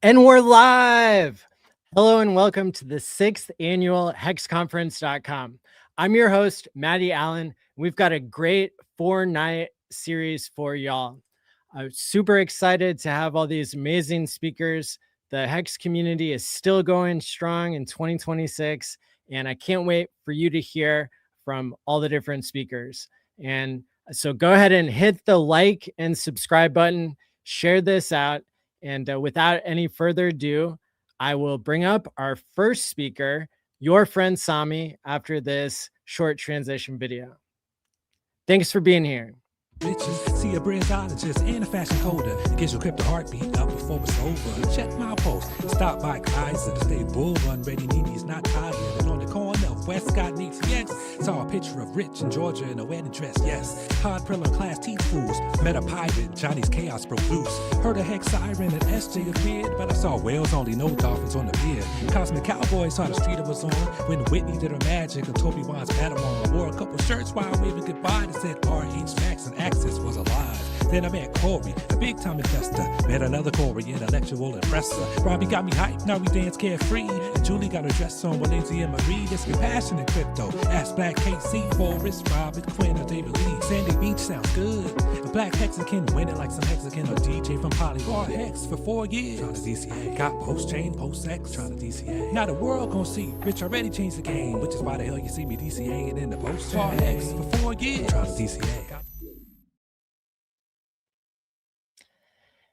And we're live. Hello and welcome to the 6th annual hexconference.com. I'm your host, Maddie Allen. We've got a great 4-night series for y'all. I'm super excited to have all these amazing speakers. The Hex community is still going strong in 2026, and I can't wait for you to hear from all the different speakers. And so go ahead and hit the like and subscribe button, share this out. And without any further ado, I will bring up our first speaker, your friend Sami, after this short transition video. Thanks for being here. Bitches, see a brainologist and a fashion coder. It gives your crypto heartbeat up before it's over. Check my post. Stop by Kaiser. Stay bull run ready. Nini's not tired. And on the corner of Westcott and ATX, saw a picture of Rich in Georgia in a wedding dress. Yes, hard Priller class teeth fools. Met a pirate. Johnny's chaos broke loose. Heard a hex siren and SJ appeared, but I saw whales only, no dolphins on the pier. Cosmic Cowboys saw the street it was on when Whitney did her magic and Toby Wan's Padawan. Wore a couple shirts while waving goodbye that said RH Max and Access was alive. Then I met Corey, a big time investor. Met another Corey, intellectual impressor. Robbie got me hyped, now we dance carefree. And Julie got her dress on with Lindsay and Marie. This compassion in crypto. Ask Black KC, Forrest, Robert, Quinn, or David Lee. Sandy Beach sounds good. A Black Hexagon winning like some Hexagon or DJ from Polyvar Hex for 4 years. Trying to DCA. Got post-chain, post-sex, trying to DCA. Now the world gon' see. Rich already changed the game, which is why the hell you see me DCAing in the post-chain Hex for 4 years. Trying to DCA.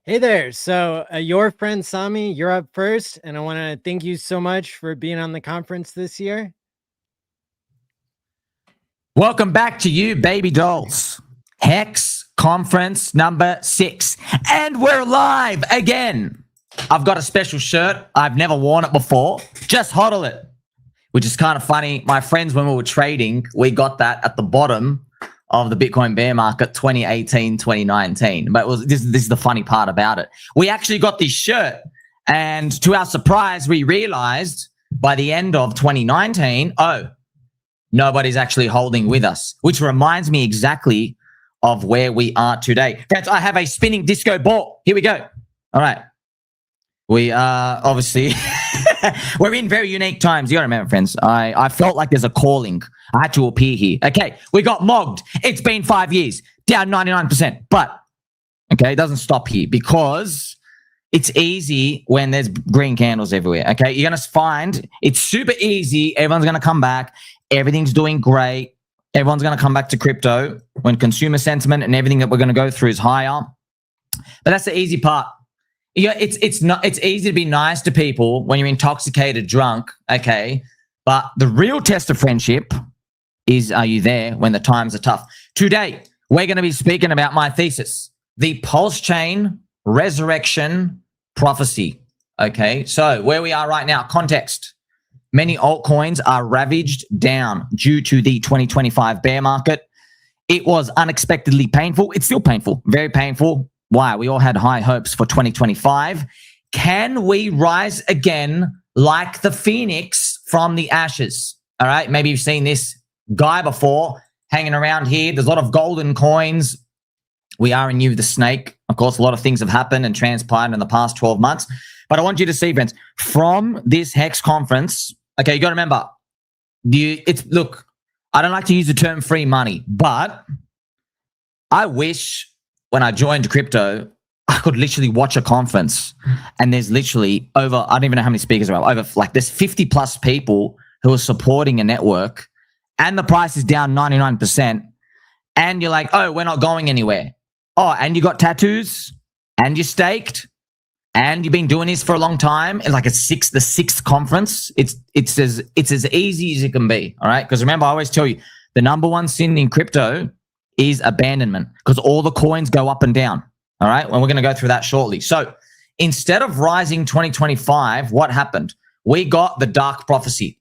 Hey there. So your friend Sami, you're up first. And I want to thank you so much for being on the conference this year. Welcome back to you, baby dolls. Hex conference number 6. And we're live again. I've got a special shirt. I've never worn it before. Just hodl it, which is kind of funny. My friends, when we were trading, we got that at the bottom of the Bitcoin bear market 2018, 2019. But this is the funny part about it. We actually got this shirt, and to our surprise, we realized by the end of 2019, nobody's actually holding with us, which reminds me exactly of where we are today. Friends, I have a spinning disco ball. Here we go. All right. We are obviously, we're in very unique times. You gotta remember, friends, I felt like there's a calling. I had to appear here. Okay, we got mogged. It's been 5 years, down 99%. But, okay, it doesn't stop here because it's easy when there's green candles everywhere, okay? You're going to find it's super easy. Everyone's going to come back. Everything's doing great. Everyone's going to come back to crypto when consumer sentiment and everything that we're going to go through is higher. But that's the easy part. Yeah, it's easy to be nice to people when you're intoxicated, drunk, okay? But the real test of friendship is, are you there when the times are tough? Today, we're going to be speaking about my thesis, the pulse chain resurrection prophecy. Okay, so where we are right now, context. Many altcoins are ravaged down due to the 2025 bear market. It was unexpectedly painful. It's still painful, very painful. Why? We all had high hopes for 2025. Can we rise again like the phoenix from the ashes? All right, maybe you've seen this guy before hanging around here. There's a lot of golden coins. We are in you, the snake. Of course, a lot of things have happened and transpired in the past 12 months. But I want you to see, friends, from this Hex conference, okay, you got to remember, look, I don't like to use the term free money, but I wish when I joined crypto, I could literally watch a conference and there's literally over, I don't even know how many speakers there are, there's 50 plus people who are supporting a network, and the price is down 99%, and you're like, oh, we're not going anywhere. Oh, and you got tattoos, and you're staked, and you've been doing this for a long time. It's like the sixth conference. It's as easy as it can be, all right? Because remember, I always tell you, the number one sin in crypto is abandonment, because all the coins go up and down, all right? And we're going to go through that shortly. So instead of rising 2025, what happened? We got the dark prophecy.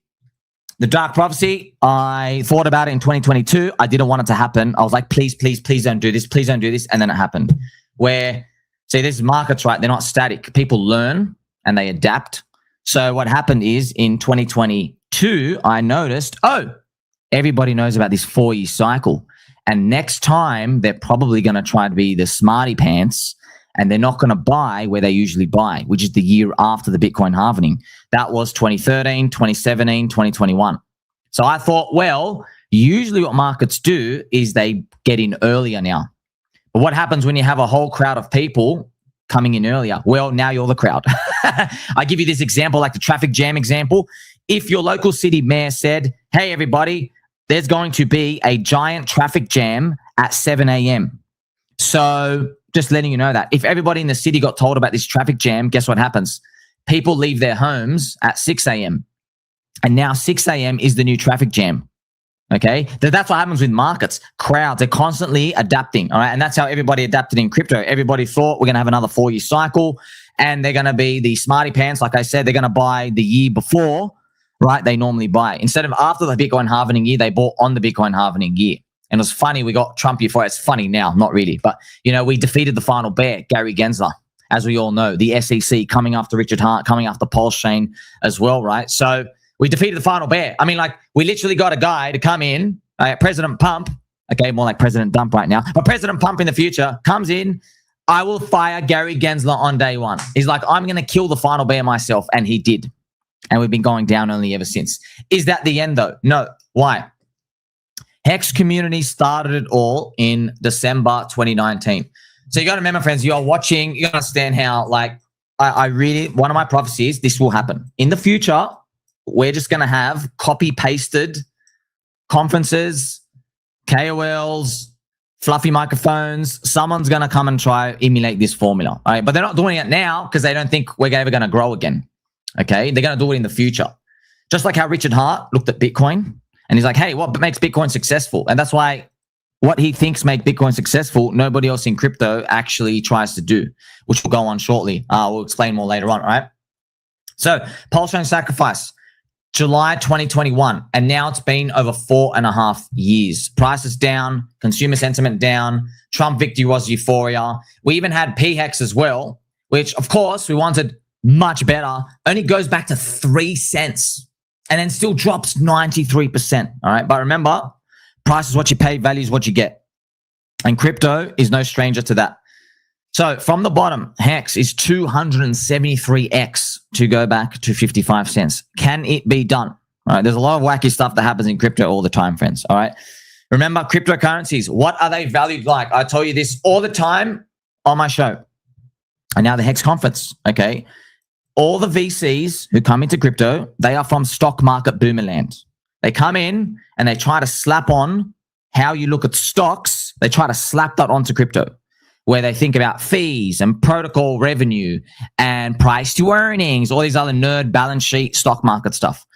The dark prophecy, I thought about it in 2022. I didn't want it to happen. I was like, please, please, please don't do this. Please don't do this. And then it happened. Where, see, this markets, right? They're not static. People learn and they adapt. So what happened is in 2022, I noticed, everybody knows about this 4-year cycle. And next time, they're probably going to try to be the smarty pants and they're not going to buy where they usually buy, which is the year after the Bitcoin halving. That was 2013, 2017, 2021. So I thought, well, usually what markets do is they get in earlier now. But what happens when you have a whole crowd of people coming in earlier? Well, now you're the crowd. I give you this example, like the traffic jam example. If your local city mayor said, hey, everybody, there's going to be a giant traffic jam at 7 a.m. So just letting you know that. If everybody in the city got told about this traffic jam, guess what happens? People leave their homes at 6 a.m. And now 6 a.m. is the new traffic jam. Okay, that's what happens with markets. Crowds are constantly adapting. All right, and that's how everybody adapted in crypto. Everybody thought we're going to have another 4-year cycle, and they're going to be the smarty pants. Like I said, they're going to buy the year before, right? They normally buy instead of after the Bitcoin halving year. They bought on the Bitcoin halving year, and it was funny. We got Trump before. It's funny now, not really, but we defeated the final bear, Gary Gensler, as we all know. The SEC coming after Richard Hart, coming after Pulse Chain as well, right? So we defeated the final bear. I mean, like, we literally got a guy to come in, President Pump, okay, more like President Dump right now, but President Pump in the future comes in, I will fire Gary Gensler on day one. He's like, I'm going to kill the final bear myself, and he did. And we've been going down only ever since. Is that the end, though? No. Why? Hex community started it all in December 2019. So you got to remember, friends, you are watching, you got to understand how, like, I really, one of my prophecies, this will happen. In the future, we're just going to have copy-pasted conferences, KOLs, fluffy microphones. Someone's going to come and try emulate this formula. All right? But they're not doing it now because they don't think we're ever going to grow again. Okay? They're going to do it in the future. Just like how Richard Hart looked at Bitcoin and he's like, hey, what makes Bitcoin successful? And that's why what he thinks make Bitcoin successful, nobody else in crypto actually tries to do, which we'll go on shortly. We'll explain more later on, all right? So, Pulse Chain sacrifice. July 2021, and now it's been over 4.5 years. Prices down, consumer sentiment down, Trump victory was euphoria. We even had PHEX as well, which of course we wanted much better, only goes back to 3 cents and then still drops 93%. All right, but remember, price is what you pay, value is what you get. And crypto is no stranger to that. So from the bottom, Hex is 273x to go back to 55 cents. Can it be done? All right. There's a lot of wacky stuff that happens in crypto all the time, friends. All right. Remember, cryptocurrencies, what are they valued like? I tell you this all the time on my show. And now the Hex conference. Okay. All the VCs who come into crypto, they are from stock market boomerland. They come in and they try to slap on how you look at stocks. They try to slap that onto crypto, where they think about fees and protocol revenue and price to earnings, all these other nerd balance sheet stock market stuff.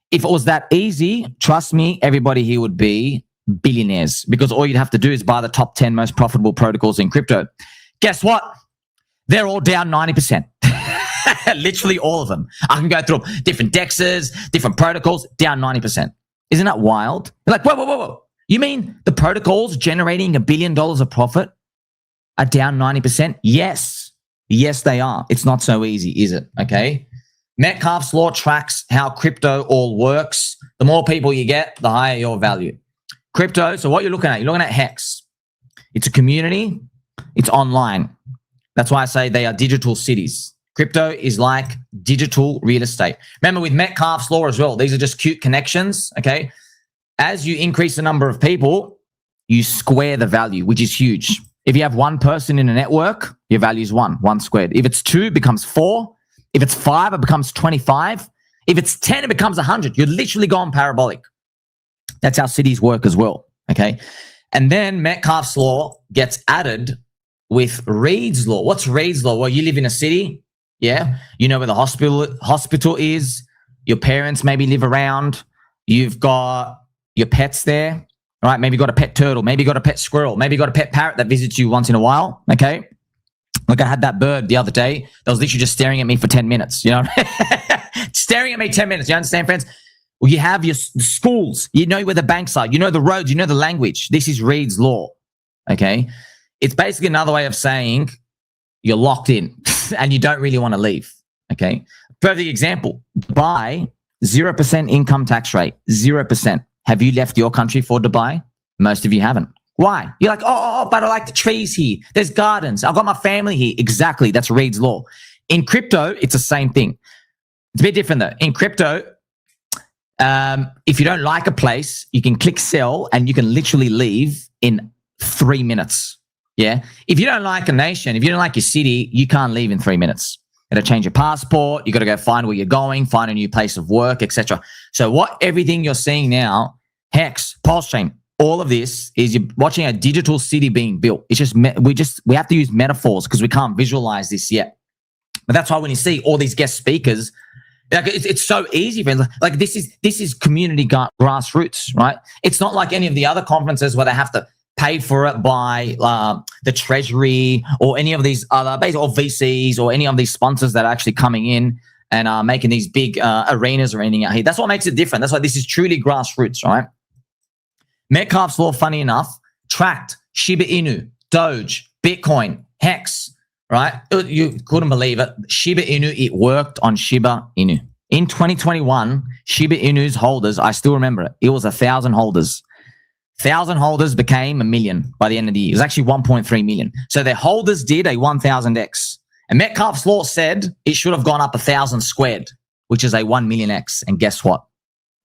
If it was that easy, trust me, everybody here would be billionaires because all you'd have to do is buy the top 10 most profitable protocols in crypto. Guess what? They're all down 90%. Literally all of them. I can go through different dexes, different protocols, down 90%. Isn't that wild? You're like, whoa. You mean the protocols generating $1 billion of profit are down 90%? Yes, they are. It's not so easy, is it? Okay. Metcalfe's law tracks how crypto all works. The more people you get, the higher your value. Crypto, so what you're looking at Hex. It's a community. It's online. That's why I say they are digital cities. Crypto is like digital real estate. Remember with Metcalfe's law as well, these are just cute connections, okay? As you increase the number of people, you square the value, which is huge. If you have one person in a network, your value is 1 squared. If it's 2, it becomes 4. If it's 5, it becomes 25. If it's 10, it becomes 100. You're literally going parabolic. That's how cities work as well, okay? And then Metcalfe's law gets added with Reed's law. What's Reed's law? Well, you live in a city, yeah? You know where the hospital is. Your parents maybe live around. You've got your pets there. All right, maybe you got a pet turtle, maybe you got a pet squirrel, maybe you got a pet parrot that visits you once in a while, okay? Like I had that bird the other day that was literally just staring at me for 10 minutes, you know? Staring at me 10 minutes, you understand, friends? Well, you have your schools, you know where the banks are, you know the roads, you know the language. This is Reed's law, okay? It's basically another way of saying you're locked in and you don't really want to leave, okay? Perfect example, Dubai, 0% income tax rate, 0%. Have you left your country for Dubai? Most of you haven't. Why? You're like, but I like the trees here. There's gardens. I've got my family here. Exactly. That's Reed's law. In crypto, it's the same thing. It's a bit different though. In crypto, if you don't like a place, you can click sell and you can literally leave in 3 minutes. Yeah. If you don't like a nation, if you don't like your city, you can't leave in 3 minutes. You got to change your passport. You got to go find where you're going, find a new place of work, etc. So everything you're seeing now, Hex, Pulse Chain, all of this is you're watching a digital city being built. It's just we have to use metaphors because we can't visualize this yet. But that's why when you see all these guest speakers, like it's so easy, friends. Like this is community grassroots, right? It's not like any of the other conferences where they have to pay for it by the Treasury or any of these other, or VCs or any of these sponsors that are actually coming in and are making these big arenas or anything out here. That's what makes it different. That's why this is truly grassroots, right? Metcalfe's law, funny enough, tracked Shiba Inu, Doge, Bitcoin, Hex, right? You couldn't believe it. Shiba Inu, it worked on Shiba Inu. In 2021, Shiba Inu's holders, I still remember it. It was 1,000 holders. 1,000 holders became 1 million by the end of the year. It was actually 1.3 million. So their holders did a 1,000x. And Metcalfe's law said it should have gone up 1,000 squared, which is a 1 million x. And guess what?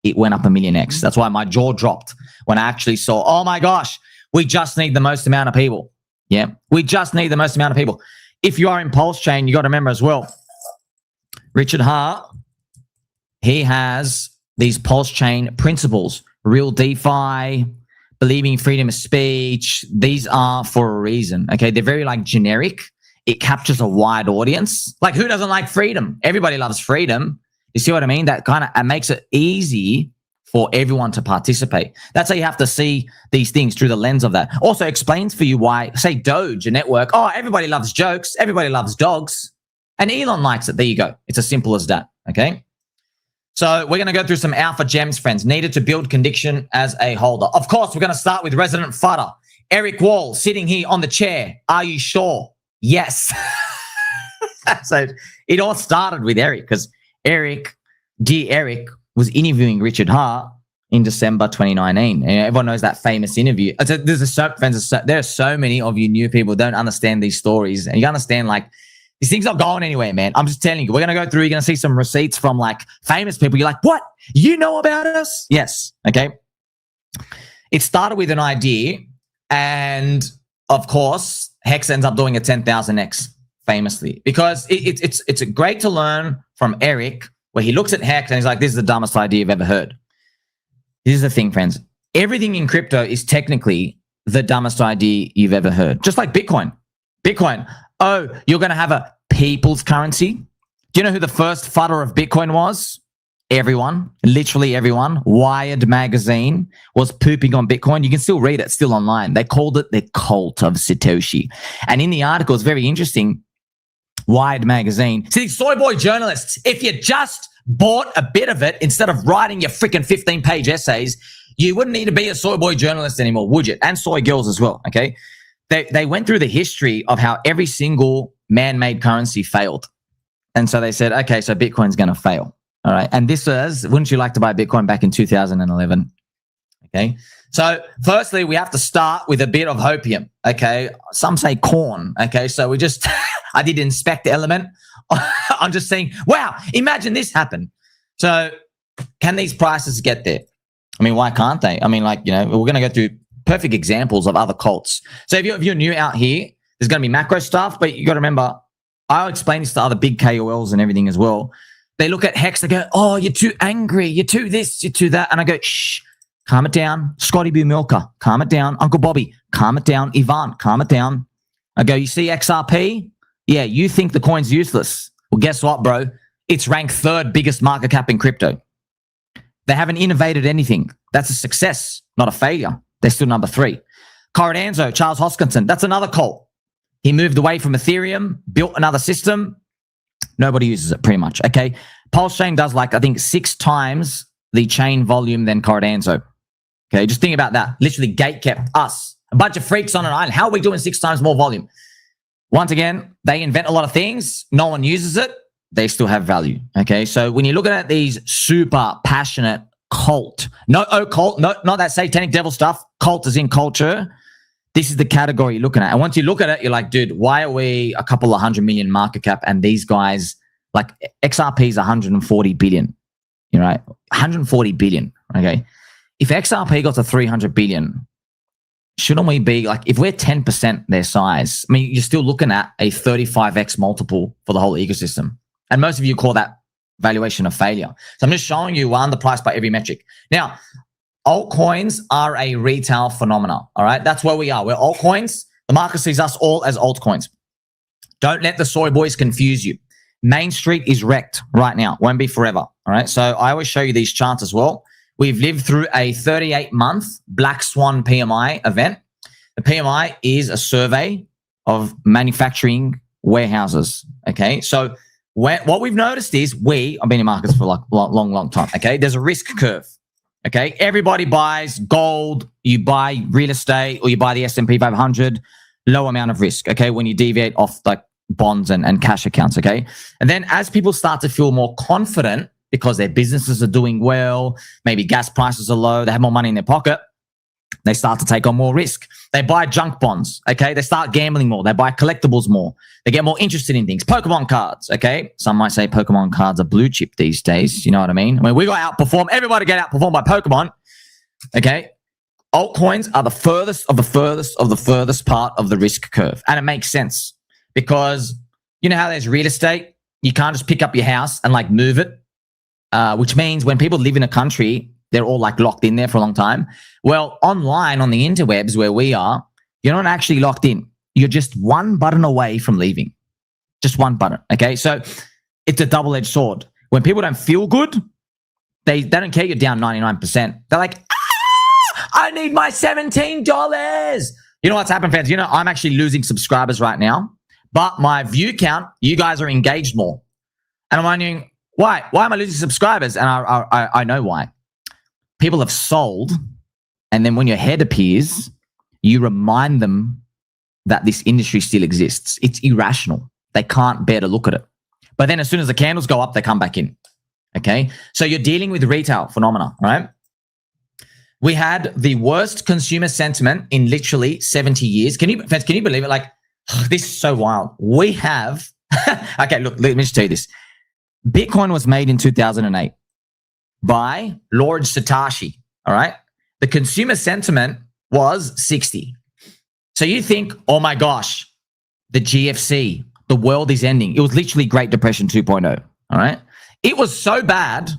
It went up 1 million x. That's why my jaw dropped when I actually saw, oh my gosh, we just need the most amount of people. Yeah, we just need the most amount of people. If you are in Pulse Chain, you got to remember as well, Richard Hart, he has these Pulse Chain principles, real DeFi, believing in freedom of speech. These are for a reason, okay? They're very like generic. It captures a wide audience. Like who doesn't like freedom? Everybody loves freedom. You see what I mean? That kind of makes it easy for everyone to participate. That's how you have to see these things through the lens of that. Also explains for you why, say Doge, a network, everybody loves jokes, everybody loves dogs, and Elon likes it. There you go. It's as simple as that, okay? So we're going to go through some alpha gems, friends, needed to build conviction as a holder. Of course, we're going to start with resident fodder. Eric Wall sitting here on the chair. Are you sure? Yes. So it all started with Eric because dear Eric, was interviewing Richard Hart in December 2019. And everyone knows that famous interview. There are so many of you new people who don't understand these stories. And you understand, like, these things aren't going anywhere, man. I'm just telling you. We're going to go through. You're going to see some receipts from, like, famous people. You're like, what? You know about us? Yes. Okay. It started with an idea. And, of course, Hex ends up doing a 10,000x famously. Because it's great to learn from Eric, where he looks at Hex and he's like, this is the dumbest idea you've ever heard. This is the thing, friends. Everything in crypto is technically the dumbest idea you've ever heard. Just like Bitcoin. You're going to have a people's currency. Do you know who the first fodder of Bitcoin was? Everyone, literally everyone. Wired magazine was pooping on Bitcoin. You can still read it, still online. They called it the cult of Satoshi. And in the article, it's very interesting. Wired magazine. See, soy boy journalists, if you just bought a bit of it instead of writing your freaking 15-page essays, you wouldn't need to be a soy boy journalist anymore, would you? And soy girls as well, okay? They went through the history of how every single man-made currency failed. And so they said, okay, so Bitcoin's going to fail, all right? And this was, wouldn't you like to buy Bitcoin back in 2011? Okay? So firstly, we have to start with a bit of hopium, okay? Some say corn, okay? So we just... I did inspect the element. I'm just saying, wow, imagine this happen. So can these prices get there? I mean, why can't they? I mean, like, you know, we're going to go through perfect examples of other cults. So if you're new out here, there's going to be macro stuff, but you got to remember, I'll explain this to other big KOLs and everything as well. They look at Hex, they go, oh, you're too angry, you're too this, you're too that. And I go, shh, calm it down. Scotty B. Milker, calm it down. Uncle Bobby, calm it down. Ivan, calm it down. I go, you see XRP? Yeah, you think the coin's useless. Well, guess what, bro? It's ranked 3rd biggest market cap in crypto. They haven't innovated anything. That's a success, not a failure. They're still number 3. Corridanzo, Charles Hoskinson, that's another cult. He moved away from Ethereum, built another system. Nobody uses it pretty much, okay? Pulse Chain does like, I think, 6 times the chain volume than Corridanzo. Okay, just think about that. Literally gatekept us. A bunch of freaks on an island. How are we doing 6 times more volume? Once again, they invent a lot of things. No one uses it. They still have value. Okay. So when you're looking at these super passionate cult, not that satanic devil stuff, cult is in culture. this is the category you're looking at. And once you look at it, you're like, dude, why are we a couple of 100 million market cap and these guys, like XRP is 140 billion, you know, right? 140 billion, okay? If XRP got to 300 billion, shouldn't we be like, if we're 10% their size, I mean, you're still looking at a 35x multiple for the whole ecosystem. And most of you call that valuation of failure. So I'm just showing you, we're underpriced by every metric. Now, altcoins are a retail phenomenon, all right? That's where we are. We're altcoins. The market sees us all as altcoins. Don't let the soy boys confuse you. Main Street is wrecked right now. Won't be forever, all right? So I always show you these charts as well. We've lived through a 38-month Black Swan PMI event. The PMI is a survey of manufacturing warehouses, okay? So what we've noticed is I've been in markets for like a long time, okay? There's a risk curve, okay? Everybody buys gold, you buy real estate, or you buy the S&P 500, low amount of risk, okay? When you deviate off like bonds and cash accounts, okay? And then as people start to feel more confident because their businesses are doing well, maybe gas prices are low, they have more money in their pocket, they start to take on more risk. They buy junk bonds, okay? They start gambling more. They buy collectibles more. They get more interested in things. Pokemon cards, okay? Some might say Pokemon cards are blue chip these days. You know what I mean? I mean, we got outperformed. Everybody get outperformed by Pokemon, okay? Altcoins are the furthest part of the risk curve. And it makes sense because you know how there's real estate? You can't just pick up your house and like move it, which means when people live in a country, they're all like locked in there for a long time. Well, online on the interwebs where we are, you're not actually locked in. You're just one button away from leaving. Just one button, okay? So it's a double-edged sword. When people don't feel good, they don't care you're down 99%. They're like, I need my $17. You know what's happened, fans? You know, I'm actually losing subscribers right now, but my view count, you guys are engaged more. And I'm wondering, why? Why am I losing subscribers? And I know why. People have sold, and then when your head appears, you remind them that this industry still exists. It's irrational. They can't bear to look at it. But then as soon as the candles go up, they come back in. Okay? So you're dealing with retail phenomena, right? We had the worst consumer sentiment in literally 70 years. Can you believe it? Like, this is so wild. We have, okay, look, let me just tell you this. Bitcoin was made in 2008 by Lord Satoshi, all right? The consumer sentiment was 60. So you think, oh my gosh, the GFC, the world is ending. It was literally Great Depression 2.0, all right? It was so bad,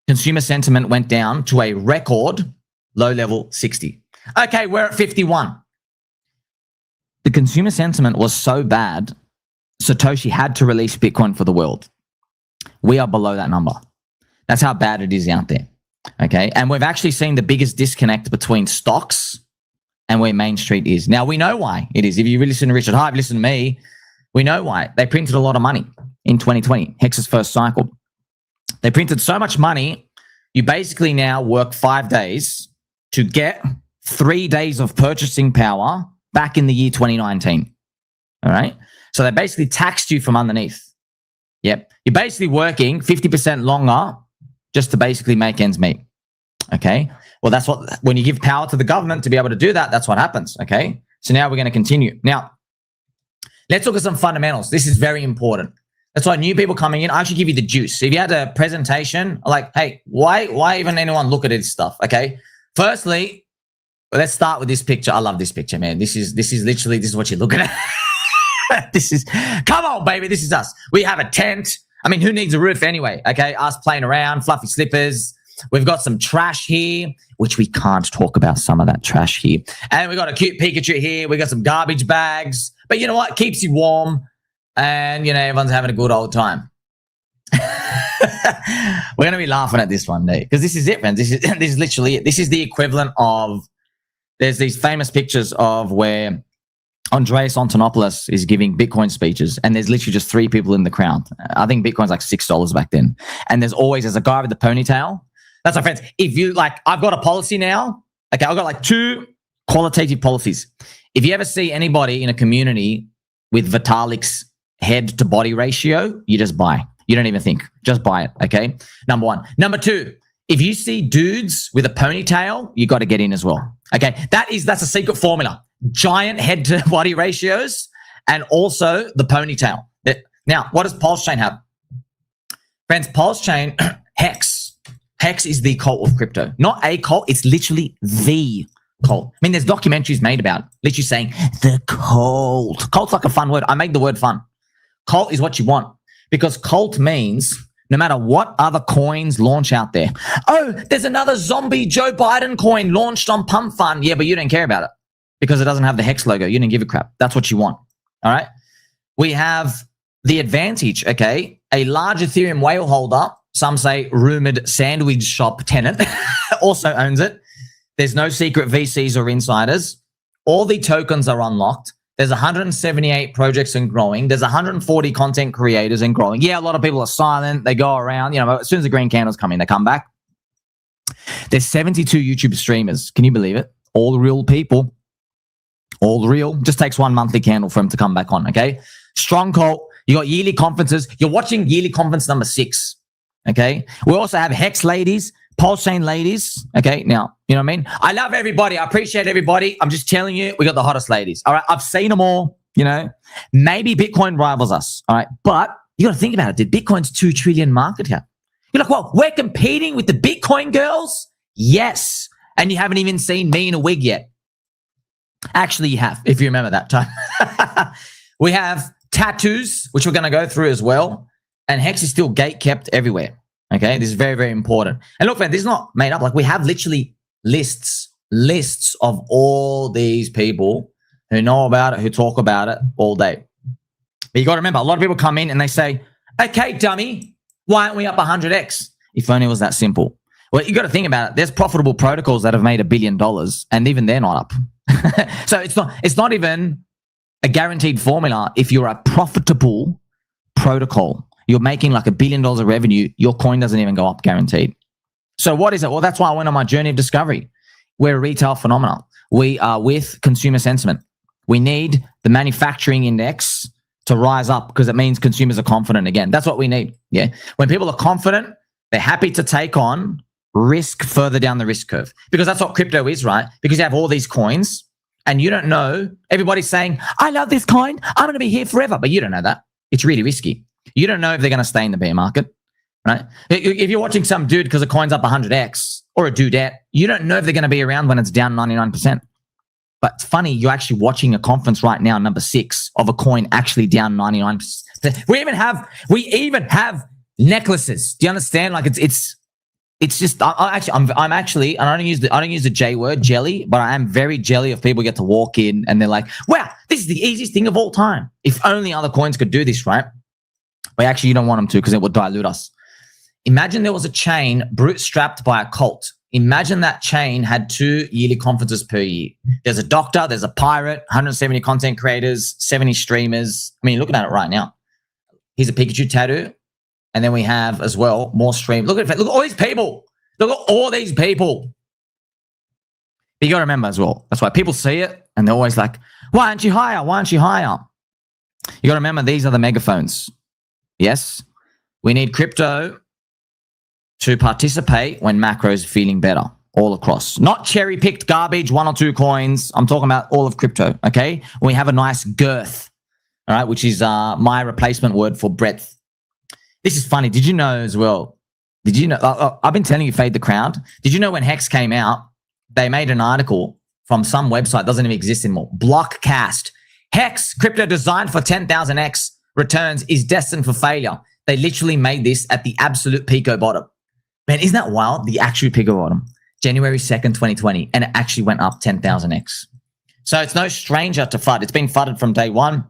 consumer sentiment went down to a record low level 60. Okay, we're at 51. The consumer sentiment was so bad, Satoshi had to release Bitcoin for the world. We are below that number. That's how bad it is out there, okay? And we've actually seen the biggest disconnect between stocks and where Main Street is. Now, we know why it is. If you really listen to Richard Hyde, listen to me, we know why. They printed a lot of money in 2020, Hex's first cycle. They printed so much money, you basically now work 5 days to get 3 days of purchasing power back in the year 2019, all right? So they basically taxed you from underneath. Yep. You're basically working 50% longer just to basically make ends meet. Okay. Well, that's what, when you give power to the government to be able to do that, that's what happens. Okay. So now we're going to continue. Now, let's look at some fundamentals. This is very important. That's why new people coming in, I should give you the juice. So if you had a presentation, like, hey, why even anyone look at this stuff? Okay. Firstly, let's start with this picture. I love this picture, man. This is literally, this is what you're looking at. Come on, baby. This is us. We have a tent. I mean, who needs a roof anyway? Okay. Us playing around, fluffy slippers. We've got some trash here, which we can't talk about some of that trash here. And we got a cute Pikachu here. We got some garbage bags, but you know what? Keeps you warm. And, you know, everyone's having a good old time. We're going to be laughing at this one day because this is it, friends. This is literally it. This is the equivalent of, there's these famous pictures of where Andreas Antonopoulos is giving Bitcoin speeches, and there's literally just 3 people in the crowd. I think Bitcoin's like $6 back then. And there's a guy with the ponytail. That's my friends. If you like, I've got a policy now. Okay, I've got like 2 qualitative policies. If you ever see anybody in a community with Vitalik's head to body ratio, you just buy. You don't even think. Just buy it, okay? Number 1. Number 2, if you see dudes with a ponytail, you got to get in as well. Okay, that's a secret formula. Giant head to body ratios and also the ponytail. Now, what does Pulse Chain have? Friends, Pulse Chain, Hex. Hex is the cult of crypto. Not a cult, it's literally the cult. I mean, there's documentaries made about it, literally saying the cult. Cult's like a fun word. I make the word fun. Cult is what you want because cult means no matter what other coins launch out there. Oh, there's another zombie Joe Biden coin launched on Pump Fund. Yeah, but you don't care about it because it doesn't have the Hex logo. You didn't give a crap. That's what you want. All right. We have the advantage, okay? A large Ethereum whale holder, some say rumored sandwich shop tenant, also owns it. There's no secret VCs or insiders. All the tokens are unlocked. There's 178 projects and growing. There's 140 content creators and growing. Yeah, a lot of people are silent. They go around, but as soon as the green candles come in, they come back. There's 72 YouTube streamers. Can you believe it? All real people. All real. Just takes one monthly candle for them to come back on, okay? Strong cult. You got yearly conferences. You're watching yearly conference number 6, okay? We also have Hex ladies, Pulse Chain ladies, okay? Now, you know what I mean? I love everybody. I appreciate everybody. I'm just telling you, we got the hottest ladies, all right? I've seen them all, Maybe Bitcoin rivals us, all right? But you got to think about it. Did Bitcoin's 2 trillion market cap? You're like, well, we're competing with the Bitcoin girls? Yes. And you haven't even seen me in a wig yet. Actually, you have, if you remember that time. We have tattoos, which we're going to go through as well. And Hex is still gate kept everywhere. Okay, this is very, very important. And look, man, this is not made up. Like we have literally lists of all these people who know about it, who talk about it all day. But you got to remember, a lot of people come in and they say, okay, dummy, why aren't we up 100x? If only it was that simple. Well, you got to think about it. There's profitable protocols that have made $1 billion and even they're not up. So it's not even a guaranteed formula. If you're a profitable protocol, you're making like $1 billion of revenue, your coin doesn't even go up guaranteed. So what is it? Well, that's why I went on my journey of discovery. We're a retail phenomenon. We are with consumer sentiment. We need the manufacturing index to rise up because it means consumers are confident again. That's what we need. Yeah. When people are confident, they're happy to take on risk further down the risk curve because that's what crypto is, right? Because you have all these coins and you don't know. Everybody's saying, I love this coin. I'm going to be here forever. But you don't know that. It's really risky. You don't know if they're going to stay in the bear market, right? If you're watching some dude because the coin's up 100x or a dudette, you don't know if they're going to be around when it's down 99%. But it's funny, you're actually watching a conference right now, number 6, of a coin actually down 99%. We even have necklaces. Do you understand? Like it's just I'm actually I don't use the J word, jelly, but I am very jelly of people get to walk in and they're like, wow, this is the easiest thing of all time. If only other coins could do this, right? But actually, you don't want them to because it would dilute us. Imagine there was a chain bootstrapped by a cult. Imagine that chain had 2 yearly conferences per year. There's a doctor, there's a pirate, 170 content creators, 70 streamers. I mean, you're looking at it right now. Here's a Pikachu tattoo. And then we have as well more stream. Look at all these people. Look at all these people. But you got to remember as well. That's why people see it and they're always like, why aren't you higher? Why aren't you higher? You got to remember these are the megaphones. Yes, we need crypto to participate when macro is feeling better all across. Not cherry-picked garbage, 1 or 2 coins. I'm talking about all of crypto, okay? We have a nice girth, all right, which is my replacement word for breadth. This is funny. Did you know as well? Did you know? I've been telling you, Fade the Crowd. Did you know when Hex came out, they made an article from some website, doesn't even exist anymore, Blockcast. Hex, crypto designed for 10,000x returns is destined for failure. They literally made this at the absolute pico bottom. Man, isn't that wild? The actual pico bottom. January 2nd, 2020. And it actually went up 10,000x. So it's no stranger to FUD. It's been FUDded from day one.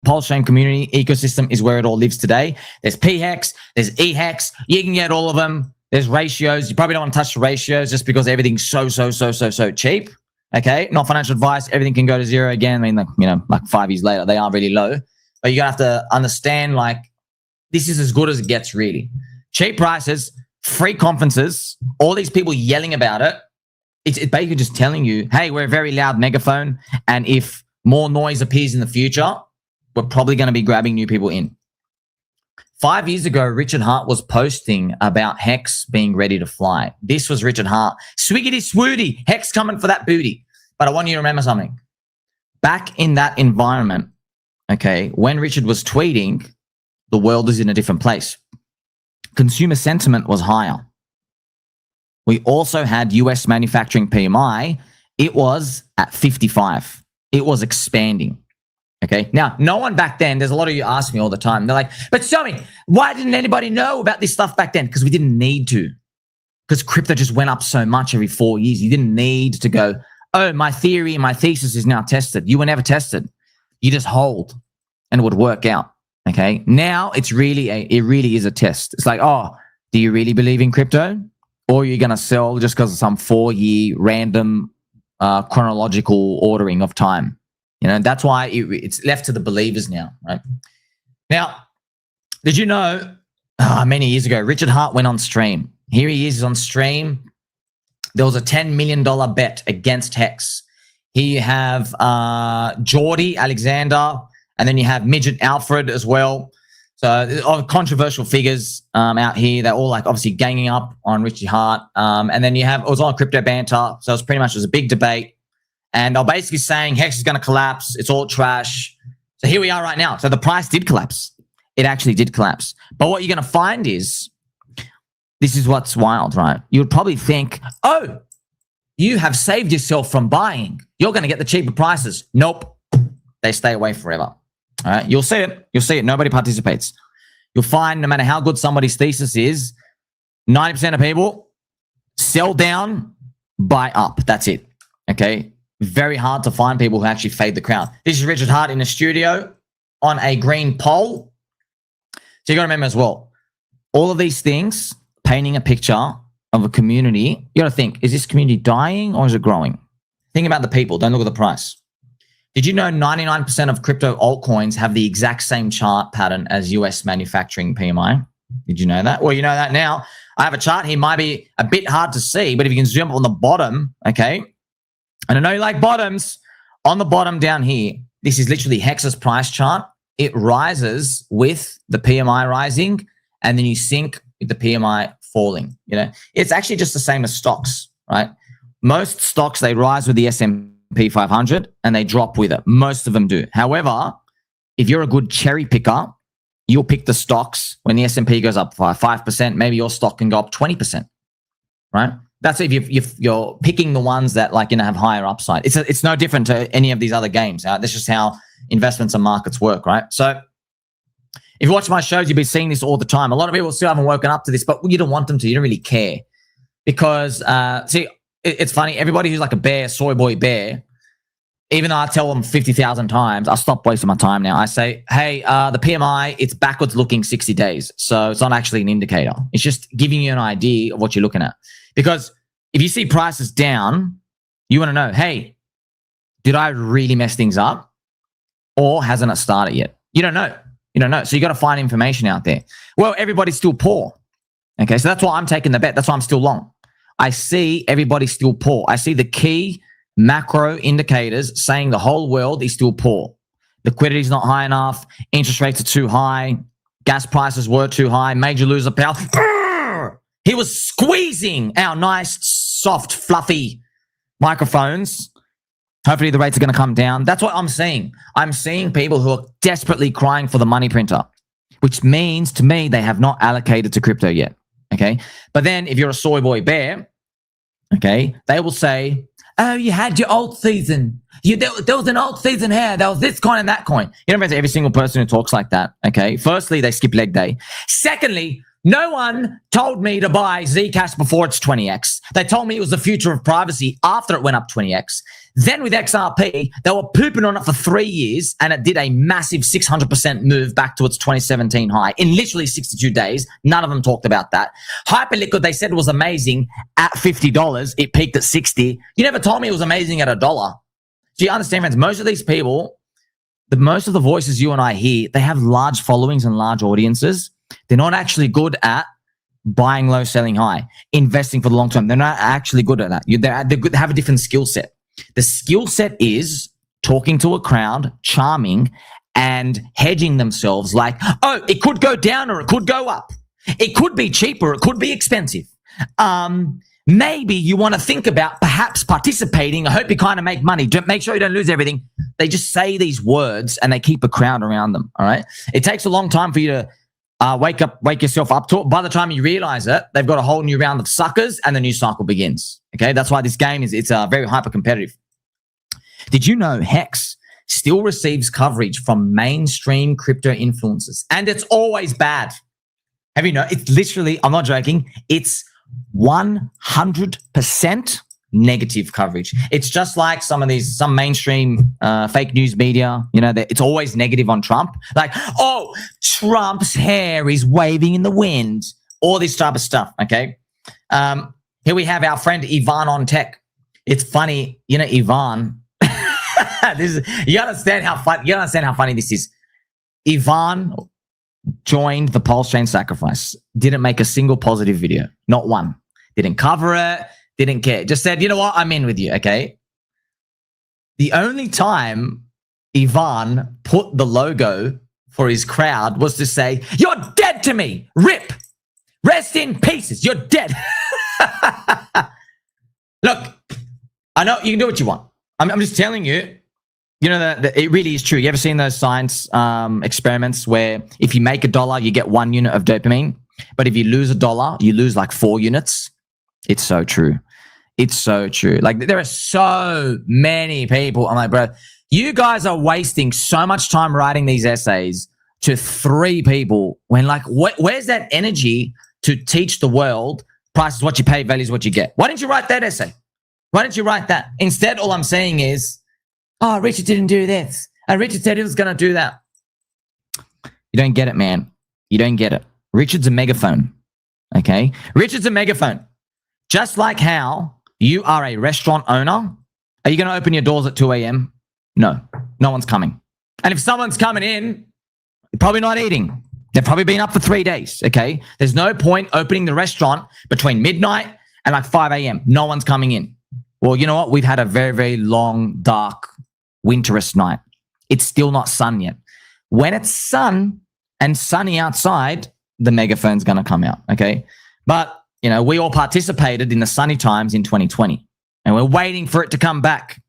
Pulse Chain community ecosystem is where it all lives today. There's PHEX, there's EHEX. You can get all of them. There's ratios. You probably don't want to touch the ratios just because everything's so cheap. Okay? Not financial advice. Everything can go to zero again. I mean, like 5 years later, they are really low. But you're going to have to understand, like, this is as good as it gets, really. Cheap prices, free conferences, all these people yelling about it. It's basically just telling you, hey, we're a very loud megaphone. And if more noise appears in the future, we're probably going to be grabbing new people in. 5 years ago, Richard Hart was posting about Hex being ready to fly. This was Richard Hart. Swiggity swooty, Hex coming for that booty. But I want you to remember something. Back in that environment, okay, when Richard was tweeting, the world is in a different place. Consumer sentiment was higher. We also had US manufacturing PMI. It was at 55. It was expanding. Okay. Now, no one back then, there's a lot of you ask me all the time. They're like, but show me, why didn't anybody know about this stuff back then? Because we didn't need to. Because crypto just went up so much every 4 years. You didn't need to go, oh, my theory, my thesis is now tested. You were never tested. You just hold and it would work out. Okay. Now it really is a test. It's like, oh, do you really believe in crypto? Or are you going to sell just because of some 4-year random chronological ordering of time? You know, that's why it's left to the believers now, right? Now, did you know many years ago, Richard Hart went on stream. Here he is on stream. There was a $10 million bet against Hex. Here you have Geordie Alexander, and then you have Midget Alfred as well. So controversial figures out here. They're all like obviously ganging up on Richard Hart. And then you have, it was on Crypto Banter. So it was a big debate. And they're basically saying Hex is going to collapse. It's all trash. So here we are right now. So the price did collapse. It actually did collapse. But what you're going to find is, this is what's wild, right? You would probably think, oh, you have saved yourself from buying. You're going to get the cheaper prices. Nope. They stay away forever. All right. You'll see it. You'll see it. Nobody participates. You'll find no matter how good somebody's thesis is, 90% of people sell down, buy up. That's it. Okay. Very hard to find people who actually fade the crown. This is Richard Hart in the studio on a green pole. So you got to remember as well, all of these things, painting a picture of a community, you got to think, is this community dying or is it growing? Think about the people. Don't look at the price. Did you know 99% of crypto altcoins have the exact same chart pattern as US manufacturing PMI? Did you know that? Well, you know that now. I have a chart here. Might be a bit hard to see, but if you can zoom up on the bottom, okay, and I know you like bottoms. On the bottom down here, this is literally Hex's price chart. It rises with the PMI rising, and then you sink with the PMI falling. You know, it's actually just the same as stocks, right? Most stocks, they rise with the S&P 500 and they drop with it. Most of them do. However, if you're a good cherry picker, you'll pick the stocks when the S&P goes up by 5%. Maybe your stock can go up 20%, right? That's if you're picking the ones that have higher upside. It's no different to any of these other games. That's just how investments and markets work, right? So if you watch my shows, you'll be seeing this all the time. A lot of people still haven't woken up to this, but you don't want them to. You don't really care because it's funny. Everybody who's like a bear, soy boy bear, even though I tell them 50,000 times, I'll stop wasting my time now. I say, hey, the PMI, it's backwards looking 60 days. So it's not actually an indicator. It's just giving you an idea of what you're looking at. Because if you see prices down, you want to know, hey, did I really mess things up? Or hasn't it started yet? You don't know. You don't know. So you got to find information out there. Well, everybody's still poor. Okay, so that's why I'm taking the bet. That's why I'm still long. I see everybody's still poor. I see the key macro indicators saying the whole world is still poor. Liquidity is not high enough. Interest rates are too high. Gas prices were too high. Major loser pal. He was squeezing our nice, soft, fluffy microphones. Hopefully the rates are going to come down. That's what I'm seeing. I'm seeing people who are desperately crying for the money printer, which means to me they have not allocated to crypto yet. Okay. But then if you're a soy boy bear, okay, they will say, oh, you had your alt season. There was an alt season here. There was this coin and that coin. You know, every single person who talks like that. Okay. Firstly, they skip leg day. Secondly, no one told me to buy Zcash before it's 20x. They told me it was the future of privacy after it went up 20x. Then with XRP, they were pooping on it for 3 years and it did a massive 600% move back to its 2017 high in literally 62 days. None of them talked about that. Hyperliquid, they said it was amazing at $50. It peaked at 60. You never told me it was amazing at $1. Do you understand, friends? Most of these people, most of the voices you and I hear, they have large followings and large audiences. They're not actually good at buying low, selling high, investing for the long term. They're not actually good at that. They're good, they have a different skill set. The skill set is talking to a crowd, charming, and hedging themselves like, oh, it could go down or it could go up. It could be cheap or it could be expensive. Maybe you want to think about perhaps participating. I hope you kind of make money. Make sure you don't lose everything. They just say these words and they keep a crowd around them. All right. It takes a long time for you to wake yourself up to it. By the time you realize it, they've got a whole new round of suckers and the new cycle begins. Okay. That's why this game it's very hyper competitive. Did you know Hex still receives coverage from mainstream crypto influencers? And it's always bad. Have you know? It's literally, I'm not joking. It's 100% negative coverage. It's just like some mainstream fake news media, it's always negative on Trump. Like, oh, Trump's hair is waving in the wind. All this type of stuff, okay? Here we have our friend Ivan on tech. It's funny, Ivan. You understand how funny this is. Ivan joined the Pulse Chain Sacrifice, didn't make a single positive video, not one. Didn't cover it, didn't care. Just said, you know what, I'm in with you, okay? The only time Ivan put the logo for his crowd was to say, you're dead to me, rip, rest in pieces, you're dead. Look, I know you can do what you want. I'm just telling you, that it really is true. You ever seen those science experiments where if you make $1, you get 1 unit of dopamine, but if you lose $1, you lose like 4 units? It's so true. It's so true. Like there are so many people. I'm like, bro, you guys are wasting so much time writing these essays to 3 people when like, where's that energy to teach the world price is what you pay, value is what you get? Why didn't you write that essay? Why didn't you write that? Instead, all I'm saying is, oh, Richard didn't do this. And Richard said he was going to do that. You don't get it, man. You don't get it. Richard's a megaphone, okay? Richard's a megaphone. Just like how you are a restaurant owner. Are you going to open your doors at 2 a.m.? No. No one's coming. And if someone's coming in, they're probably not eating. They've probably been up for 3 days, okay? There's no point opening the restaurant between midnight and like 5 a.m. No one's coming in. Well, you know what? We've had a very, very long, dark, winterous night. It's still not sun yet. When it's sun and sunny outside, the megaphone's going to come out, okay? But, we all participated in the sunny times in 2020, and we're waiting for it to come back.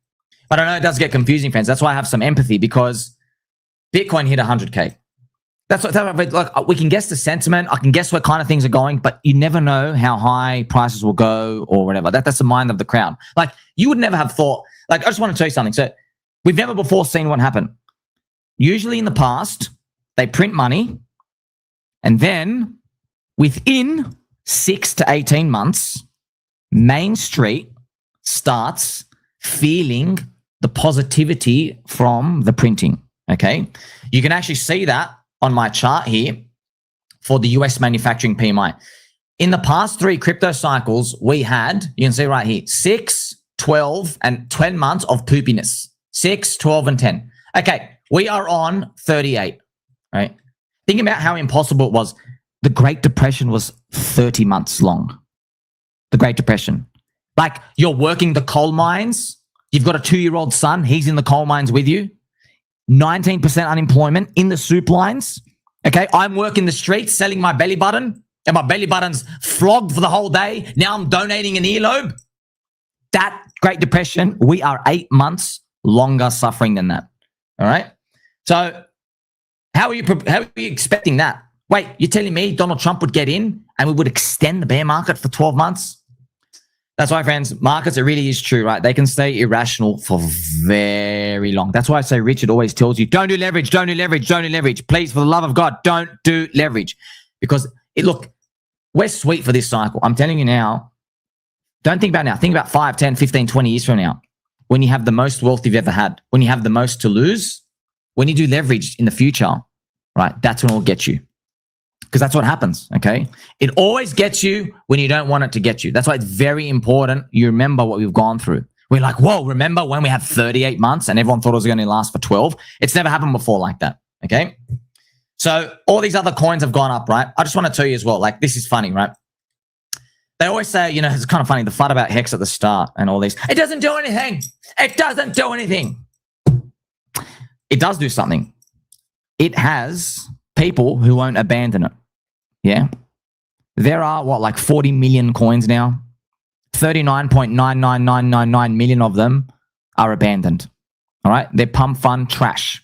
But I know it does get confusing, friends. That's why I have some empathy, because Bitcoin hit 100K. Like, we can guess the sentiment. I can guess what kind of things are going, but you never know how high prices will go or whatever. That's the mind of the crowd. Like, you would never have thought, like, I just want to tell you something. So we've never before seen what happened. Usually in the past, they print money, and then within 6 to 18 months, Main Street starts feeling the positivity from the printing, okay? You can actually see that on my chart here for the US manufacturing PMI. In the past 3 crypto cycles, we had, you can see right here, 6, 12, and 10 months of poopiness. 6, 12, and 10. Okay, we are on 38, right? Think about how impossible it was. The Great Depression was 30 months long. The Great Depression. Like, you're working the coal mines. You've got a 2-year-old son. He's in the coal mines with you. 19% unemployment in the soup lines. Okay, I'm working the streets selling my belly button, and my belly button's flogged for the whole day. Now I'm donating an earlobe. That Great Depression, we are 8 months longer suffering than that. All right. So how are you expecting that? Wait, you're telling me Donald Trump would get in and we would extend the bear market for 12 months? That's why, friends, markets, it really is true, right? They can stay irrational for very long. That's why I say Richard always tells you, don't do leverage, don't do leverage, don't do leverage. Please, for the love of God, don't do leverage. Because, look, we're sweet for this cycle. I'm telling you now, don't think about now. Think about 5, 10, 15, 20 years from now, when you have the most wealth you've ever had, when you have the most to lose, when you do leverage in the future, right? That's when it'll get you. Because that's what happens, okay? It always gets you when you don't want it to get you. That's why it's very important you remember what we've gone through. We're like, whoa, remember when we had 38 months and everyone thought it was going to last for 12? It's never happened before like that, okay? So all these other coins have gone up, right? I just want to tell you as well, like, this is funny, right? They always say, it's kind of funny, the fun about Hex at the start and all these. It doesn't do anything. It doesn't do anything. It does do something. it has people who won't abandon it. Yeah. There are like 40 million coins now. 39.99999 million of them are abandoned. All right. They're pump fund trash.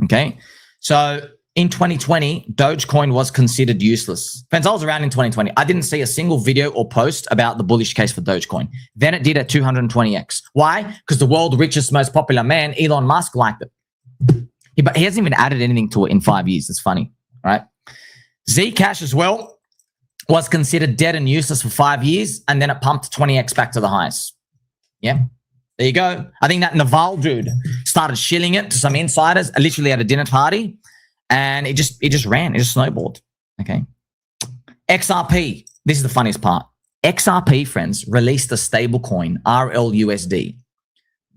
Okay. So in 2020, Dogecoin was considered useless. Friends, I was around in 2020. I didn't see a single video or post about the bullish case for Dogecoin. Then it did at 220x. Why? Because the world's richest, most popular man, Elon Musk, liked it. But he hasn't even added anything to it in 5 years. It's funny, right? Zcash as well was considered dead and useless for 5 years, and then it pumped 20x back to the highs. Yeah, there you go. I think that Naval dude started shilling it to some insiders, literally at a dinner party, and it just ran. It just snowballed. Okay. XRP. This is the funniest part. XRP, friends, released a stable coin, RLUSD,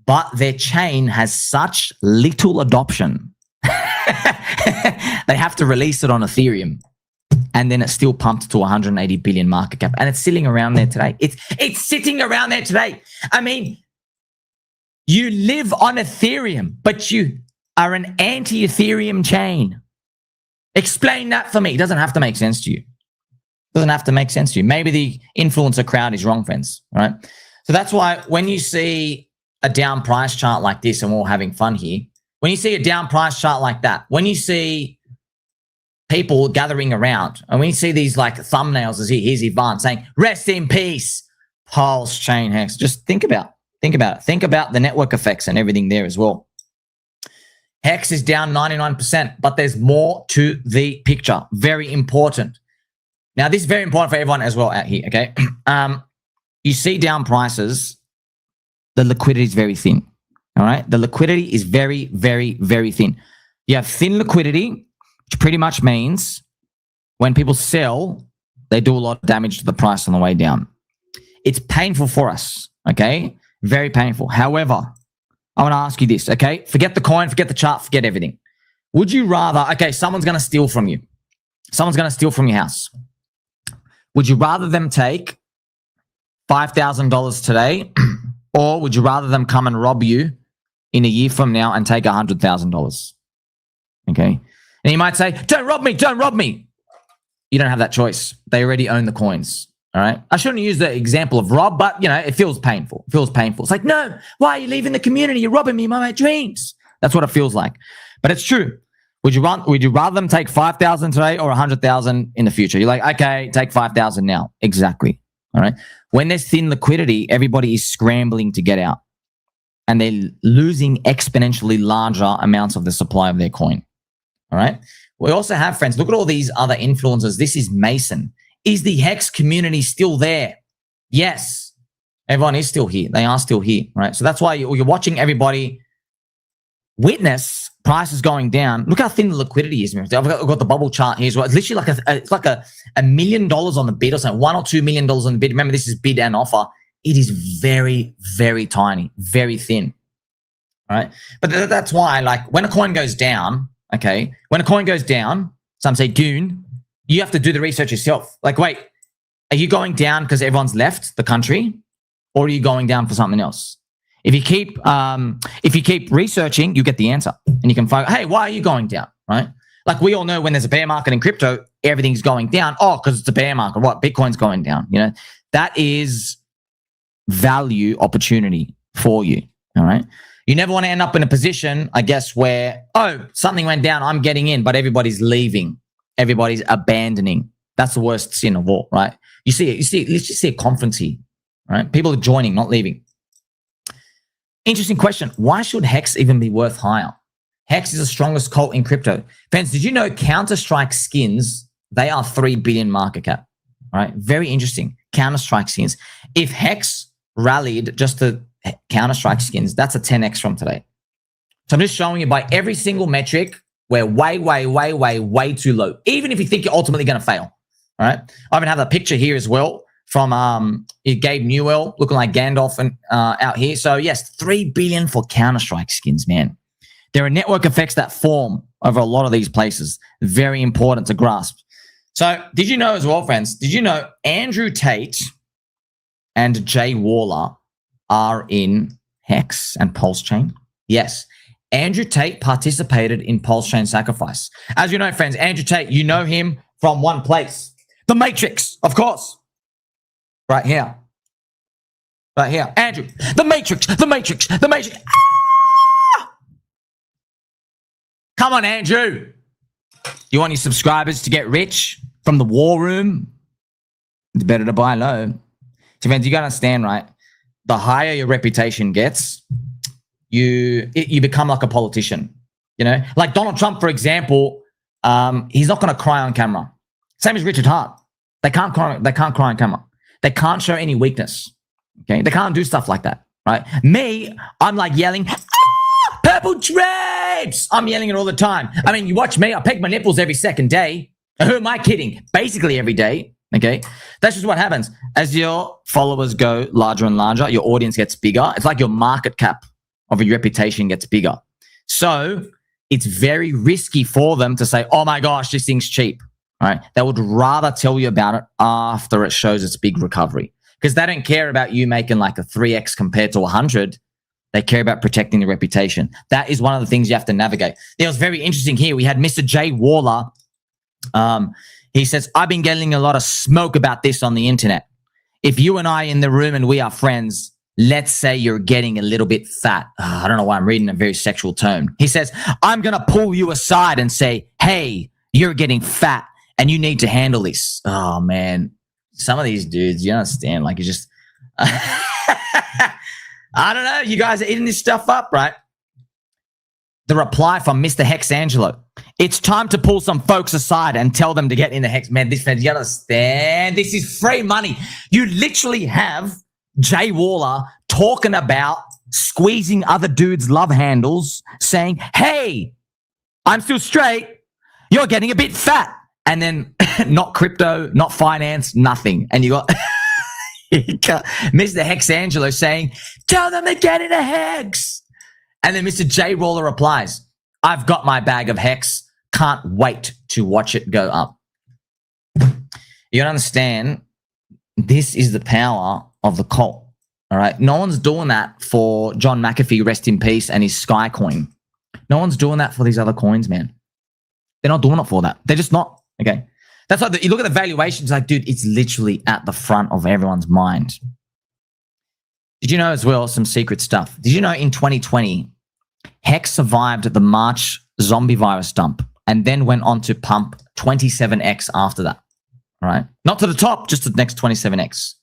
but their chain has such little adoption. They have to release it on Ethereum, and then it's still pumped to 180 billion market cap, and it's sitting around there today. It's sitting around there today. I mean, you live on Ethereum, but you are an anti-Ethereum chain. Explain that for me. It doesn't have to make sense to you. Doesn't have to make sense to you. Maybe the influencer crowd is wrong, friends. Right? So that's why when you see a down price chart like this, and we're all having fun here, when you see a down price chart like that, when you see people gathering around, and when you see these like thumbnails, as here's Ivan saying, "Rest in peace, Pulse Chain Hex." Just think about it. Think about the network effects and everything there as well. Hex is down 99%, but there's more to the picture. Very important. Now, this is very important for everyone as well out here, okay? You see down prices, the liquidity is very thin, all right? The liquidity is very, very, very thin. You have thin liquidity, which pretty much means when people sell, they do a lot of damage to the price on the way down. It's painful for us, okay? Very painful. However, I want to ask you this, okay? Forget the coin, forget the chart, forget everything. Would you rather, okay, someone's going to steal from you. Someone's going to steal from your house. Would you rather them take $5,000 today, or would you rather them come and rob you in a year from now and take $100,000? Okay? And you might say, don't rob me, don't rob me. You don't have that choice. They already own the coins. All right. I shouldn't use the example of rob, but you know, it feels painful. It feels painful. It's like, no, why are you leaving the community? You're robbing me of my dreams. That's what it feels like. But it's true. Would you rather them take 5,000 today or 100,000 in the future? You're like, okay, take 5,000 now. Exactly. All right. When there's thin liquidity, everybody is scrambling to get out, and they're losing exponentially larger amounts of the supply of their coin. All right. We also have, friends, look at all these other influencers. This is Mason. Is the Hex community still there? Yes. Everyone is still here. They are still here, right? So that's why you're watching everybody witness prices going down. Look how thin the liquidity is. I've got the bubble chart here as well. It's literally like a $1 million on the bid or something, $1 or $2 million on the bid. Remember, this is bid and offer. It is very, very tiny, very thin, right? But that's why, like, when a coin goes down, okay, when a coin goes down, some say goon, you have to do the research yourself. Like, wait, are you going down because everyone's left the country, or are you going down for something else? If you keep researching, you get the answer, and you can find, hey, why are you going down, right? Like, we all know when there's a bear market in crypto, everything's going down. Oh, because it's a bear market. What? Bitcoin's going down. You know, that is value opportunity for you. All right. You never want to end up in a position, I guess, where, oh, something went down, I'm getting in, but everybody's leaving. Everybody's abandoning. That's the worst sin of all, right? You see it. Let's just see a conference here, right? People are joining, not leaving. Interesting question. Why should Hex even be worth higher? Hex is the strongest cult in crypto. Friends, did you know Counter-Strike skins, they are 3 billion market cap, all right? Very interesting. Counter-Strike skins. If Hex rallied just to Counter-Strike skins, that's a 10x from today. So I'm just showing you by every single metric, we're way too low. Even if you think you're ultimately going to fail, all right? I even have a picture here as well from Gabe Newell looking like Gandalf and out here. So yes, 3 billion for Counter-Strike skins, man. There are network effects that form over a lot of these places. Very important to grasp. So did you know as well, friends, did you know Andrew Tate and Jay Waller are in Hex and Pulse Chain? Yes. Andrew Tate participated in Pulse Chain Sacrifice. As you know, friends, Andrew Tate, you know him from one place. The Matrix, of course. Right here. Right here. Andrew, the Matrix, the Matrix, the Matrix. Ah! Come on, Andrew. You want your subscribers to get rich from the war room? It's better to buy low. So, friends, you got to understand, right? The higher your reputation gets, you become like a politician. You know, like Donald Trump, for example. He's not going to cry on camera. Same as Richard Hart. They can't cry. They can't cry on camera. They can't show any weakness. Okay, they can't do stuff like that, right? Me, I'm like yelling, ah, purple drapes. I'm yelling it all the time. I mean, you watch me. I peg my nipples every second day. Who am I kidding? Basically every day. Okay, that's just what happens. As your followers go larger and larger, your audience gets bigger. It's like your market cap of your reputation gets bigger. So it's very risky for them to say, oh my gosh, this thing's cheap. All right. They would rather tell you about it after it shows its big recovery, because they don't care about you making like a 3x compared to 100. They care about protecting the reputation. That is one of the things you have to navigate. It was very interesting here. We had Mr. Jay Waller. He says, I've been getting a lot of smoke about this on the internet. If you and I in the room and we are friends, let's say you're getting a little bit fat. I don't know why I'm reading a very sexual tone. He says, I'm going to pull you aside and say, hey, you're getting fat and you need to handle this. Oh, man. Some of these dudes, you understand, like, you just, I don't know. You guys are eating this stuff up, right? The reply from Mr. Hex Angelo. It's time to pull some folks aside and tell them to get in the Hex. Man, this, friends, you understand? This is free money. You literally have Jay Waller talking about squeezing other dudes' love handles, saying, hey, I'm still straight. You're getting a bit fat. And then not crypto, not finance, nothing. And you got Mr. Hex Angelo saying, tell them to get in a Hex. And then Mr. J Waller replies, I've got my bag of Hex. Can't wait to watch it go up. You gotta understand, this is the power of the cult. All right. No one's doing that for John McAfee, rest in peace, and his Sky coin. No one's doing that for these other coins, man. They're not doing it for that. They're just not. Okay. That's why you look at the valuations, like, dude, it's literally at the front of everyone's mind. Did you know as well some secret stuff? Did you know in 2020, Hex survived the March zombie virus dump and then went on to pump 27x after that? All right. Not to the top, just the next 27x.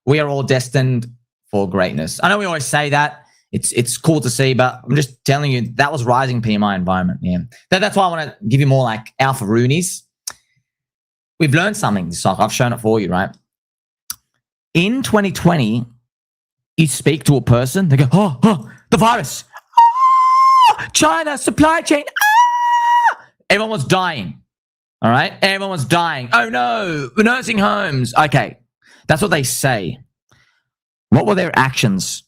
We are all destined for greatness. I know we always say that. It's cool to see, but I'm just telling you, that was rising PMI environment. Yeah. That's why I want to give you more like alpha Roonies. We've learned something this cycle. I've shown it for you, right? In 2020, you speak to a person, they go, oh, the virus. Ah, China, supply chain. Ah! Everyone was dying. All right? Everyone was dying. Oh, no. Nursing homes. Okay. That's what they say. What were their actions?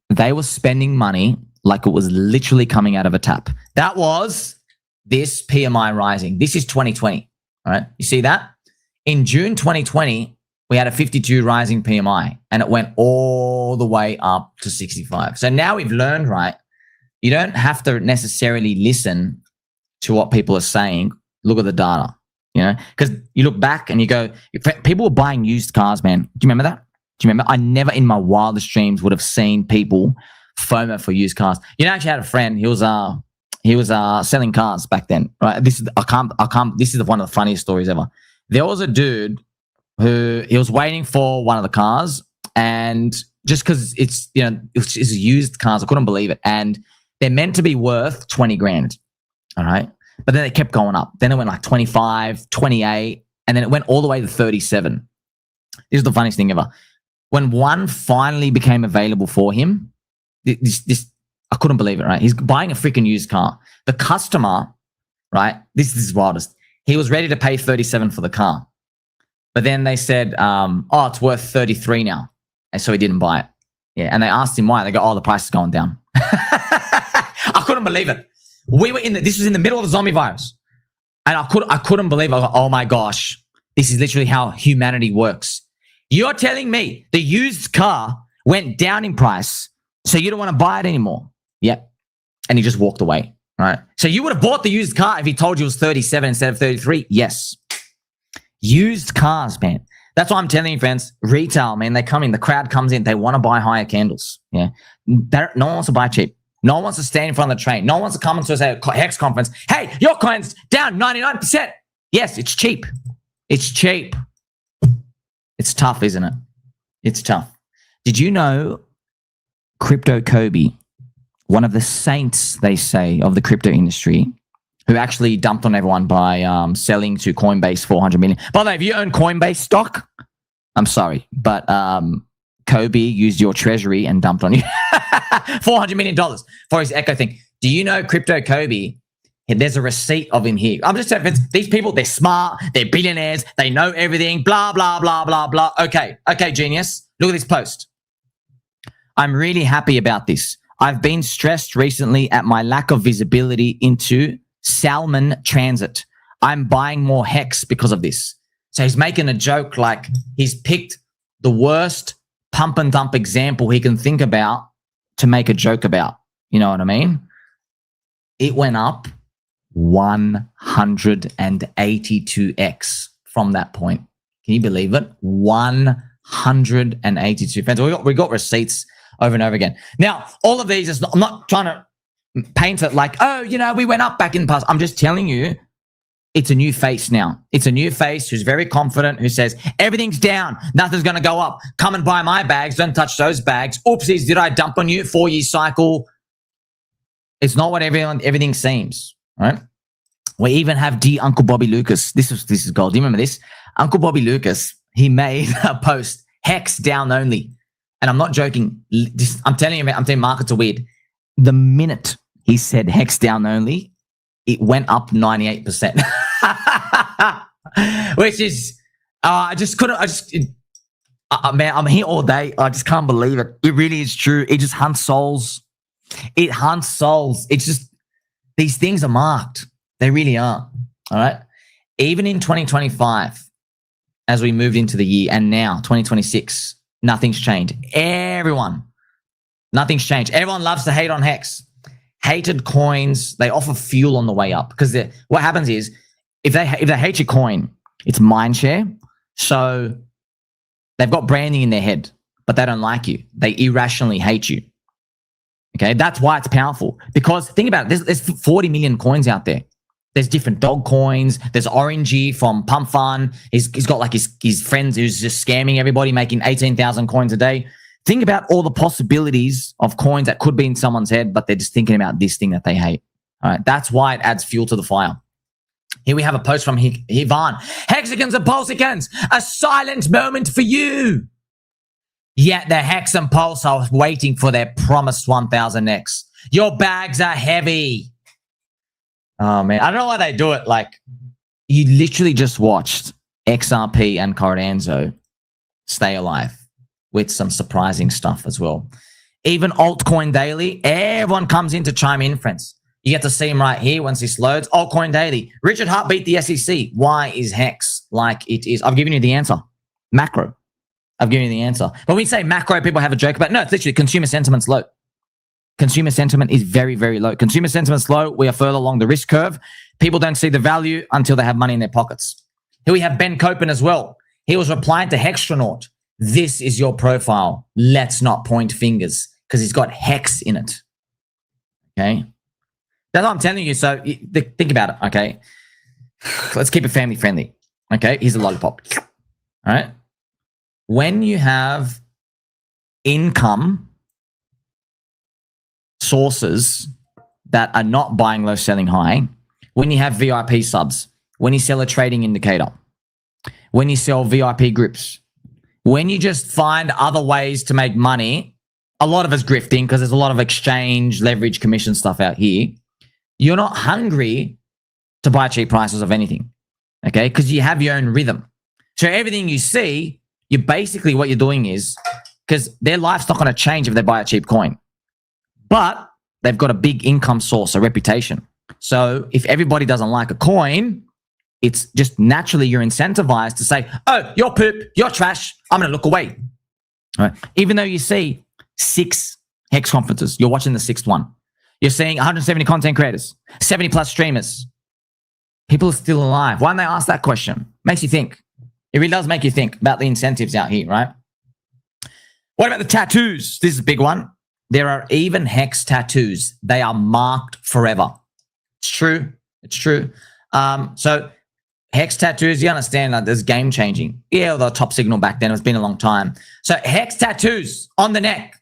They were spending money like it was literally coming out of a tap. That was this PMI rising. This is 2020. All right. You see that? In June 2020, we had a 52 rising PMI and it went all the way up to 65. So now we've learned, right? You don't have to necessarily listen to what people are saying. Look at the data, you know, because you look back and you go, people were buying used cars, man. Do you remember that? Do you remember? I never in my wildest dreams would have seen people FOMO for used cars. You know, I actually had a friend. He was selling cars back then, right? This is one of the funniest stories ever. There was a dude who he was waiting for one of the cars, and just because it's used cars, I couldn't believe it. And they're meant to be worth 20 grand. All right. But then they kept going up. Then it went like 25, 28, and then it went all the way to 37. This is the funniest thing ever. When one finally became available for him, this I couldn't believe it, right? He's buying a freaking used car. The customer, right? This is wildest. He was ready to pay 37 for the car. But then they said, it's worth 33 now. And so he didn't buy it. Yeah. And they asked him why. They go, the price is going down. I couldn't believe it. This was in the middle of the zombie virus. And I couldn't believe it. I was like, oh my gosh, this is literally how humanity works. You're telling me the used car went down in price, so you don't want to buy it anymore. Yep. and he just walked away, right? So you would have bought the used car if he told you it was 37 instead of 33. Yes. Used cars, man. That's what I'm telling you, friends. Retail, man, they come in. The crowd comes in. They want to buy higher candles. Yeah. No one wants to buy cheap. No one wants to stand in front of the train. No one wants to come into a Hex conference. Hey, your coin's down 99%. Yes, it's cheap. It's cheap. It's tough, isn't it? It's tough. Did you know Crypto Kobe, one of the saints, they say, of the crypto industry, who actually dumped on everyone by selling to Coinbase 400 million. By the way, if you own Coinbase stock, I'm sorry, but Kobe used your treasury and dumped on you $400 million for his Echo thing. Do you know Crypto Kobe? There's a receipt of him here. I'm just saying, these people, they're smart, they're billionaires, they know everything, blah, blah, blah, blah, blah. Okay, genius. Look at this post. I'm really happy about this. I've been stressed recently at my lack of visibility into Salmon Transit. I'm buying more Hex because of this. So he's making a joke like he's picked the worst pump and dump example he can think about to make a joke about. You know what I mean? It went up 182x from that point. Can you believe it? 182. Friends, we got receipts over and over again. Now, all of these, I'm not trying to paint it like, oh, we went up back in the past. I'm just telling you, it's a new face now. It's a new face who's very confident, who says, everything's down. Nothing's going to go up. Come and buy my bags. Don't touch those bags. Oopsies, did I dump on you? 4-year cycle. It's not what everything seems, right? We even have Uncle Bobby Lucas. This is gold. Do you remember this? Uncle Bobby Lucas, he made a post, Hex down only. And I'm not joking. I'm telling you, markets are weird. The minute he said Hex down only, it went up 98%. Which is, man, I'm here all day. I just can't believe it. It really is true. It just hunts souls. It hunts souls. It's just, these things are marked. They really are. All right. Even in 2025, as we moved into the year, and now 2026, nothing's changed. Nothing's changed. Everyone loves to hate on Hex. Hated coins, they offer fuel on the way up, because what happens is if they hate your coin, it's mindshare. So they've got branding in their head, but they don't like you. They irrationally hate you. Okay, that's why it's powerful. Because think about it, there's 40 million coins out there. There's different dog coins. There's Orangey from Pump Fun. He's got like his friends who's just scamming everybody, making 18,000 coins a day. Think about all the possibilities of coins that could be in someone's head, but they're just thinking about this thing that they hate. All right, that's why it adds fuel to the fire. Here we have a post from Ivan. Hexicans and Pulsicans, a silent moment for you. Yet the Hex and Pulse are waiting for their promised 1000x. Your bags are heavy. Oh, man. I don't know why they do it. Like, you literally just watched XRP and Cardano stay alive with some surprising stuff as well. Even Altcoin Daily, everyone comes in to chime in, friends. You get to see him right here once this loads. Altcoin Daily. Richard Hart beat the SEC. Why is Hex like it is? I've given you the answer. Macro. I've given you the answer. When we say macro, people have a joke about, no, it's literally consumer sentiment's low. Consumer sentiment is very, very low. Consumer sentiment's low. We are further along the risk curve. People don't see the value until they have money in their pockets. Here we have Ben Copen as well. He was replying to Hextronaut. This is your profile. Let's not point fingers, because he's got Hex in it. Okay? That's what I'm telling you. So think about it, okay? Let's keep it family friendly. Okay? Here's a lollipop. All right? When you have income sources that are not buying low, selling high, when you have VIP subs, when you sell a trading indicator, when you sell VIP groups, when you just find other ways to make money, a lot of it's grifting because there's a lot of exchange, leverage, commission stuff out here. You're not hungry to buy cheap prices of anything, okay? Because you have your own rhythm. So everything you see, you basically, what you're doing is, because their life's not going to change if they buy a cheap coin, but they've got a big income source, a reputation. So if everybody doesn't like a coin, it's just naturally you're incentivized to say, oh, you're poop, you're trash, I'm going to look away. All right? Even though you see 6 Hex conferences, you're watching the 6th one. You're seeing 170 content creators, 70 plus streamers. People are still alive. Why don't they ask that question? Makes you think. It really does make you think about the incentives out here, right? What about the tattoos? This is a big one. There are even hex tattoos. They are marked forever. It's true. It's true. So hex tattoos, you understand that there's game changing. Yeah, the top signal back then, it's been a long time. So hex tattoos on the neck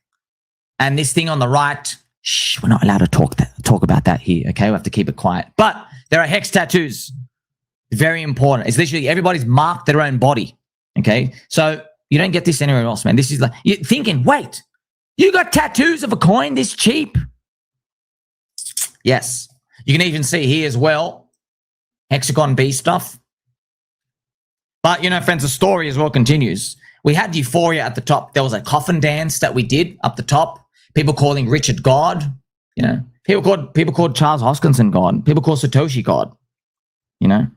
and this thing on the right. Shh, we're not allowed to talk about that here. Okay, we have to keep it quiet. But there are hex tattoos. Very important. It's literally everybody's marked their own body. Okay, so you don't get this anywhere else, man. This is like you're thinking, wait, you got tattoos of a coin this cheap? Yes. You can even see here as well, Hexagon B stuff. But, you know, friends, the story as well continues. We had Euphoria at the top. There was a coffin dance that we did up the top. People calling Richard God. You know, people called Charles Hoskinson God. People call Satoshi God. You know,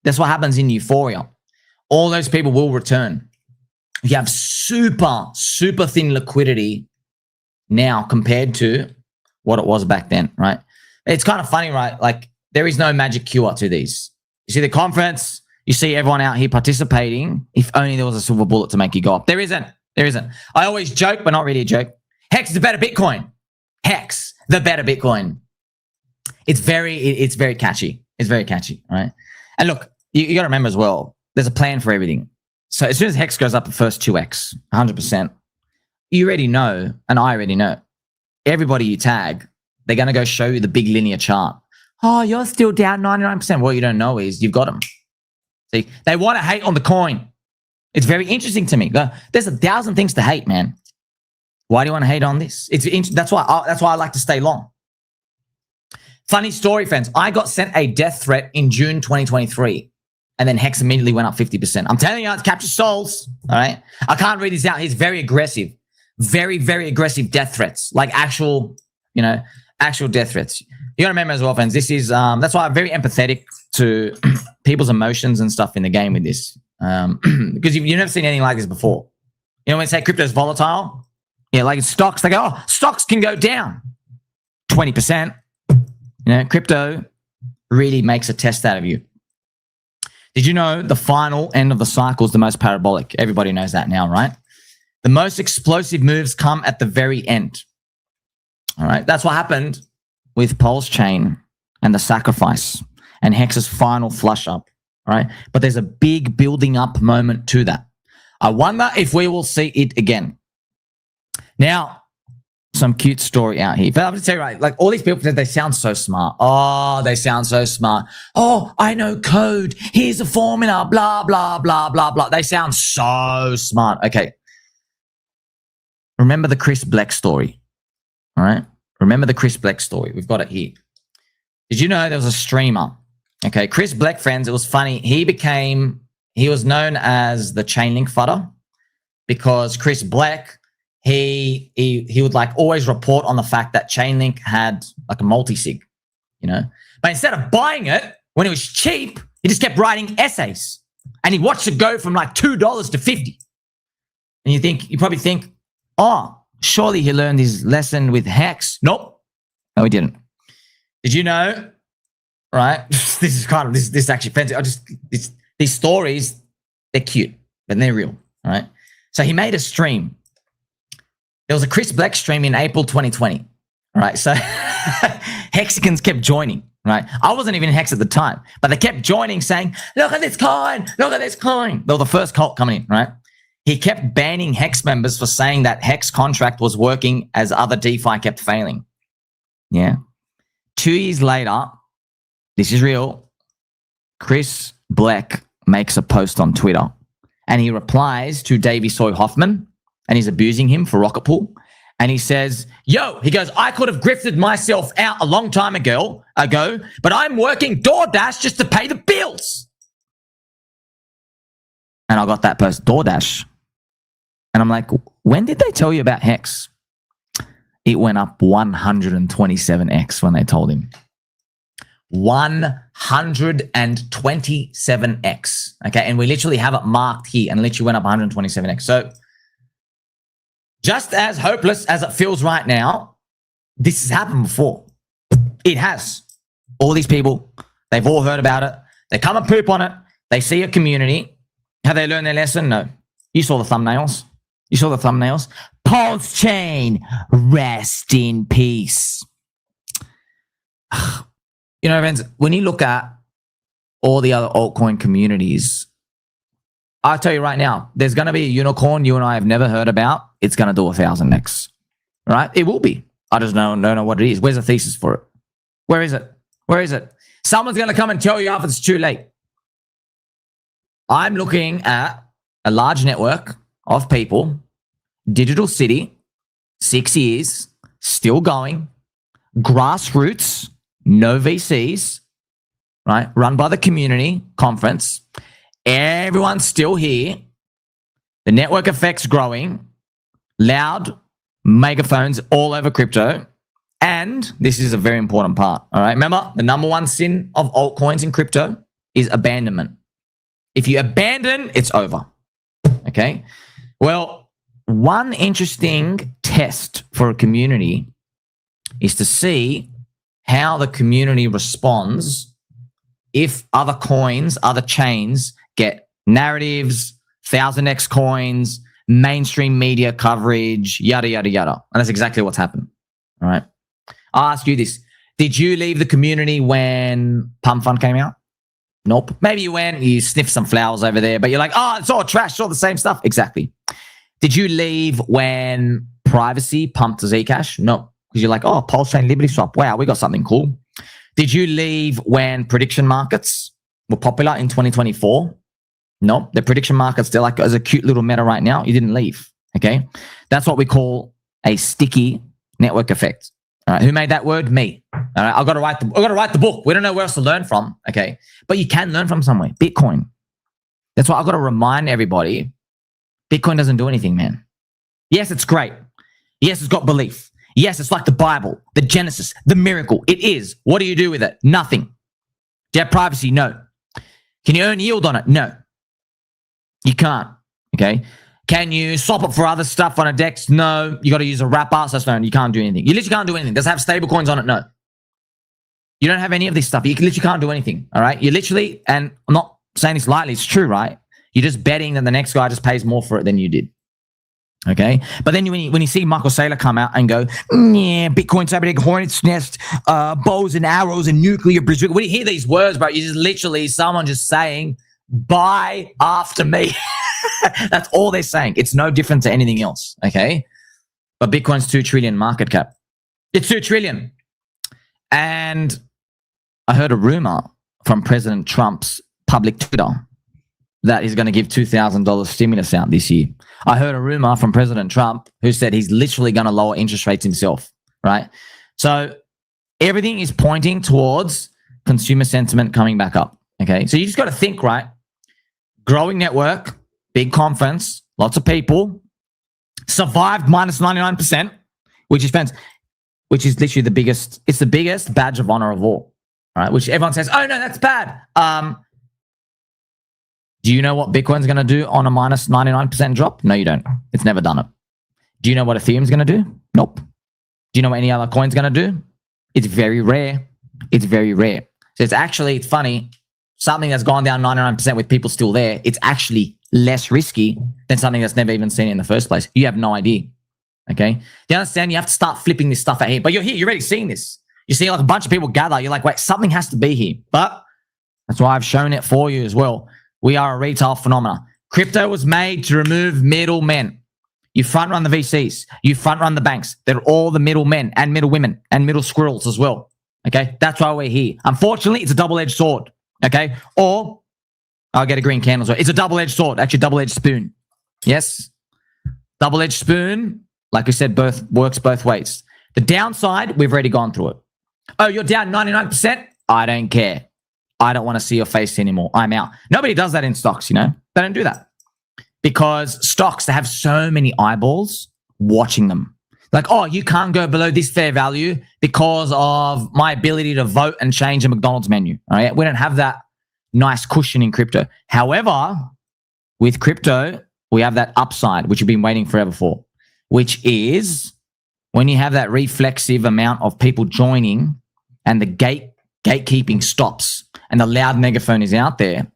that's what happens in Euphoria. All those people will return. You have super, super thin liquidity now compared to what it was back then, right? It's kind of funny, right? Like there is no magic cure to these. You see the conference, you see everyone out here participating. If only there was a silver bullet to make you go up. There isn't. There isn't. I always joke, but not really a joke. Hex is the better Bitcoin. Hex, the better Bitcoin. It's very catchy. It's very catchy, right? And look, you got to remember as well, there's a plan for everything. So as soon as Hex goes up the first 2x, 100%, you already know, and I already know, everybody you tag, they're going to go show you the big linear chart. Oh, you're still down 99%. What you don't know is you've got them. See, they want to hate on the coin. It's very interesting to me. There's 1,000 things to hate, man. Why do you want to hate on this? That's why I like to stay long. Funny story, friends. I got sent a death threat in June 2023, and then Hex immediately went up 50%. I'm telling you, it's capture souls. All right. I can't read this out. He's very aggressive, very, very aggressive death threats, like actual death threats. You got to remember as well, friends. This is that's why I'm very empathetic to people's emotions and stuff in the game with this, because you've never seen anything like this before. You know, when they say crypto's volatile, yeah, like stocks, they go, oh, stocks can go down 20%. You know, crypto really makes a test out of you. Did you know the final end of the cycle is the most parabolic? Everybody knows that now, right? The most explosive moves come at the very end. All right. That's what happened with Pulse Chain and the sacrifice and Hex's final flush up. All right. But there's a big building up moment to that. I wonder if we will see it again. Now, some cute story out here. But I'm going to tell you, right, like all these people, they sound so smart. Oh, they sound so smart. Oh, I know code. Here's a formula, blah, blah, blah, blah, blah. They sound so smart. Okay. Remember the Chris Black story. All right. Remember the Chris Black story. We've got it here. Did you know there was a streamer? Okay. Chris Black, friends, it was funny. He was known as the Chainlink fudder because Chris Black, he would like always report on the fact that Chainlink had like a multi-sig, you know, but instead of buying it when it was cheap, he just kept writing essays and he watched it go from like $2 to 50. And you probably think, oh, surely he learned his lesson with Hex. Nope. No, he didn't. Did you know, right? This is actually fancy. These stories, they're cute, but they're real, all right? So he made a stream. There was a Chris Black stream in April 2020, right? So Hexicans kept joining, right? I wasn't even in Hex at the time, but they kept joining saying, look at this coin, look at this coin. They were the first cult coming in, right? He kept banning Hex members for saying that Hex contract was working as other DeFi kept failing. Yeah. 2 years later, this is real, Chris Black makes a post on Twitter and he replies to Davey Soy Hoffman, and he's abusing him for Rocket Pool. And he says, he goes, I could have grifted myself out a long time ago, but I'm working DoorDash just to pay the bills. And I got that post, DoorDash. And I'm like, when did they tell you about Hex? It went up 127x when they told him. 127x. Okay. And we literally have it marked here and literally went up 127x. So just as hopeless as it feels right now, this has happened before. It has. All these people, they've all heard about it. They come and poop on it. They see a community. Have they learned their lesson? No. You saw the thumbnails. Pulse chain, rest in peace. You know, friends, when you look at all the other altcoin communities, I'll tell you right now, there's going to be a unicorn you and I have never heard about. It's going to do 1,000x, right? It will be. I just don't know what it is. Where's the thesis for it? Where is it? Someone's going to come and tell you after it's too late. I'm looking at a large network of people, digital city, 6 years, still going, grassroots, no VCs, right? Run by the community conference. Everyone's still here. The network effect's growing. Loud megaphones all over crypto. And this is a very important part, all right? Remember, the number one sin of altcoins in crypto is abandonment. If you abandon, it's over, okay? Well, one interesting test for a community is to see how the community responds if other coins, other chains get narratives, 1000x coins, mainstream media coverage, yada, yada, yada. And that's exactly what's happened, all right? I'll ask you this. Did you leave the community when Pump Fund came out? Nope. Maybe you went, you sniffed some flowers over there, but you're like, oh, it's all trash, it's all the same stuff. Exactly. Did you leave when Privacy pumped to Zcash? No. Because you're like, oh, Pulse Chain Liberty Swap. Wow, we got something cool. Did you leave when prediction markets were popular in 2024? No. The prediction markets, they're like as a cute little meta right now. You didn't leave. Okay. That's what we call a sticky network effect. All right, who made that word? Me. All right, I've got to write the book. We don't know where else to learn from. Okay, but you can learn from somewhere. Bitcoin. That's why I've got to remind everybody. Bitcoin doesn't do anything, man. Yes, it's great. Yes, it's got belief. Yes, it's like the Bible, the Genesis, the miracle. It is. What do you do with it? Nothing. Do you have privacy? No. Can you earn yield on it? No. You can't. Okay. Can you swap it for other stuff on a DEX? No. You got to use a wrapper. So no, you can't do anything. You literally can't do anything. Does it have stable coins on it? No. You don't have any of this stuff. You literally can't do anything. All right. You literally, and I'm not saying this lightly, it's true, right? You're just betting that the next guy just pays more for it than you did. Okay. But then when you see Michael Saylor come out and go, yeah, Bitcoin's a big hornet's nest, bows and arrows and nuclear bridge. When you hear these words, bro, you just literally someone just saying, buy after me. That's all they're saying. It's no different to anything else, okay? But Bitcoin's 2 trillion market cap. It's 2 trillion. And I heard a rumor from President Trump's public Twitter that he's going to give $2,000 stimulus out this year. I heard a rumor from President Trump who said he's literally going to lower interest rates himself, right? So everything is pointing towards consumer sentiment coming back up, okay? So you just got to think, right? Growing network, big conference, lots of people, survived minus 99%, which is literally the biggest, it's the biggest badge of honor of all, right? Which everyone says, oh no, that's bad. Do you know what Bitcoin's going to do on a minus 99% drop? No, you don't. It's never done it. Do you know what Ethereum's going to do? Nope. Do you know what any other coin's going to do? It's very rare. It's very rare. So it's funny. Something that's gone down 99% with people still there, it's actually less risky than something that's never even seen it in the first place. You have no idea. Okay. Do you understand? You have to start flipping this stuff out here. But you're here. You're already seeing this. You see like a bunch of people gather. You're like, wait, something has to be here. But that's why I've shown it for you as well. We are a retail phenomenon. Crypto was made to remove middlemen. You front run the VCs. You front run the banks. They're all the middlemen and middle women and middle squirrels as well. Okay. That's why we're here. Unfortunately, it's a double-edged sword. Okay. Or I'll get a green candle. So it's a double-edged sword, actually double-edged spoon. Yes. Double-edged spoon, like we said, works both ways. The downside, we've already gone through it. Oh, you're down 99%? I don't care. I don't want to see your face anymore. I'm out. Nobody does that in stocks, you know? They don't do that. Because stocks, they have so many eyeballs watching them. Like, oh, you can't go below this fair value because of my ability to vote and change a McDonald's menu. All right. We don't have that nice cushion in crypto. However, with crypto, we have that upside, which we've been waiting forever for, which is when you have that reflexive amount of people joining and the gatekeeping stops and the loud megaphone is out there,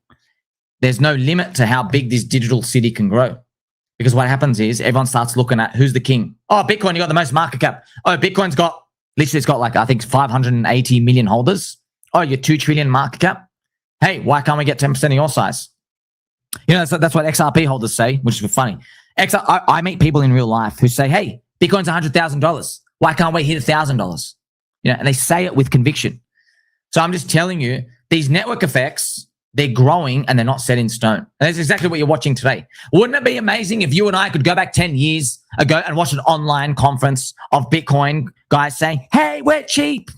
there's no limit to how big this digital city can grow. Because what happens is everyone starts looking at who's the king. Oh, Bitcoin, you got the most market cap. Oh, Bitcoin's got, literally it's got like, I think 580 million holders. Oh, you're 2 trillion market cap. Hey, why can't we get 10% of your size? You know, that's what XRP holders say, which is funny. I meet people in real life who say, hey, Bitcoin's $100,000. Why can't we hit $1,000? You know, and they say it with conviction. So I'm just telling you, these network effects, they're growing and they're not set in stone. And that's exactly what you're watching today. Wouldn't it be amazing if you and I could go back 10 years ago and watch an online conference of Bitcoin guys saying, hey, we're cheap?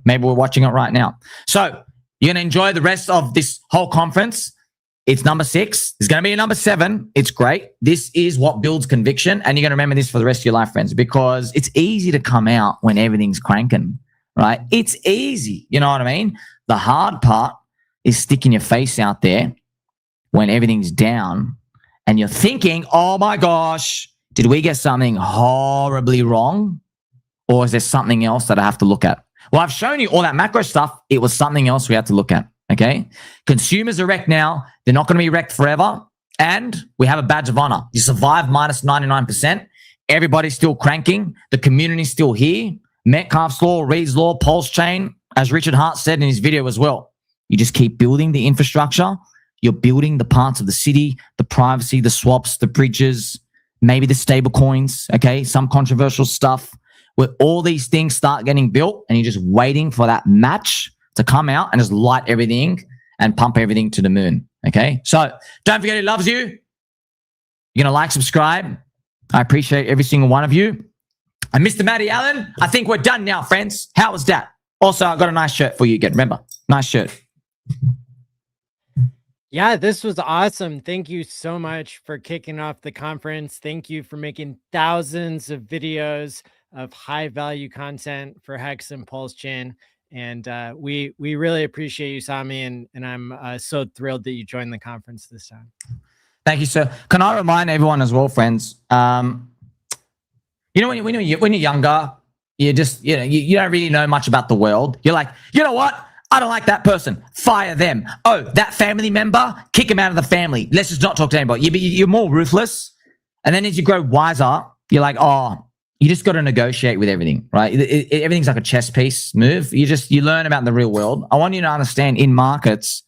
Maybe we're watching it right now. So you're going to enjoy the rest of this whole conference. It's number 6. There's going to be a number 7. It's great. This is what builds conviction. And you're going to remember this for the rest of your life, friends, because it's easy to come out when everything's cranking, right? It's easy. You know what I mean? The hard part is sticking your face out there when everything's down and you're thinking, oh my gosh, did we get something horribly wrong? Or is there something else that I have to look at? Well, I've shown you all that macro stuff. It was something else we had to look at, okay? Consumers are wrecked now. They're not going to be wrecked forever. And we have a badge of honor. You survive minus 99%. Everybody's still cranking. The community's still here. Metcalfe's law, Reed's law, Pulse chain, as Richard Hart said in his video as well. You just keep building the infrastructure. You're building the parts of the city, the privacy, the swaps, the bridges, maybe the stable coins, okay? Some controversial stuff where all these things start getting built and you're just waiting for that match to come out and just light everything and pump everything to the moon, okay? So don't forget, he loves you. You're going to like, subscribe. I appreciate every single one of you. And Mr. Matty Allen, I think we're done now, friends. How was that? Also, I got a nice shirt for you again. Remember, nice shirt. Yeah, this was awesome. Thank you so much for kicking off the conference. Thank you for making thousands of videos of high value content for Hex and Pulse Chain. And we really appreciate you, Sami, and I'm so thrilled that you joined the conference this time. Thank you, sir. Can I remind everyone as well, friends? You know, when you're younger, you just, you know, you don't really know much about the world. You're like, you know what? I don't like that person. Fire them. Oh, that family member, kick him out of the family. Let's just not talk to anybody. You're more ruthless. And then as you grow wiser, you're like, oh, you just got to negotiate with everything, right? Everything's like a chess piece move. You learn about the real world. I want you to understand in markets,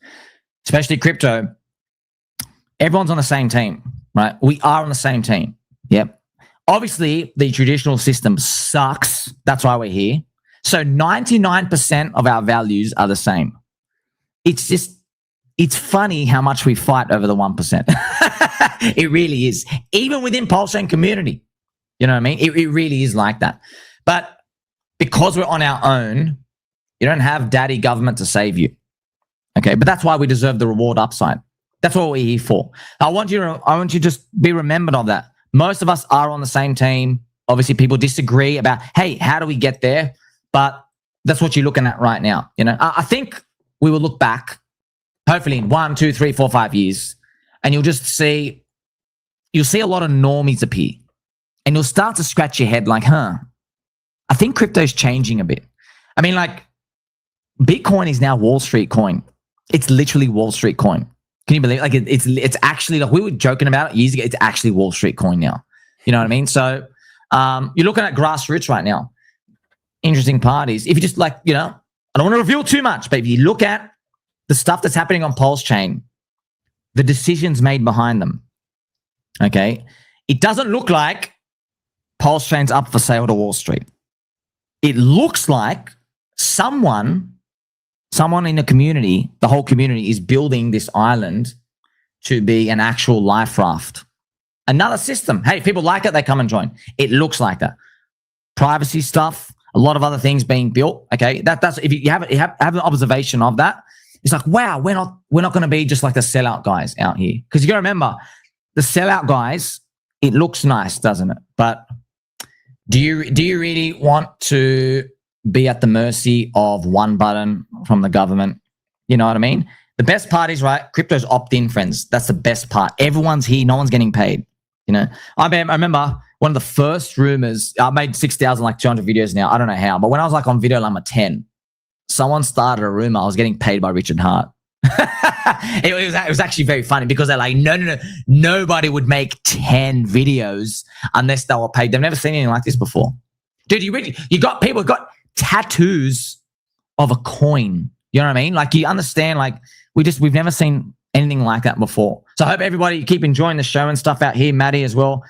especially crypto, everyone's on the same team, right? We are on the same team. Yep. Obviously, the traditional system sucks. That's why we're here. So 99% of our values are the same. It's funny how much we fight over the 1%. It really is. Even within Pulse Chain community. You know what I mean? It really is like that. But because we're on our own, you don't have daddy government to save you. Okay? But that's why we deserve the reward upside. That's what we're here for. I want you to just be remembered of that. Most of us are on the same team. Obviously, people disagree about, hey, how do we get there? But that's what you're looking at right now. You know, I think we will look back, hopefully in 1, 2, 3, 4, 5 years, and you'll see a lot of normies appear. And you'll start to scratch your head like, I think crypto's changing a bit. I mean, like, Bitcoin is now Wall Street coin. It's literally Wall Street coin. Can you believe it? Like, it's actually, like, we were joking about it years ago. It's actually Wall Street coin now. You know what I mean? So you're looking at grassroots right now. Interesting parties. If you just like, you know, I don't want to reveal too much, but if you look at the stuff that's happening on Pulse Chain, the decisions made behind them, okay, it doesn't look like Pulse Chain's up for sale to Wall Street. It looks like someone in the community, the whole community is building this island to be an actual life raft. Another system. Hey, if people like it, they come and join. It looks like that. Privacy stuff, a lot of other things being built. Okay, that's if you have an observation of that, it's like, wow, we're not going to be just like the sellout guys out here. Because you got to remember, the sellout guys, it looks nice, doesn't it? But do you really want to be at the mercy of one button from the government? You know what I mean? The best part is, right, crypto's opt-in, friends. That's the best part. Everyone's here. No one's getting paid. You know, I remember one of the first rumors, I made 6,200 videos now. I don't know how, but when I was like on video number 10, someone started a rumor I was getting paid by Richard Hart. it was actually very funny because they're like, no, nobody would make 10 videos unless they were paid. They've never seen anything like this before. Dude, you got people who got tattoos of a coin. You know what I mean? Like, you understand, like, we've never seen anything like that before. So I hope everybody keep enjoying the show and stuff out here. Maddie as well.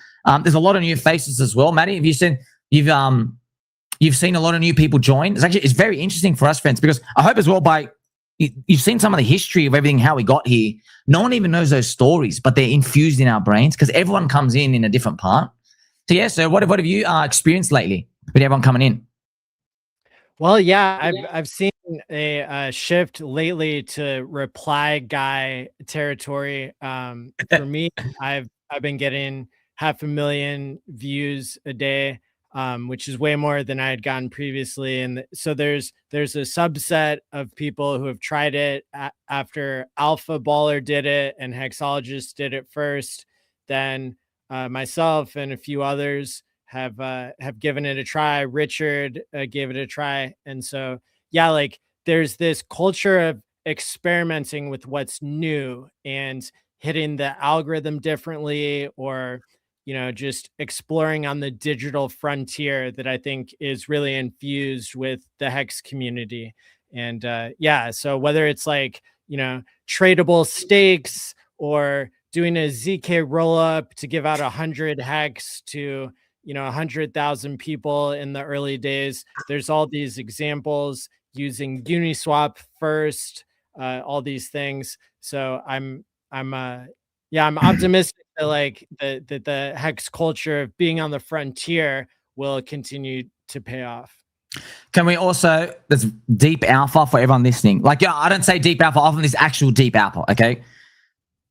There's a lot of new faces as well. Maddie, have you seen, you've seen a lot of new people join? It's very interesting for us, friends, because I hope as well you've seen some of the history of everything, how we got here. No one even knows those stories, but they're infused in our brains because everyone comes in a different part. So yeah, so what have you experienced lately with everyone coming in? Well, yeah, I've seen a shift lately to reply guy territory. For me, I've been getting 500,000 views a day, which is way more than I had gotten previously. And so there's a subset of people who have tried it after Alpha Baller did it and Hexologist did it first. Then myself and a few others have given it a try. Richard gave it a try. And so, yeah, like there's this culture of experimenting with what's new and hitting the algorithm differently, or, you know, just exploring on the digital frontier that I think is really infused with the Hex community. And yeah, so whether it's like, you know, tradable stakes or doing a ZK roll up to give out 100 Hex to, you know, 100,000 people in the early days. There's all these examples using Uniswap first, all these things. So I'm optimistic that like the Hex culture of being on the frontier will continue to pay off. Can we also, there's deep alpha for everyone listening. Like, yeah, I don't say deep alpha, often this actual deep alpha, okay?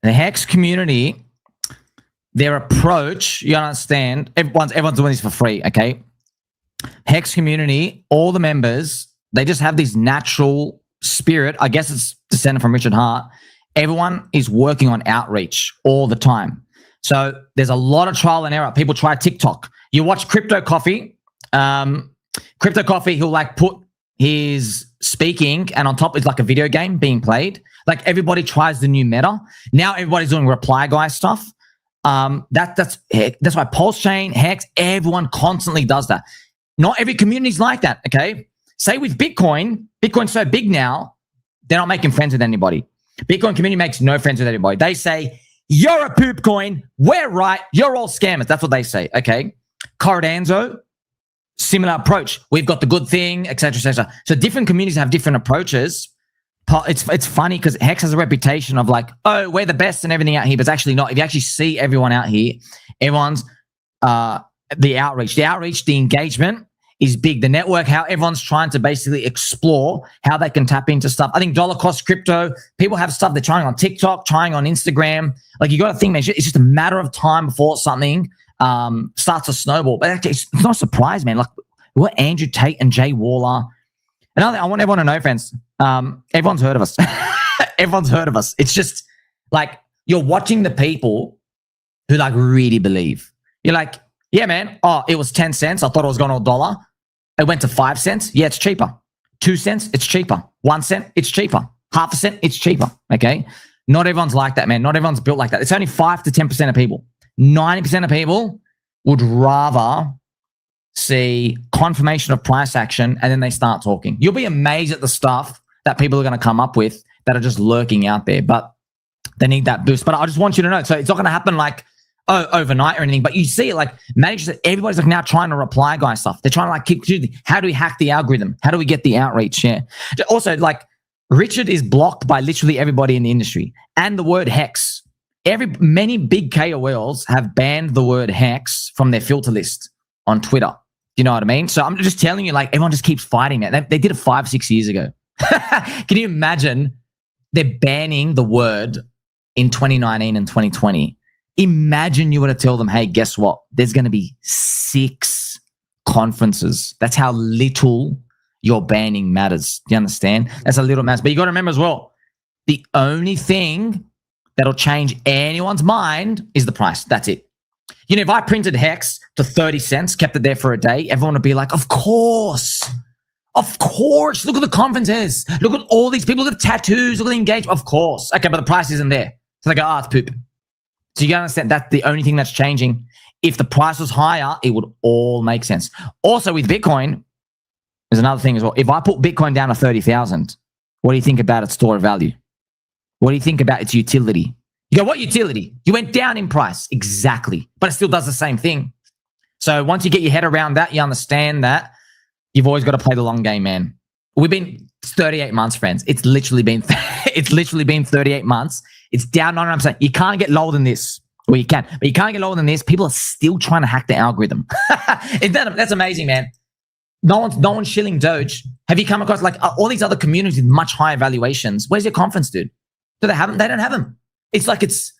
The Hex community, their approach, you understand, everyone's doing this for free, okay? Hex community, all the members, they just have this natural spirit. I guess it's descended from Richard Hart. Everyone is working on outreach all the time. So there's a lot of trial and error. People try TikTok. You watch Crypto Coffee. Crypto Coffee, he'll like put his speaking and on top is like a video game being played. Like everybody tries the new meta. Now everybody's doing reply guy stuff. That's why Pulse Chain, Hex, everyone constantly does that. Not every community is like that, okay? Say with Bitcoin's so big now, they're not making friends with anybody. Bitcoin community makes no friends with anybody. They say, you're a poop coin, we're right, you're all scammers. That's what they say, okay? Cardano, similar approach. We've got the good thing, etc., etc. So different communities have different approaches. It's funny because Hex has a reputation of like, oh, we're the best and everything out here, but it's actually not. If you actually see everyone out here, everyone's the outreach, the engagement is big. The network, how everyone's trying to basically explore how they can tap into stuff. I think dollar cost crypto, people have stuff they're trying on TikTok, trying on Instagram. Like you got to think, man, it's just a matter of time before something starts to snowball. But actually, it's not a surprise, man. Like what Andrew Tate and Jay Waller. Another thing I want everyone to know, friends, everyone's heard of us. Everyone's heard of us. It's just like you're watching the people who like really believe. You're like, yeah, man. Oh, it was 10 cents. I thought it was going to $1. It went to 5 cents. Yeah, it's cheaper. 2 cents, it's cheaper. 1 cent, it's cheaper. Half a cent, it's cheaper. Okay. Not everyone's like that, man. Not everyone's built like that. It's only 5 to 10% of people. 90% of people would rather see confirmation of price action and then they start talking. You'll be amazed at the stuff that people are going to come up with that are just lurking out there, but they need that boost. But I just want you to know, so it's not going to happen like, overnight or anything, but you see it like managers, everybody's like now trying to reply guy stuff. They're trying to like keep, how do we hack the algorithm? How do we get the outreach? Yeah. Also, like Richard is blocked by literally everybody in the industry and the word Hex. Many big KOLs have banned the word Hex from their filter list on Twitter. You know what I mean? So I'm just telling you, like everyone just keeps fighting that. They did it 5-6 years ago. Can you imagine they're banning the word in 2019 and 2020? Imagine you were to tell them, hey, guess what? There's going to be 6 conferences. That's how little your banning matters. Do you understand? That's a little matters. But you got to remember as well, the only thing that'll change anyone's mind is the price. That's it. You know, if I printed Hex to 30 cents, kept it there for a day, everyone would be like, of course, Of course. Look at the conferences. Look at all these people. Look at tattoos. Look at the engagement. Of course. Okay, but the price isn't there. So they go, it's poop. So you gotta understand that's the only thing that's changing. If the price was higher, it would all make sense. Also with Bitcoin, there's another thing as well. If I put Bitcoin down to 30,000, what do you think about its store of value? What do you think about its utility? You go, what utility? You went down in price. Exactly. But it still does the same thing. So once you get your head around that, you understand that you've always got to play the long game, man. We've been 38 months, friends. It's literally been 38 months. It's down 99%. You can't get lower than this. Well, you can, but you can't get lower than this. People are still trying to hack the algorithm. That's amazing, man. No one's shilling Doge. Have you come across like all these other communities with much higher valuations? Where's your conference, dude? Do they have them? They don't have them. It's like it's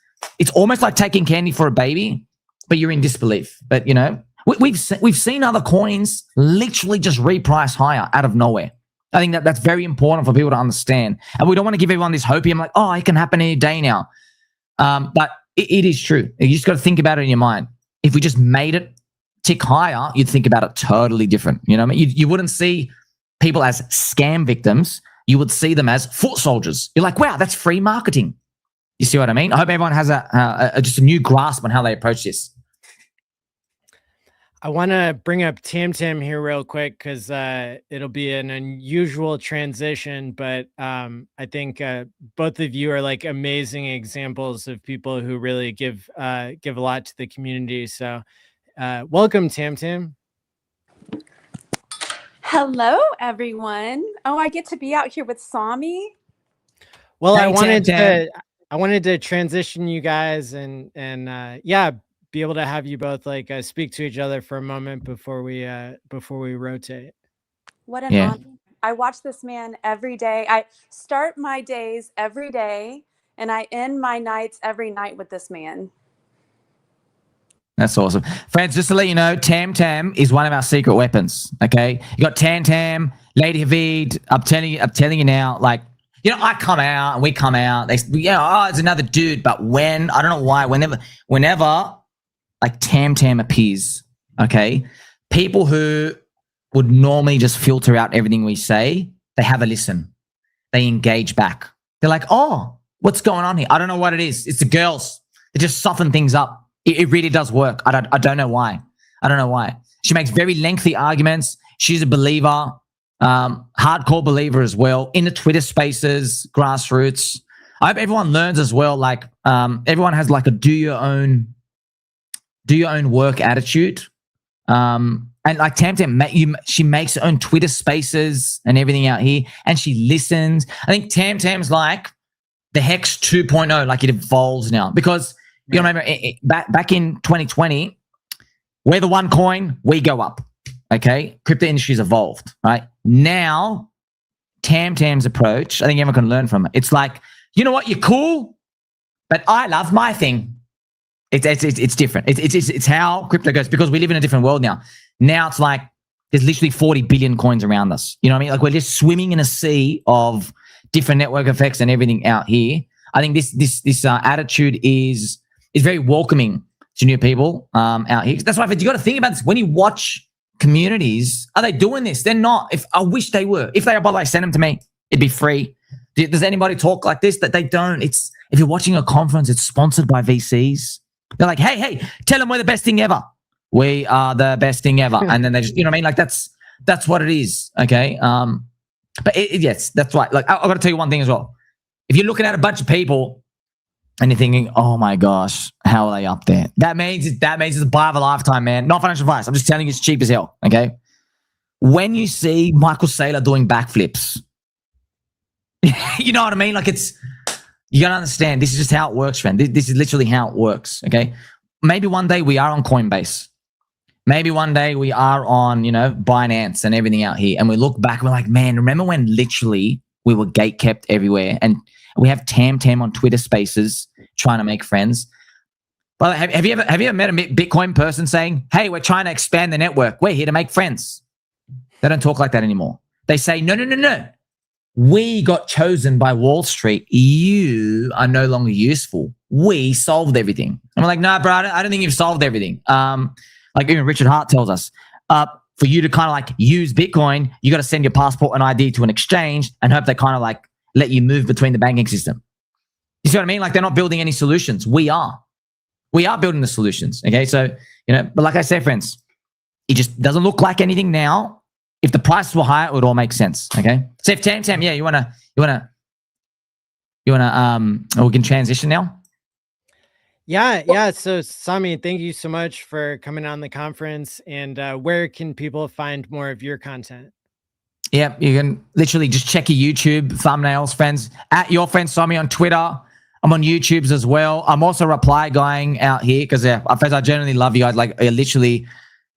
almost like taking candy for a baby, but you're in disbelief. But you know, we've seen other coins literally just reprice higher out of nowhere. I think that's very important for people to understand. And we don't want to give everyone this hopium like, it can happen any day now. But it is true. You just got to think about it in your mind. If we just made it tick higher, you'd think about it totally different. You know what I mean? You wouldn't see people as scam victims. You would see them as foot soldiers. You're like, wow, that's free marketing. You see what I mean? I hope everyone has just a new grasp on how they approach this. I want to bring up Tam Tam here real quick because it'll be an unusual transition, but I think both of you are like amazing examples of people who really give a lot to the community. So welcome, Tam Tam. Hello, everyone. Oh, I get to be out here with Sami. Well, hey, I wanted to transition you guys and be able to have you both like speak to each other for a moment before we rotate. What an honor. I watch this man every day. I start my days every day and I end my nights every night with this man. That's awesome. Friends, just to let you know, Tam Tam is one of our secret weapons, okay? You got Tam Tam, Lady Havid. I'm telling you now, like, you know, I come out and we come out. It's another dude. But I don't know why, whenever like Tam Tam appears, okay, people who would normally just filter out everything we say, they have a listen. They engage back. They're like, what's going on here? I don't know what it is. It's the girls. They just soften things up. It really does work. I don't know why. I don't know why. She makes very lengthy arguments. She's a believer, hardcore believer as well, in the Twitter spaces, grassroots. I hope everyone learns as well. Like everyone has like a do your own work attitude. And like Tam Tam, she makes her own Twitter spaces and everything out here, and she listens. I think Tam Tam's like the Hex 2.0, like it evolves now because. You remember back in 2020, we're the one coin, we go up. Okay, crypto industry's evolved, right? Now, Tam Tam's approach, I think everyone can learn from it. It's like, you know what, you're cool, but I love my thing. It's different. It's how crypto goes because we live in a different world now. Now it's like there's literally 40 billion coins around us. You know what I mean? Like we're just swimming in a sea of different network effects and everything out here. I think this attitude is very welcoming to new people out here. That's why you got to think about this. When you watch communities, are they doing this? They're not. I wish they were. If they are, by the way, send them to me. It'd be free. Does anybody talk like this? That they don't. If you're watching a conference, it's sponsored by VCs. They're like, hey, tell them we're the best thing ever. We are the best thing ever. And then they just, you know what I mean? Like that's what it is. Okay. But yes, that's right. Like I got to tell you one thing as well. If you're looking at a bunch of people and you're thinking, oh my gosh, how are they up there? That means it's a buy of a lifetime, man. Not financial advice. I'm just telling you it's cheap as hell, okay? When you see Michael Saylor doing backflips, you know what I mean? Like you got to understand, this is just how it works, friend. This is literally how it works, okay? Maybe one day we are on Coinbase. Maybe one day we are on, Binance and everything out here. And we look back and we're like, man, remember when literally we were gatekept everywhere and we have Tam Tam on Twitter spaces trying to make friends. Well, have you ever met a Bitcoin person saying, hey, we're trying to expand the network. We're here to make friends. They don't talk like that anymore. They say, no. We got chosen by Wall Street. You are no longer useful. We solved everything. I'm like, no, bro, I don't think you've solved everything. Like even Richard Hart tells us, for you to kind of like use Bitcoin, you got to send your passport and ID to an exchange and hope they kind of like let you move between the banking system. You see what I mean? Like they're not building any solutions. We are building the solutions. Okay. So, but like I said, friends, it just doesn't look like anything now. If the prices were higher, it would all make sense. Okay. So if Tam, yeah, you wanna, we can transition now. Yeah. So Sami, thank you so much for coming on the conference. And where can people find more of your content? Yeah, you can literally just check your YouTube thumbnails, friends. At your friend Sami on Twitter. I'm on YouTube's as well. I'm also reply going out here because friends, I generally love you guys. Like literally,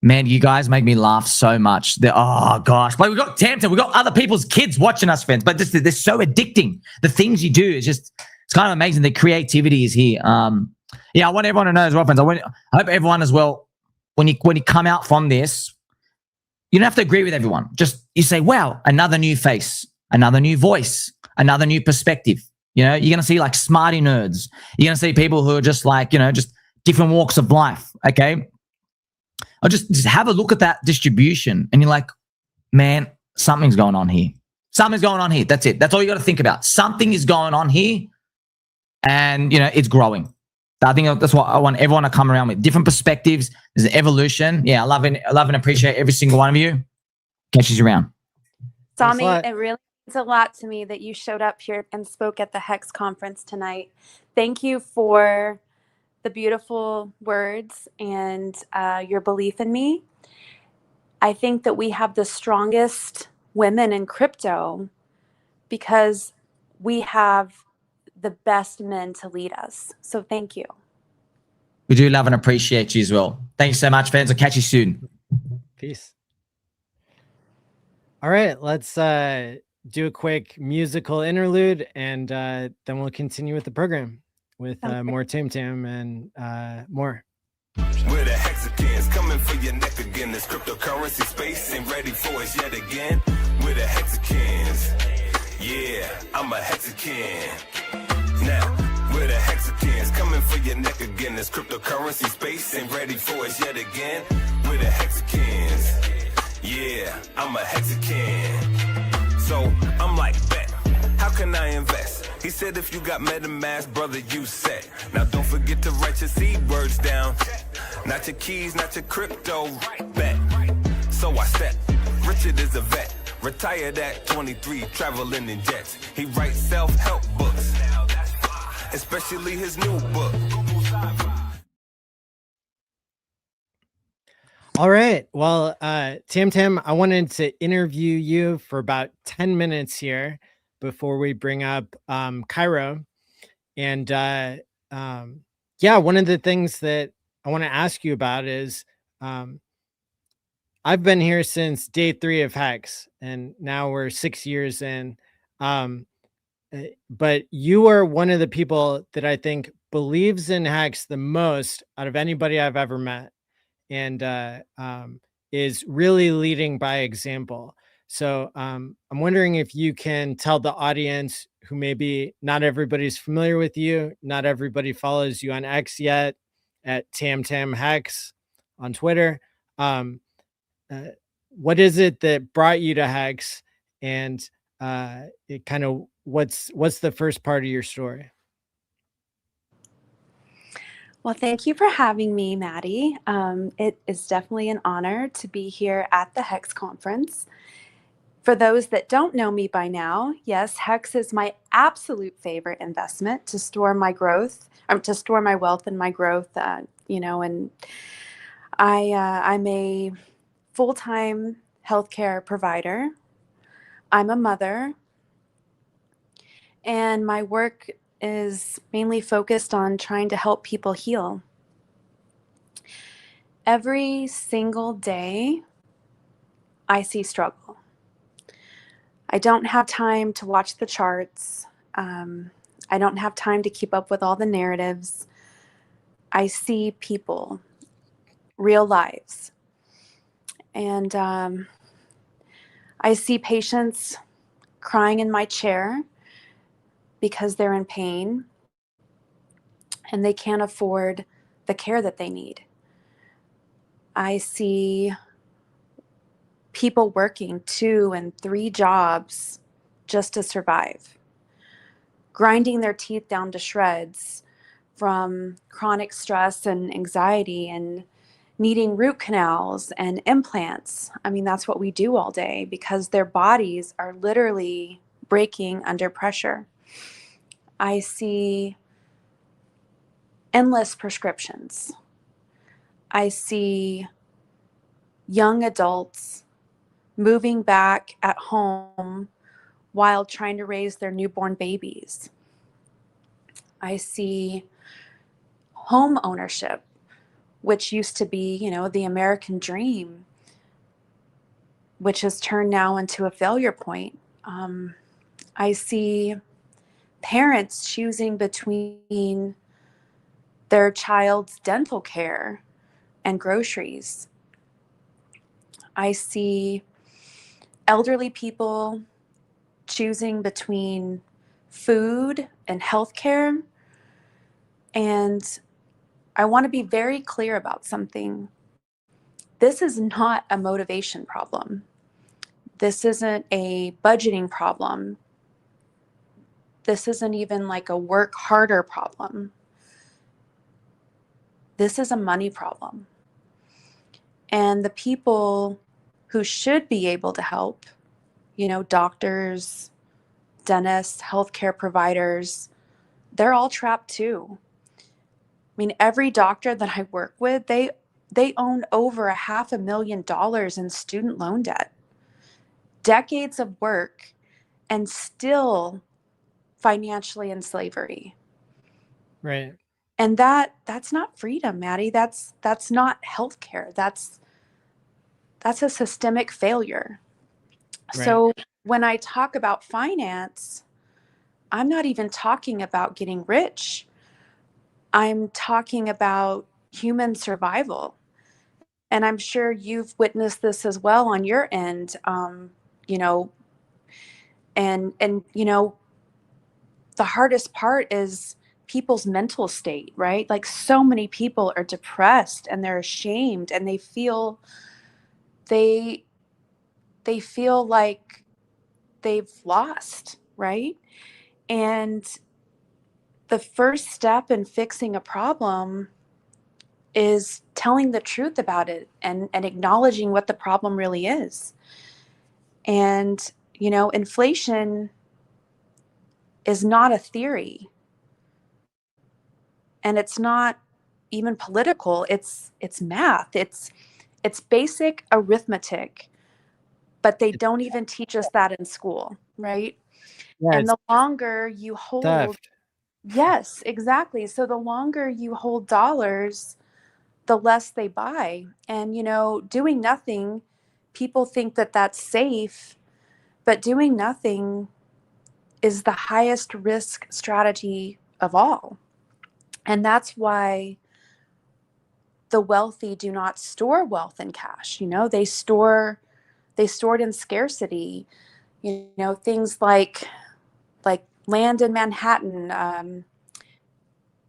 man, you guys make me laugh so much. Oh gosh, like we got Tamta, we got other people's kids watching us, friends. But they're so addicting. The things you do is it's kind of amazing. The creativity is here. Yeah, I want everyone to know as well, friends. I hope everyone as well, when you come out from this, you don't have to agree with everyone. Just you say, wow, another new face, another new voice, another new perspective. You're going to see like smarty nerds. You're going to see people who are just like, just different walks of life. Okay. Or just have a look at that distribution and you're like, man, something's going on here. Something's going on here. That's it. That's all you got to think about. Something is going on here and, it's growing. I think that's what I want everyone to come around with. Different perspectives. There's an evolution. Yeah, I love and appreciate every single one of you. Catch you around. Sami, it really means a lot to me that you showed up here and spoke at the Hex conference tonight. Thank you for the beautiful words and your belief in me. I think that we have the strongest women in crypto because we have the best men to lead us. So thank you. We do love and appreciate you as well. Thanks so much, fans. I'll catch you soon. Peace. All right, let's do a quick musical interlude and then we'll continue with the program with more Tam and more. We're the Hexicans coming for your neck again. This cryptocurrency space ain't ready for us yet again. We're the Hexicans. Yeah, I'm a Hexican. Now, we're the Hexicans coming for your neck again. This cryptocurrency space ain't ready for us yet again. We're the Hexicans. Yeah, I'm a Hexican. So I'm like, bet, how can I invest? He said if you got MetaMask, brother, you set. Now don't forget to write your seed words down. Not your keys, not your crypto, bet. So I step, Richard is a vet. Retired at 23, traveling in jets. He writes self-help books, especially his new book. All right. Well, Tam, I wanted to interview you for about 10 minutes here before we bring up Cairo. And yeah, one of the things that I want to ask you about is I've been here since day 3 of Hex, and now we're 6 years in. But you are one of the people that I think believes in Hex the most out of anybody I've ever met, and is really leading by example. So I'm wondering if you can tell the audience who maybe not everybody's familiar with you, not everybody follows you on X yet, at Tam Hex on Twitter. What is it that brought you to Hex, and it kind of what's the first part of your story? Well, thank you for having me, Maddie. It is definitely an honor to be here at the Hex conference. For those that don't know me by now, yes, Hex is my absolute favorite investment to store my growth, to store my wealth and my growth. And I'm a full-time healthcare provider. I'm a mother, and my work is mainly focused on trying to help people heal. Every single day, I see struggle. I don't have time to watch the charts. I don't have time to keep up with all the narratives. I see people, real lives. And I see patients crying in my chair because they're in pain and they can't afford the care that they need. I see people working 2 and 3 jobs just to survive, grinding their teeth down to shreds from chronic stress and anxiety and needing root canals and implants. I mean, that's what we do all day because their bodies are literally breaking under pressure. I see endless prescriptions. I see young adults moving back at home while trying to raise their newborn babies. I see home ownership, which used to be, the American dream, which has turned now into a failure point. I see parents choosing between their child's dental care and groceries. I see elderly people choosing between food and healthcare. And I want to be very clear about something. This is not a motivation problem. This isn't a budgeting problem. This isn't even like a work harder problem. This is a money problem. And the people who should be able to help, doctors, dentists, healthcare providers, they're all trapped too. I mean, every doctor that I work with, they own over $500,000 in student loan debt, decades of work, and still financially in slavery. Right. And that's not freedom, Maddie. That's not healthcare. That's a systemic failure. Right. So when I talk about finance, I'm not even talking about getting rich. I'm talking about human survival. And I'm sure you've witnessed this as well on your end, the hardest part is people's mental state, right? Like so many people are depressed and they're ashamed and they feel like they've lost, right? And the first step in fixing a problem is telling the truth about it and acknowledging what the problem really is. And, inflation is not a theory. And it's not even political. It's math. It's basic arithmetic. But they don't even teach us that in school, right? Yeah, And it's the longer you hold theft. Yes, exactly. So the longer you hold dollars, the less they buy. And, doing nothing, people think that that's safe, but doing nothing is the highest risk strategy of all. And that's why the wealthy do not store wealth in cash. They store it in scarcity. Things like land in Manhattan,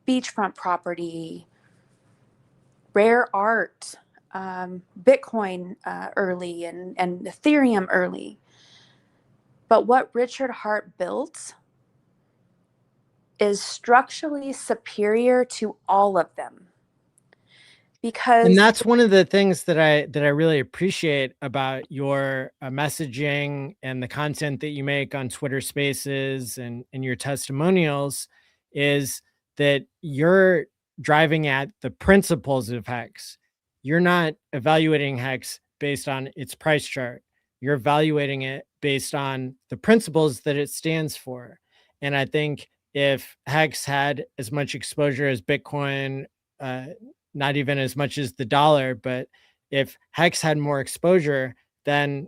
beachfront property, rare art, Bitcoin early, and Ethereum early. But what Richard Hart built is structurally superior to all of them. Because And that's one of the things that I really appreciate about your messaging and the content that you make on Twitter Spaces and your testimonials is that you're driving at the principles of Hex. You're not evaluating Hex based on its price chart. You're evaluating it based on the principles that it stands for. And I think if Hex had as much exposure as Bitcoin, not even as much as the dollar, but if Hex had more exposure, then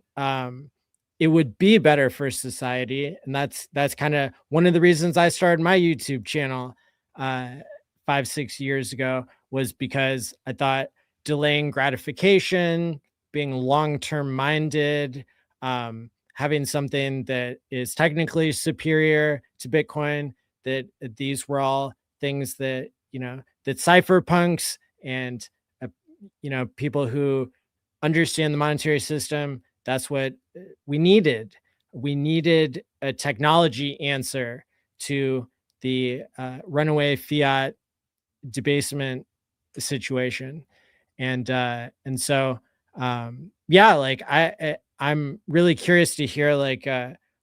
it would be better for society. And that's kind of one of the reasons I started my YouTube channel 5-6 years ago, was because I thought delaying gratification, being long-term minded, having something that is technically superior to Bitcoin, that these were all things that, that cypherpunks and people who understand the monetary system, that's what we needed. We needed a technology answer to the runaway fiat debasement situation. And so yeah, like I'm really curious to hear like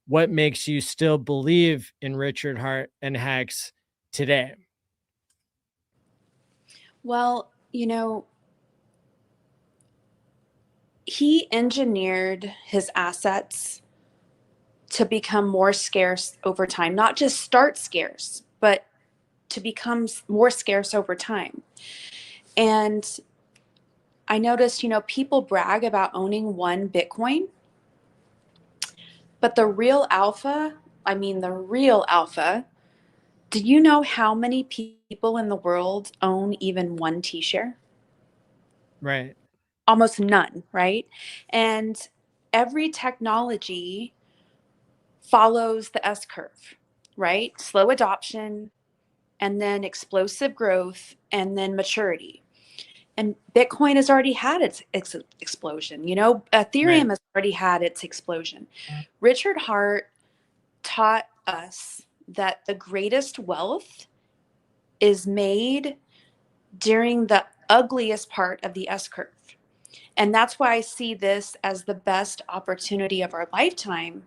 what makes you still believe in Richard Hart and Hex today. Well, he engineered his assets to become more scarce over time, not just start scarce, but to become more scarce over time. And I noticed, people brag about owning one Bitcoin, but the real alpha, do you know how many people in the world own even one T-share? Right. Almost none, right? And every technology follows the S curve, right? Slow adoption, and then explosive growth, and then maturity. And Bitcoin has already had its explosion. Ethereum Right. has already had its explosion. Richard Hart taught us that the greatest wealth is made during the ugliest part of the S curve. And that's why I see this as the best opportunity of our lifetime.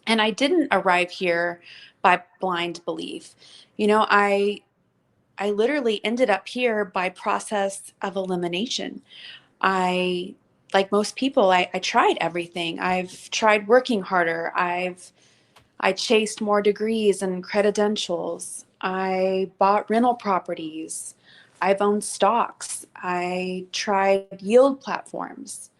And I didn't arrive here by blind belief. I literally ended up here by process of elimination. Like most people, I tried everything. I've tried working harder. I chased more degrees and credentials. I bought rental properties. I've owned stocks. I tried yield platforms.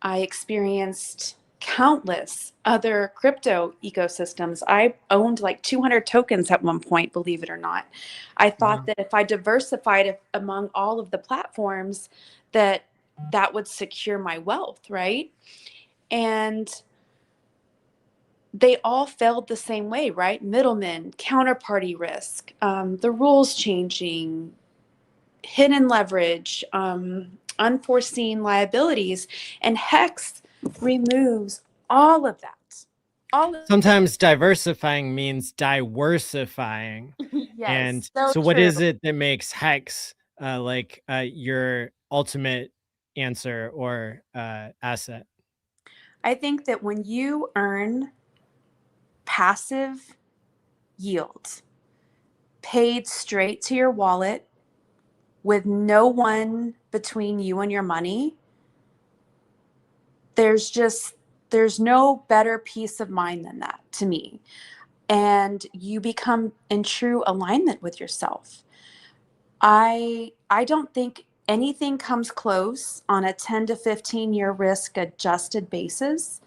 I experienced countless other crypto ecosystems. I owned like 200 tokens at one point, believe it or not. I thought that if I diversified among all of the platforms, that would secure my wealth, right? And they all failed the same way, right? Middlemen, counterparty risk, the rules changing, hidden leverage, unforeseen liabilities, and Hex removes all of that. Sometimes diversifying means diversifying. Yes, And so so what true. is it that makes Hex your ultimate answer or asset? I think that when you earn passive yield paid straight to your wallet with no one between you and your money, there's no better peace of mind than that to me. And you become in true alignment with yourself. I don't think anything comes close on a 10 to 15 year risk adjusted basis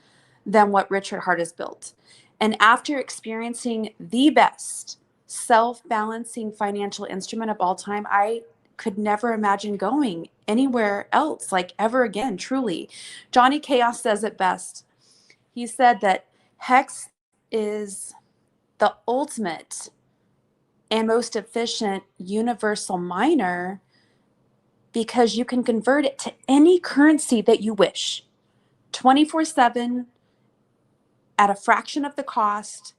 than what Richard Hart has built. And after experiencing the best self-balancing financial instrument of all time, I could never imagine going anywhere else like ever again, truly. Johnny Chaos says it best. He said that Hex is the ultimate and most efficient universal miner because you can convert it to any currency that you wish 24/7 at a fraction of the cost.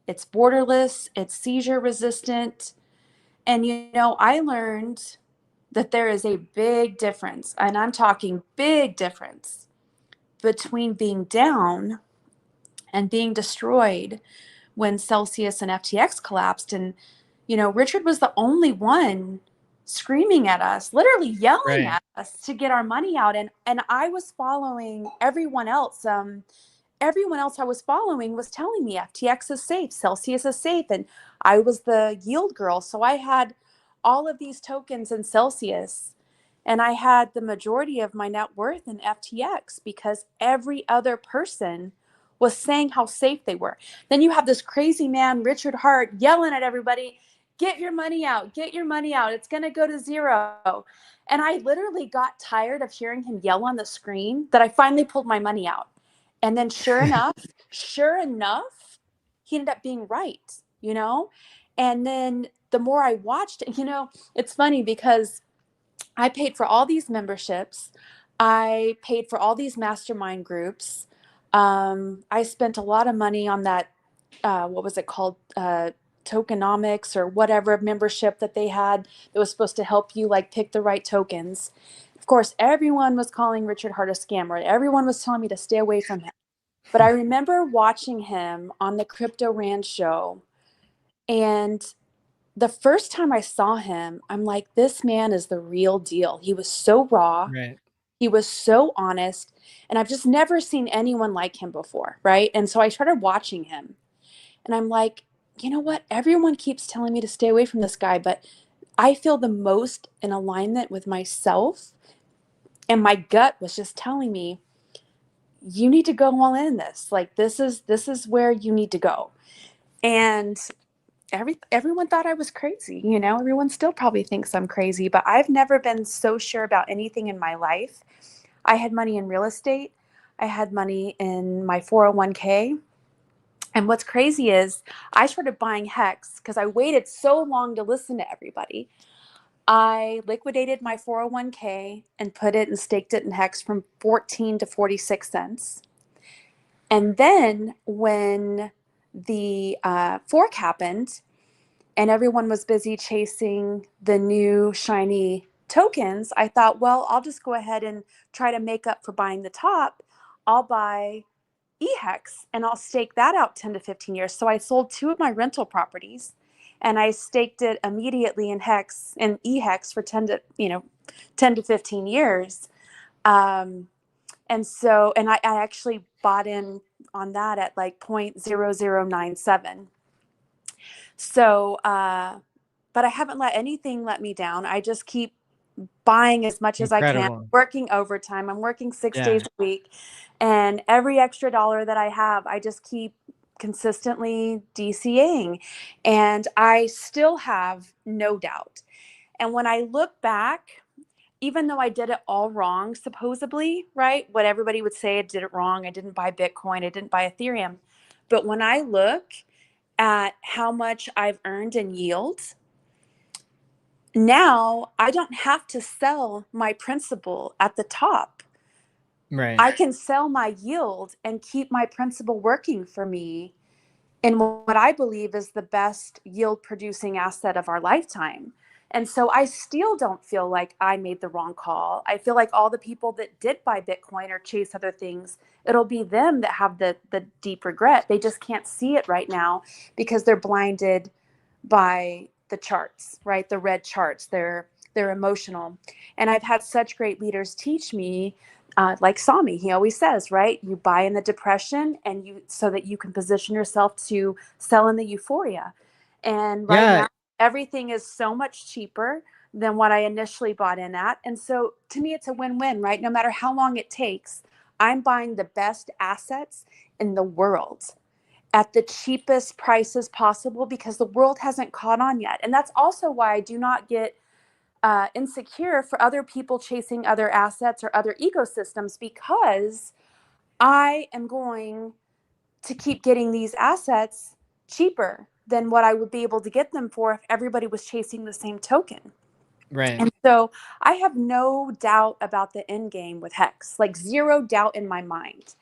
It's borderless, it's seizure resistant. And I learned that there is a big difference, and I'm talking big difference, between being down and being destroyed when Celsius and FTX collapsed. And Richard was the only one screaming at us, literally yelling Right. at us to get our money out. And I was following everyone else. Everyone else I was following was telling me FTX is safe, Celsius is safe. And I was the yield girl. So I had all of these tokens in Celsius. And I had the majority of my net worth in FTX because every other person was saying how safe they were. Then you have this crazy man, Richard Hart, yelling at everybody, get your money out, get your money out. It's going to go to zero. And I literally got tired of hearing him yell on the screen that I finally pulled my money out. And then sure enough, he ended up being right, And then the more I watched, it's funny because I paid for all these memberships. I paid for all these mastermind groups. I spent a lot of money on that, what was it called? Tokenomics or whatever membership that they had that was supposed to help you like pick the right tokens. Of course, everyone was calling Richard Hart a scammer. Everyone was telling me to stay away from him. But I remember watching him on the Crypto Rand show. And the first time I saw him, I'm like, this man is the real deal. He was so raw. Right. He was so honest. And I've just never seen anyone like him before. Right. And so I started watching him and I'm like, you know what? Everyone keeps telling me to stay away from this guy, but I feel the most in alignment with myself. And my gut was just telling me, you need to go all in this. Like this is where you need to go. And everyone thought I was crazy, you know. Everyone still probably thinks I'm crazy, but I've never been so sure about anything in my life. I had money in real estate. I had money in my 401k. And what's crazy is I started buying Hex because I waited so long to listen to everybody. I liquidated my 401k and put it and staked it in Hex from 14 to 46 cents. And then when the fork happened and everyone was busy chasing the new shiny tokens, I thought, well, I'll just go ahead and try to make up for buying the top. I'll buy eHex and I'll stake that out 10 to 15 years. So I sold 2 of my rental properties and I staked it immediately in Hex and eHex for 10 to 15 years. And so, and I actually bought in on that at like 0.0097. So, but I haven't let anything let me down. I just keep buying as much as I can, Incredible. working overtime. I'm working 6 Yeah. days a week. And every extra dollar that I have, I just keep consistently DCAing. And I still have no doubt. And when I look back, even though I did it all wrong, supposedly, right? What everybody would say, I did it wrong. I didn't buy Bitcoin. I didn't buy Ethereum. But when I look at how much I've earned in yield, now I don't have to sell my principal at the top. Right. I can sell my yield and keep my principal working for me in what I believe is the best yield producing asset of our lifetime. And so I still don't feel like I made the wrong call. I feel like all the people that did buy Bitcoin or chase other things, it'll be them that have the deep regret. They just can't see it right now because they're blinded by the charts, right? The red charts. They're emotional. And I've had such great leaders teach me, like Sami, he always says, right? You buy in the depression and you so that you can position yourself to sell in the euphoria. And right Yeah. now, everything is so much cheaper than what I initially bought in at. And so to me, it's a win-win, right? No matter how long it takes, I'm buying the best assets in the world at the cheapest prices possible because the world hasn't caught on yet. And that's also why I do not get insecure for other people chasing other assets or other ecosystems, because I am going to keep getting these assets cheaper than what I would be able to get them for if everybody was chasing the same token. Right. And so I have no doubt about the end game with Hex, like zero doubt in my mind.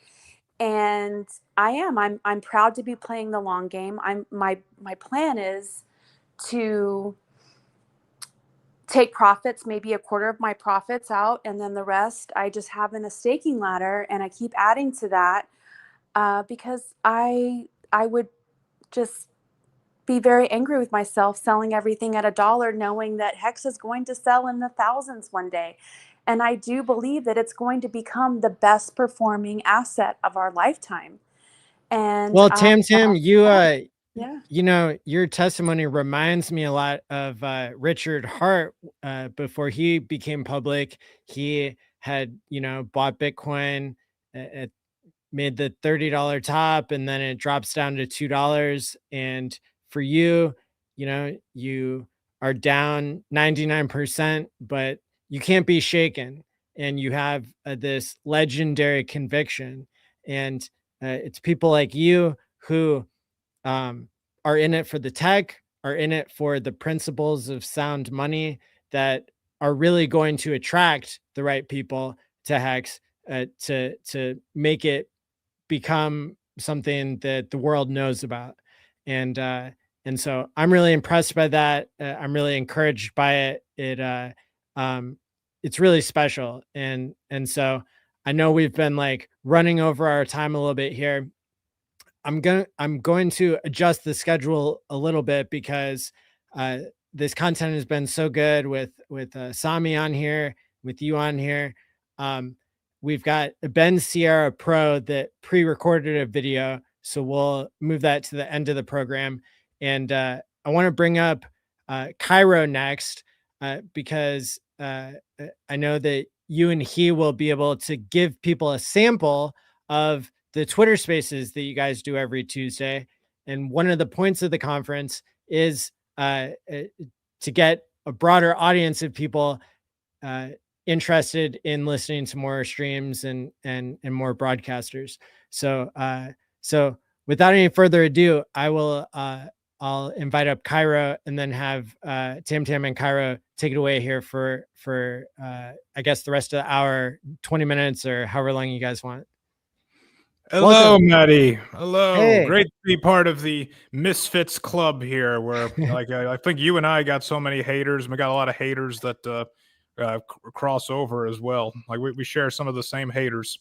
And I'm proud to be playing the long game. My plan is to take profits, maybe a quarter of my profits out, and then the rest I just have in a staking ladder, and I keep adding to that, because I would just be very angry with myself selling everything at $1, knowing that Hex is going to sell in the thousands one day. And I do believe that it's going to become the best performing asset of our lifetime. And Well, Tam, yeah. you know, your testimony reminds me a lot of Richard Hart. Before he became public, he had, you know, bought Bitcoin at made the $30 top and then it drops down to $2. And for you, you know, you are down 99%, but you can't be shaken. And you have this legendary conviction. And it's people like you who um, are in it for the tech, are in it for the principles of sound money that are really going to attract the right people to Hex to make it become something that the world knows about. And so I'm really impressed by that. I'm really encouraged by it. It's really special. And so I know we've been like running over our time a little bit here. I'm going to adjust the schedule a little bit because this content has been so good with Sami on here, with you on here. We've got a Ben Sierra Pro that pre-recorded a video, so we'll move that to the end of the program. And I want to bring up Cairo next because I know that you and he will be able to give people a sample of the Twitter spaces that you guys do every Tuesday. And one of the points of the conference is to get a broader audience of people interested in listening to more streams and more broadcasters. So without any further ado, I'll invite up Cairo and then have Tam Tam and Cairo take it away here for I guess the rest of the hour, 20 minutes or however long you guys want. Hello, Welcome. Maddie. Hello. Hey. Great to be part of the Misfits Club here, where like I think you and I got so many haters. We got a lot of haters that cross over as well. Like we share some of the same haters.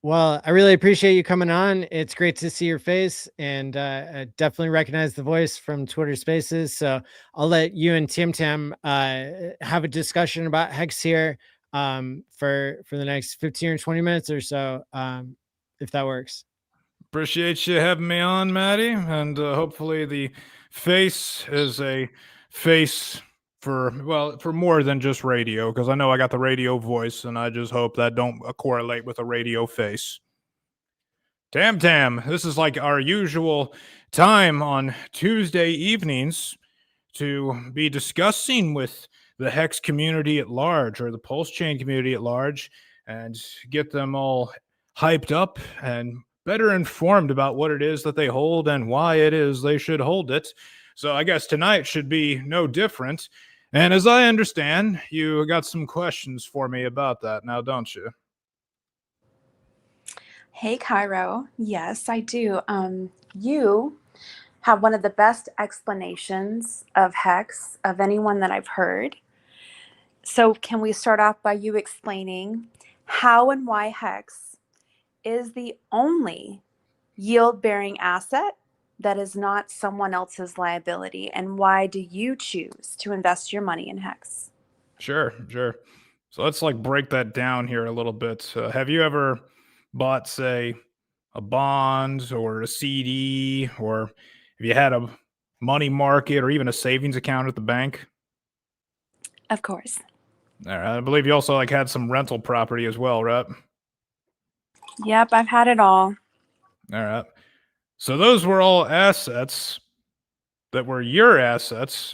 Well, I really appreciate you coming on. It's great to see your face, and I definitely recognize the voice from Twitter Spaces. So I'll let you and Tim Tam have a discussion about Hex here for the next 15 or 20 minutes or so, if that works. Appreciate you having me on, Maddie, and hopefully the face is a face for more than just radio, because I know I got the radio voice, and I just hope that don't correlate with a radio face. Tam Tam, this is like our usual time on Tuesday evenings to be discussing with the Hex community at large, or the Pulse Chain community at large, and get them all hyped up and better informed about what it is that they hold and why it is they should hold it. So I guess tonight should be no different. And as I understand, you got some questions for me about that now, don't you? Hey, Cairo. Yes, I do. You have one of the best explanations of Hex of anyone that I've heard. So can we start off by you explaining how and why Hex is the only yield-bearing asset that is not someone else's liability, and why do you choose to invest your money in Hex? Sure. So let's like break that down here a little bit. Have you ever bought, say, a bond or a CD, or if you had a money market or even a savings account at the bank? Of course. All right. I believe you also like had some rental property as well, right? Yep, I've had it all. All right. So those were all assets that were your assets,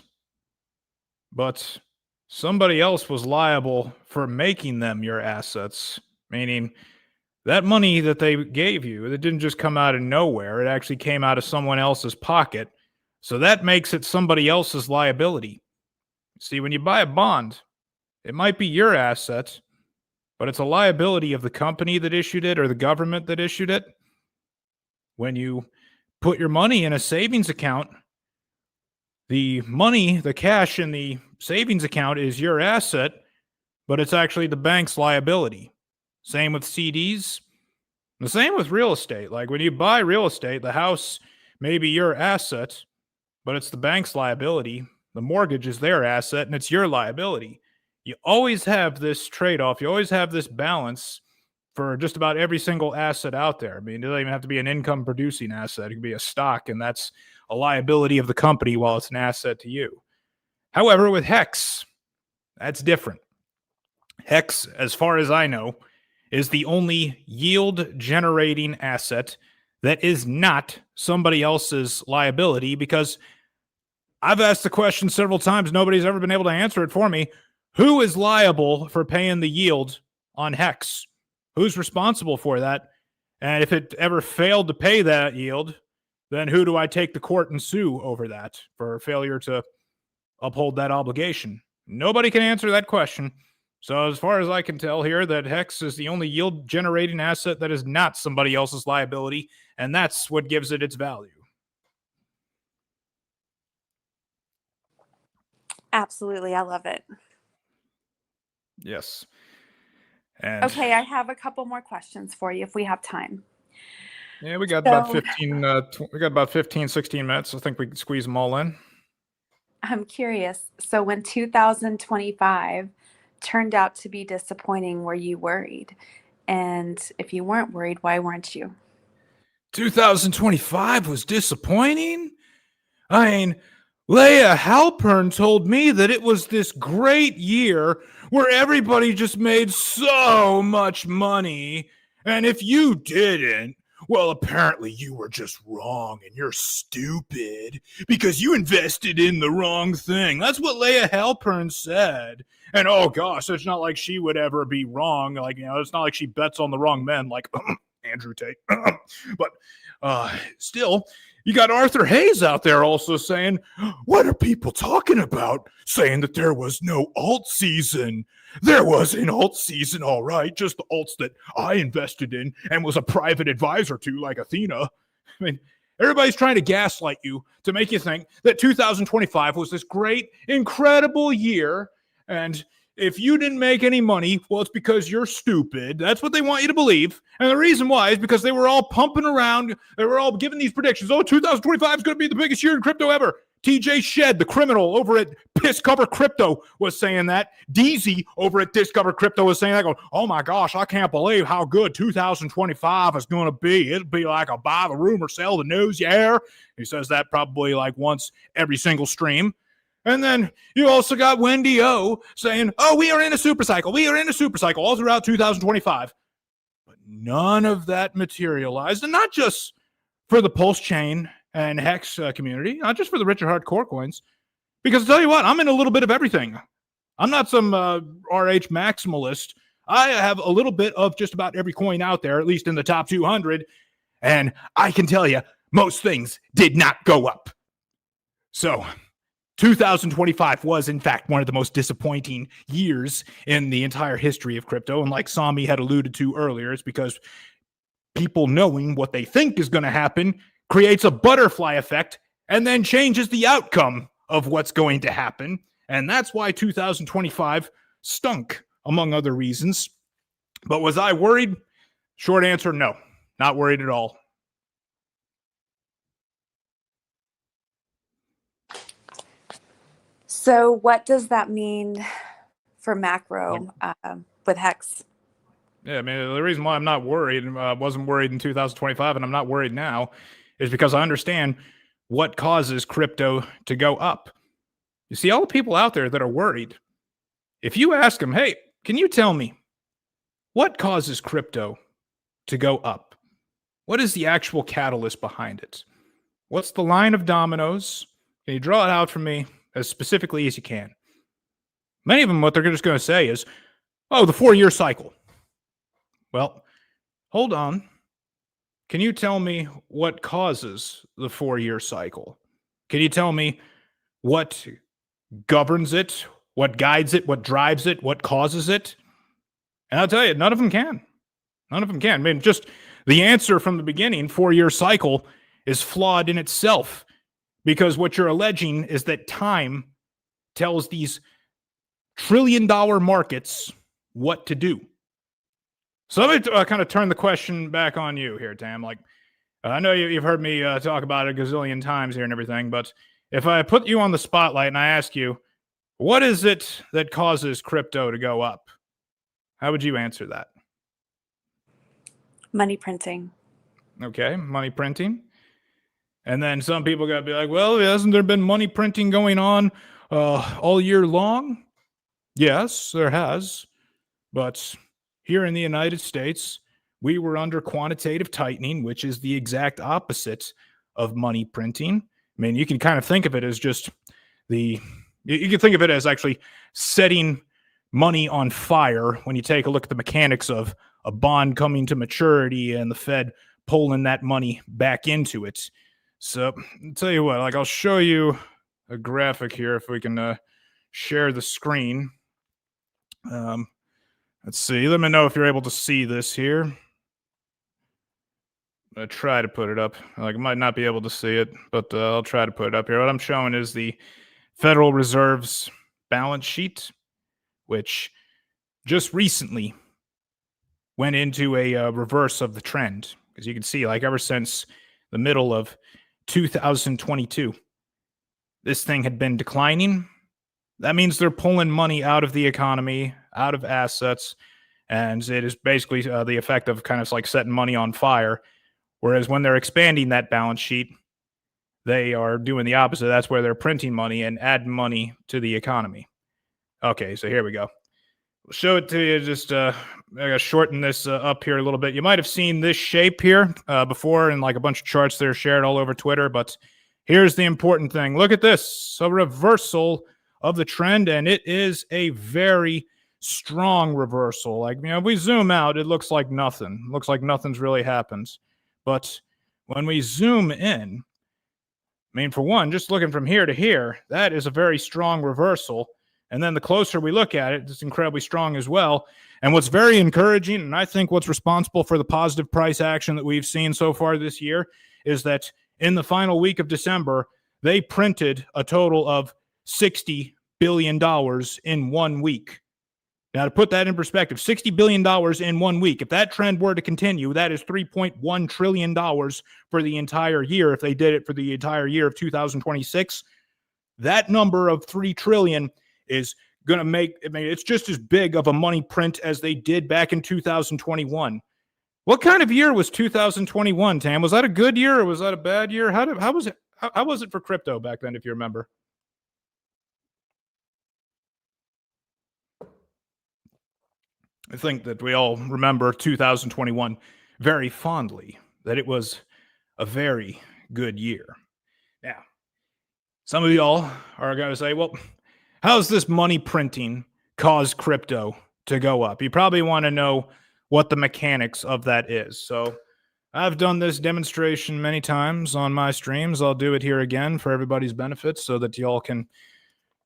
but somebody else was liable for making them your assets, meaning that money that they gave you, it didn't just come out of nowhere. It actually came out of someone else's pocket. So that makes it somebody else's liability. See, when you buy a bond, it might be your asset, but it's a liability of the company that issued it or the government that issued it. When you put your money in a savings account, the money, the cash in the savings account is your asset, but it's actually the bank's liability. Same with CDs. The same with real estate. Like when you buy real estate, the house may be your asset, but it's the bank's liability. The mortgage is their asset, and it's your liability. You always have this trade-off. You always have this balance for just about every single asset out there. I mean, it doesn't even have to be an income-producing asset. It could be a stock, and that's a liability of the company while it's an asset to you. However, with Hex, that's different. Hex, as far as I know, is the only yield-generating asset that is not somebody else's liability, because I've asked the question several times. Nobody's ever been able to answer it for me. Who is liable for paying the yield on Hex? Who's responsible for that? And if it ever failed to pay that yield, then who do I take to court and sue over that for failure to uphold that obligation? Nobody can answer that question. So as far as I can tell here, that Hex is the only yield generating asset that is not somebody else's liability, and that's what gives it its value. Absolutely. I love it. Yes. And Okay, I have a couple more questions for you if we have time. yeah, we got about So- 15 we got about 15 16 minutes. I think we can squeeze them all in. I'm curious. So when 2025 turned out to be disappointing, were you worried? And if you weren't worried, why weren't you? 2025 was disappointing. I mean, Leia Halpern told me that it was this great year where everybody just made so much money. And if you didn't, well, apparently you were just wrong and you're stupid because you invested in the wrong thing. That's what Leia Halpern said. And oh gosh, it's not like she would ever be wrong. Like, it's not like she bets on the wrong men like Andrew Tate. But still, you got Arthur Hayes out there also saying, what are people talking about? Saying that there was no alt season. There was an alt season, all right, just the alts that I invested in and was a private advisor to, like Athena. I mean, everybody's trying to gaslight you to make you think that 2025 was this great, incredible year. And if you didn't make any money, well, it's because you're stupid. That's what they want you to believe. And the reason why is because they were all pumping around. They were all giving these predictions. Oh, 2025 is going to be the biggest year in crypto ever. TJ Shed, the criminal over at Discover Crypto, was saying that. DZ over at Discover Crypto was saying that. Going, oh my gosh, I can't believe how good 2025 is going to be. It'll be like a buy the rumor, sell the news, yeah. He says that probably like once every single stream. And then you also got Wendy O saying, oh, we are in a super cycle. We are in a super cycle all throughout 2025. But none of that materialized. And not just for the Pulse Chain and Hex community, not just for the Richard Hardcore coins. Because I'll tell you what, I'm in a little bit of everything. I'm not some RH maximalist. I have a little bit of just about every coin out there, at least in the top 200. And I can tell you, most things did not go up. So 2025 was, in fact, one of the most disappointing years in the entire history of crypto. And like Sami had alluded to earlier, it's because people knowing what they think is going to happen creates a butterfly effect and then changes the outcome of what's going to happen. And that's why 2025 stunk, among other reasons. But was I worried? Short answer, no. Not worried at all. So what does that mean for macro with Hex? Yeah, I mean, the reason why I'm not worried, wasn't worried in 2025, and I'm not worried now, is because I understand what causes crypto to go up. You see, all the people out there that are worried, if you ask them, hey, can you tell me what causes crypto to go up? What is the actual catalyst behind it? What's the line of dominoes? Can you draw it out for me as specifically as you can? Many of them, what they're just going to say is, oh, the 4-year cycle. Well, hold on. Can you tell me what causes the 4-year cycle? Can you tell me what governs it, what guides it, what drives it, what causes it? And I'll tell you, none of them can. None of them can. I mean, just the answer from the beginning, 4-year cycle, is flawed in itself, because what you're alleging is that time tells these trillion-dollar markets what to do. So let me kind of turn the question back on you here, Tam. Like, I know you've heard me talk about it a gazillion times here and everything, but if I put you on the spotlight and I ask you, what is it that causes crypto to go up? How would you answer that? Money printing. Okay, money printing. And then some people got to be like, well, hasn't there been money printing going on all year long? Yes, there has. But here in the United States, we were under quantitative tightening, which is the exact opposite of money printing. I mean, you can kind of think of it as just you can think of it as actually setting money on fire when you take a look at the mechanics of a bond coming to maturity and the Fed pulling that money back into it. So I'll tell you what, like, I'll show you a graphic here if we can share the screen. Let's see. Let me know if you're able to see this here. I'm going to try to put it up. Like, I might not be able to see it, but I'll try to put it up here. What I'm showing is the Federal Reserve's balance sheet, which just recently went into a reverse of the trend. As you can see, like ever since the middle of 2022, this thing had been declining. That means they're pulling money out of the economy, out of assets, and it is basically the effect of kind of like setting money on fire. Whereas when they're expanding that balance sheet, they are doing the opposite. That's where they're printing money and adding money to the economy. Okay, so here we go. We'll show it to you. Just I gotta shorten this up here a little bit. You might have seen this shape here before in like a bunch of charts that are shared all over Twitter, but here's the important thing. Look at this. A reversal of the trend, and it is a very strong reversal. Like, if we zoom out, it looks like nothing. It looks like nothing's really happened. But when we zoom in, for one, just looking from here to here, that is a very strong reversal. And then the closer we look at it, it's incredibly strong as well. And what's very encouraging, and I think what's responsible for the positive price action that we've seen so far this year, is that in the final week of December, they printed a total of $60 billion in 1 week. Now, to put that in perspective, $60 billion in 1 week. If that trend were to continue, that is $3.1 trillion for the entire year. If they did it for the entire year of 2026, that number of $3 trillion is going to make, it's just as big of a money print as they did back in 2021. What kind of year was 2021, Tam? Was that a good year or was that a bad year? How was it for crypto back then, if you remember? I think that we all remember 2021 very fondly, that it was a very good year. Now, some of y'all are going to say, well, how's this money printing cause crypto to go up? You probably want to know what the mechanics of that is. So I've done this demonstration many times on my streams. I'll do it here again for everybody's benefit so that y'all can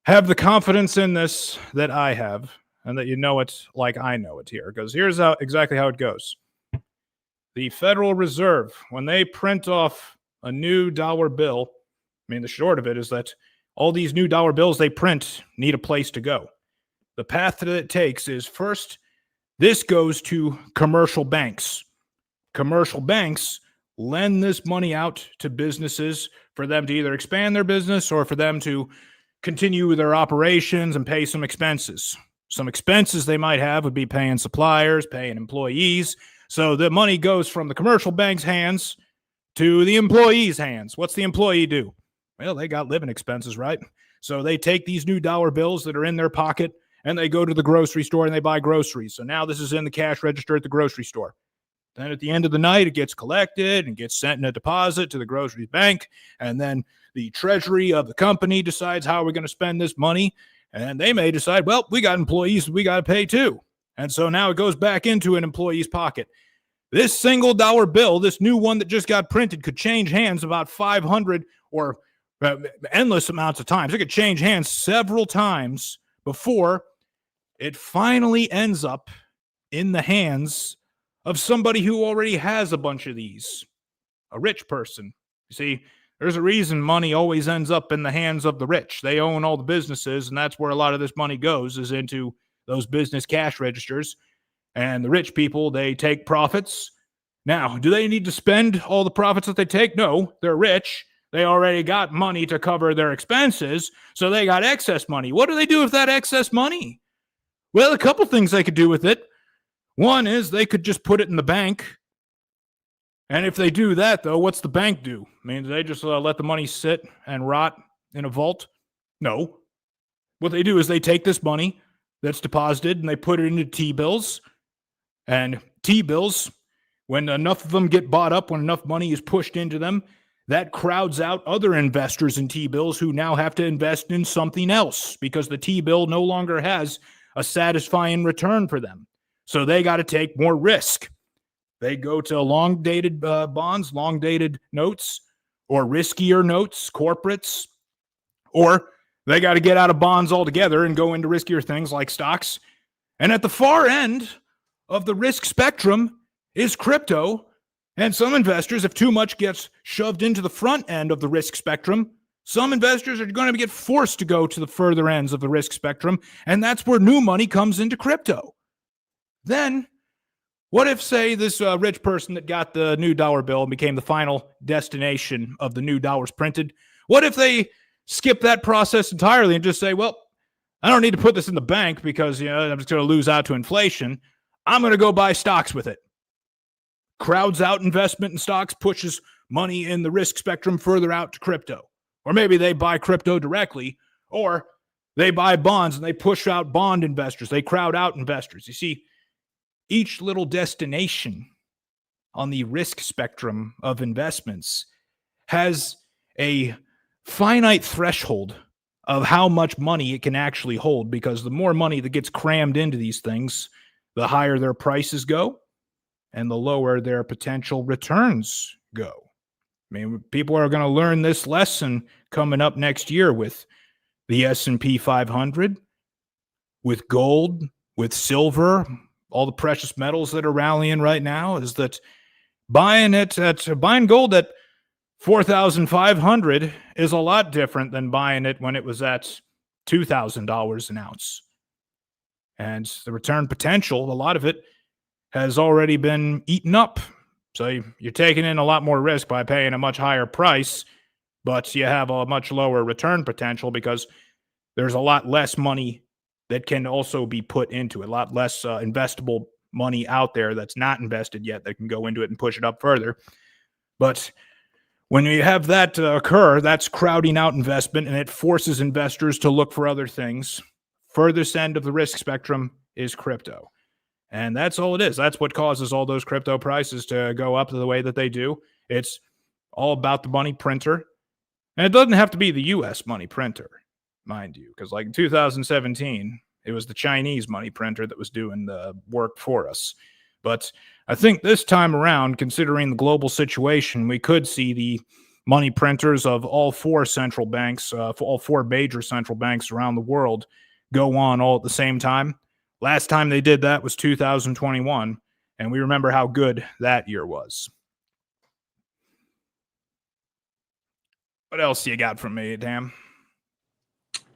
have the confidence in this that I have and that you know it like I know it here. Because here's exactly how it goes. The Federal Reserve, when they print off a new dollar bill, the short of it is that all these new dollar bills they print need a place to go. The path that it takes is first, this goes to commercial banks. Commercial banks lend this money out to businesses for them to either expand their business or for them to continue their operations and pay some expenses. Some expenses they might have would be paying suppliers, paying employees. So the money goes from the commercial bank's hands to the employee's hands. What's the employee do? Well, they got living expenses, right? So they take these new dollar bills that are in their pocket and they go to the grocery store and they buy groceries. So now this is in the cash register at the grocery store. Then at the end of the night, it gets collected and gets sent in a deposit to the grocery bank. And then the treasury of the company decides how we're going to spend this money. And they may decide, well, we got employees we got to pay too. And so now it goes back into an employee's pocket. This single dollar bill, this new one that just got printed, could change hands about 500 or endless amounts of times. It could change hands several times before it finally ends up in the hands of somebody who already has a bunch of these, a rich person. You see, there's a reason money always ends up in the hands of the rich. They own all the businesses, and that's where a lot of this money goes, is into those business cash registers. And the rich people, they take profits. Now, do they need to spend all the profits that they take? No, they're rich. They already got money to cover their expenses, so they got excess money. What do they do with that excess money? Well, a couple things they could do with it. One is they could just put it in the bank. And if they do that, though, what's the bank do? Do they just let the money sit and rot in a vault? No. What they do is they take this money that's deposited and they put it into T-bills. And T-bills, when enough of them get bought up, when enough money is pushed into them, that crowds out other investors in T-bills who now have to invest in something else because the T-bill no longer has a satisfying return for them. So they got to take more risk. They go to long-dated bonds, long-dated notes, or riskier notes, corporates, or they got to get out of bonds altogether and go into riskier things like stocks. And at the far end of the risk spectrum is crypto. And some investors, if too much gets shoved into the front end of the risk spectrum, some investors are going to get forced to go to the further ends of the risk spectrum. And that's where new money comes into crypto. Then, what if, say, this rich person that got the new dollar bill and became the final destination of the new dollars printed, what if they skip that process entirely and just say, well, I don't need to put this in the bank because, I'm just going to lose out to inflation. I'm going to go buy stocks with it. Crowds out investment in stocks, pushes money in the risk spectrum further out to crypto. Or maybe they buy crypto directly, or they buy bonds and they push out bond investors. They crowd out investors. You see, each little destination on the risk spectrum of investments has a finite threshold of how much money it can actually hold, because the more money that gets crammed into these things, the higher their prices go and the lower their potential returns go. I mean, people are going to learn this lesson coming up next year with the S&P 500, with gold, with silver, all the precious metals that are rallying right now, is that buying gold at 4,500 is a lot different than buying it when it was at $2,000 an ounce. And the return potential, a lot of it has already been eaten up. So you're taking in a lot more risk by paying a much higher price, but you have a much lower return potential because there's a lot less money that can also be put into it, a lot less investable money out there that's not invested yet that can go into it and push it up further. But when you have that occur, that's crowding out investment, and it forces investors to look for other things. Furthest end of the risk spectrum is crypto. And that's all it is. That's what causes all those crypto prices to go up the way that they do. It's all about the money printer. And it doesn't have to be the U.S. money printer, mind you, because like in 2017, it was the Chinese money printer that was doing the work for us. But I think this time around, considering the global situation, we could see the money printers of all four central banks, all four major central banks around the world, go on all at the same time. Last time they did that was 2021, and we remember how good that year was. What else you got from me, Tam?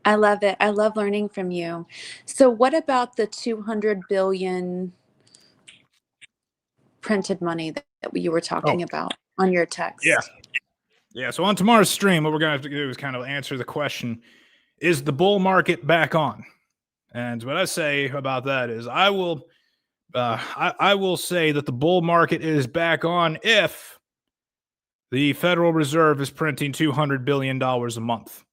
I love it. I love learning from you. So what about the 200 billion printed money that you were talking about on your text? Yeah. So on tomorrow's stream, what we're going to have to do is kind of answer the question, is the bull market back on? And what I say about that is I will say that the bull market is back on if the Federal Reserve is printing $200 billion a month.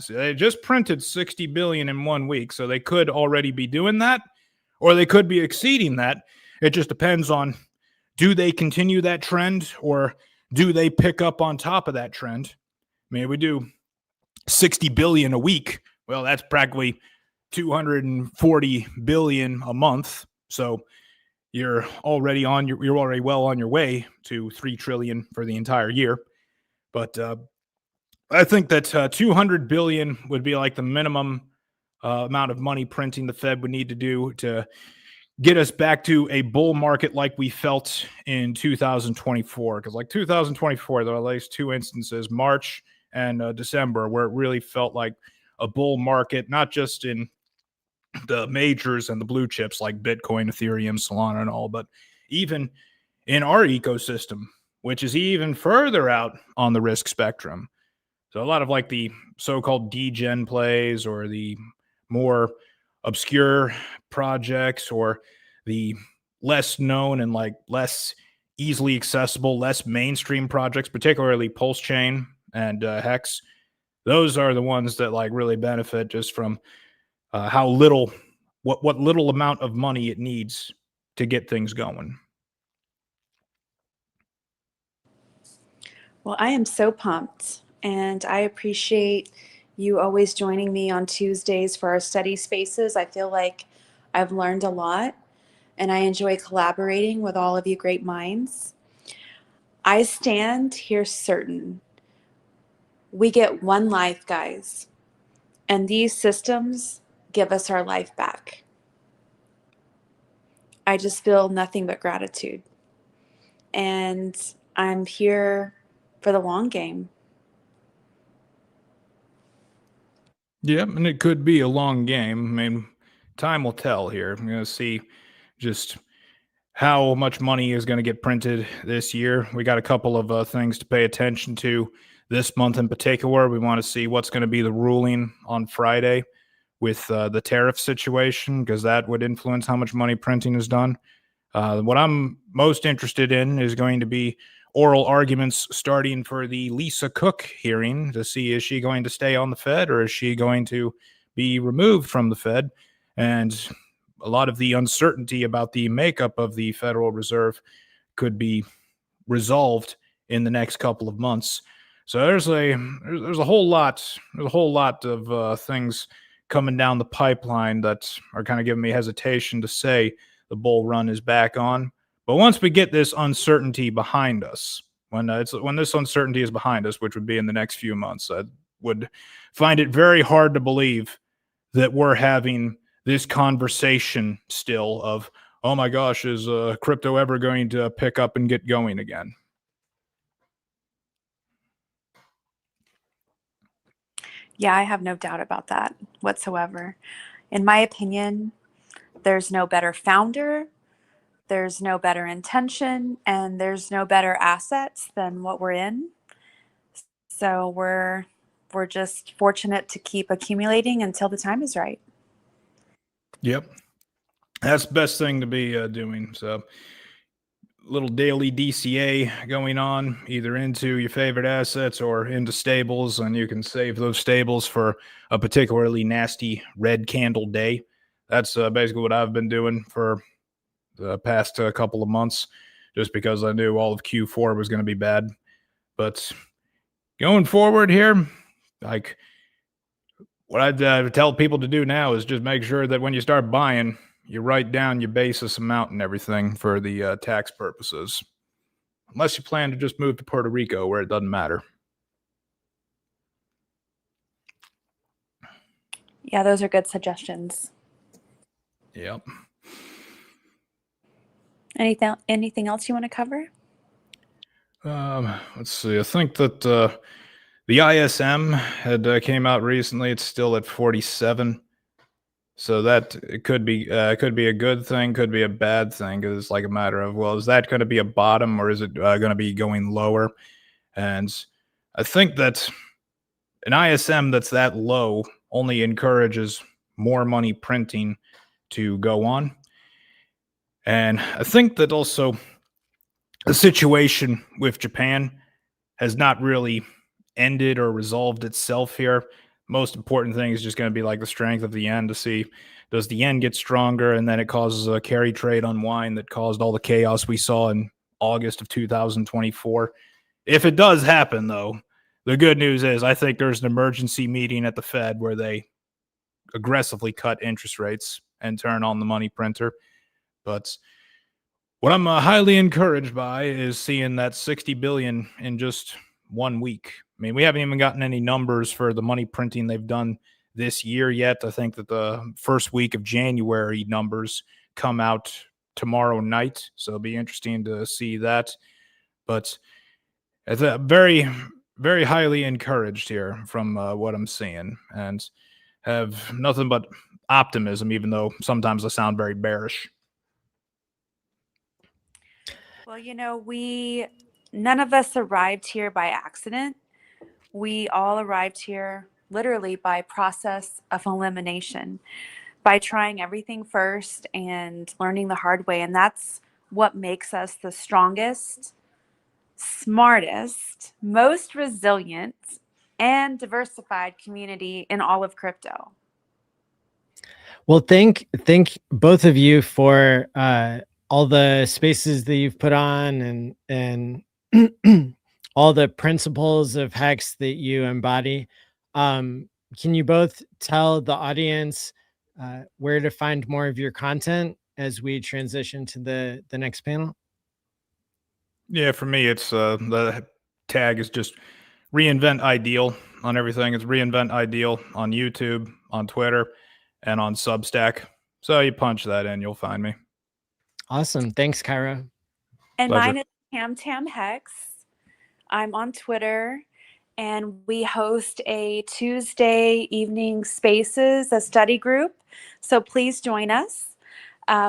So they just printed $60 billion in 1 week, so they could already be doing that, or they could be exceeding that. It just depends on, do they continue that trend, or do they pick up on top of that trend? I mean, if we do 60 billion a week, well, that's practically 240 billion a month. So you're already well on your way to 3 trillion for the entire year. But I think that 200 billion would be like the minimum amount of money printing the Fed would need to do to get us back to a bull market like we felt in 2024. Because like 2024, there were at least 2 instances, March and December, where it really felt like a bull market, not just in the majors and the blue chips like Bitcoin, Ethereum, Solana, and all, but even in our ecosystem, which is even further out on the risk spectrum. So a lot of like the so-called degen plays, or the more obscure projects, or the less known and like less easily accessible, less mainstream projects, particularly Pulse Chain and Hex, those are the ones that like really benefit just from how little, what little amount of money it needs to get things going. Well, I am so pumped, and I appreciate you always joining me on Tuesdays for our study spaces. I feel like I've learned a lot, and I enjoy collaborating with all of you great minds. I stand here certain we get one life, guys, and these systems give us our life back. I just feel nothing but gratitude. And I'm here for the long game. Yeah, and it could be a long game. I mean, time will tell here. I'm going to see just how much money is going to get printed this year. We got a couple of things to pay attention to this month in particular. We want to see what's going to be the ruling on Friday with the tariff situation, because that would influence how much money printing is done. What I'm most interested in is going to be oral arguments starting for the Lisa Cook hearing to see, is she going to stay on the Fed or is she going to be removed from the Fed? And a lot of the uncertainty about the makeup of the Federal Reserve could be resolved in the next couple of months. So there's a whole lot of things coming down the pipeline that are kind of giving me hesitation to say the bull run is back on. But once we get this uncertainty behind us, when this uncertainty is behind us, which would be in the next few months, I would find it very hard to believe that we're having this conversation still of, oh my gosh, is crypto ever going to pick up and get going again? Yeah, I have no doubt about that whatsoever. In my opinion, there's no better founder, there's no better intention, and there's no better assets than what we're in. So we're just fortunate to keep accumulating until the time is right. Yep. That's the best thing to be doing. So little daily DCA going on, either into your favorite assets or into stables, and you can save those stables for a particularly nasty red candle day. That's basically what I've been doing for the past couple of months, just because I knew all of Q4 was going to be bad. But going forward here, like what I'd tell people to do now is just make sure that when you start buying, you write down your basis amount and everything for the tax purposes. Unless you plan to just move to Puerto Rico where it doesn't matter. Yeah, those are good suggestions. Yep. Anything else you want to cover? Let's see. I think that the ISM had came out recently. It's still at 47. So that it could be a good thing, could be a bad thing, because it's like a matter of, well, is that going to be a bottom or is it going to be going lower? And I think that an ISM that's that low only encourages more money printing to go on. And I think that also the situation with Japan has not really ended or resolved itself here. Most important thing is just going to be like the strength of the yen, to see, does the yen get stronger, and then it causes a carry trade unwind that caused all the chaos we saw in August of 2024. If it does happen, though, the good news is I think there's an emergency meeting at the Fed where they aggressively cut interest rates and turn on the money printer. But what I'm highly encouraged by is seeing that 60 billion in just 1 week. I mean, we haven't even gotten any numbers for the money printing they've done this year yet. I think that the first week of January numbers come out tomorrow night, so it'll be interesting to see that. But it's a very, very highly encouraged here from what I'm seeing, and have nothing but optimism, even though sometimes I sound very bearish. Well, none of us arrived here by accident. We all arrived here literally by process of elimination, by trying everything first and learning the hard way. And that's what makes us the strongest, smartest, most resilient, and diversified community in all of crypto. Well, thank both of you for all the spaces that you've put on and all the principles of Hex that you embody. Can you both tell the audience where to find more of your content as we transition to the next panel? Yeah, for me, it's the tag is just reinvent ideal on everything. It's reinvent ideal on YouTube, on Twitter, and on Substack. So you punch that in, you'll find me. Awesome. Thanks, Kyra. And Pleasure. mine is Tam Hex. I'm on Twitter, and we host a Tuesday evening spaces, a study group. So please join us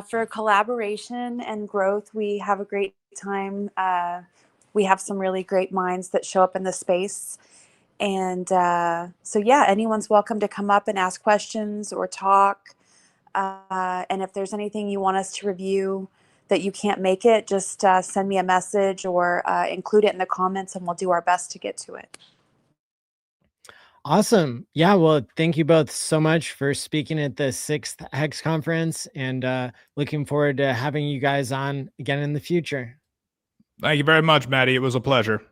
for collaboration and growth. We have a great time. We have some really great minds that show up in the space. And so, yeah, anyone's welcome to come up and ask questions or talk. And if there's anything you want us to review that you can't make it, just send me a message or include it in the comments, and we'll do our best to get to it. Awesome. Yeah. Well, thank you both so much for speaking at the 6th Hex Conference, and looking forward to having you guys on again in the future. Thank you very much, Maddie. It was a pleasure.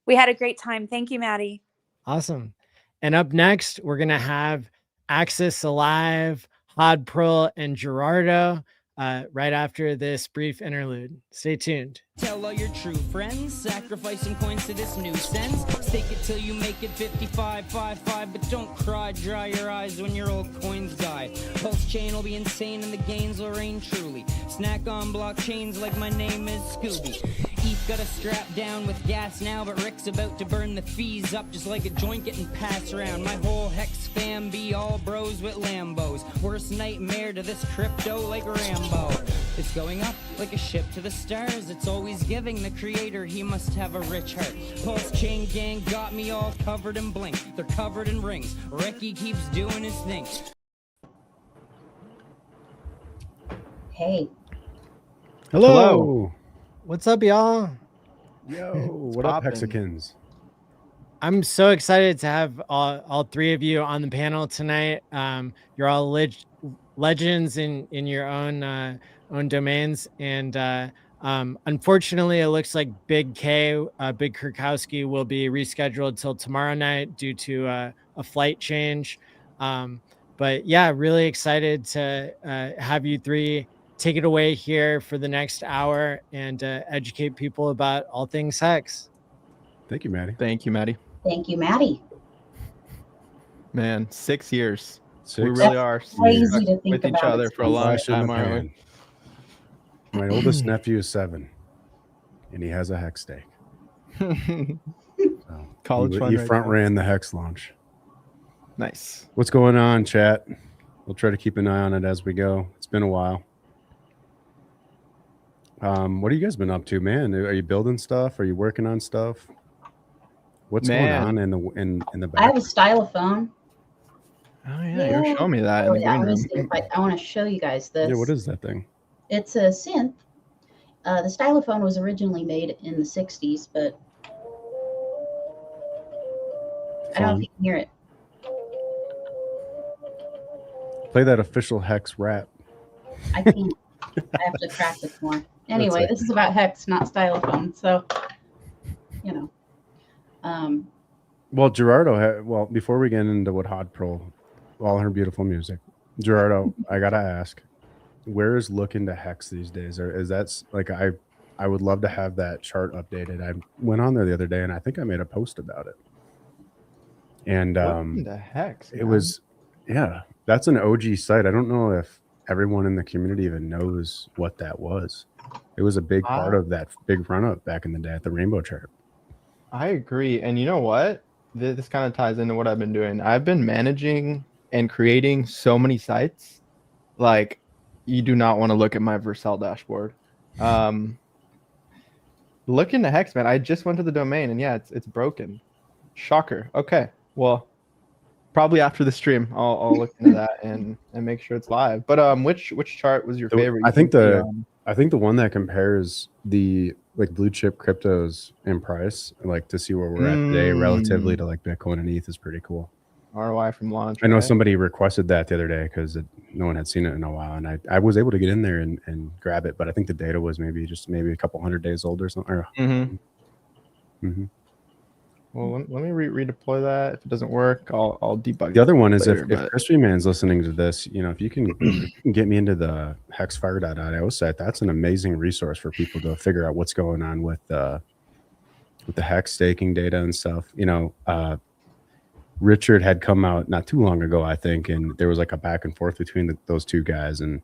We had a great time. Thank you, Maddie. Awesome. And up next, we're going to have Axis Alive, Hod Pearl, and Gerardo right after this brief interlude. Stay tuned. Tell all your true friends, sacrificing coins to this nuisance. Stake it till you make it 55.55, but don't cry, dry your eyes when your old coins die. Pulse chain will be insane and the gains will reign truly. Snack on blockchains like my name is Scooby. ETH got a strap down with gas now, but Rick's about to burn the fees up just like a joint getting passed around. My whole Hex fam be all bros with Lambos. Worst nightmare to this crypto like Rambo. It's going up like a ship to the stars. It's always giving the creator, he must have a rich heart. Pulse chain gang got me all covered in bling. They're covered in rings. Ricky keeps doing his thing. Hey. Hello. What's up, y'all? Yo, what up, Hexicans? I'm so excited to have all three of you on the panel tonight. You're all legends in your own domains, and unfortunately, it looks like Big Kurkowski will be rescheduled till tomorrow night due to a flight change. But yeah, really excited to have you three take it away here for the next hour and educate people about all things Hex. Thank you, Maddie. Thank you, Maddie. Thank you, Maddie. Man, 6 years. 6 We really are crazy to think with each about. other for a long Flash in time, the aren't we? pan. My oldest nephew is 7, and he has a Hex stake. So College fun he right front now. ran the Hex launch. Nice. What's going on, chat? We'll try to keep an eye on it as we go. It's been a while. What have you guys been up to, man? Are you building stuff? Are you working on stuff? What's going on in the back? I have a stylophone. Oh yeah, you were showing me that in the Yeah, green let me room. see if I want to show you guys this. Yeah, what is that thing? It's a synth. The stylophone was originally made in the 60s, but I don't know if you can hear it. Play that official Hex rap. I can't. I have to practice more. Anyway, this is about Hex, not stylophone. So, you know. Well, Gerardo, before we get into what Hod Pearl, all her beautiful music, Gerardo, I gotta ask, where is looking to Hex these days? Or is that like I would love to have that chart updated. I went on there the other day and I think I made a post about it. And What the heck? it was, yeah, that's an OG site. I don't know if everyone in the community even knows what that was. It was a big part of that big run up back in the day at the Rainbow chart. I agree. And you know what? This kind of ties into what I've been doing. I've been managing and creating so many sites. Like, you do not want to look at my Vercel dashboard. Look into Hex, man. I just went to the domain and yeah, it's broken. Shocker. Okay. Well, probably after the stream, I'll look into that and make sure it's live. But which chart was your favorite? I think the one that compares the like blue chip cryptos in price, like to see where we're at today relatively to like Bitcoin and ETH is pretty cool. ROI from launch. I know right? somebody requested that the other day because no one had seen it in a while, and I was able to get in there and grab it, but I think the data was maybe a couple 100 days old or something. Well, let me redeploy that. If it doesn't work, I'll debug. The other one is later, if Crispy Man's listening to this, you know, if you can get me into the hexfire.io site, that's an amazing resource for people to figure out what's going on with the hex staking data and stuff. You know, Richard had come out not too long ago, I think, and there was like a back and forth between those two guys, and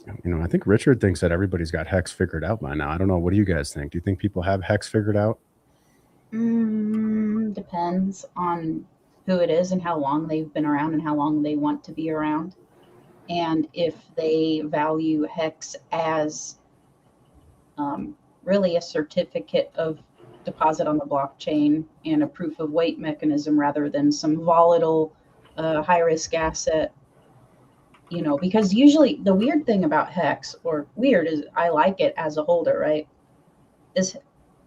I think Richard thinks that everybody's got hex figured out by now. I don't know. What do you guys think? Do you think people have hex figured out? Depends on who it is and how long they've been around and how long they want to be around. And if they value hex as really a certificate of deposit on the blockchain and a proof of weight mechanism rather than some volatile high risk asset, because usually the weird thing about hex, or weird is I like it as a holder, right, is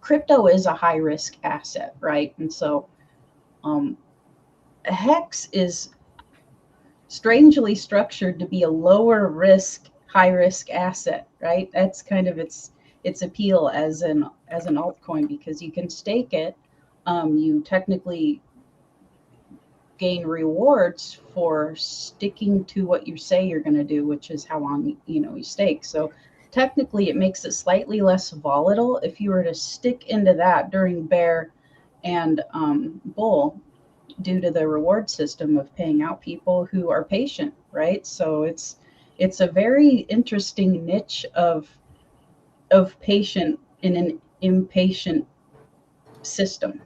crypto is a high risk asset, right? And so hex is strangely structured to be a lower risk, high risk asset, right? That's kind of its appeal as an altcoin, because you can stake it. You technically gain rewards for sticking to what you say you're going to do, which is how long you stake. So technically it makes it slightly less volatile if you were to stick into that during bear and bull, due to the reward system of paying out people who are patient, right? So it's a very interesting niche of patient in an impatient system.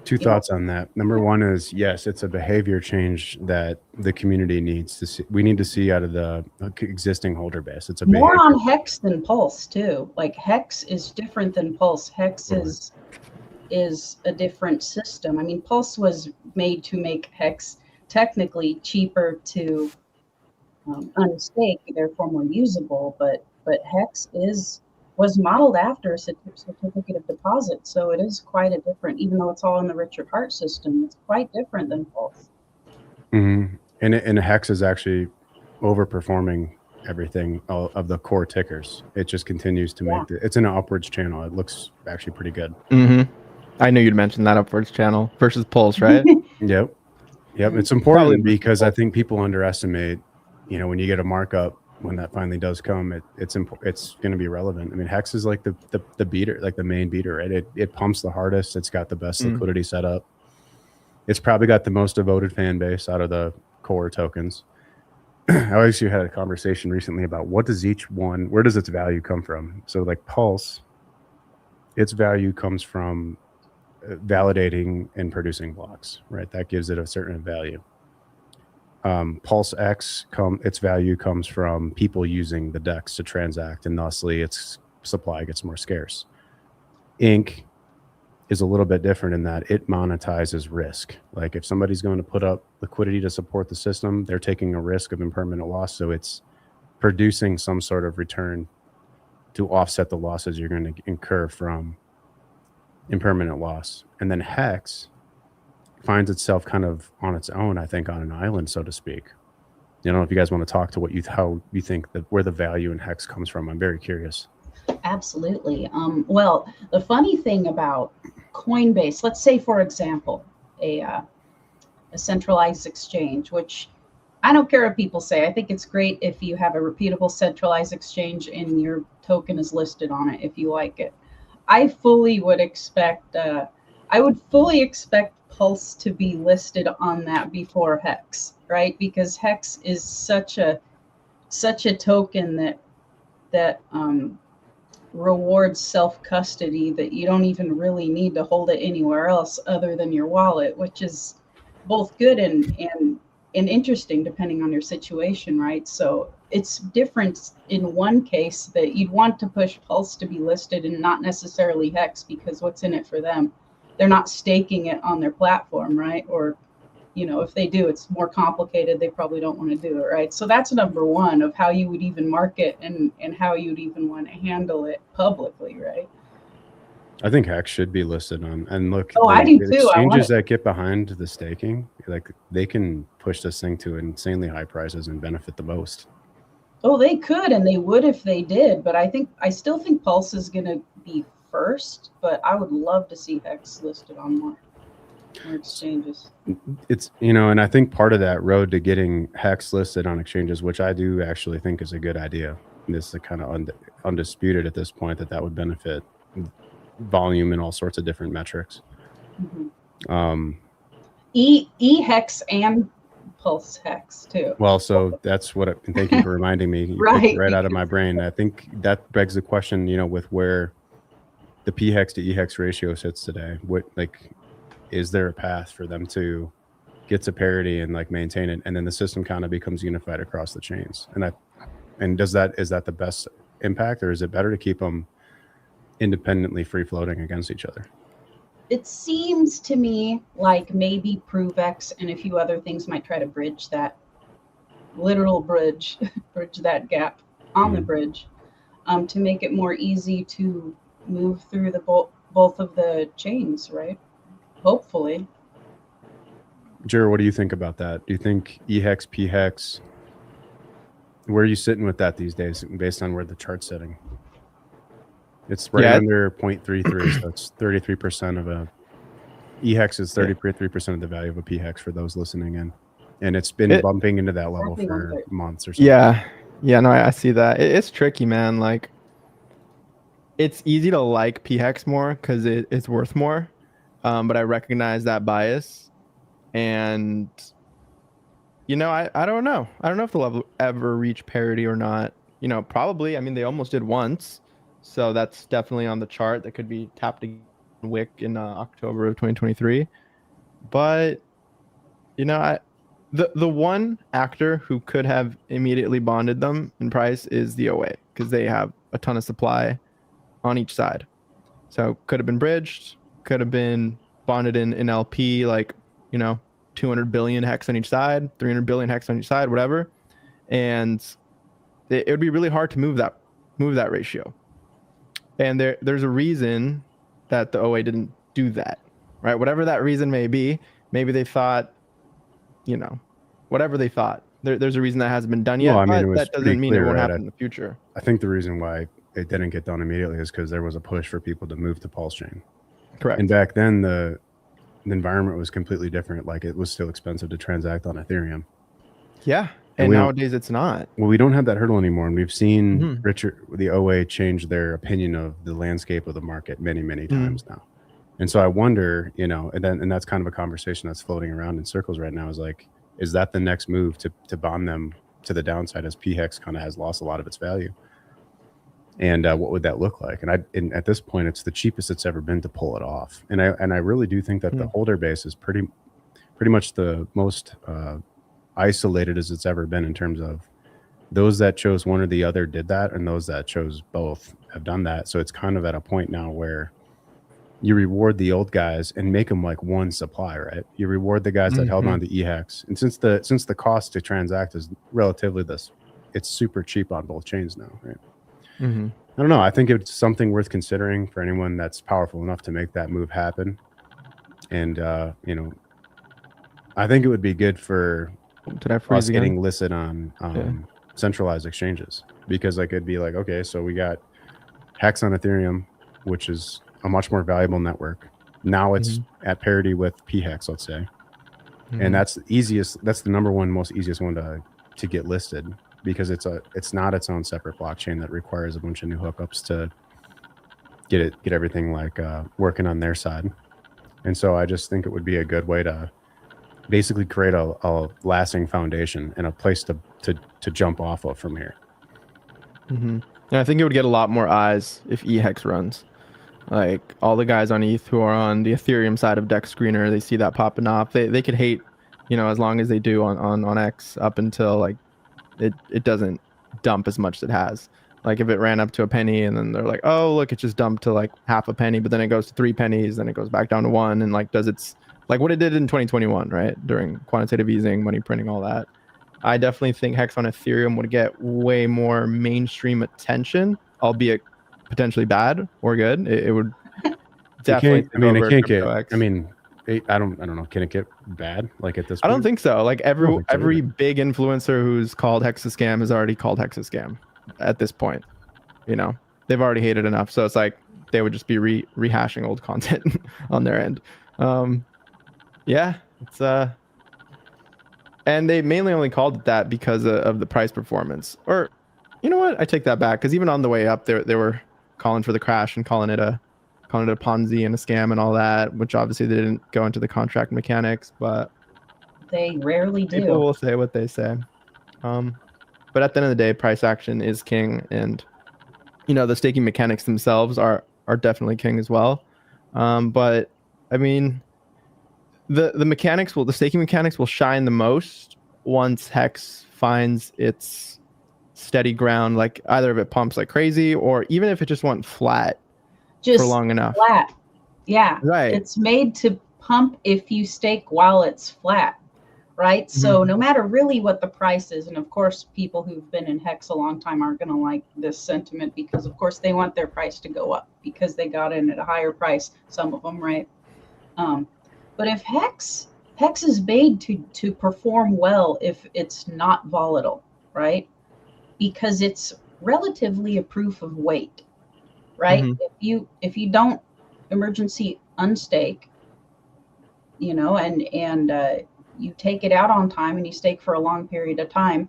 Two thoughts on that. Number one is, yes, it's a behavior change that the community needs to see. We need to see out of the existing holder base. It's a more behavior. on hex than pulse too. Like hex is different than pulse. Hex is a different system. I mean, pulse was made to make hex technically cheaper to unstake, therefore more usable. But hex was modeled after a certificate of deposit, so it is quite a different. Even though it's all in the Richard Hart system, it's quite different than pulse. Mm-hmm. And hex is actually overperforming everything of the core tickers. It just continues to make it's in an upwards channel. It looks actually pretty good. Mm-hmm. I knew you'd mention that upwards channel versus pulse, right? Yep. It's important because I think people underestimate, when you get a markup, when that finally does come, it's going to be relevant. I mean, hex is like the beater, like the main beater, right? It pumps the hardest. It's got the best liquidity setup. It's probably got the most devoted fan base out of the core tokens. I actually had a conversation recently about where does its value come from? So like Pulse, its value comes from validating and producing blocks, right? That gives it a certain value. Pulse X, its value comes from people using the DEX to transact, and thusly its supply gets more scarce. Ink is a little bit different in that it monetizes risk. Like if somebody's going to put up liquidity to support the system, they're taking a risk of impermanent loss, so it's producing some sort of return to offset the losses you're going to incur from impermanent loss. And then Hex finds itself kind of on its own, I think, on an island, so to speak. I don't know if you guys want to talk to how you think that where the value in Hex comes from. I'm very curious. Absolutely. Well, the funny thing about Coinbase, let's say, for example, a centralized exchange, which I don't care what people say. I think it's great if you have a repeatable centralized exchange and your token is listed on it if you like it. I would fully expect Pulse to be listed on that before Hex, right? Because Hex is such a token that rewards self-custody that you don't even really need to hold it anywhere else other than your wallet, which is both good and interesting depending on your situation, right? So it's different in one case that you'd want to push Pulse to be listed and not necessarily Hex, because what's in it for them? They're not staking it on their platform, right? Or, if they do, it's more complicated. They probably don't want to do it, right? So that's number one of how you would even market and how you'd even want to handle it publicly, right? I think Hex should be listed on, and look, I do too. Exchanges that get behind the staking, like they can push this thing to insanely high prices and benefit the most. Oh, they could, and they would if they did. But I still think Pulse is going to be first, but I would love to see Hex listed on more exchanges. It's, and I think part of that road to getting Hex listed on exchanges, which I do actually think is a good idea. This is kind of undisputed at this point that would benefit volume and all sorts of different metrics. Mm-hmm. E-Hex and pulse hex too. Well, so that's what. And thank you for reminding me. You picked Right, it right out of my because- brain. I think that begs the question. With where the p hex to e hex ratio sits today. What is there a path for them to get to parity and maintain it, and then the system kind of becomes unified across the chains? And is that the best impact, or is it better to keep them independently free floating against each other? It seems to me like maybe ProveX and a few other things might try to bridge that bridge that gap on the bridge, to make it more easy to move through the both of the chains, right? Hopefully. Jer, what do you think about that? Do you think e hex, p hex? Where are you sitting with that these days, based on where the chart's sitting? It's right under 0.33, so it's 33% of a e hex is 33% of the value of a p hex for those listening in, and it's been bumping into that level for months or so. Yeah, no, I see that. It's tricky, man. It's easy to like p hex more because it's worth more, but I recognize that bias, and I don't know. I don't know if they'll ever reach parity or not. Probably. I mean, they almost did once. So that's definitely on the chart. That could be tapped again wick in October of 2023. But the one actor who could have immediately bonded them in price is the OA, because they have a ton of supply on each side. So could have been bridged, could have been bonded in LP, 200 billion hex on each side, 300 billion hex on each side, whatever. And it would be really hard to move that ratio. And there's a reason that the OA didn't do that, right? Whatever that reason may be, maybe they thought, whatever they thought. There's a reason that hasn't been done yet, but that doesn't mean it won't happen in the future. I think the reason why it didn't get done immediately is because there was a push for people to move to Pulse Chain. Correct. And back then, the environment was completely different. It was still expensive to transact on Ethereum. Yeah. And nowadays it's not. Well, we don't have that hurdle anymore. And we've seen the OA change their opinion of the landscape of the market many, many times now. And so I wonder, and that's kind of a conversation that's floating around in circles right now, is that the next move to bond them to the downside, as p hex kind of has lost a lot of its value? And what would that look like? And at this point, it's the cheapest it's ever been to pull it off. And I really do think that the holder base is pretty much the most isolated as it's ever been, in terms of those that chose one or the other did that, and those that chose both have done that. So it's kind of at a point now where you reward the old guys and make them like one supply, right? You reward the guys that held on to eHex, and since the cost to transact is relatively it's super cheap on both chains now, right? I don't know. I think it's something worth considering for anyone that's powerful enough to make that move happen. And I think it would be good for us getting listed on centralized exchanges, because it'd be okay, so we got Hex on Ethereum, which is a much more valuable network. Now it's at parity with PHEX, let's say. And that's the easiest, that's the number one most easiest one to get listed, because it's not its own separate blockchain that requires a bunch of new hookups to get everything working on their side. And so I just think it would be a good way to basically create a lasting foundation and a place to jump off of from here. And I think it would get a lot more eyes if eHex runs. Like all the guys on ETH who are on the Ethereum side of Dex Screener, they see that popping off. They could hate, as long as they do on X up until it doesn't dump as much as it has. Like if it ran up to a penny and then they're like, oh look, it just dumped to half a penny, but then it goes to 3 pennies, then it goes back down to 1, and does its what it did in 2021, right? During quantitative easing, money printing, all that. I definitely think Hex on Ethereum would get way more mainstream attention, albeit potentially bad or good. It would definitely. It can't get. I don't know. Can it get bad at this point? I don't think so. Every big influencer who's called Hex a scam has already called Hex a scam at this point. They've already hated enough, so it's they would just be rehashing old content on their end. Yeah, it's and they mainly only called it that because of the price performance. Or, you know what? I take that back, because even on the way up, they were calling for the crash and calling it a Ponzi and a scam and all that, which obviously they didn't go into the contract mechanics. But They rarely do. People will say what they say. But at the end of the day, price action is king, and the staking mechanics themselves are definitely king as well. But I mean, the staking mechanics will shine the most once Hex finds its steady ground, like either if it pumps like crazy or even if it just went flat for long enough. Flat. Yeah. Right. It's made to pump if you stake while it's flat. Right. Mm-hmm. So no matter really what the price is, and of course, people who've been in Hex a long time aren't going to like this sentiment because, of course, they want their price to go up because they got in at a higher price. Some of them, right? But if Hex is made to perform well if it's not volatile, right? Because it's relatively a proof of weight, right? Mm-hmm. If you don't emergency unstake, and you take it out on time and you stake for a long period of time,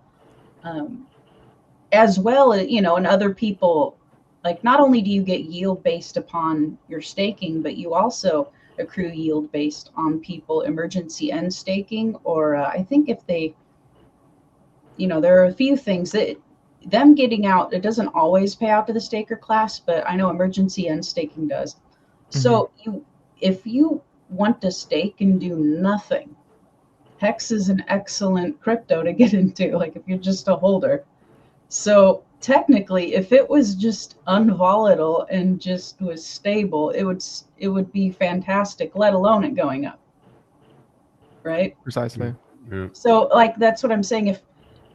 as well as, and other people, like, not only do you get yield based upon your staking, but you also accrue yield based on people emergency end staking, or I think if they, there are a few things that them getting out, it doesn't always pay out to the staker class, but I know emergency end staking does. So if you want to stake and do nothing, Hex is an excellent crypto to get into, like if you're just a holder. So technically, if it was just unvolatile and just was stable, it would be fantastic, let alone it going up. Right? Precisely. Yeah. So like that's what I'm saying.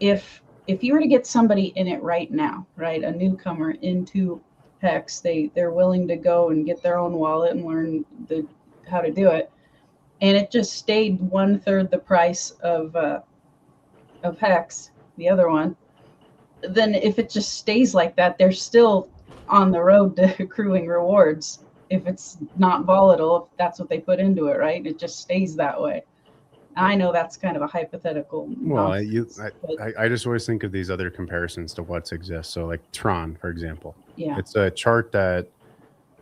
If you were to get somebody in it right now, right, a newcomer into Hex, they're willing to go and get their own wallet and learn how to do it, and it just stayed 1/3 the price of Hex, the other one, then if it just stays like that, they're still on the road to accruing rewards. If it's not volatile, if that's what they put into it, right? It just stays that way. I know that's kind of a hypothetical. Well, I just always think of these other comparisons to what's exist. So like Tron, for example. Yeah. It's a chart that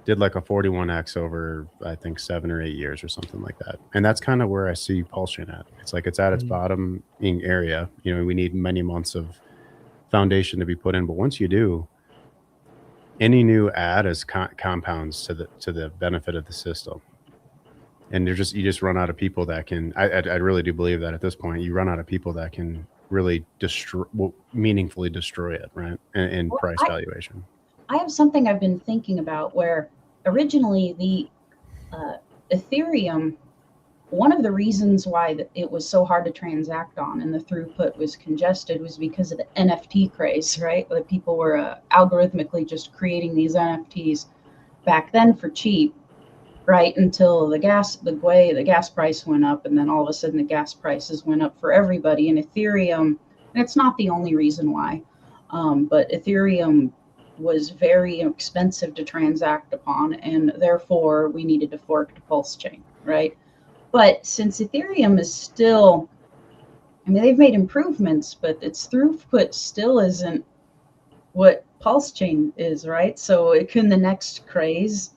did like a 41x over, I think, 7 or 8 years or something like that. And that's kind of where I see Pulse Chain at. It's like it's at its bottoming area. We need many months of foundation to be put in. But once you do, any new add is compounds to the benefit of the system. And you just run out of people that can. I really do believe that at this point you run out of people that can really meaningfully destroy it, right? And price valuation. I have something I've been thinking about where originally the Ethereum, one of the reasons why it was so hard to transact on and the throughput was congested was because of the NFT craze, right? That people were algorithmically just creating these NFTs back then for cheap, right? Until the gas price went up, and then all of a sudden the gas prices went up for everybody. And Ethereum, and it's not the only reason why, but Ethereum was very expensive to transact upon, and therefore we needed to fork to Pulse Chain, right? But since Ethereum is still, they've made improvements, but its throughput still isn't what Pulse Chain is, right? So it can the next craze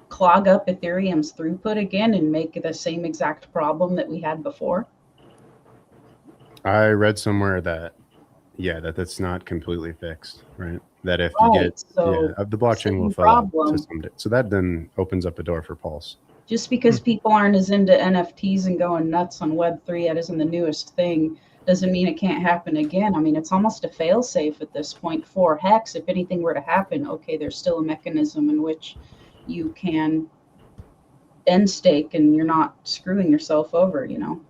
clog up Ethereum's throughput again and make the same exact problem that we had before? I read somewhere that that's not completely fixed, right? That if you get the blockchain will fill out to some day. So that then opens up a door for Pulse. Just because people aren't as into NFTs and going nuts on Web3, that isn't the newest thing, doesn't mean it can't happen again. It's almost a fail-safe at this point for Hex. If anything were to happen, okay, there's still a mechanism in which you can end stake and you're not screwing yourself over, The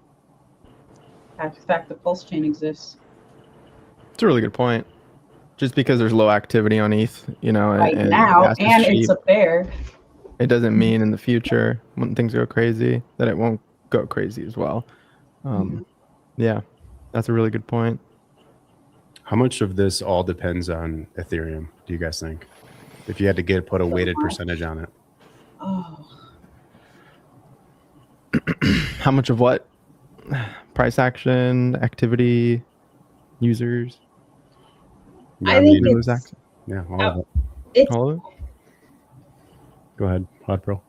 fact the Pulse Chain exists. It's a really good point. Just because there's low activity on ETH, right and now, and it's a bear, it doesn't mean in the future when things go crazy that it won't go crazy as well. Yeah, that's a really good point. How much of this all depends on Ethereum, do you guys think? If you had to put a weighted percentage on it. Oh. How much of what? Price action, activity, users? I think all of it. It's, Go ahead, Hot Pro.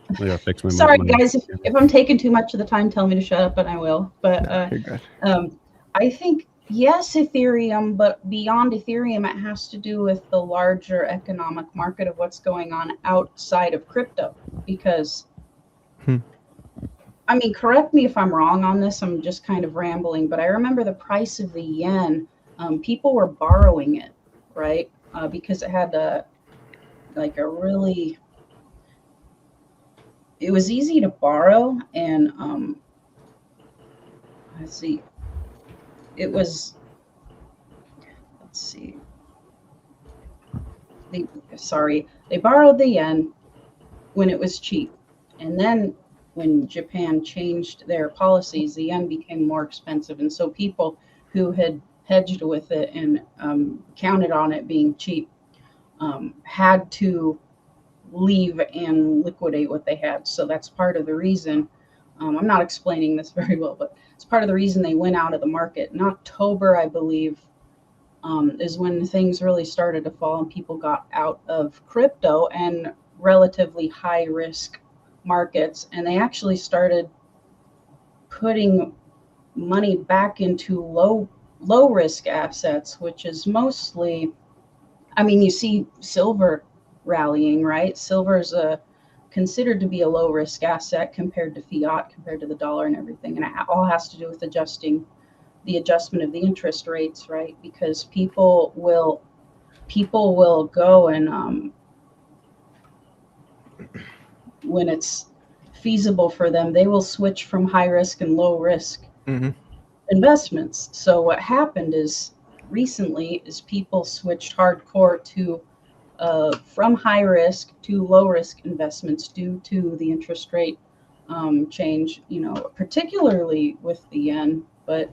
I gotta fix my Sorry, my- guys. If I'm taking too much of the time, tell me to shut up, and I will. But You're good. I think yes, Ethereum, but beyond Ethereum, it has to do with the larger economic market of what's going on outside of crypto. Because, I mean, correct me if I'm wrong on this. I'm just kind of rambling, but I remember the price of the yen. People were borrowing it, right? Because it had it was easy to borrow, and let's see, it was, let's see, they borrowed the yen when it was cheap, and then when Japan changed their policies, the yen became more expensive, and so people who had hedged with it and counted on it being cheap had to leave and liquidate what they had. So that's part of the reason. I'm not explaining this very well, but it's part of the reason they went out of the market. In October, I believe, is when things really started to fall and people got out of crypto and relatively high risk markets. And they actually started putting money back into low risk assets, which is mostly, I mean, you see silver rallying, right? Silver is considered to be a low risk asset compared to fiat, compared to the dollar and everything. And it all has to do with the adjustment of the interest rates, right? Because people will go and when it's feasible for them, they will switch from high risk and low risk investments. So what happened is recently is people switched hardcore to from high risk to low risk investments due to the interest rate change, particularly with the yen. But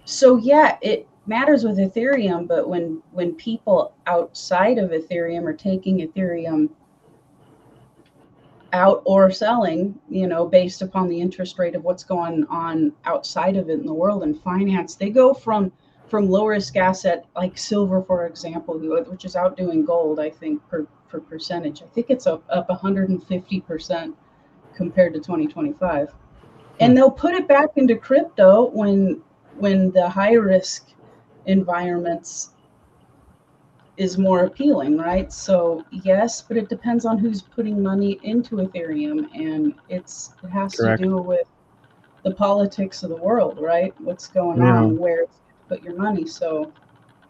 so yeah, it matters with Ethereum, but when people outside of Ethereum are taking Ethereum out or selling, based upon the interest rate of what's going on outside of it in the world and finance, they go from low risk asset like silver, for example, which is outdoing gold, I think, for percentage. I think it's up 150% compared to 2025. And they'll put it back into crypto when the high risk environments is more appealing, right? So yes, but it depends on who's putting money into Ethereum, and it has Correct. to do with the politics of the world, right? What's going on, where to put your money. So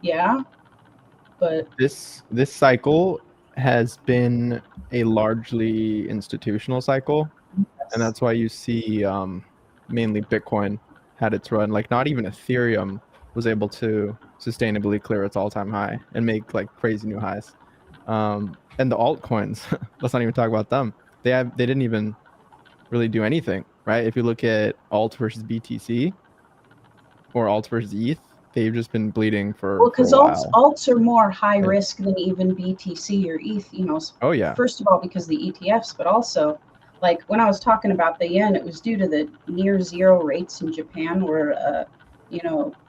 yeah, but This cycle has been a largely institutional cycle, and that's why you see mainly Bitcoin had its run. Like not even Ethereum was able to sustainably clear its all-time high and make like crazy new highs. And the altcoins, let's not even talk about them. They didn't even really do anything, right? If you look at alt versus BTC or alt versus ETH, they've just been bleeding for because a while. alts are more high risk than even BTC or ETH. Oh yeah. First of all, because the ETFs, but also, like when I was talking about the yen, it was due to the near zero rates in Japan, where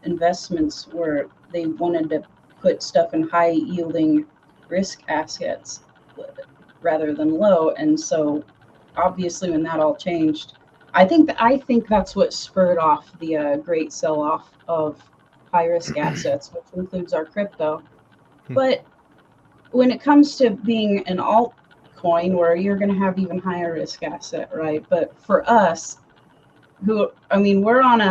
investments where they wanted to put stuff in high yielding risk assets rather than low, and so obviously when that all changed, I think that's what spurred off the great sell off of high risk assets, which includes our crypto. But when it comes to being an altcoin, where you're going to have even higher risk asset, right? But for us, we're on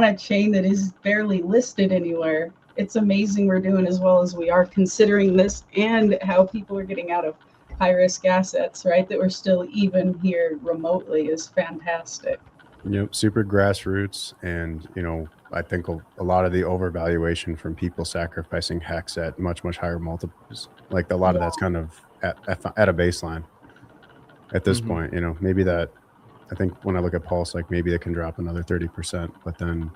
a chain that is barely listed anywhere. It's amazing we're doing as well as we are, considering this and how people are getting out of high risk assets, right? That we're still even here remotely is fantastic. Super grassroots, and I think a lot of the overvaluation from people sacrificing hex at much higher multiples, like a lot of that's kind of at a baseline at this point. Maybe that, I think when I look at Pulse, like maybe it can drop another 30%, but then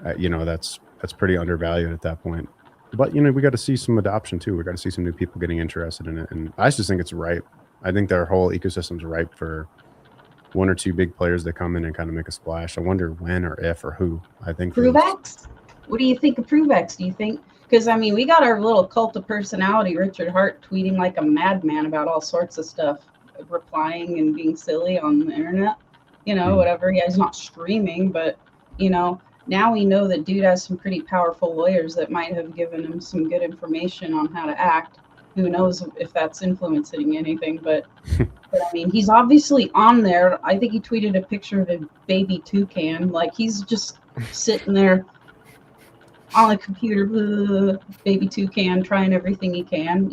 that's pretty undervalued at that point. But we got to see some adoption too. We got to see some new people getting interested in it, and I just think it's ripe. I think their whole ecosystem's ripe for one or two big players that come in and kind of make a splash. I wonder when or if or who. I think ProveX. What do you think of ProveX? Do you think, because we got our little cult of personality, Richard Hart, tweeting like a madman about all sorts of stuff. replying and being silly on the internet, whatever. Yeah, he's not streaming, but now we know that dude has some pretty powerful lawyers that might have given him some good information on how to act. Who knows if that's influencing anything, but I mean, he's obviously on there. I think he tweeted a picture of a baby toucan. Like, he's just sitting there on the computer, baby toucan, trying everything he can,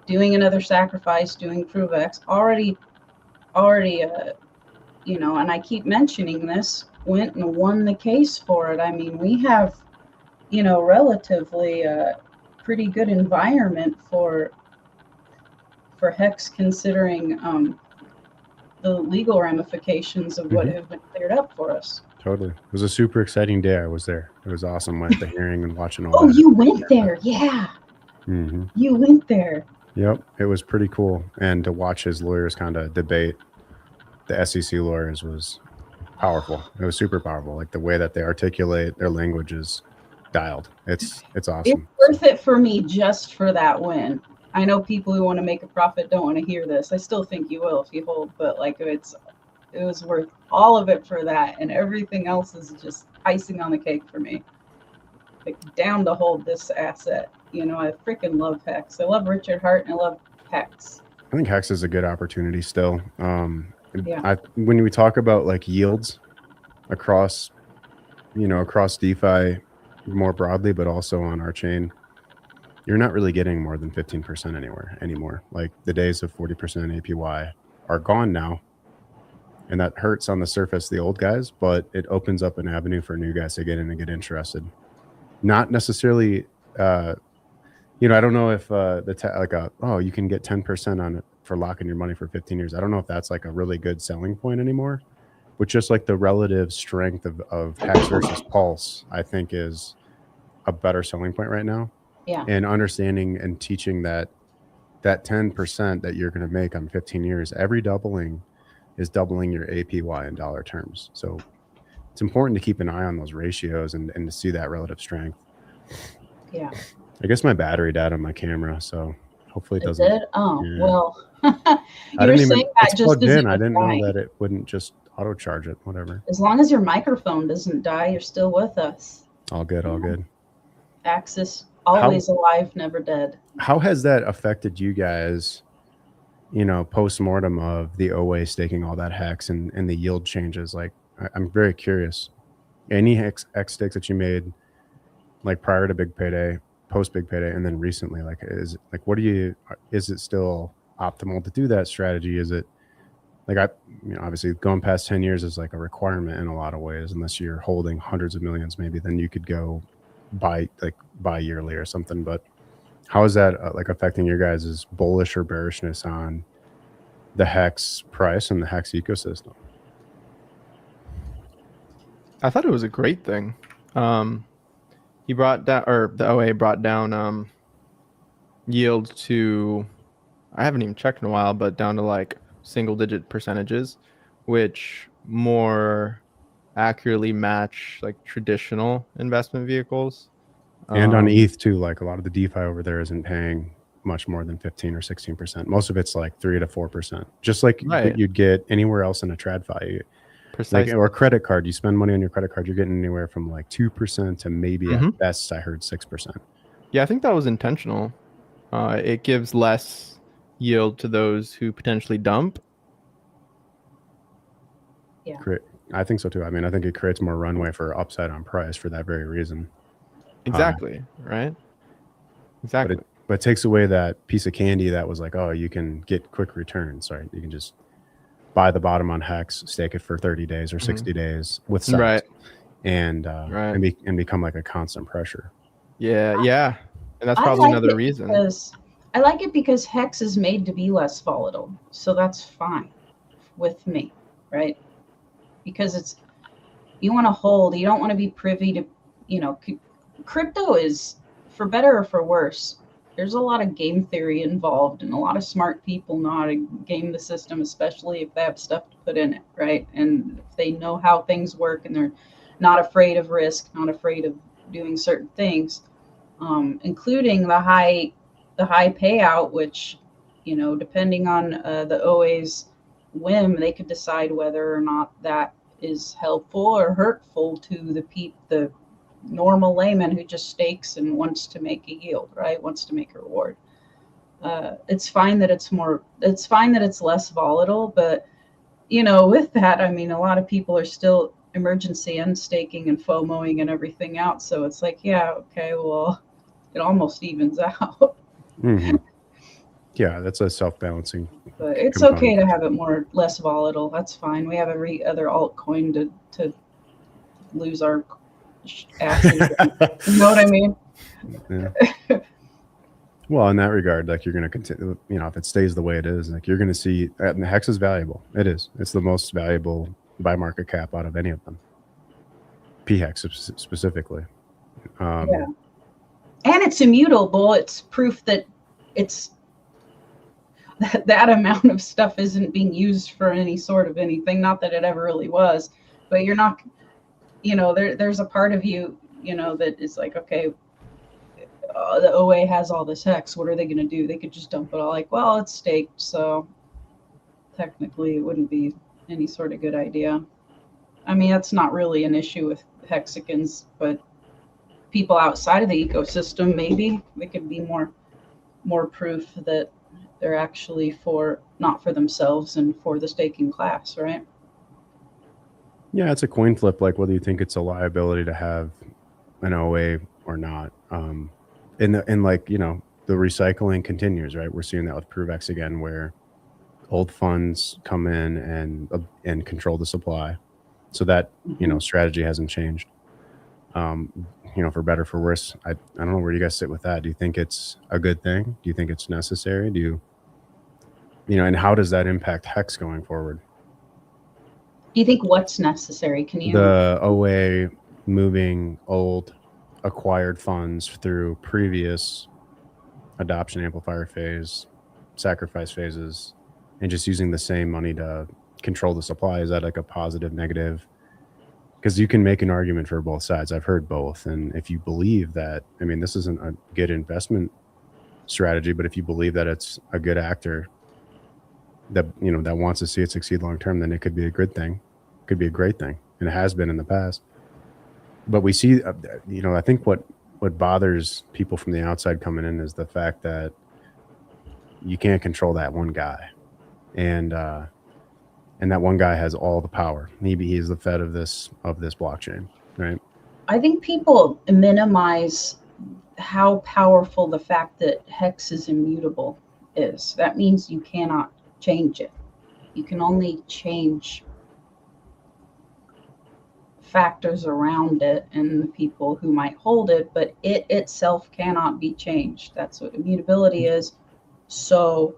doing another sacrifice, doing Prove X. Already, and I keep mentioning this, went and won the case for it. I mean, we have, relatively pretty good environment for Hex, considering the legal ramifications of what have been cleared up for us. Totally. It was a super exciting day. I was there. It was awesome at the hearing and watching all that. Oh, you went there. Yeah. Mm-hmm. You went there. Yep. It was pretty cool. And to watch his lawyers kind of debate the SEC lawyers was powerful. It was super powerful. Like, the way that they articulate their language is dialed. It's awesome. It's worth it for me just for that win. I know people who want to make a profit don't want to hear this. I still think you will if you hold, but like, it was worth all of it for that, and everything else is just icing on the cake for me. Like, down to hold this asset. I freaking love Hex. I love Richard Hart and I love Hex. I think Hex is a good opportunity still. Yeah. When we talk about like yields across DeFi more broadly, but also on our chain, you're not really getting more than 15% anymore. Like, the days of 40% APY are gone now. And that hurts on the surface, the old guys, but it opens up an avenue for new guys to get in and get interested. Not necessarily, I don't know if you can get 10% on it for locking your money for 15 years. I don't know if that's like a really good selling point anymore, but just like the relative strength of Hex versus Pulse, I think is a better selling point right now. Yeah. And understanding and teaching that 10% that you're going to make on 15 years, every doubling is doubling your APY in dollar terms. So it's important to keep an eye on those ratios and to see that relative strength. Yeah. I guess my battery died on my camera, so hopefully it doesn't. It did? Oh, yeah. Well, I didn't know that it wouldn't just auto charge it, whatever. As long as your microphone doesn't die, you're still with us. All good, all good. Axis, always alive, never dead. How has that affected you guys, post-mortem of the OA staking all that Hex and the yield changes? Like, I'm very curious. Any Hex stakes that you made, like, prior to Big Payday, post Big Payday, and then recently, like, is it still optimal to do that strategy? Is it like, obviously going past 10 years is like a requirement in a lot of ways, unless you're holding hundreds of millions, maybe then you could go buy yearly or something. But how is that affecting your guys' bullish or bearishness on the Hex price and the Hex ecosystem? I thought it was a great thing. He brought down, or the OA brought down yield to, I haven't even checked in a while, but down to like single-digit percentages, which more accurately match like traditional investment vehicles. And on ETH too, like a lot of the DeFi over there isn't paying much more than 15 or 16%. Most of it's like 3 to 4%, just like you'd get anywhere else in a TradFi. Precisely. Or a credit card. You spend money on your credit card, you're getting anywhere from like 2% to maybe at best, I heard 6%. Yeah, I think that was intentional. It gives less yield to those who potentially dump. Yeah. I think so too. I mean, I think it creates more runway for upside on price for that very reason. Exactly. Right. Exactly. But it takes away that piece of candy that was like, oh, you can get quick returns. Right. You can just buy the bottom on Hex, stake it for 30 days or 60 days with size, and become like a constant pressure. Yeah. And that's probably another reason. I like it because Hex is made to be less volatile. So that's fine with me, right? Because you want to hold, you don't want to be privy to, crypto is, for better or for worse, there's a lot of game theory involved, and a lot of smart people know how to game the system, especially if they have stuff to put in it, right? And if they know how things work and they're not afraid of risk, not afraid of doing certain things, including the high payout, which, You know, depending on the OA's whim, they could decide whether or not that is helpful or hurtful to the normal layman who just stakes and wants to make a yield, right? Wants to make a reward. It's fine that it's less volatile, but you know, with that, I mean, a lot of people are still emergency unstaking and FOMOing and everything out. So it's like, yeah, okay, well, it almost evens out. Mm-hmm. Yeah, that's a self-balancing. But it's component. okay to have it less volatile. That's fine. We have every other altcoin to lose our asses. You know what I mean? Yeah. Well, in that regard, like you're going to continue, you know, if it stays the way it is, like you're going to see, and Hex is valuable. It is. It's the most valuable by market cap out of any of them. P-Hex specifically. Yeah. And it's immutable. It's proof that it's that amount of stuff isn't being used for any sort of anything. Not that it ever really was, but you're not, you know, there's a part of you, you know, that is like, okay, the OA has all this Hex. What are they going to do? They could just dump it all. Like, well, it's staked, so technically it wouldn't be any sort of good idea. I mean, that's not really an issue with hexagons, but people outside of the ecosystem, maybe they could be more proof that they're actually not for themselves and for the staking class, right? Yeah, it's a coin flip, like whether you think it's a liability to have an OA or not. And like, you know, the recycling continues, right? We're seeing that with ProveX again, where old funds come in and control the supply. So that, you know, strategy hasn't changed. You know, for better, for worse, I don't know where you guys sit with that. Do you think it's a good thing? Do you think it's necessary? Do you know, and how does that impact Hex going forward? Do you think what's necessary? Can you? The OA moving old acquired funds through previous adoption amplifier phase, sacrifice phases, and just using the same money to control the supply. Is that like a positive, negative? Because you can make an argument for both sides. I've heard both. And if you believe that, I mean, this isn't a good investment strategy, but if you believe that it's a good actor that, you know, that wants to see it succeed long term, then it could be a good thing. It could be a great thing. And it has been in the past. But we see, you know, I think what bothers people from the outside coming in is the fact that you can't control that one guy. And that one guy has all the power. Maybe he's the Fed of this blockchain, right? I think people minimize how powerful the fact that Hex is immutable is. That means you cannot change it. You can only change factors around it and the people who might hold it, but it itself cannot be changed. That's what immutability is. So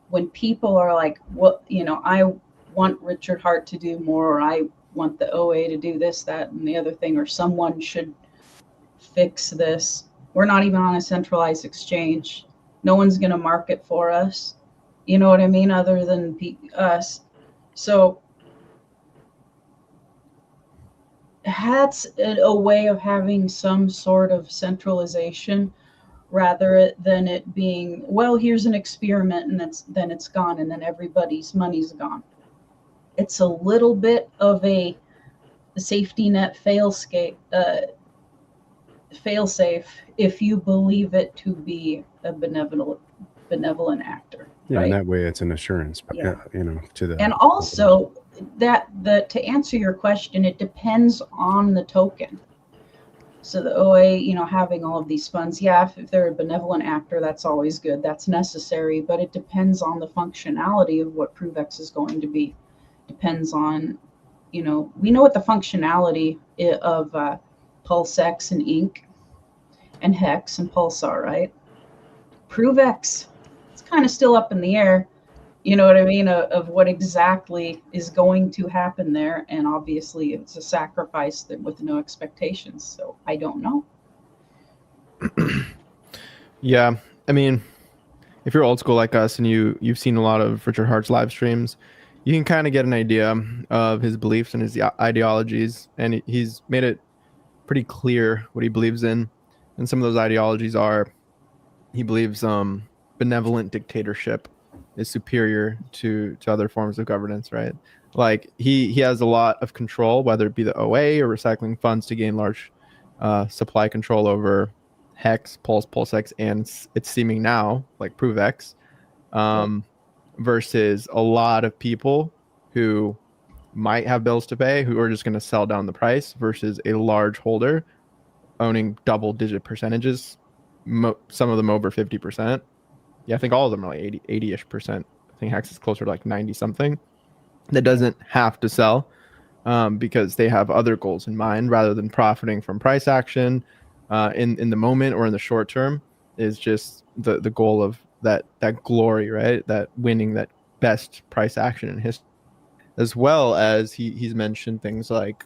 when people are like, what, you know, I want Richard Hart to do more, or I want the OA to do this, that, and the other thing, or someone should fix this. We're not even on a centralized exchange. No one's going to market for us. You know what I mean? Other than us. So that's a way of having some sort of centralization rather than it being, well, here's an experiment and then it's gone and then everybody's money's gone. It's a little bit of a safety net fail-safe if you believe it to be a benevolent actor. Yeah, right? and that way it's an assurance, Yeah. you know, to the. And also to answer your question, it depends on the token. So the OA, you know, having all of these funds, yeah, if they're a benevolent actor, that's always good. That's necessary, but it depends on the functionality of what ProveX is going to be. Depends on, you know, we know what the functionality of PulseX and Ink and Hex and Pulsar, right? ProveX, it's kind of still up in the air. You know what I mean? Of what exactly is going to happen there. And obviously it's a sacrifice with no expectations. So I don't know. Yeah. I mean, if you're old school like us and you've seen a lot of Richard Hart's live streams, you can kind of get an idea of his beliefs and his ideologies. And he's made it pretty clear what he believes in. And some of those ideologies are, he believes benevolent dictatorship is superior to other forms of governance, right? Like he has a lot of control, whether it be the OA or recycling funds, to gain large supply control over Hex, Pulse, PulseX, and it's seeming now like ProveX, versus a lot of people who might have bills to pay who are just going to sell down the price, versus a large holder owning double-digit percentages, some of them over 50%. Yeah, I think all of them are like 80-ish percent. I think Hex is closer to like 90 something. That doesn't have to sell because they have other goals in mind rather than profiting from price action in the moment or in the short term. Is just the goal of that glory, right? That winning that best price action in history, as well as he's mentioned things like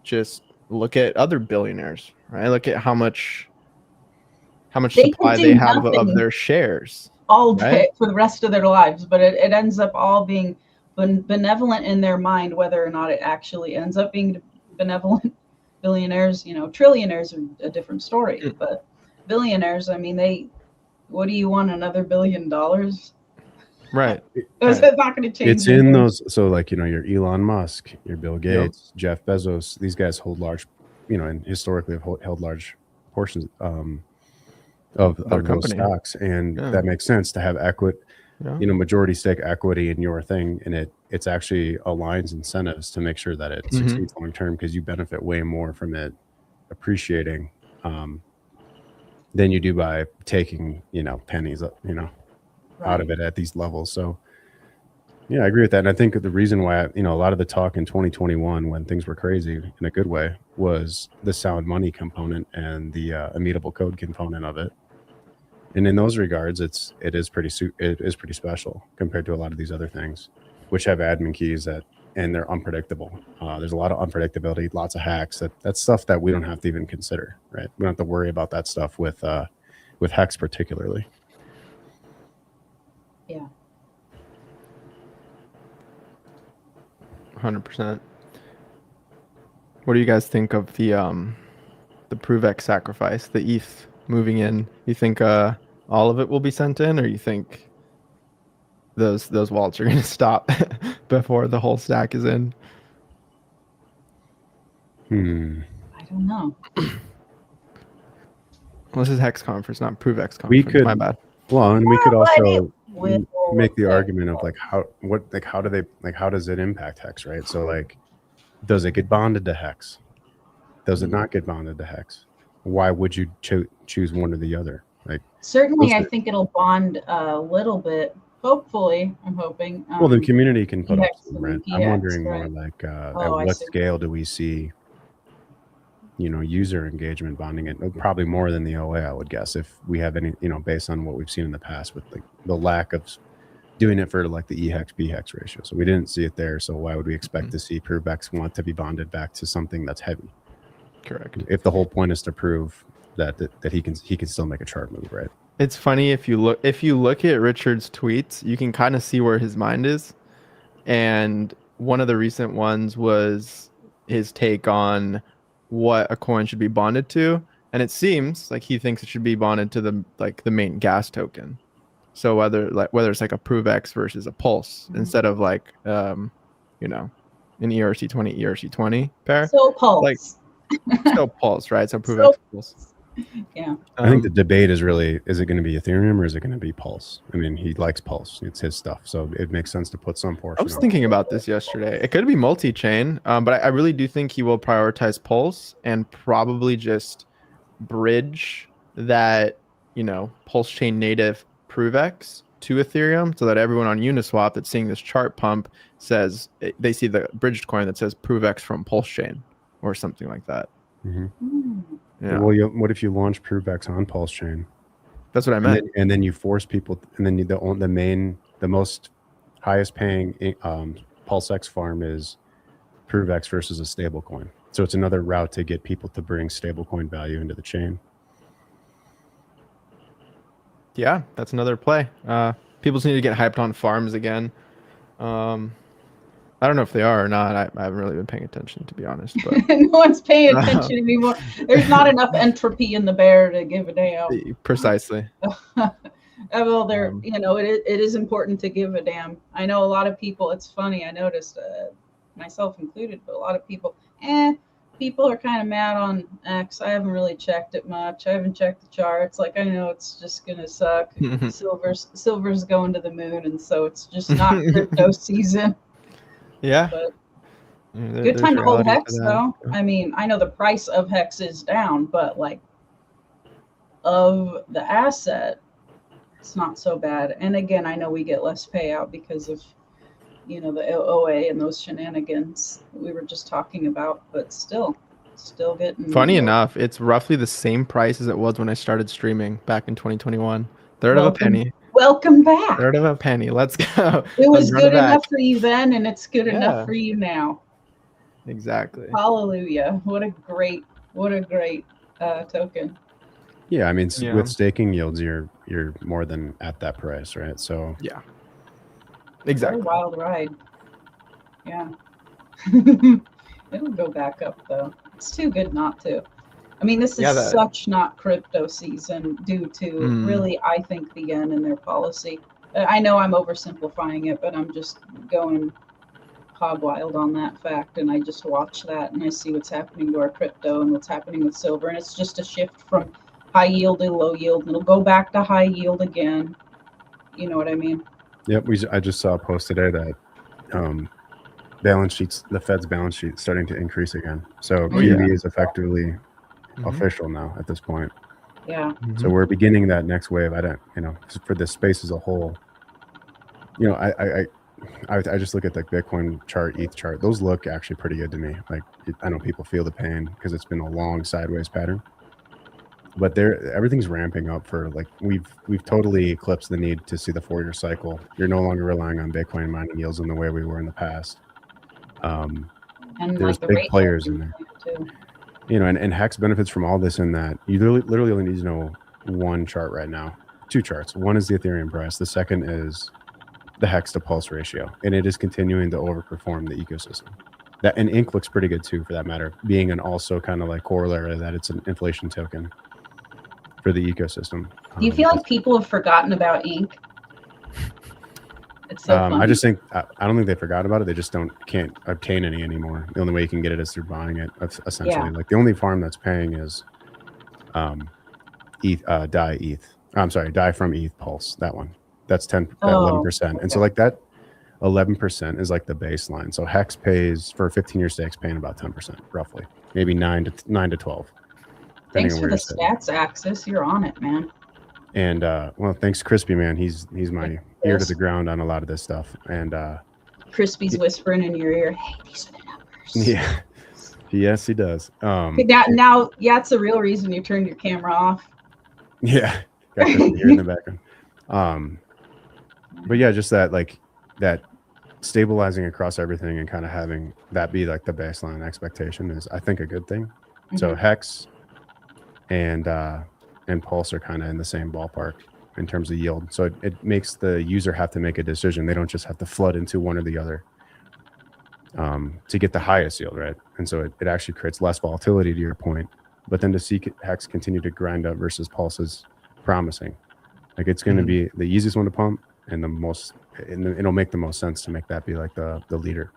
just look at other billionaires, right? Look at how much supply they have of their shares all day for the rest of their lives, but it ends up all being benevolent in their mind, whether or not it actually ends up being benevolent. Billionaires, trillionaires are a different story, but billionaires, I mean, what do you want, another $1 billion? Right. It's not going to change. It's in those, so like, your Elon Musk, your Bill Gates, Jeff Bezos, these guys hold large, and historically have held large portions of those stocks, and that makes sense to have equity, majority stake equity in your thing, and it's actually aligns incentives to make sure that it succeeds long term, because you benefit way more from it appreciating than you do by taking pennies out of it at these levels. So yeah, I agree with that, and I think the reason why a lot of the talk in 2021 when things were crazy in a good way was the sound money component and the immutable code component of it. And in those regards, it is pretty special compared to a lot of these other things, which have admin keys and they're unpredictable. There's a lot of unpredictability, lots of hacks. That's stuff that we don't have to even consider, right? We don't have to worry about that stuff with Hex particularly. Yeah. 100%. What do you guys think of the ProveX sacrifice, the ETH moving in? You think all of it will be sent in, or you think those wallets are going to stop before the whole stack is in? I don't know. Well, this is Hex conference, not ProveX conference. My bad. Well, and we could also make the argument of how does it impact Hex, right? So like, does it get bonded to Hex? Does it not get bonded to Hex? Why would you choose one or the other? Like, certainly, I think it'll bond a little bit. Hopefully, I'm hoping. Well, the community can put up some rent. I'm wondering more like at what scale do we see, user engagement bonding it? Probably more than the OA, I would guess, if we have any, based on what we've seen in the past with the lack of doing it for like the E-Hex B-Hex ratio. So we didn't see it there. So why would we expect to see ProveX want to be bonded back to something that's heavy? Correct. If the whole point is to prove that he can still make a chart move, right? It's funny if you look at Richard's tweets, you can kind of see where his mind is. And one of the recent ones was his take on what a coin should be bonded to, and it seems like he thinks it should be bonded to the main gas token. So whether it's like a ProveX versus a Pulse instead of like an ERC20 pair. So Pulse. Still Pulse, right? So ProveX Pulse. Yeah. I think the debate is really, is it going to be Ethereum or is it going to be Pulse? I mean, he likes Pulse. It's his stuff. So it makes sense to put some portion. I was thinking about this yesterday. It could be multi-chain, but I really do think he will prioritize Pulse and probably just bridge that, Pulse chain native ProveX to Ethereum so that everyone on Uniswap that's seeing this chart pump says they see the bridged coin that says ProveX from Pulse chain or something like that. Mm-hmm. Yeah. Well, what if you launch ProveX on Pulse chain? That's what I meant. And then you force people, and then the most highest paying PulseX farm is ProveX versus a stable coin. So it's another route to get people to bring stablecoin value into the chain. Yeah, that's another play. People just need to get hyped on farms again. I don't know if they are or not. I haven't really been paying attention, to be honest. But no one's paying attention anymore. There's not enough entropy in the bear to give a damn. Precisely. Well, there, it is important to give a damn. I know a lot of people. It's funny. I noticed, myself included, but a lot of people, people are kind of mad on X. I haven't really checked it much. I haven't checked the charts. Like, I know it's just gonna suck. Silver's going to the moon, and so it's just not crypto season. Yeah. But Yeah, good time to hold reality Hex, that. though. I mean, I know the price of Hex is down, but like of the asset, it's not so bad. And again, I know we get less payout because of the OA and those shenanigans we were just talking about, but still getting Funny enough, it's roughly the same price as it was when I started streaming back in 2021. Third of a penny. Welcome back. Third of a penny. Let's go. It was Let's run good it back. enough for you then, and it's good Yeah. enough for you now. Exactly. Hallelujah. What a great token. Yeah, I mean, with staking yields, you're more than at that price, right? So yeah, exactly. What a wild ride. Yeah. It'll go back up though. It's too good not to. I mean, this is such not crypto season due to really, I think, the yen and their policy. I know I'm oversimplifying it, but I'm just going hog wild on that fact, and I just watch that and I see what's happening to our crypto and what's happening with silver, and it's just a shift from high yield to low yield, and it'll go back to high yield again. You know what I mean? Yep. I just saw a post today that balance sheets, the Fed's balance sheet, starting to increase again. So QE is effectively official now at this point. Yeah. So we're beginning that next wave. I don't, for the space as a whole. I just look at the Bitcoin chart, ETH chart. Those look actually pretty good to me. Like, I know people feel the pain because it's been a long sideways pattern, but everything's ramping up for, like, we've totally eclipsed the need to see the 4-year cycle. You're no longer relying on Bitcoin mining yields in the way we were in the past. And there's like big players in there, too. And Hex benefits from all this in that you literally only need to know one chart right now, 2 charts. One is the Ethereum price. The second is the Hex to Pulse ratio, and it is continuing to overperform the ecosystem. And Ink looks pretty good too, for that matter, being an also kind of like corollary that it's an inflation token for the ecosystem. Do you feel like people have forgotten about Ink? It's so funny. I just think I don't think they forgot about it. They just can't obtain any anymore. The only way you can get it is through buying it. Essentially, like the only farm that's paying is ETH, DAI from ETH Pulse. That one. That's 11%. And so like that 11% is like the baseline. So Hex pays for a 15-year stakes paying about 10%, roughly, maybe 9 to 12. Thanks for the stats, Axis. You're on it, man. And well, thanks, Crispy, man. He's my ear to the ground on a lot of this stuff. And Crispy's whispering in your ear, "Hey, these are the numbers." Yeah, yes, he does. Now, it's the real reason you turned your camera off. Yeah, got Crispy here in the background. But yeah, just that stabilizing across everything and kind of having that be like the baseline expectation is, I think, a good thing. So Hex and Pulse are kind of in the same ballpark in terms of yield. So it makes the user have to make a decision. They don't just have to flood into one or the other to get the highest yield, right? And so it actually creates less volatility, to your point. But then to see Hex continue to grind up versus Pulse is promising. Like, it's going to be the easiest one to pump and it'll make the most sense to make that be like the leader.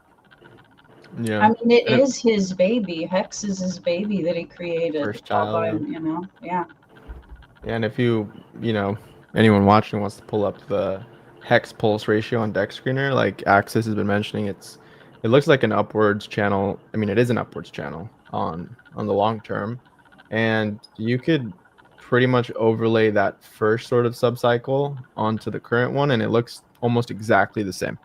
Yeah. I mean, it is his baby. Hex is his baby that he created. First child. Yeah. Yeah, and if anyone watching wants to pull up the Hex Pulse ratio on Deck Screener, like Axis has been mentioning, it looks like an upwards channel. I mean, it is an upwards channel on the long term, and you could pretty much overlay that first sort of subcycle onto the current one, and it looks almost exactly the same,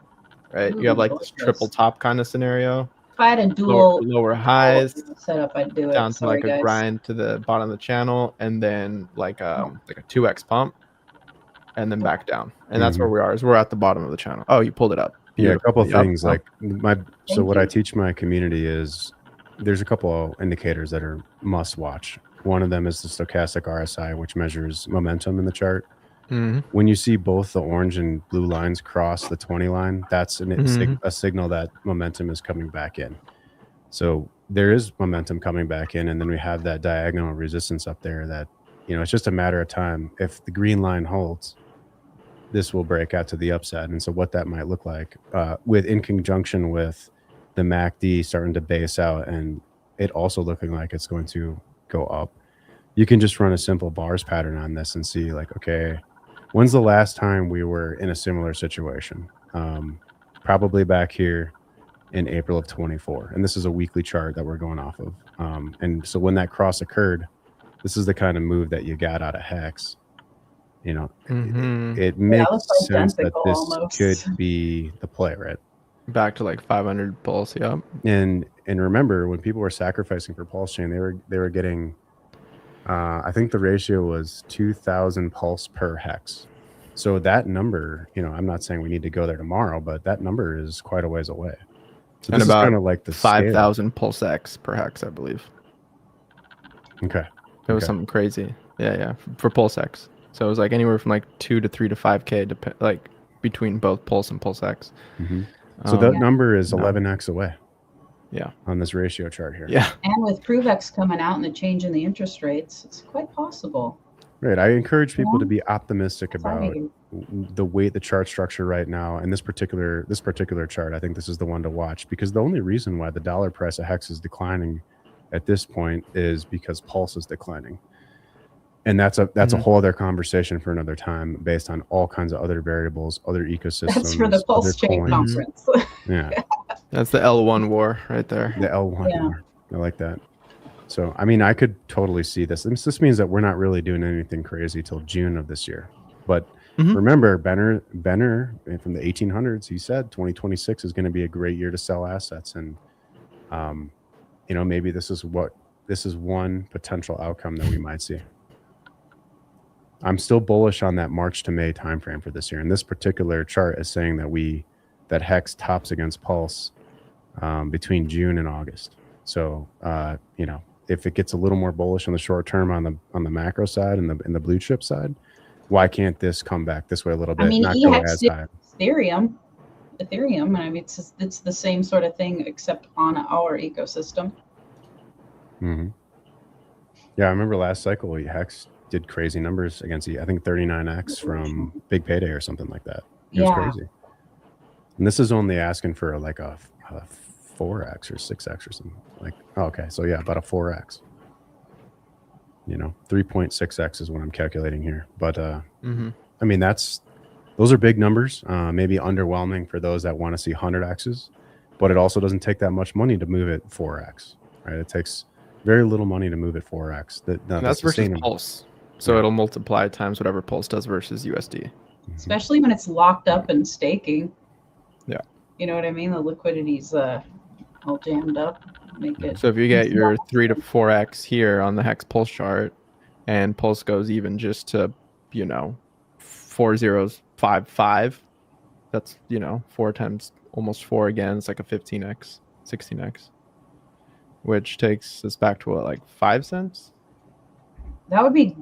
right? You have like this triple top kind of scenario. If I had a dual lower highs setup, I'd do it. Down to like a grind to the bottom of the channel, and then like a 2x pump, and then back down. And that's where we are. Is we're at the bottom of the channel. Oh, you pulled it up. Yeah, a couple of things. Like what I teach my community is there's a couple of indicators that are must watch. One of them is the stochastic RSI, which measures momentum in the chart. When you see both the orange and blue lines cross the 20 line, that's a signal that momentum is coming back in. So there is momentum coming back in, and then we have that diagonal resistance up there that, it's just a matter of time. If the green line holds, this will break out to the upside. And so what that might look like in conjunction with the MACD starting to base out and it also looking like it's going to go up, you can just run a simple bars pattern on this and see like, okay, when's the last time we were in a similar situation? Probably back here in April of 24. And this is a weekly chart that we're going off of. And so when that cross occurred, this is the kind of move that you got out of Hex. You know, it makes sense that this almost. could be the play, right? Back to like 500 pulse, yeah. And remember, when people were sacrificing for pulse chain, they were getting, I think the ratio was 2,000 pulse per hex. So that number, you know, I'm not saying we need to go there tomorrow, but that number is quite a ways away. So and this about is kind of like the 5,000 pulse X per hex, I believe. Okay. It was something crazy. Yeah, for pulse X. So it was like anywhere from like 2 to 3 to 5K, like between both pulse and pulse X. So that number is 11x away. Yeah. On this ratio chart here. Yeah. And with ProveX coming out and the change in the interest rates, it's quite possible. Right. I encourage people to be optimistic about the way the chart structure right now. And this particular chart, I think this is the one to watch, because the only reason why the dollar price of Hex is declining at this point is because Pulse is declining. And that's a whole other conversation for another time, based on all kinds of other variables, other ecosystems. That's for the Pulse Chain conference. Yeah. That's the L1 war right there. The L1 war. I like that. So, I mean, I could totally see this. This means that we're not really doing anything crazy till June of this year. But remember, Benner from the 1800s, he said 2026 is going to be a great year to sell assets. And, you know, maybe this is one potential outcome that we might see. I'm still bullish on that March to May timeframe for this year. And this particular chart is saying that Hex tops against Pulse between June and August. So, you know, if it gets a little more bullish on the short term on the macro side and the blue chip side, why can't this come back this way a little bit? I mean, not go as high. Ethereum. I mean, it's the same sort of thing except on our ecosystem. Yeah, I remember last cycle Hex did crazy numbers against I think 39x from Big Payday or something like that. It was crazy. And this is only asking for like a 4x or 6x or something. Like, okay, so yeah, about a 4x. You know, 3.6x is what I'm calculating here. But I mean, those are big numbers. Maybe underwhelming for those that want to see 100x's, but it also doesn't take that much money to move it 4x, right? It takes very little money to move it 4x. That's versus Pulse. So it'll multiply times whatever Pulse does versus USD. Especially when it's locked up and staking. Yeah. You know what I mean? The liquidity's all jammed up. Make it. So if you get your 3 to 4x here on the Hex Pulse chart, and Pulse goes even just to, you know, 4055, that's, you know, 4 times almost 4 again. It's like a 15x, 16x, which takes us back to what, like 5 cents? That would be.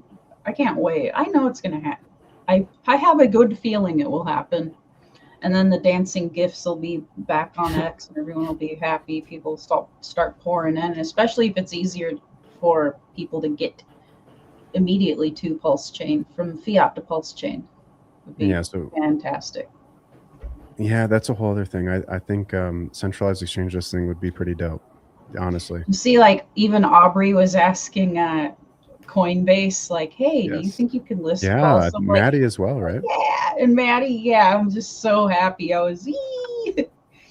I can't wait. I know it's going to happen. I have a good feeling it will happen. And then the dancing gifts will be back on X and everyone will be happy. People start pouring in, especially if it's easier for people to get immediately to Pulse Chain, from fiat to Pulse Chain. Would be fantastic. Yeah, that's a whole other thing. I think centralized exchange listing would be pretty dope, honestly. You see, like even Aubrey was asking Coinbase, like, hey, do you think you can list Pulse? Maddie as well, right? Yeah, and Maddie, I'm just so happy. I was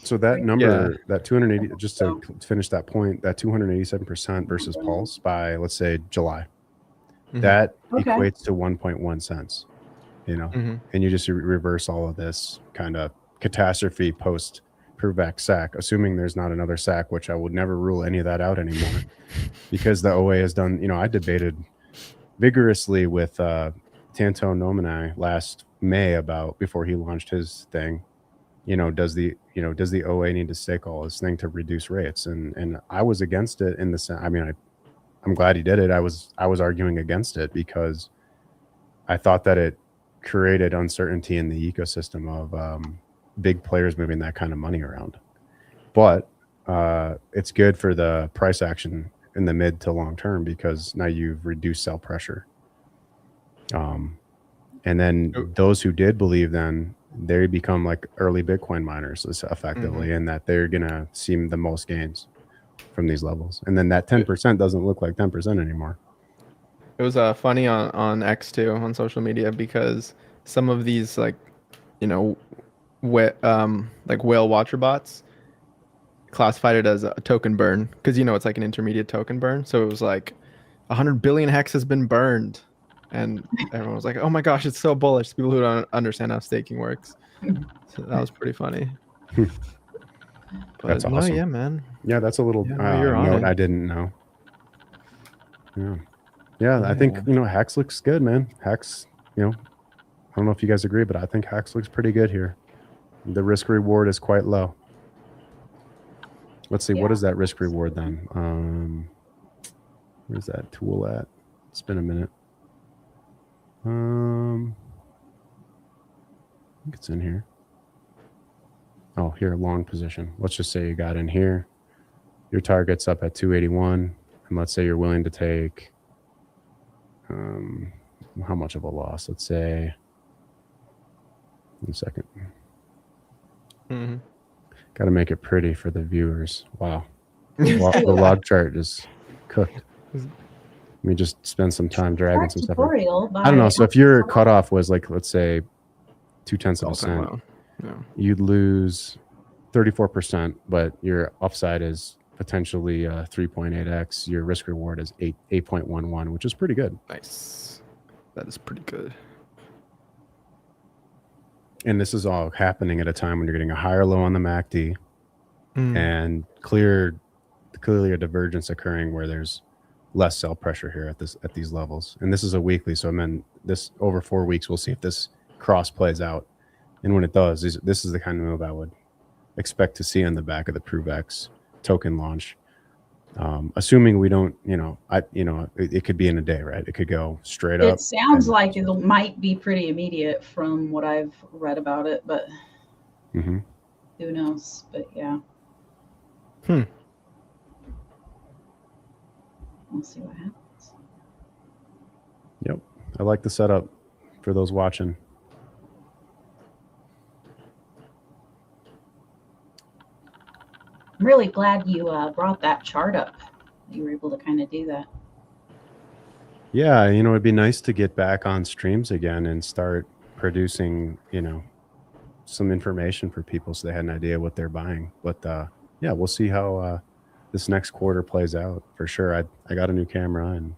So that number, that 280, just to finish that point, that 287% versus Pulse by, let's say, July, that equates to 1.1 cents, you know, and you just reverse all of this kind of catastrophe post ProveX SAC, assuming there's not another SAC, which I would never rule any of that out anymore because the OA has done, you know, I debated vigorously with Tanto Nomini last May about, before he launched his thing, you know, does the OA need to stake all his thing to reduce rates? And I was against it in the sense, I mean, I'm glad he did it. I was arguing against it because I thought that it created uncertainty in the ecosystem of big players moving that kind of money around. But it's good for the price action in the mid to long term because now you've reduced sell pressure. And then those who did believe, then they become like early Bitcoin miners effectively, and that they're gonna see the most gains from these levels. And then that 10% doesn't look like 10% anymore. It was funny on X too, on social media, because some of these like whale watcher bots classified it as a token burn, because it's like an intermediate token burn. So it was like 100 billion hex has been burned, and everyone was like, "Oh my gosh, it's so bullish." People who don't understand how staking works. So that was pretty funny. But That's awesome. No, yeah, man. Yeah, that's a little you're on note it. I didn't know. Yeah, I think Hex looks good, man. Hex, I don't know if you guys agree, but I think Hex looks pretty good here. The risk reward is quite low. Let's see, what is that risk reward then? Where's that tool at? It's been a minute. I think it's in here. Oh, here, long position. Let's just say you got in here. Your target's up at 281, and let's say you're willing to take how much of a loss? Let's say 1 second. Got to make it pretty for the viewers. Wow. The log chart is cooked. Let me just spend some time dragging some stuff. I don't know. So if your cutoff was like, let's say 0.2%, you'd lose 34%, but your upside is potentially 3.8x. Your risk reward is 8.11, which is pretty good. Nice. That is pretty good. And this is all happening at a time when you're getting a higher low on the MACD and clearly a divergence occurring where there's less sell pressure here at these levels. And this is a weekly, so I mean, this over 4 weeks, we'll see if this cross plays out. And when it does, this is the kind of move I would expect to see on the back of the ProveX token launch. Assuming we don't, it could be in a day, right? It could go straight up. It sounds like it might be pretty immediate from what I've read about it, but who knows? But yeah. We'll see what happens. Yep. I like the setup for those watching. I'm really glad you brought that chart up. You were able to kind of do that. Yeah, it'd be nice to get back on streams again and start producing, some information for people so they had an idea what they're buying. But yeah, we'll see how this next quarter plays out for sure. I got a new camera and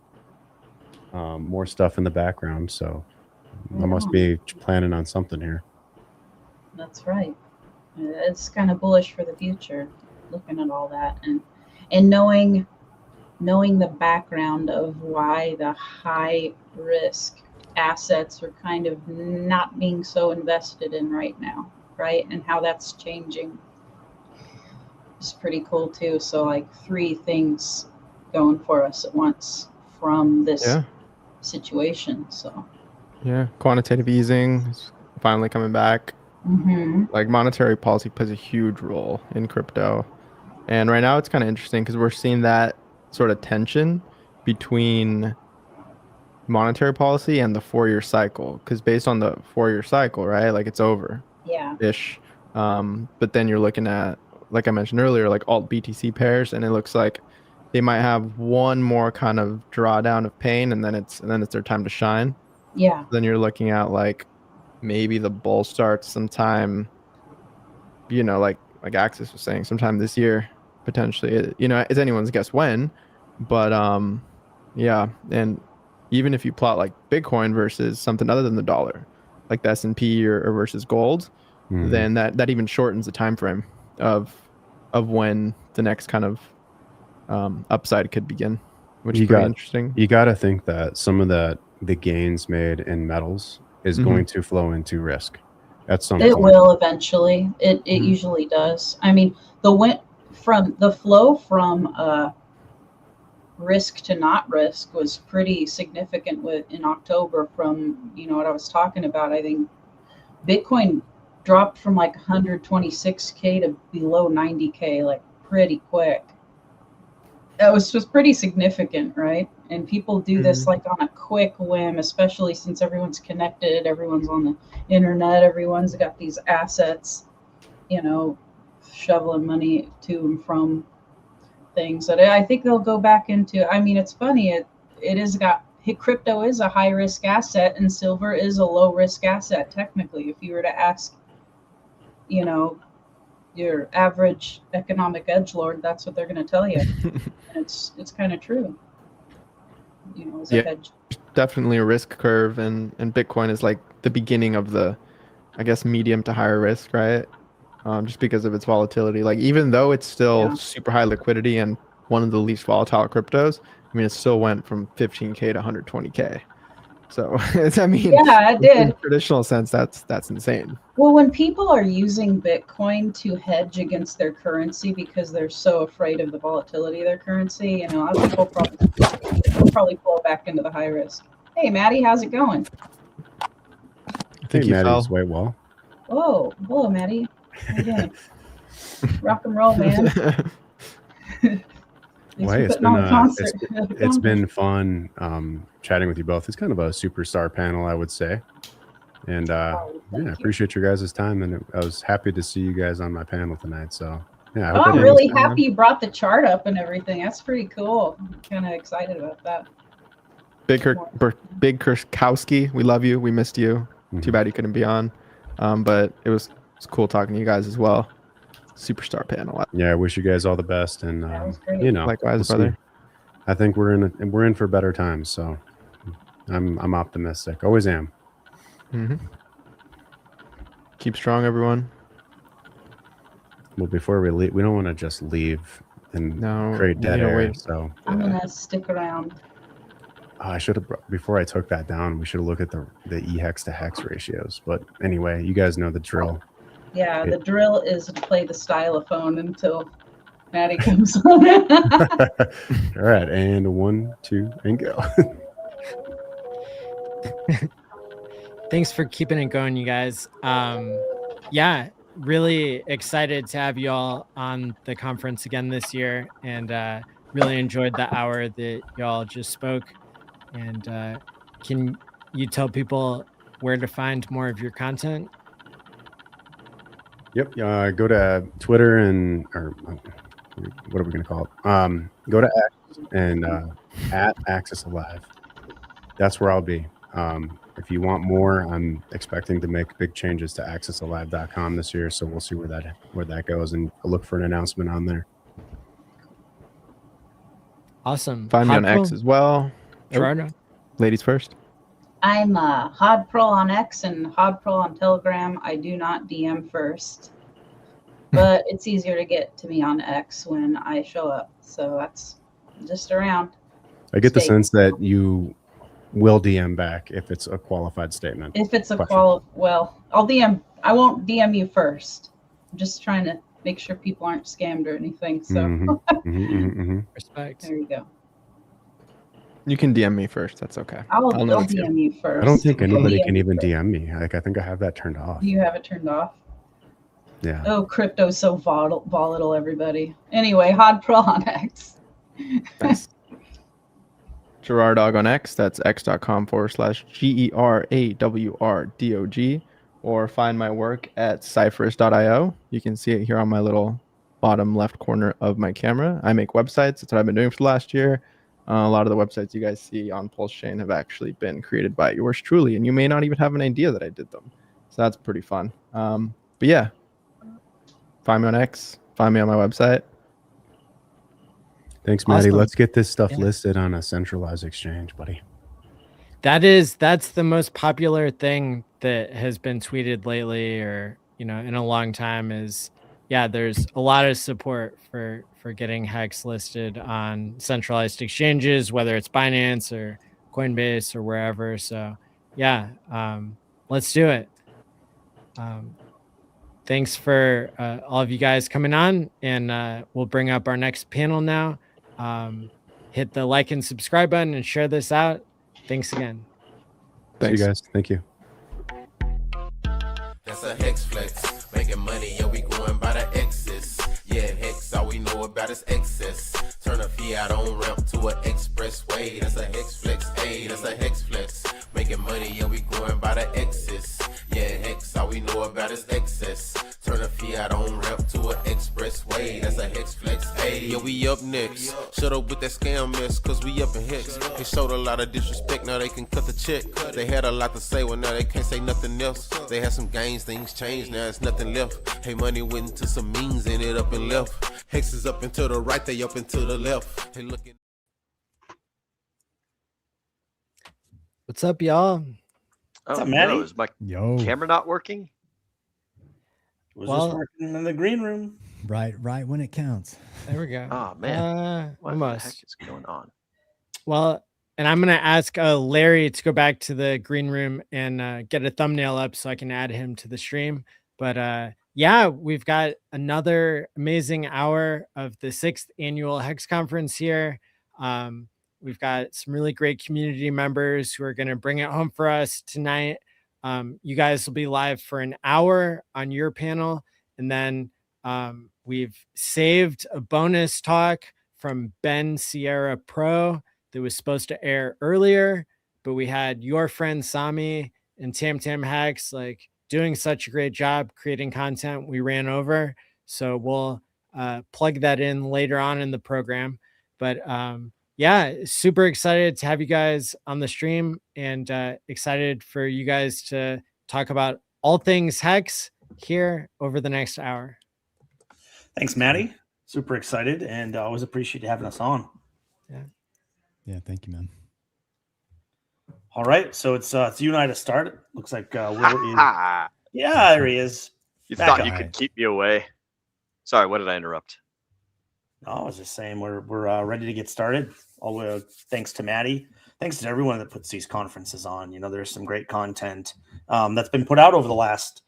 more stuff in the background, so I must be planning on something here. That's right. It's kind of bullish for the future, looking at all that and knowing the background of why the high risk assets are kind of not being so invested in right now, right? And how that's changing. It's pretty cool too. So like 3 things going for us at once from this situation. So yeah, quantitative easing is finally coming back. Like monetary policy plays a huge role in crypto, and right now it's kind of interesting because we're seeing that sort of tension between monetary policy and the 4-year cycle, because based on the 4-year cycle, right, like it's over ish, but then you're looking at, like I mentioned earlier, like alt BTC pairs, and it looks like they might have one more kind of drawdown of pain, and then it's their time to shine. Then you're looking at like maybe the bull starts sometime, like Axis was saying, sometime this year, potentially. It's anyone's guess when, but yeah. And even if you plot like Bitcoin versus something other than the dollar, like the S&P or versus gold, then that even shortens the time frame of when the next kind of upside could begin, which is pretty interesting. You got to think that some of the gains made in metals is going to flow into risk at some point. It will eventually. It usually does. I mean, the flow from risk to not risk was pretty significant in October from, what I was talking about. I think Bitcoin dropped from like 126K to below 90K, like pretty quick. That was pretty significant, right? And people do this like on a quick whim, especially since everyone's connected, everyone's on the internet, everyone's got these assets, you know, shoveling money to and from things that I think they'll go back into. I mean, it's funny. Crypto is a high risk asset and silver is a low risk asset. Technically, if you were to ask, you know, your average economic edgelord, that's what they're going to tell you. And it's kind of true. You know, as a hedge. Definitely a risk curve, and Bitcoin is like the beginning of the, I guess, medium to higher risk, right? Just because of its volatility. Like, even though it's still super high liquidity and one of the least volatile cryptos, I mean, it still went from 15K to 120K. So, I mean, yeah, it did. In the traditional sense, that's insane. Well, when people are using Bitcoin to hedge against their currency because they're so afraid of the volatility of their currency, you know, people probably pull back into the high risk. Hey, Maddie, how's it going? I think Maddie's way well. Oh, hello, Maddie. How you doing? Rock and roll, man. Well, it's been fun chatting with you both. It's kind of a superstar panel, I would say. And I appreciate your guys' time. And I was happy to see you guys on my panel tonight. So yeah, I'm really happy you brought the chart up and everything. That's pretty cool. I'm kind of excited about that. Big Kurkowski, we love you. We missed you. Too bad you couldn't be on. But it was cool talking to you guys as well. Superstar panel. Yeah, I wish you guys all the best, and you know, likewise, brother. I think we're in for better times, so I'm optimistic. Always am. Keep strong, everyone. Well, before we leave, we don't want to just leave and create dead air. So I'm gonna stick around. I should have, before I took that down, we should have looked at the E-hex to hex ratios. But anyway, you guys know the drill. Yeah, the drill is to play the stylophone until Maddie comes on. All right, and 1, 2, and go. Thanks for keeping it going, you guys. Yeah, really excited to have you all on the conference again this year, and really enjoyed the hour that y'all just spoke. And can you tell people where to find more of your content? Yep. Go to Twitter or what are we going to call it? Go to X and at Axis Alive. That's where I'll be. If you want more, I'm expecting to make big changes to accessalive.com this year, so we'll see where that goes, and I'll look for an announcement on there. Awesome. Find me on X as well. Gerardo. Ladies first. I'm HodPro on X and HodPro on Telegram. I do not DM first, but it's easier to get to me on X when I show up. So that's just around. I get the sense that you will DM back if it's a qualified statement. If it's well, I'll DM. I won't DM you first. I'm just trying to make sure people aren't scammed or anything. So Respect. There you go. You can DM me first. That's okay. I'll DM you first. I don't think anybody can even DM me. Like, I think I have that turned off. You have it turned off? Yeah. Oh, crypto's so volatile, everybody. Anyway, HodPro on X. Nice. Gerardog on X. That's x.com/GERAWRDOG. Or find my work at cyphers.io. You can see it here on my little bottom left corner of my camera. I make websites. That's what I've been doing for the last year. A lot of the websites you guys see on Pulse Chain have actually been created by yours truly, and you may not even have an idea that I did them. So that's pretty fun. But yeah, find me on X, find me on my website. Thanks, Maddie. Awesome. Let's get this stuff listed on a centralized exchange, buddy. That's the most popular thing that has been tweeted lately, or in a long time, is there's a lot of support for getting Hex listed on centralized exchanges, whether it's Binance or Coinbase or wherever. So let's do it. Thanks for all of you guys coming on, and we'll bring up our next panel now. Hit the like and subscribe button and share this out. Thanks again. Thanks. See you guys. Thank you. That's a Hex flex. Making money, we going by the X's. Yeah, Hex, all we know about is excess. Turn a few fiat on ramp to an expressway. That's a hex flex, hey, that's a hex flex. Making money, yeah, we going by the X's. Yeah, hex, all we know about is excess. Turn a fiat on ramp to an expressway. That's a hex flex, hey, yeah, we up next. Shut up with that scam mess, cause we up in hex. They showed a lot of disrespect, now they can cut the check. They had a lot to say, well now they can't say nothing else. They had some gains, things changed, now it's nothing left. Hey, money went into some means, ended up and left. Hex is up and to the right, they up and to the left. Hey, looking. What's up, y'all? What's Oh, up, Maddie? no, is my camera not working? Was Well- just working in the green room. Right when it counts. There we go. Oh man, what the almost. heck is going on? Well, and I'm gonna ask Larry to go back to the green room and get a thumbnail up so I can add him to the stream. But yeah, we've got another amazing hour of the 6th annual Hex Conference here. We've got some really great community members who are going to bring it home for us tonight. You guys will be live for an hour on your panel, and then we've saved a bonus talk from Ben Sierra Pro that was supposed to air earlier, but we had your friend Sami and Tam Tam Hex like doing such a great job creating content we ran over. So we'll plug that in later on in the program. But yeah, super excited to have you guys on the stream and excited for you guys to talk about all things Hex here over the next hour. Thanks, Maddie. Super excited and always appreciate you having us on. Yeah, thank you, man. All right, so it's you and I to start. Looks like Will is. Yeah, there he is. You Back thought up. you could keep me away? Sorry, what did I interrupt? No, I was just saying we're ready to get started. All thanks to Maddie. Thanks to everyone that puts these conferences on. You know, there's some great content that's been put out over the last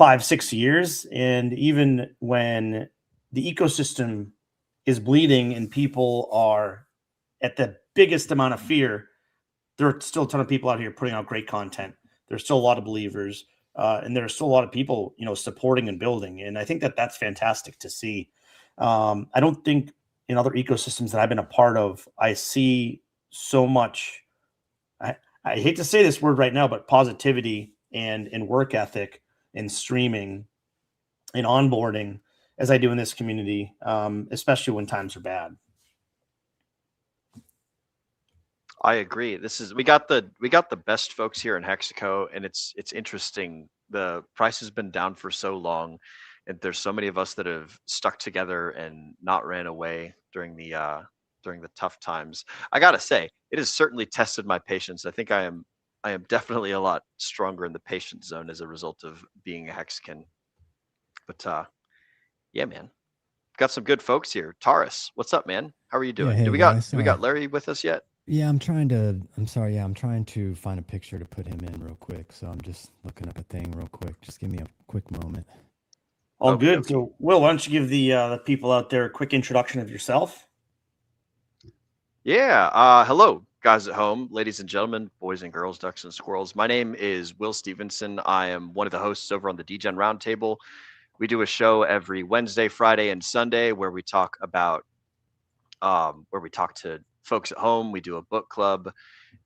5-6 years, and even when the ecosystem is bleeding and people are at the biggest amount of fear, there are still a ton of people out here putting out great content. There's still a lot of believers, and there's still a lot of people, you know, supporting and building. And I think that that's fantastic to see. I don't think in other ecosystems that I've been a part of, I see so much. I hate to say this word right now, but positivity and work ethic in streaming and onboarding as I do in this community, especially when times are bad. I agree. We got the best folks here in Hexaco, and it's interesting. The price has been down for so long, and there's so many of us that have stuck together and not ran away during the tough times. I gotta say, it has certainly tested my patience. I think I am definitely a lot stronger in the patience zone as a result of being a Hexakin. But yeah, man, got some good folks here. Taurus, what's up, man? How are you doing? hey, do we guys, got Larry with us yet? Yeah, I'm trying to find a picture to put him in real quick. So I'm just looking up a thing real quick. Just give me a quick moment. All good. So, Will, why don't you give the people out there a quick introduction of yourself? Yeah. Hello, guys at home, ladies and gentlemen, boys and girls, ducks and squirrels. My name is Will Stevenson. I am one of the hosts over on the DGen Roundtable. We do a show every Wednesday, Friday, and Sunday where we talk about to folks at home. We do a book club,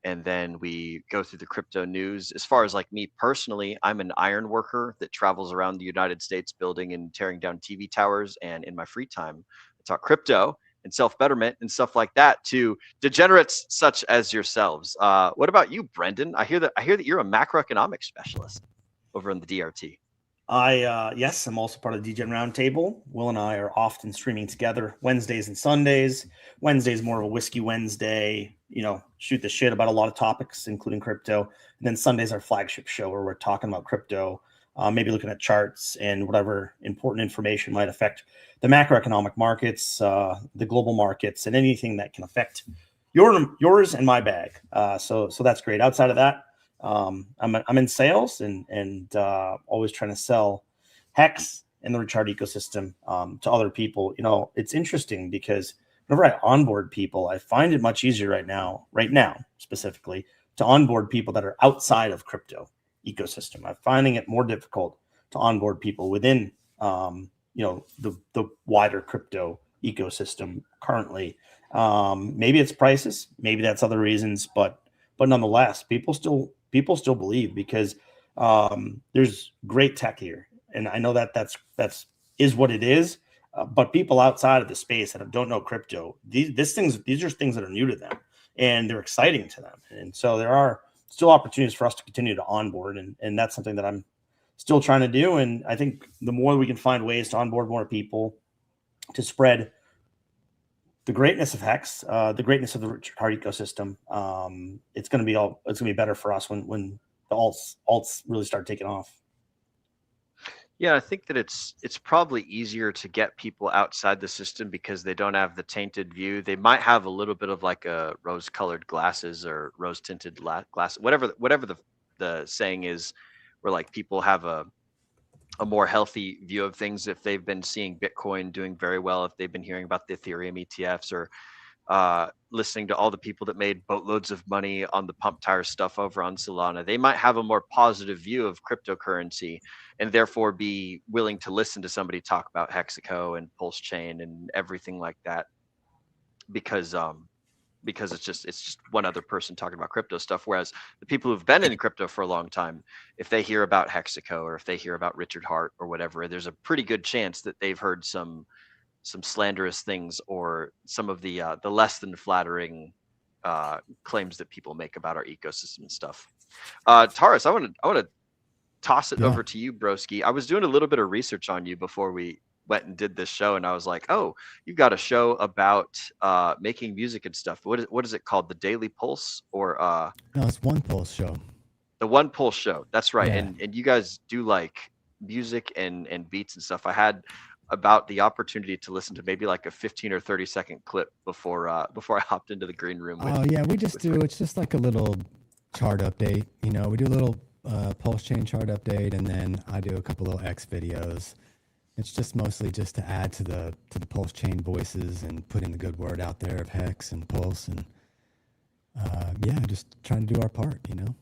and then we go through the crypto news. As far as like me personally, I'm an iron worker that travels around the United States building and tearing down TV towers. And in my free time, I talk crypto and self-betterment and stuff like that to degenerates such as yourselves. What about you, Brendan? I hear that you're a macroeconomics specialist over in the DRT. Yes, I'm also part of the DGen Roundtable. Will and I are often streaming together Wednesdays and Sundays. Wednesdays more of a whiskey Wednesday, you know, shoot the shit about a lot of topics, including crypto. And then Sunday's our flagship show where we're talking about crypto, maybe looking at charts and whatever important information might affect the macroeconomic markets, the global markets, and anything that can affect yours and my bag. So that's great. Outside of that, I'm in sales and always trying to sell Hex and the Richard ecosystem to other people. You know, it's interesting because whenever I onboard people, I find it much easier right now specifically, to onboard people that are outside of crypto ecosystem. I'm finding it more difficult to onboard people within the wider crypto ecosystem currently. Maybe it's prices, maybe that's other reasons, but nonetheless, people still believe because there's great tech here, and I know that's is what it is. But people outside of the space that don't know crypto, these are things that are new to them, and they're exciting to them. And so there are still opportunities for us to continue to onboard, and that's something that I'm still trying to do. And I think the more we can find ways to onboard more people to spread the greatness of Hex, the greatness of the Richard Hart ecosystem, it's going to be better for us when the alts really start taking off. Yeah, I think that it's probably easier to get people outside the system because they don't have the tainted view. They might have a little bit of like a rose-colored glasses or rose-tinted glass, whatever the saying is, where like people have a more healthy view of things if they've been seeing Bitcoin doing very well, if they've been hearing about the Ethereum ETFs, or listening to all the people that made boatloads of money on the pump tire stuff over on Solana. They might have a more positive view of cryptocurrency and therefore be willing to listen to somebody talk about Hexaco and Pulse Chain and everything like that, because it's just one other person talking about crypto stuff. Whereas the people who've been in crypto for a long time, if they hear about Hexaco or if they hear about Richard Hart or whatever, there's a pretty good chance that they've heard some slanderous things or some of the less than flattering claims that people make about our ecosystem and stuff. Taurus, I want to toss it over to you, broski. I was doing a little bit of research on you before we went and did this show, and I was like, oh, you've got a show about making music and stuff. What is it called? The Daily Pulse? Or No, it's One Pulse Show. The One Pulse Show. That's right. Yeah. And you guys do like music and beats and stuff. I had about the opportunity to listen to maybe like a 15 or 30 second clip before I hopped into the green room. Oh yeah, we just do. It's just like a little chart update. You know, we do a little Pulse Chain chart update, and then I do a couple little X videos. It's just mostly just to add to the Pulse Chain voices and putting the good word out there of Hex and Pulse, and yeah, just trying to do our part. You know.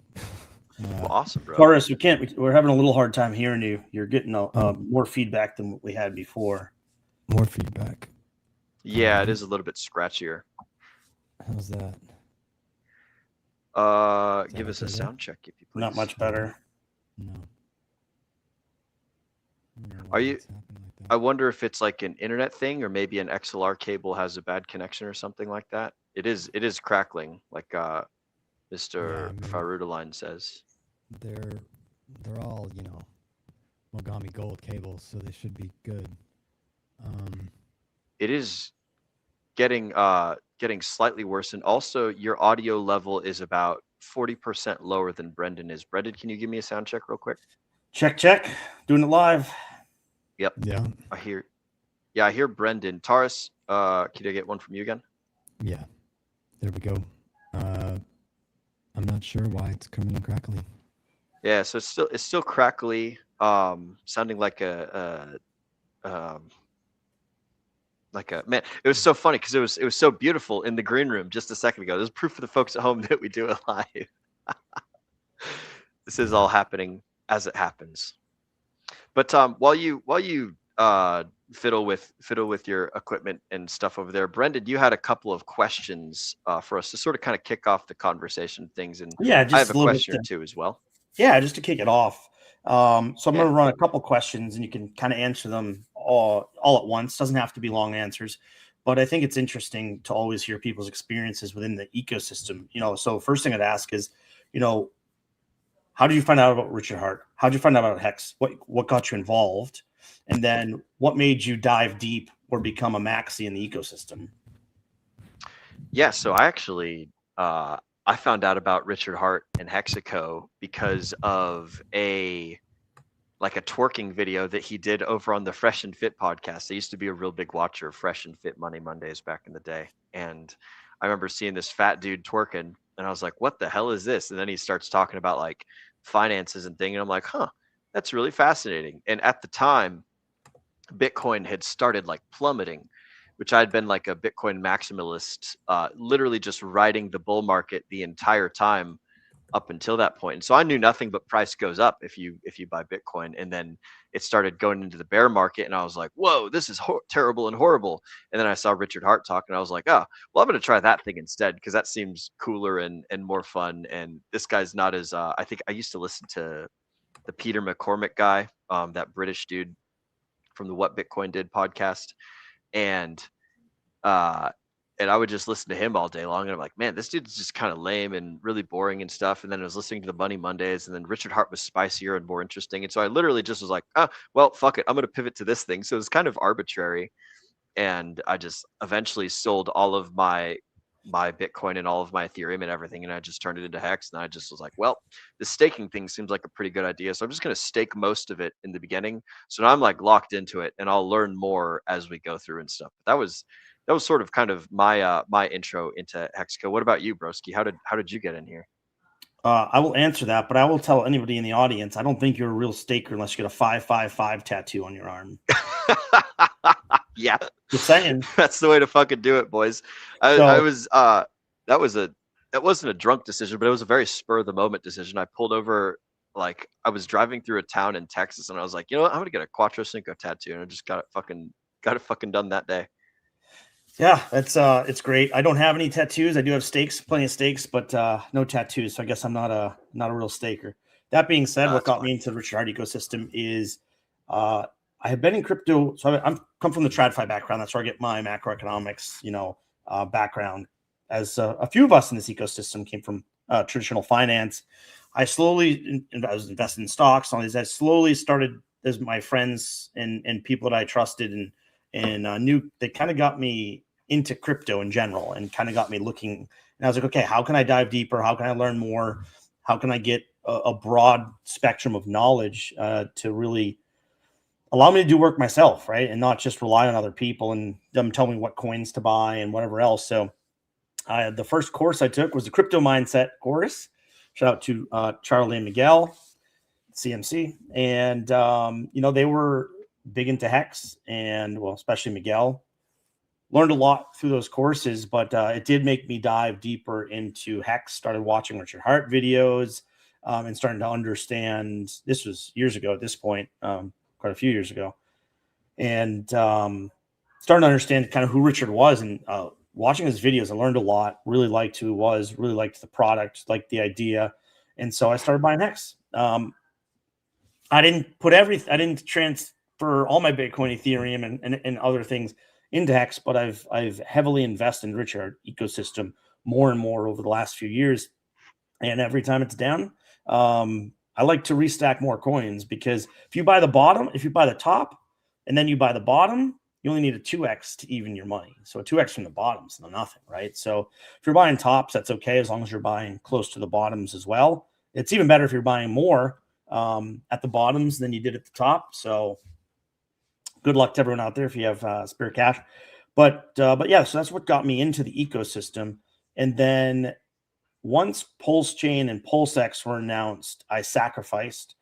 Well, awesome, bro. Taurus, we're having a little hard time hearing you. You're getting more feedback than what we had before. More feedback. Yeah, it is a little bit scratchier. How's that? Give us a sound check if you please. Not much better. No. Are you? I wonder if it's like an internet thing, or maybe an XLR cable has a bad connection or something like that. It is crackling, like Mr. Farudaline says. They're all, you know, Mogami Gold cables, so they should be good. It is getting slightly worse, and also your audio level is about 40% lower than Brendan is. Brendan, can you give me a sound check real quick? Check. Doing it live. Yep. Yeah. I hear Brendan. Taurus, can I get one from you again? Yeah. There we go. I'm not sure why it's coming in crackly. Yeah, so it's still crackly, sounding like a man. It was so funny because it was so beautiful in the green room just a second ago. There's proof for the folks at home that we do it live. This is all happening as it happens. But while you fiddle with your equipment and stuff over there, Brendan, you had a couple of questions for us to sort of kind of kick off the conversation things, and yeah, I have a question or two as well. Yeah, just to kick it off. So I'm going to run a couple questions, and you can kind of answer them all at once. Doesn't have to be long answers, but I think it's interesting to always hear people's experiences within the ecosystem. You know, so first thing I'd ask is, you know, how did you find out about Richard Hart? How did you find out about Hex? What got you involved? And then what made you dive deep or become a maxi in the ecosystem? Yeah, so I actually I found out about Richard Hart and Hexaco because of a twerking video that he did over on the Fresh and Fit podcast. I used to be a real big watcher of Fresh and Fit Money Mondays back in the day, and I remember seeing this fat dude twerking, and I was like, what the hell is this? And then he starts talking about like finances and thing, and I'm like, huh, that's really fascinating. And at the time, Bitcoin had started like plummeting, which I'd been like a Bitcoin maximalist, literally just riding the bull market the entire time up until that point. And so I knew nothing but price goes up if you buy Bitcoin. And then it started going into the bear market, and I was like, whoa, this is terrible and horrible. And then I saw Richard Hart talk, and I was like, oh, well, I'm going to try that thing instead, because that seems cooler and more fun. And this guy's not as I think I used to listen to the Peter McCormick guy, that British dude from the What Bitcoin Did podcast, and I would just listen to him all day long. And I'm like, man, this dude's just kind of lame and really boring and stuff. And then I was listening to the Money Mondays, and then Richard Hart was spicier and more interesting. And so I literally just was like, oh, well, fuck it, I'm going to pivot to this thing. So it was kind of arbitrary. And I just eventually sold all of my Bitcoin and all of my Ethereum and everything, and I just turned it into Hex. And I just was like, well, the staking thing seems like a pretty good idea, so I'm just going to stake most of it in the beginning. So now I'm like locked into it, and I'll learn more as we go through and stuff. That was sort of kind of my my intro into Hexco. What about you, Broski? How did you get in here? I will answer that, but I will tell anybody in the audience, I don't think you're a real staker unless you get a 555 tattoo on your arm. Yeah, just saying. That's the way to fucking do it, boys. I was that wasn't a drunk decision, but it was a very spur of the moment decision. I pulled over, like I was driving through a town in Texas, and I was like, you know what, I'm gonna get a Quattro Cinco tattoo, and I just got it fucking done that day. Yeah, it's great. I don't have any tattoos. I do have stakes, plenty of stakes, but no tattoos. So I guess I'm not a real staker. That being said, what got me into the Richard Hart ecosystem is I have been in crypto. So I'm come from the TradFi background. That's where I get my macroeconomics, background. As a few of us in this ecosystem came from traditional finance, I was invested in stocks. All these, I slowly started as my friends and people that I trusted and knew, they kind of got me into crypto in general and kind of got me looking. And I was like, okay, how can I dive deeper? How can I learn more? How can I get a broad spectrum of knowledge to really allow me to do work myself, right? And not just rely on other people and them tell me what coins to buy and whatever else. So the first course I took was the Crypto Mindset course. Shout out to Charlie and Miguel, CMC. And, they were big into Hex, and, well, especially Miguel. Learned a lot through those courses, but it did make me dive deeper into Hex. Started watching Richard Hart videos and starting to understand. This was years ago at this point, quite a few years ago. And starting to understand kind of who Richard was, and watching his videos, I learned a lot. Really liked who he was, really liked the product, liked the idea. And so I started buying Hex. I didn't transfer all my Bitcoin, Ethereum, and other things into Hex, but I've heavily invested in Richard ecosystem more and more over the last few years. And every time it's down, I like to restack more coins, because if you buy the top and then you buy the bottom, you only need a 2x to even your money. So a 2x from the bottom is nothing, right? So if you're buying tops, that's okay, as long as you're buying close to the bottoms as well. It's even better if you're buying more at the bottoms than you did at the top. So good luck to everyone out there if you have spare cash. But yeah, so that's what got me into the ecosystem. And then once Pulse Chain and PulseX were announced, I sacrificed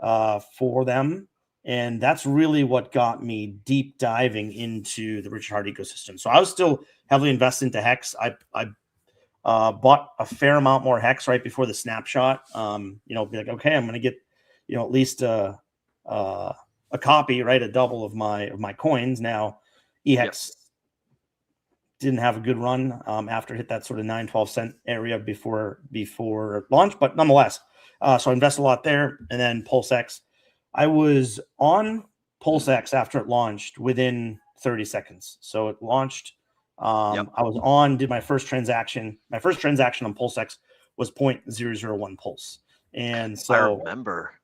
for them. And that's really what got me deep diving into the Richard Hart ecosystem. So I was still heavily invested into Hex. I bought a fair amount more Hex right before the snapshot. Be like, okay, I'm going to get, at least a copy, right? A double of my coins. Now, EHEX didn't have a good run after it hit that sort of 9-12 cent area before launch, but nonetheless, so I invested a lot there. And then PulseX, I was on PulseX after it launched within 30 seconds. So it launched. I was on, did my first transaction. My first transaction on PulseX was 0.001 Pulse. And so I remember.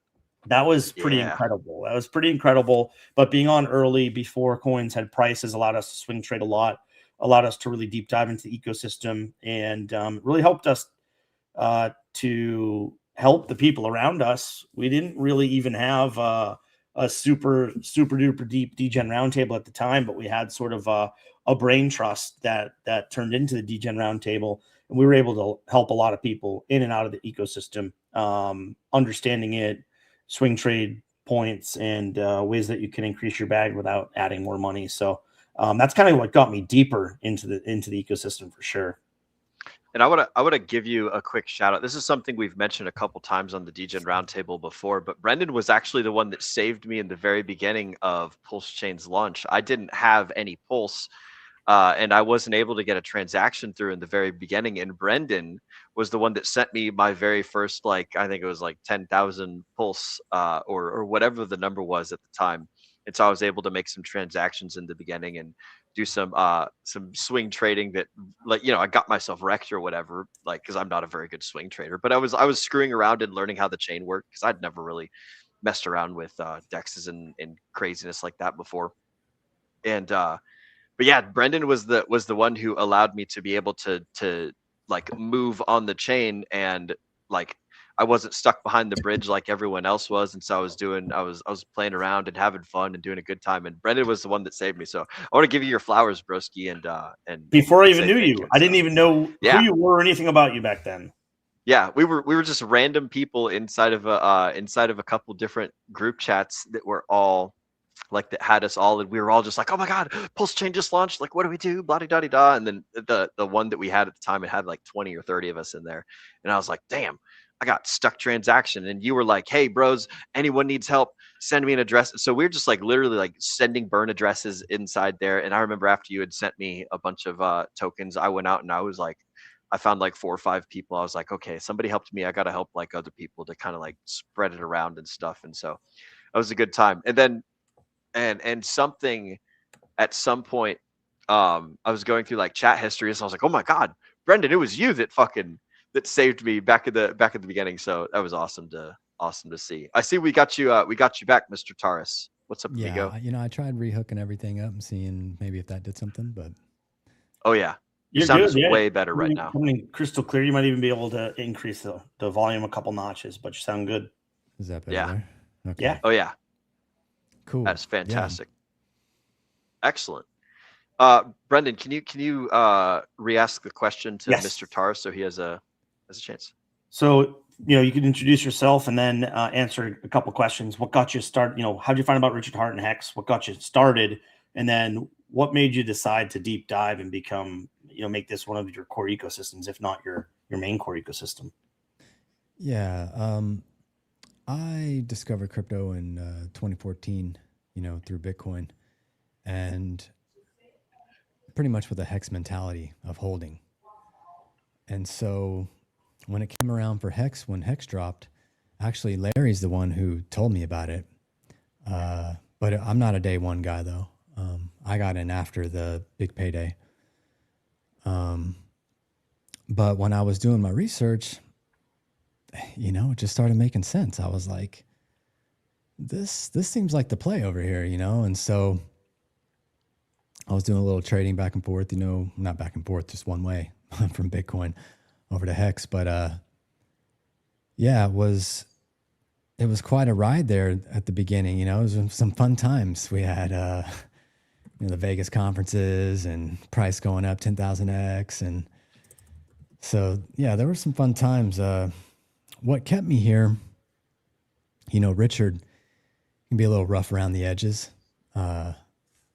That was pretty incredible. That was pretty incredible. But being on early before coins had prices allowed us to swing trade a lot, allowed us to really deep dive into the ecosystem, and really helped us to help the people around us. We didn't really even have a super duper deep DGen roundtable at the time, but we had sort of a brain trust that turned into the DGen roundtable, and we were able to help a lot of people in and out of the ecosystem, understanding it, swing trade points, and ways that you can increase your bag without adding more money. So that's kind of what got me deeper into the ecosystem for sure. And I want to give you a quick shout out. This is something we've mentioned a couple times on the DGen Roundtable before, but Brendan was actually the one that saved me in the very beginning of Pulse Chain's launch. I didn't have any Pulse, and I wasn't able to get a transaction through in the very beginning. And Brendan was the one that sent me my very first, like, I think it was like 10,000 Pulse, or whatever the number was at the time. And so I was able to make some transactions in the beginning and do some swing trading that, like, I got myself wrecked or whatever, like, because I'm not a very good swing trader, but I was screwing around and learning how the chain worked, because I'd never really messed around with dexes and craziness like that before. And but yeah, Brendan was the one who allowed me to be able to like move on the chain, and like I wasn't stuck behind the bridge like everyone else was. And so I was playing around and having fun and doing a good time. And Brendan was the one that saved me. So I want to give you your flowers, broski. And before I even knew you, I didn't even know Yeah. who you were or anything about you back then. Yeah, we were just random people inside of a couple different group chats that were all like, that had us all, and we were all just like, oh my god, Pulse Chain just launched, like, what do we do, blah da da da. And then the one that we had at the time, it had like 20 or 30 of us in there, and I was like, damn, I got stuck transaction. And you were like, hey bros, anyone needs help, send me an address. So we were just like literally like sending burn addresses inside there. And I remember after you had sent me a bunch of tokens, I went out and I found like 4 or 5 people. I was like, okay, somebody helped me, I gotta help like other people to kind of like spread it around and stuff. And so that was a good time. And then and something at some point, I was going through like chat history, and so I was like, oh my god, Brendan, it was you that saved me back at the beginning. So that was awesome to see. I see we got you back, Mr. Taurus. What's up, amigo? I tried rehooking everything up and seeing maybe if that did something, but Oh yeah, You're sound good, is yeah. way better right now. Coming crystal clear. You might even be able to increase the volume a couple notches, but you sound good. is that better Yeah. there? Okay. Yeah. Oh yeah, Cool. that's Yeah. fantastic. Excellent. Brendan, can you re-ask the question to Yes. Mr. Taurus so he has a chance? So, you can introduce yourself and then answer a couple questions. What got you started? How did you find about Richard Hart and Hex? What got you started? And then what made you decide to deep dive and become, make this one of your core ecosystems, if not your main core ecosystem? Yeah. I discovered crypto in 2014, through Bitcoin, and pretty much with a Hex mentality of holding. And so when it came around for Hex, when Hex dropped, actually Larry's the one who told me about it. But I'm not a day one guy though. I got in after the big payday. But when I was doing my research, it just started making sense. I was like, this seems like the play over here, And so I was doing a little trading back and forth, not back and forth, just one way from Bitcoin over to Hex. But yeah, it was quite a ride there at the beginning. It was some fun times. We had the Vegas conferences and price going up 10,000x, and so yeah, there were some fun times. What kept me here, Richard can be a little rough around the edges,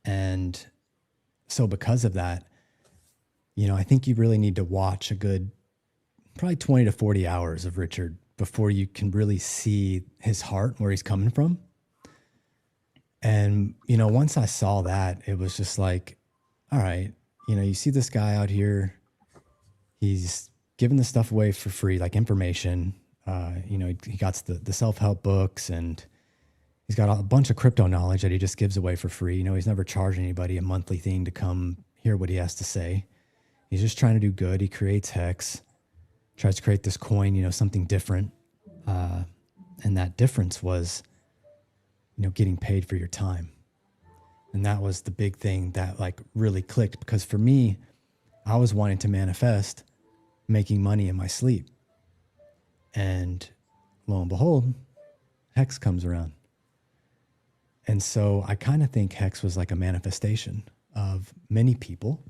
and so because of that, I think you really need to watch a good probably 20 to 40 hours of Richard before you can really see his heart, where he's coming from. And, once I saw that, it was just like, all right, you see this guy out here, he's giving this stuff away for free, like information. He got the self-help books, and he's got a bunch of crypto knowledge that he just gives away for free. He's never charged anybody a monthly thing to come hear what he has to say. He's just trying to do good. He creates Hex, tries to create this coin, something different. And that difference was, getting paid for your time. And that was the big thing that like really clicked, because for me, I was wanting to manifest making money in my sleep. And lo and behold, Hex comes around. And so I kind of think Hex was like a manifestation of many people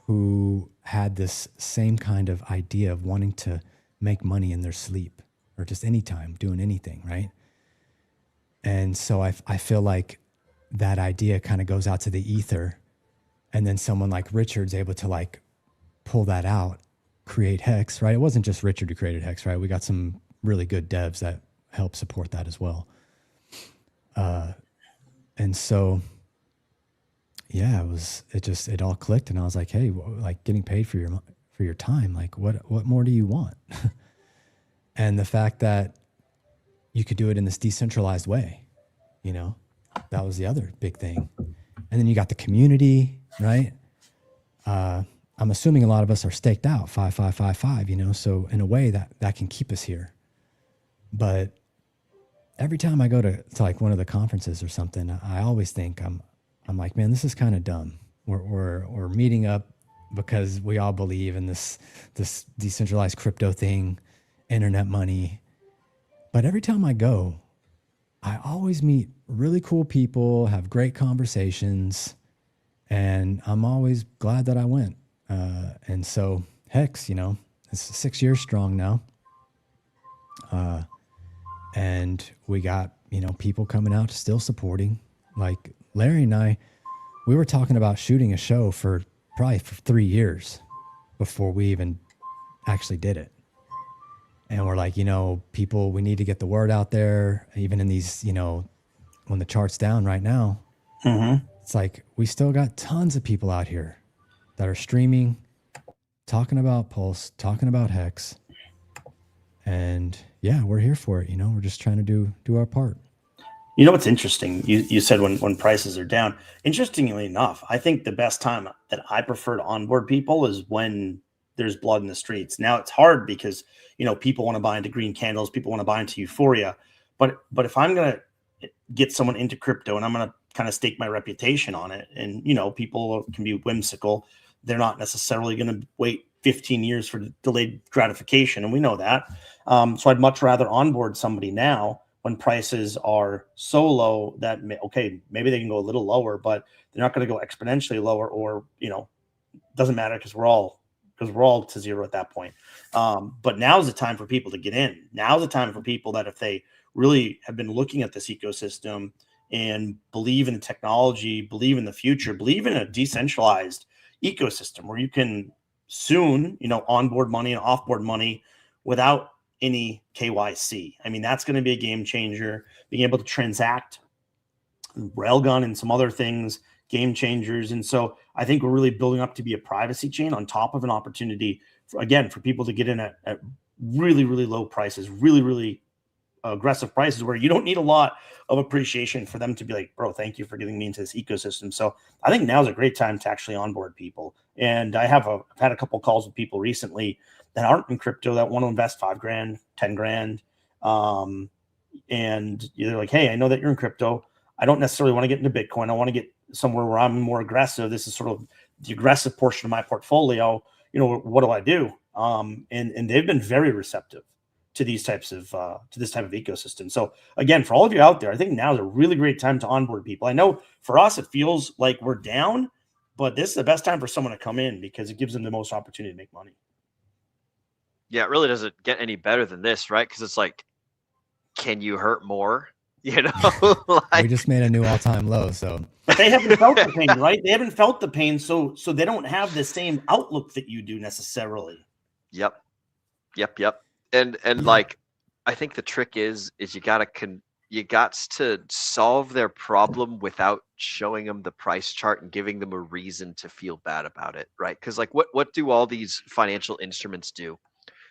who had this same kind of idea of wanting to make money in their sleep, or just anytime doing anything, right? And so I feel like that idea kind of goes out to the ether, and then someone like Richard's able to like pull that out, create Hex, right? It wasn't just Richard who created Hex, right? We got some really good devs that help support that as well. And so, yeah, it all clicked, and I was like, hey, like getting paid for your time, like what more do you want? And the fact that you could do it in this decentralized way, you know, that was the other big thing. And then you got the community, right? I'm assuming a lot of us are staked out 5, you know, so in a way that can keep us here. But every time I go to like one of the conferences or something, I always think I'm like, man, this is kind of dumb. We're meeting up because we all believe in this decentralized crypto thing, internet money. But every time I go, I always meet really cool people, have great conversations, and I'm always glad that I went. And so Hex, you know, it's 6 years strong now. And we got, you know, people coming out still supporting. Like Larry and I, we were talking about shooting a show for 3 years before we even actually did it. And we're like, you know, people, we need to get the word out there, even in these, you know, when the chart's down right now. Mm-hmm. It's like we still got tons of people out here that are streaming, talking about Pulse, talking about Hex. And yeah, we're here for it. You know, we're just trying to do our part. You know what's interesting? You said when prices are down. Interestingly enough, I think the best time that I prefer to onboard people is when there's blood in the streets. Now it's hard because, you know, people want to buy into green candles, people want to buy into euphoria. But if I'm gonna get someone into crypto and I'm gonna kind of stake my reputation on it, and you know, people can be whimsical. They're not necessarily going to wait 15 years for delayed gratification, and we know that. So I'd much rather onboard somebody now when prices are so low that maybe they can go a little lower, but they're not going to go exponentially lower, or you know, doesn't matter because we're all to zero at that point. But now's the time for people to get in. Now's the time for people that if they really have been looking at this ecosystem and believe in the technology, believe in the future, believe in a decentralized ecosystem where you can soon, you know, onboard money and offboard money without any KYC. I mean, that's going to be a game changer. Being able to transact Railgun and some other things, game changers. And so I think we're really building up to be a privacy chain on top of an opportunity for people to get in at really, really low prices, really, really aggressive prices where you don't need a lot of appreciation for them to be like, bro, thank you for getting me into this ecosystem. So I think now's a great time to actually onboard people. And I've had a couple of calls with people recently that aren't in crypto that want to invest $5,000, $10,000. And they're like, hey, I know that you're in crypto. I don't necessarily want to get into Bitcoin. I want to get somewhere where I'm more aggressive. This is sort of the aggressive portion of my portfolio. You know, what do I do? And they've been very receptive to these types of to this type of ecosystem. So again, for all of you out there, I think now is a really great time to onboard people. I know for us it feels like we're down, but this is the best time for someone to come in because it gives them the most opportunity to make money. Yeah, it really doesn't get any better than this, right? Because it's like, can you hurt more? You know, We just made a new all-time low, so. But they haven't felt the pain, right? They haven't felt the pain, so they don't have the same outlook that you do necessarily. Yep. And like, I think the trick is you got to solve their problem without showing them the price chart and giving them a reason to feel bad about it, right? Because like, what do all these financial instruments do?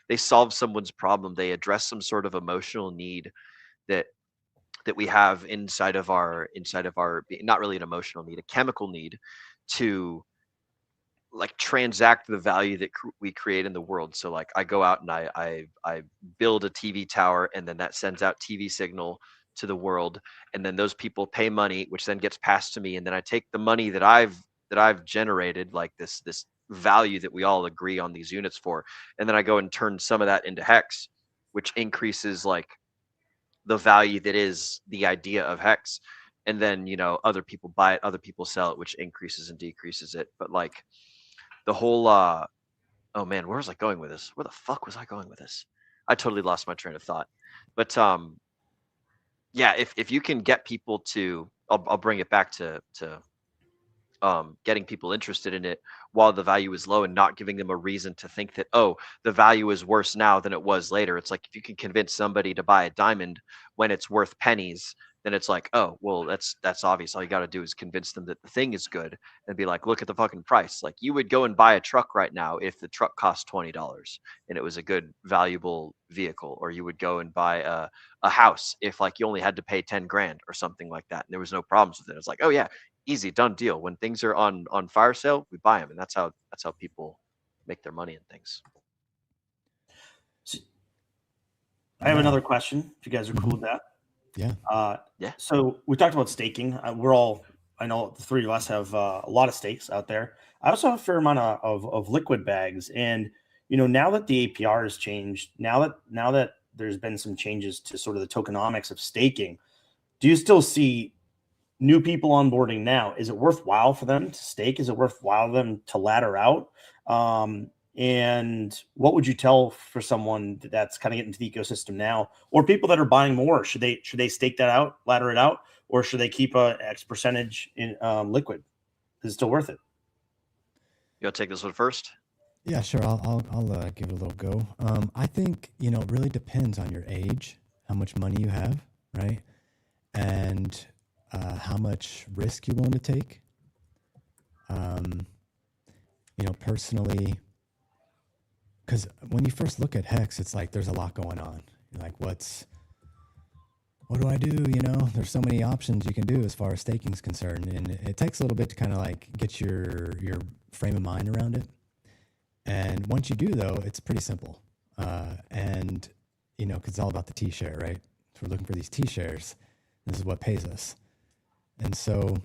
They solve someone's problem. They address some sort of emotional need that we have inside of our not really an emotional need, a chemical need to like transact the value that we create in the world. So like I go out and I build a TV tower, and then that sends out TV signal to the world, and then those people pay money, which then gets passed to me, and then I take the money that I've generated, like this value that we all agree on these units for, and then I go and turn some of that into Hex, which increases like the value that is the idea of Hex. And then, you know, other people buy it, other people sell it, which increases and decreases it. But like the whole oh man, where was I going with this? Where the fuck was I going with this? I totally lost my train of thought. But yeah, if you can get people to, I'll bring it back to getting people interested in it while the value is low and not giving them a reason to think that, oh, the value is worse now than it was later. It's like if you can convince somebody to buy a diamond when it's worth pennies, then it's like, oh, well, that's obvious. All you got to do is convince them that the thing is good and be like, look at the fucking price. Like you would go and buy a truck right now if the truck cost $20 and it was a good, valuable vehicle, or you would go and buy a house if like you only had to pay 10 grand or something like that and there was no problems with it. It's like, oh yeah, easy, done deal. When things are on fire sale, we buy them, and that's how people make their money and things. I have another question. If you guys are cool with that, yeah. So we talked about staking. I know the three of us have a lot of stakes out there. I also have a fair amount of liquid bags, and now that the APR has changed, now that there's been some changes to sort of the tokenomics of staking, do you still see new people onboarding now? Is it worthwhile for them to stake? Is it worthwhile for them to ladder out? And what would you tell for someone that's kind of getting into the ecosystem now, or people that are buying more? Should they stake that out, ladder it out, or should they keep a X percentage in liquid? Is it still worth it? You want to take this one first? Yeah, sure. I'll give it a little go. I think it really depends on your age, how much money you have, right, and how much risk you're willing to take. Personally, because when you first look at Hex, it's like there's a lot going on. You're like, what do I do? There's so many options you can do as far as staking is concerned, and it takes a little bit to kind of like get your frame of mind around it. And once you do, though, it's pretty simple. And because it's all about the T-share, right? So we're looking for these T-shares. This is what pays us. And so,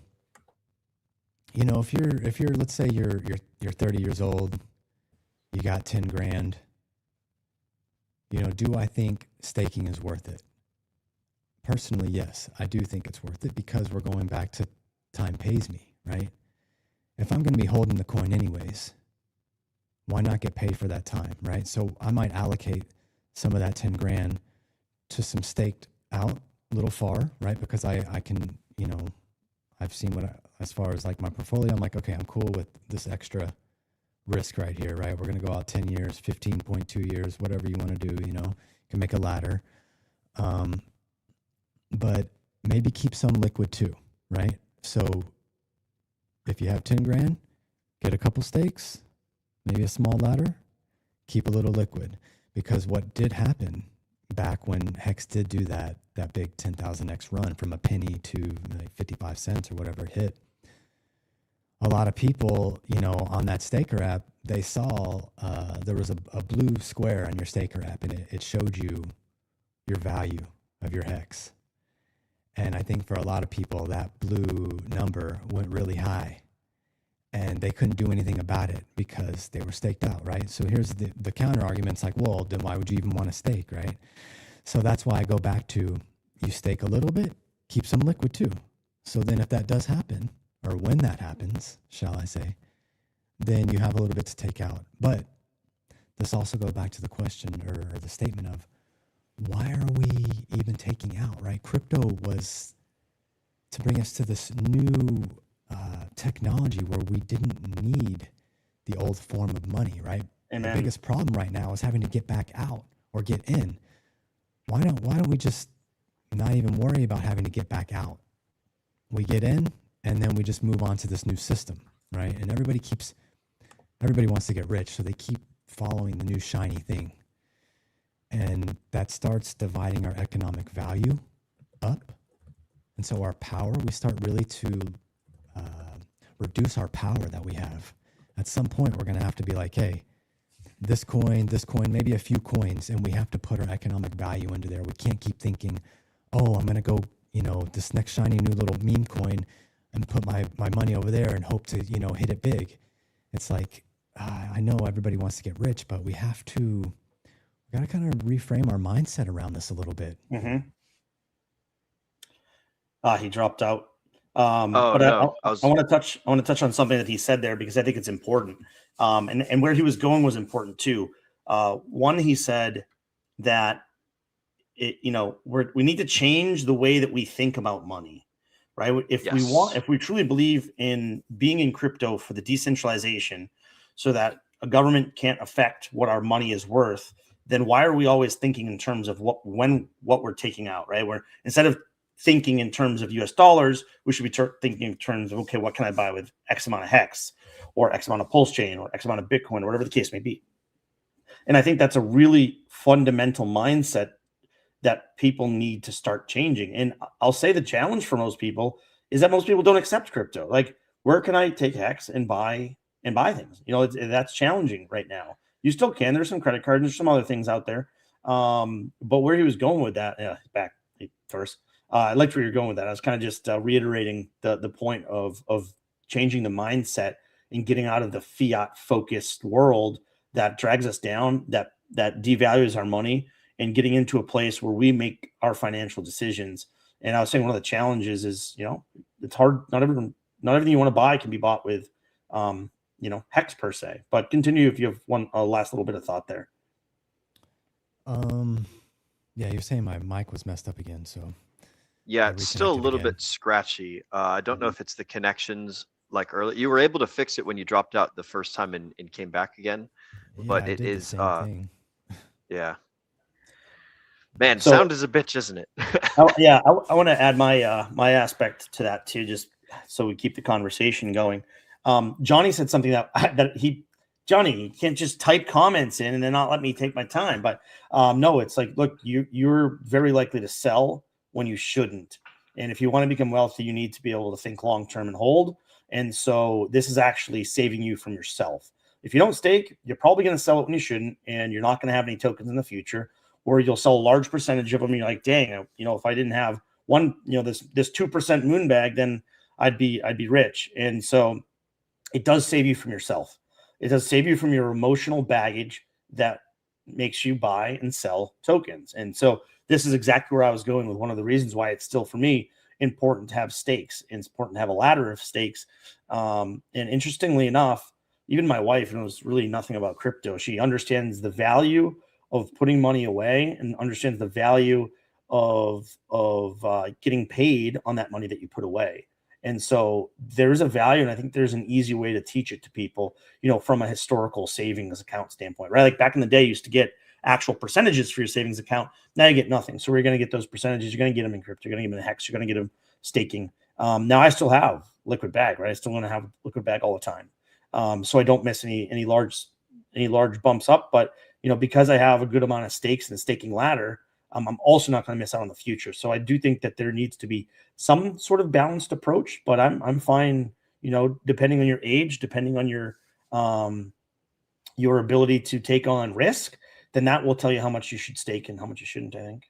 if you're let's say you're 30 years old, you got 10 grand, do I think staking is worth it? Personally, yes, I do think it's worth it, because we're going back to time pays me, right? If I'm going to be holding the coin anyways, why not get paid for that time, right? So I might allocate some of that 10 grand to some staked out little far, right? Because I can, I've seen as far as like my portfolio, I'm like, okay, I'm cool with this extra risk right here, right? We're going to go out 10 years, 15.2 years, whatever you want to do, you can make a ladder. But maybe keep some liquid too, right? So if you have 10 grand, get a couple stakes, maybe a small ladder, keep a little liquid. Because what did happen back when Hex did do that big 10,000x run from a penny to like 55 cents or whatever it hit, a lot of people, on that staker app, they saw there was a blue square on your staker app, and it showed you your value of your Hex. And I think for a lot of people, that blue number went really high, and they couldn't do anything about it because they were staked out, right? So here's the counter argument. It's like, well, then why would you even want to stake, right? So that's why I go back to, you stake a little bit, keep some liquid too. So then if that does happen, or when that happens, shall I say, then you have a little bit to take out. But this also goes back to the question or the statement of, why are we even taking out, right? Crypto was to bring us to this new technology where we didn't need the old form of money, right? And the biggest problem right now is having to get back out or get in. Why don't we just not even worry about having to get back out? We get in, and then we just move on to this new system, right? And everybody wants to get rich, so they keep following the new shiny thing. And that starts dividing our economic value up. And so our power, we start really to reduce our power that we have. At some point, we're going to have to be like, hey, this coin, maybe a few coins, and we have to put our economic value into there. We can't keep thinking, oh, I'm going to go, this next shiny new little meme coin and put my money over there and hope to, hit it big. It's like, I know everybody wants to get rich, but we got to kind of reframe our mindset around this a little bit. Mm-hmm. He dropped out. I want to touch on something that he said there, because I think it's important. And where he was going was important too. One, he said that we need to change the way that we think about money. right? If we truly believe in being in crypto for the decentralization so that a government can't affect what our money is worth, then why are we always thinking in terms of what we're taking out, right? Where instead of thinking in terms of US dollars, we should be thinking in terms of, okay, what can I buy with X amount of Hex or X amount of Pulse Chain or X amount of Bitcoin or whatever the case may be. And I think that's a really fundamental mindset that people need to start changing. And I'll say the challenge for most people is that most people don't accept crypto. Like, where can I take Hex and buy things? You know, that's challenging right now. You still can. There's some credit cards. There's some other things out there. But where he was going with that, back first. I liked where you're going with that. I was kind of just reiterating the point of changing the mindset and getting out of the fiat focused world that drags us down, that devalues our money, and getting into a place where we make our financial decisions. And I was saying one of the challenges is, you know, it's hard. Not everything you want to buy can be bought with, you know, Hex per se. But continue if you have a last little bit of thought there. Yeah, you're saying my mic was messed up again, so. Yeah, it's still a little bit scratchy. I don't know if it's the connections like earlier. You were able to fix it when you dropped out the first time and came back again, but it is yeah. Man, So- sound is a bitch, isn't it? I want to add my my aspect to that too, just so we keep the conversation going. Johnny said something Johnny, you can't just type comments in and then not let me take my time. But no, it's like, look, you're very likely to sell when you shouldn't. And if you want to become wealthy, you need to be able to think long term and hold. And so this is actually saving you from yourself. If you don't stake, you're probably going to sell it when you shouldn't, and you're not going to have any tokens in the future. Or you'll sell a large percentage of them. And you're like, dang, you know, if I didn't have one, you know, this 2% moon bag, then I'd be rich. And so it does save you from yourself. It does save you from your emotional baggage that makes you buy and sell tokens. And so this is exactly where I was going with one of the reasons why it's still, for me, important to have stakes. And it's important to have a ladder of stakes. And interestingly enough, even my wife knows really nothing about crypto. She understands the value of putting money away and understands the value of getting paid on that money that you put away. And so there's a value, and I think there's an easy way to teach it to people, you know, from a historical savings account standpoint, right? Like back in the day, you used to get actual percentages for your savings account. Now you get nothing. So we're going to get those percentages. You're going to get them in crypto. You're going to get them in Hex. You're going to get them staking. Now I still have liquid bag, right? I still want to have liquid bag all the time. So I don't miss any large bumps up. But, you know, because I have a good amount of stakes in the staking ladder, I'm also not going to miss out on the future. So I do think that there needs to be some sort of balanced approach, but I'm fine, you know, depending on your age, depending on your ability to take on risk, then that will tell you how much you should stake and how much you shouldn't, I think.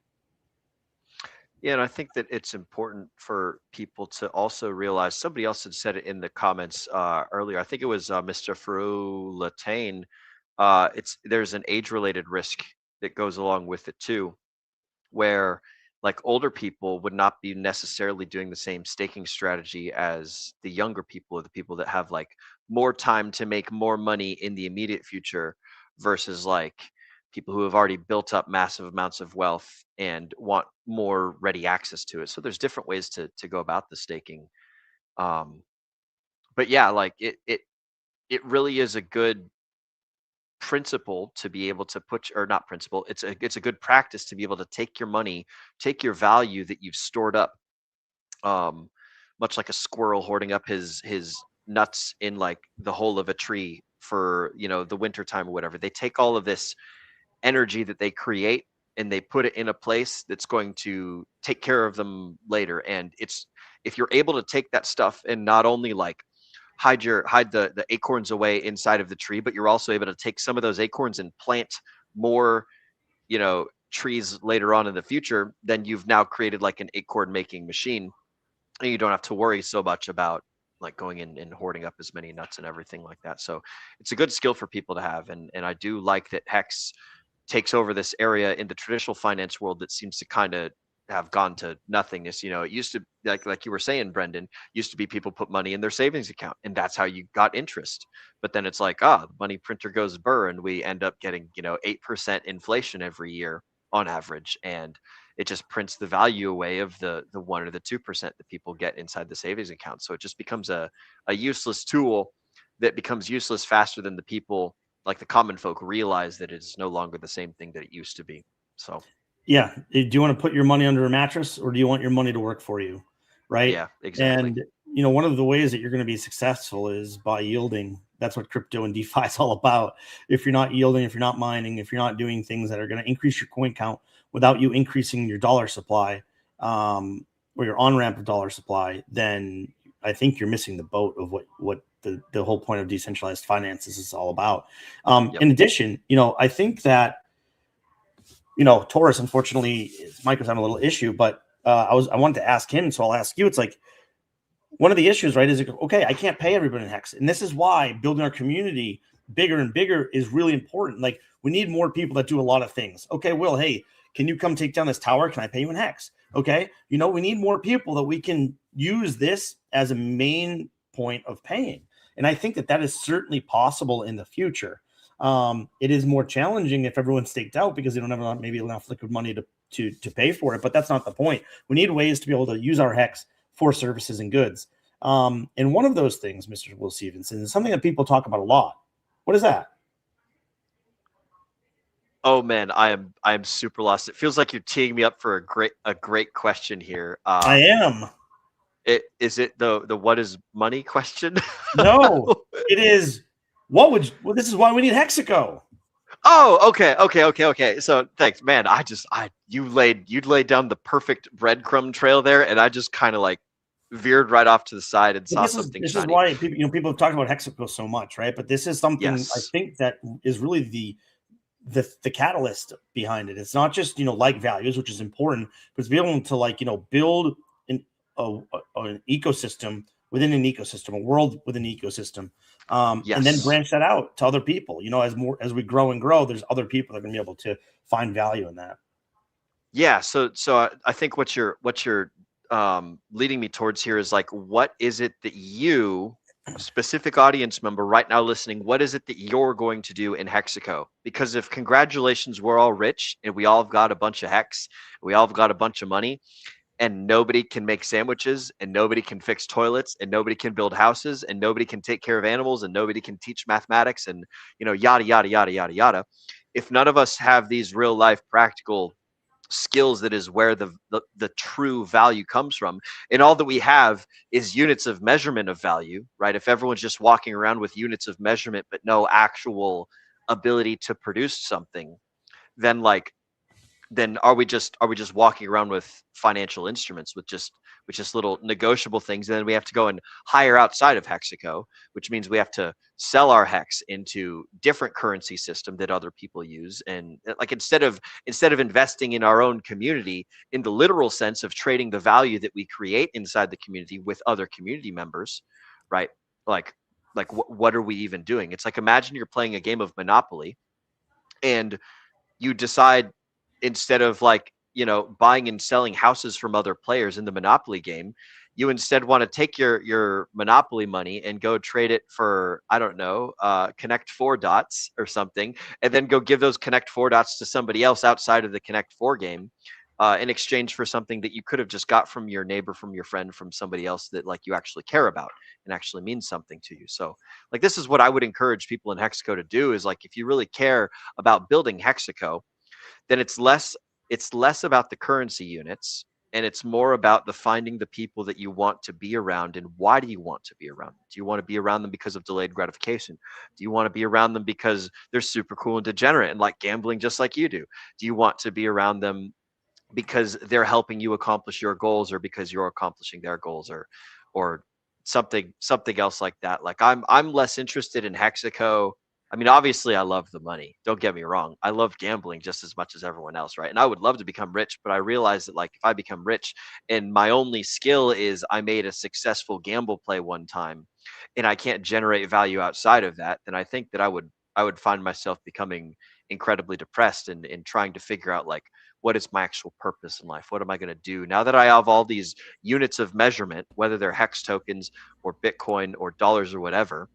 Yeah, and I think that it's important for people to also realize, somebody else had said it in the comments earlier. I think it was Mr. Faru Latane. There's an age-related risk that goes along with it too, where like older people would not be necessarily doing the same staking strategy as the younger people, or the people that have like more time to make more money in the immediate future, versus like people who have already built up massive amounts of wealth and want more ready access to it. So there's different ways to go about the staking. But yeah, like it really is a good principle to be able to put, or not principle, it's a good practice to be able to take your money, take your value that you've stored up, much like a squirrel hoarding up his nuts in like the hole of a tree for, you know, the winter time or whatever. They take all of this energy that they create and they put it in a place that's going to take care of them later. And it's, if you're able to take that stuff and not only like hide the acorns away inside of the tree, but you're also able to take some of those acorns and plant more, you know, trees later on in the future, then you've now created like an acorn making machine, and you don't have to worry so much about like going in and hoarding up as many nuts and everything like that. So it's a good skill for people to have. And I do like that Hex takes over this area in the traditional finance world that seems to kind of have gone to nothingness. You know, it used to, like you were saying, Brendan, used to be people put money in their savings account and that's how you got interest. But then it's like, the money printer goes burr and we end up getting, you know, 8% inflation every year on average, and it just prints the value away of the 1 or the 2% that people get inside the savings account. So it just becomes a useless tool that becomes useless faster than the people, like the common folk, realize that it's no longer the same thing that it used to be. So yeah, do you want to put your money under a mattress, or do you want your money to work for you? Right. Yeah, exactly. And one of the ways that you're going to be successful is by yielding. That's what crypto and DeFi is all about. If you're not yielding, if you're not mining, if you're not doing things that are going to increase your coin count without you increasing your dollar supply, or your on-ramp of dollar supply, then I think you're missing the boat of what the whole point of decentralized finances is all about. In addition, I think that, Taurus, unfortunately, Micro's having a little issue, but I wanted to ask him, so I'll ask you. It's like, one of the issues, right, is, okay, I can't pay everybody in Hex. And this is why building our community bigger and bigger is really important. Like, we need more people that do a lot of things. Okay, Will, hey, can you come take down this tower? Can I pay you in Hex? Okay, we need more people that we can use this as a main point of paying. And I think that is certainly possible in the future. It is more challenging if everyone's staked out because they don't have maybe enough liquid money to pay for it. But that's not the point. We need ways to be able to use our Hex for services and goods. And one of those things, Mr. Will Stevenson, is something that people talk about a lot. What is that? Oh man, I am super lost. It feels like you're teeing me up for a great question here. I am. Is it the what is money question? No, it is. This is why we need Hexaco. Oh, okay. So thanks, man. You laid down the perfect breadcrumb trail there, and I just kind of like veered right off to the side and saw something. This is why people have talked about Hexaco so much, right? But this is something I think that is really the catalyst behind it. It's not just like values, which is important, but it's being able to build an ecosystem within an ecosystem, a world within an ecosystem. And then branch that out to other people. As we grow and grow, there's other people that are going to be able to find value in that. Yeah. So I think what you're leading me towards here is like, what is it that you, a specific audience member right now listening, what is it that you're going to do in Hexaco? Because if congratulations, we're all rich and we all have got a bunch of Hex, we all have got a bunch of money, and nobody can make sandwiches, and nobody can fix toilets, and nobody can build houses, and nobody can take care of animals, and nobody can teach mathematics, and yada yada yada yada yada. If none of us have these real life practical skills, that is where the true value comes from. And all that we have is units of measurement of value, right? If everyone's just walking around with units of measurement but no actual ability to produce something, then are we just walking around with financial instruments with just little negotiable things, and then we have to go and hire outside of Hexaco, which means we have to sell our Hex into different currency system that other people use. And like, instead of investing in our own community in the literal sense of trading the value that we create inside the community with other community members, right? Like what are we even doing? It's like, imagine you're playing a game of Monopoly and you decide, instead of buying and selling houses from other players in the Monopoly game, you instead want to take your Monopoly money and go trade it for, I don't know, Connect 4 dots or something, and then go give those Connect 4 dots to somebody else outside of the Connect 4 game, in exchange for something that you could have just got from your neighbor, from your friend, from somebody else that you actually care about and actually means something to you. So this is what I would encourage people in Hexaco to do, is if you really care about building Hexaco, then it's less about the currency units, and it's more about finding the people that you want to be around. And why do you want to be around them? Do you want to be around them because of delayed gratification? Do you want to be around them because they're super cool and degenerate and like gambling just like you do? Do you want to be around them because they're helping you accomplish your goals, or because you're accomplishing their goals, or something else like that? I'm less interested in Hexaco. I mean, obviously I love the money, don't get me wrong. I love gambling just as much as everyone else, right? And I would love to become rich, but I realize that if I become rich and my only skill is I made a successful gamble play one time, and I can't generate value outside of that, then I think that I would find myself becoming incredibly depressed and trying to figure out what is my actual purpose in life? What am I going to do now that I have all these units of measurement, whether they're Hex tokens or Bitcoin or dollars or whatever?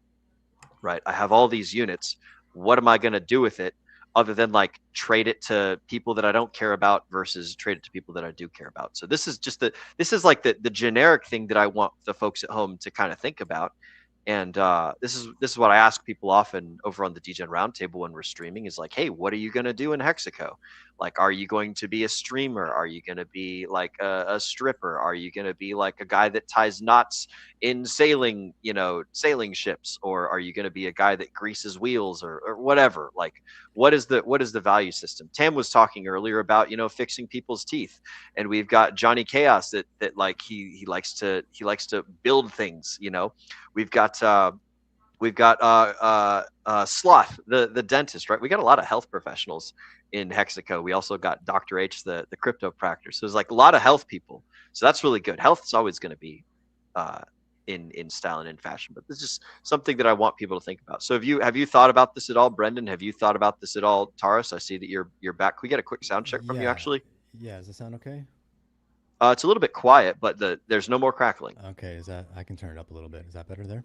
Right, I have all these units. What am I going to do with it other than like trade it to people that I don't care about versus trade it to people that I do care about. So this is just this is like the generic thing that I want the folks at home to kind of think about. And this is what I ask people often over on the DGen Roundtable when we're streaming is like, hey, what are you going to do in Hexaco? Like, are you going to be a streamer? Are you going to be like a stripper? Are you going to be like a guy that ties knots in sailing ships? Or are you going to be a guy that greases wheels or whatever? Like, what is the value system? Tam was talking earlier about, fixing people's teeth. And we've got Johnny Chaos that like he likes to build things, We've got Sloth, the dentist, right? We got a lot of health professionals in Hexaco. We also got Dr. H, the crypto practitioner. So there's like a lot of health people. So that's really good. Health is always going to be in style and in fashion, but this is something that I want people to think about. So have you thought about this at all, Brendan? Have you thought about this at all, Taurus? I see that you're back. Can we get a quick sound check from you, actually? Yeah, does it sound okay? It's a little bit quiet, but there's no more crackling. Okay, I can turn it up a little bit. Is that better there?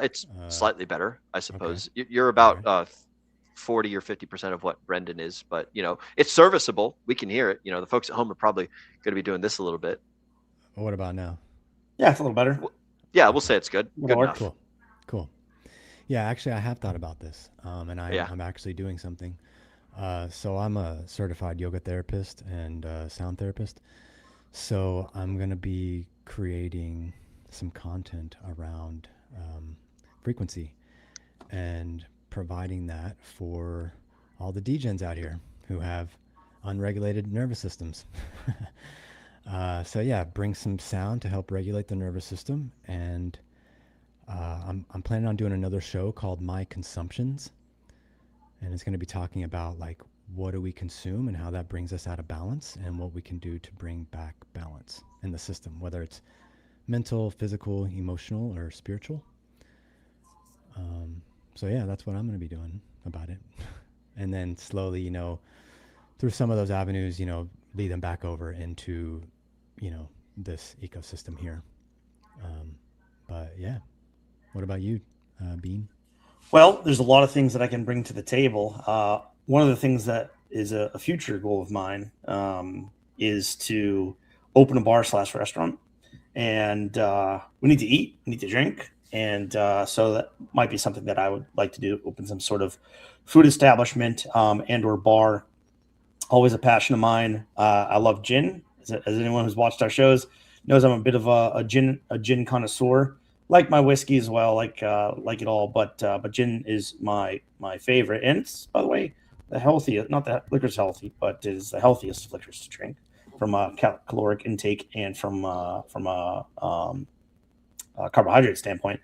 It's slightly better, I suppose. Okay. You're about 40 or 50% of what Brendan is, but it's serviceable. We can hear it. The folks at home are probably going to be doing this a little bit. Well, what about now? Yeah, it's a little better. Yeah, we'll say it's good. Good enough. Cool. Yeah, actually, I have thought about this, and I'm actually doing something. So I'm a certified yoga therapist and sound therapist. So I'm going to be creating some content around frequency and providing that for all the DGens out here who have unregulated nervous systems. So yeah, bring some sound to help regulate the nervous system. And I'm planning on doing another show called My Consumptions. And it's going to be talking about like, what do we consume and how that brings us out of balance and what we can do to bring back balance in the system, whether it's mental, physical, emotional, or spiritual. So yeah, that's what I'm going to be doing about it. And then slowly, through some of those avenues, lead them back over into, this ecosystem here. But yeah, what about you, Bean? Well, there's a lot of things that I can bring to the table. One of the things that is a future goal of mine is to open a bar/restaurant. And we need to eat, we need to drink. And so that might be something that I would like to do, open some sort of food establishment and or bar. Always a passion of mine. I love gin. As anyone who's watched our shows knows, I'm a bit of a gin connoisseur. Like my whiskey as well, like it all, but gin is my favorite, and it's, by the way, the healthiest. Not that liquor's healthy, but it is the healthiest liquors to drink from a caloric intake and from a carbohydrate standpoint.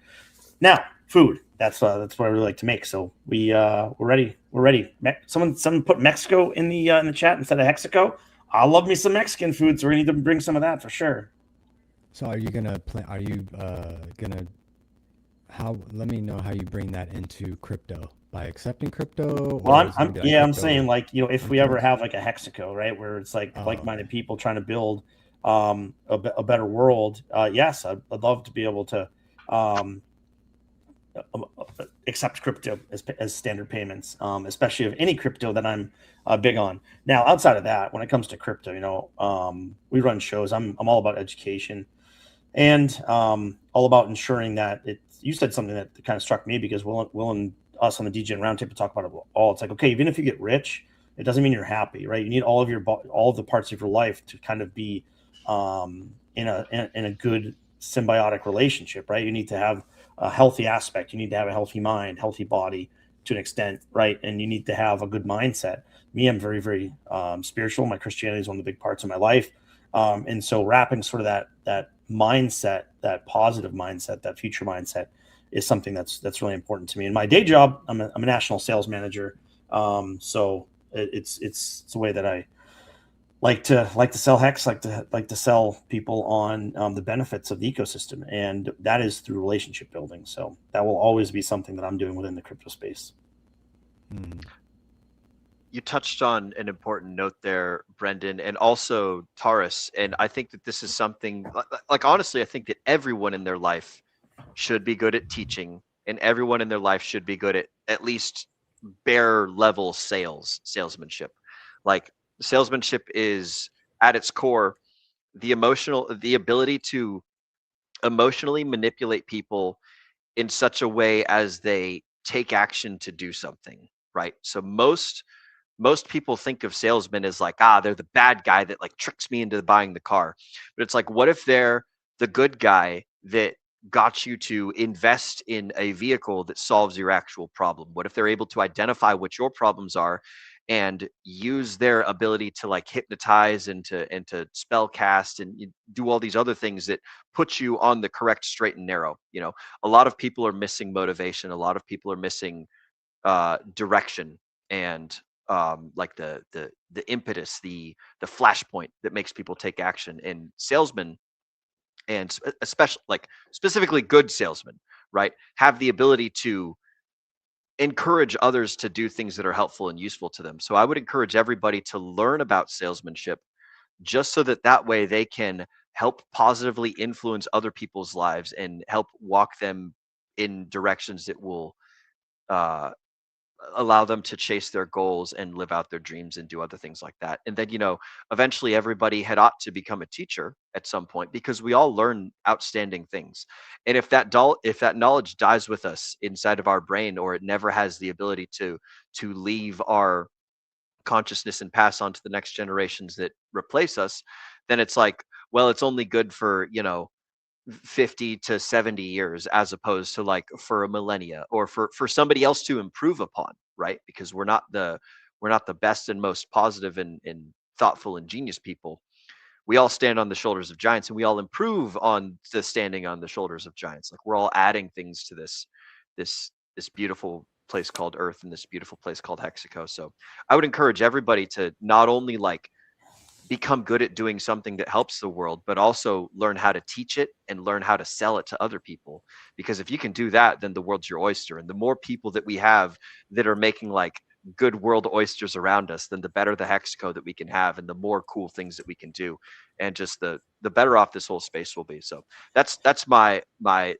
Now, food. That's what I really like to make. So we're ready. We're ready. Someone put Mexico in the chat instead of Hexaco. I love me some Mexican food, so we need to bring some of that for sure. So are you gonna Are you gonna? Let me know how you bring that into crypto by accepting crypto. Well, I'm saying like if we ever have like a Hexaco, right, where it's like like-minded people trying to build a better world. Yes, I'd love to be able to accept crypto as standard payments, especially of any crypto that I'm big on. Now, outside of that, when it comes to crypto, we run shows. I'm all about education and all about ensuring that you said something that kind of struck me, because Will and us on the DGen Roundtable talk about it all. It's like, okay, even if you get rich, it doesn't mean you're happy, right? You need all of the parts of your life to kind of be in a good symbiotic relationship, right? You need to have a healthy aspect. You need to have a healthy mind, healthy body to an extent, right? And you need to have a good mindset. Me, I'm very, very spiritual. My Christianity is one of the big parts of my life. And so wrapping sort of that mindset, that positive mindset, that future mindset is something that's really important to me. In my day job, I'm a national sales manager. So it's a way that I like to sell Hex, like to sell people on the benefits of the ecosystem, and that is through relationship building. So that will always be something that I'm doing within the crypto space. You touched on an important note there, Brendan, and also Taurus. And I think that this is something like honestly, I think that everyone in their life should be good at teaching, and everyone in their life should be good at least bare level salesmanship. Like salesmanship is at its core the ability to emotionally manipulate people in such a way as they take action to do something, right? So most people think of salesmen as like, they're the bad guy that like tricks me into buying the car. But it's like, what if they're the good guy that got you to invest in a vehicle that solves your actual problem? What if they're able to identify what your problems are and use their ability to like hypnotize and to spell cast and do all these other things that put you on the correct straight and narrow? A lot of people are missing motivation. A lot of people are missing direction and like the impetus, the flashpoint that makes people take action. And salesmen, and especially like specifically good salesmen, right, have the ability to encourage others to do things that are helpful and useful to them. So I would encourage everybody to learn about salesmanship just so that way they can help positively influence other people's lives and help walk them in directions that will uh, allow them to chase their goals and live out their dreams and do other things like that. And then, eventually everybody had ought to become a teacher at some point, because we all learn outstanding things. And if that knowledge dies with us inside of our brain, or it never has the ability to leave our consciousness and pass on to the next generations that replace us, then it's like, well, it's only good for, 50 to 70 years, as opposed to like for a millennia, or for somebody else to improve upon, right? Because we're not the best and most positive and thoughtful and genius people. We all stand on the shoulders of giants, and we all improve on the standing on the shoulders of giants. Like, we're all adding things to this beautiful place called Earth, and this beautiful place called Hexaco. So I would encourage everybody to not only like become good at doing something that helps the world, but also learn how to teach it and learn how to sell it to other people. Because if you can do that, then the world's your oyster. And the more people that we have that are making like good world oysters around us, then the better the Hexaco that we can have, and the more cool things that we can do, and just the better off this whole space will be. So that's my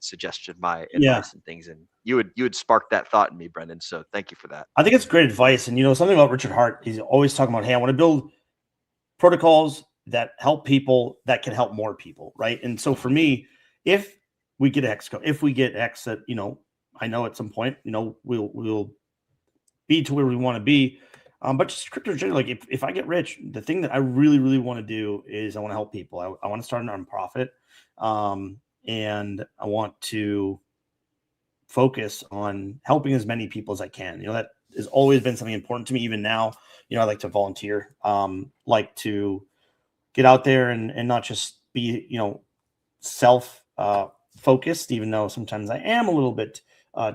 suggestion, my Yeah. advice and things. And you would spark that thought in me, Brendan. So thank you for that. I think it's great advice. And something about Richard Hart, he's always talking about, hey, I want to build protocols that help people that can help more people, right? And so for me, if we get a Hexaco, if we get X that, I know at some point, we'll be to where we want to be. But just crypto generally, like if I get rich, the thing that I really, really want to do is I want to help people. I want to start a nonprofit, and I want to focus on helping as many people as I can. That has always been something important to me. Even now, I like to volunteer, like to get out there and not just be, self focused, even though sometimes I am a little bit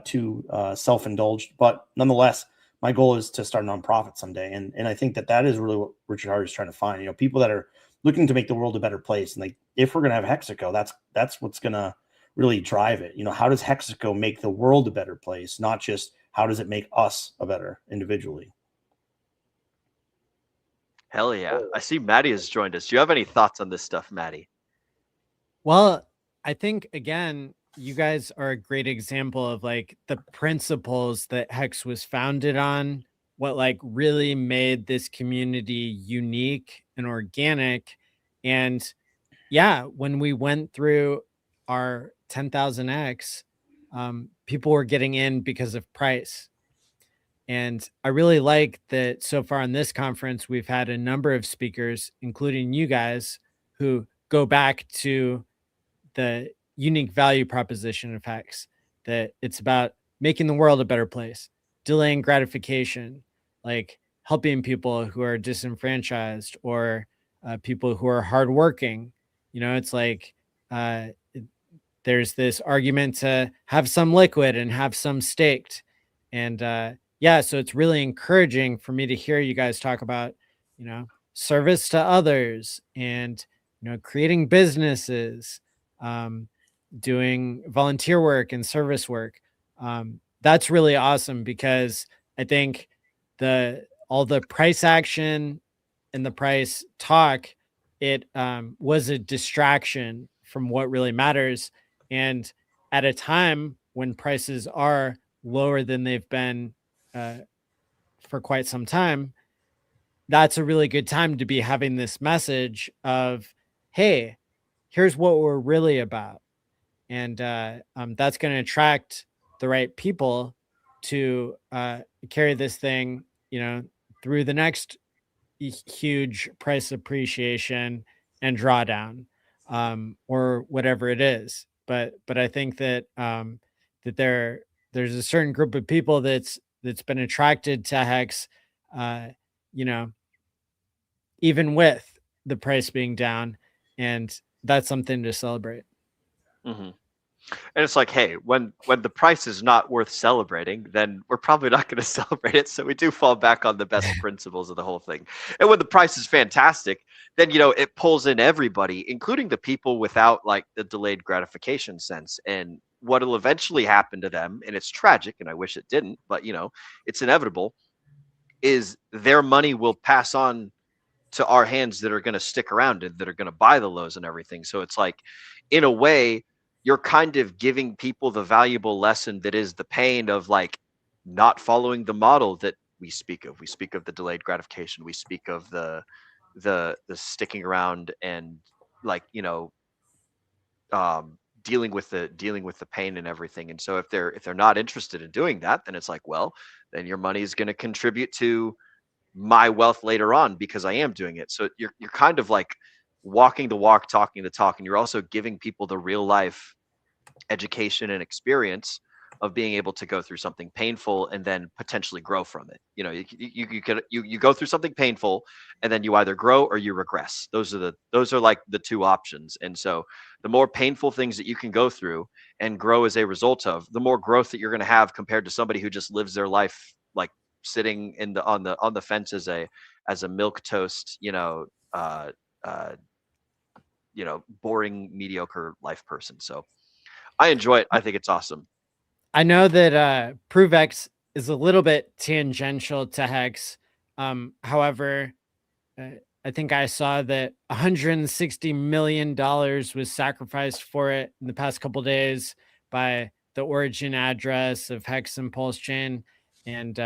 too self-indulged. But nonetheless, my goal is to start a nonprofit someday. And I think that is really what Richard Hart is trying to find, people that are looking to make the world a better place. And like, if we're going to have Hexaco, that's what's going to really drive it. How does Hexaco make the world a better place? Not just how does it make us a better individually? Hell yeah. I see Maddie has joined us. Do you have any thoughts on this stuff, Maddie? Well, I think, again, you guys are a great example of like the principles that Hex was founded on, what like really made this community unique and organic. And yeah, when we went through our 10,000X, people were getting in because of price. And I really like that so far in this conference, we've had a number of speakers, including you guys, who go back to the unique value proposition of Hex, that it's about making the world a better place, delaying gratification, like helping people who are disenfranchised, or people who are hardworking. It's like there's this argument to have some liquid and have some staked. And yeah, so it's really encouraging for me to hear you guys talk about, service to others, and, creating businesses, doing volunteer work and service work. That's really awesome, because I think all the price action and the price talk, it was a distraction from what really matters. And at a time when prices are lower than they've been for quite some time, that's a really good time to be having this message of, hey, here's what we're really about. And that's going to attract the right people to carry this thing, through the next huge price appreciation and drawdown, or whatever it is. But I think that that there's a certain group of people that's been attracted to Hex, uh, you know, even with the price being down, and that's something to celebrate. Hmm. And it's like, hey, when the price is not worth celebrating, then we're probably not going to celebrate it. So we do fall back on the best principles of the whole thing. And when the price is fantastic, then it pulls in everybody, including the people without like the delayed gratification sense. And what'll eventually happen to them, and it's tragic, and I wish it didn't, but it's inevitable, is their money will pass on to our hands that are going to stick around and that are going to buy the lows and everything. So it's like, in a way, you're kind of giving people the valuable lesson that is the pain of like not following the model that we speak of. We speak of the delayed gratification. We speak of the sticking around and like dealing with the pain and everything. And so if they're not interested in doing that, then it's like, well, then your money is going to contribute to my wealth later on because I am doing it. So you're kind of like walking the walk, talking the talk, and you're also giving people the real life education and experience of being able to go through something painful and then potentially grow from it. You go through something painful and then you either grow or you regress. Those are like the two options. And so the more painful things that you can go through and grow as a result of, the more growth that you're going to have compared to somebody who just lives their life like sitting on the fence as a milk toast, boring, mediocre life person. So I enjoy it. I think it's awesome. I know that ProveX is a little bit tangential to Hex. However, I think I saw that $160 million was sacrificed for it in the past couple days by the origin address of Hex and Pulse Chain. And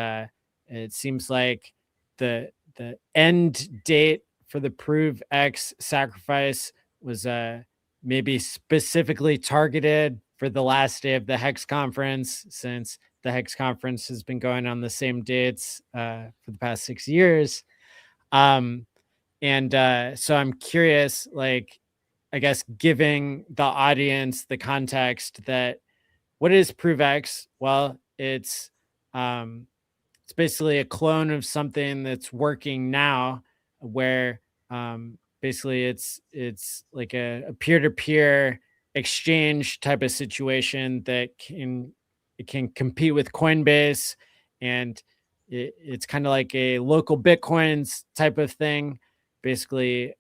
it seems like the end date for the ProveX sacrifice was maybe specifically targeted for the last day of the Hex conference, since the Hex conference has been going on the same dates for the past 6 years. So I'm curious, like, I guess giving the audience the context that what is ProveX? Well, it's basically a clone of something that's working now, where basically it's like a peer-to-peer exchange type of situation that can compete with Coinbase, and it's kind of like a local Bitcoins type of thing, basically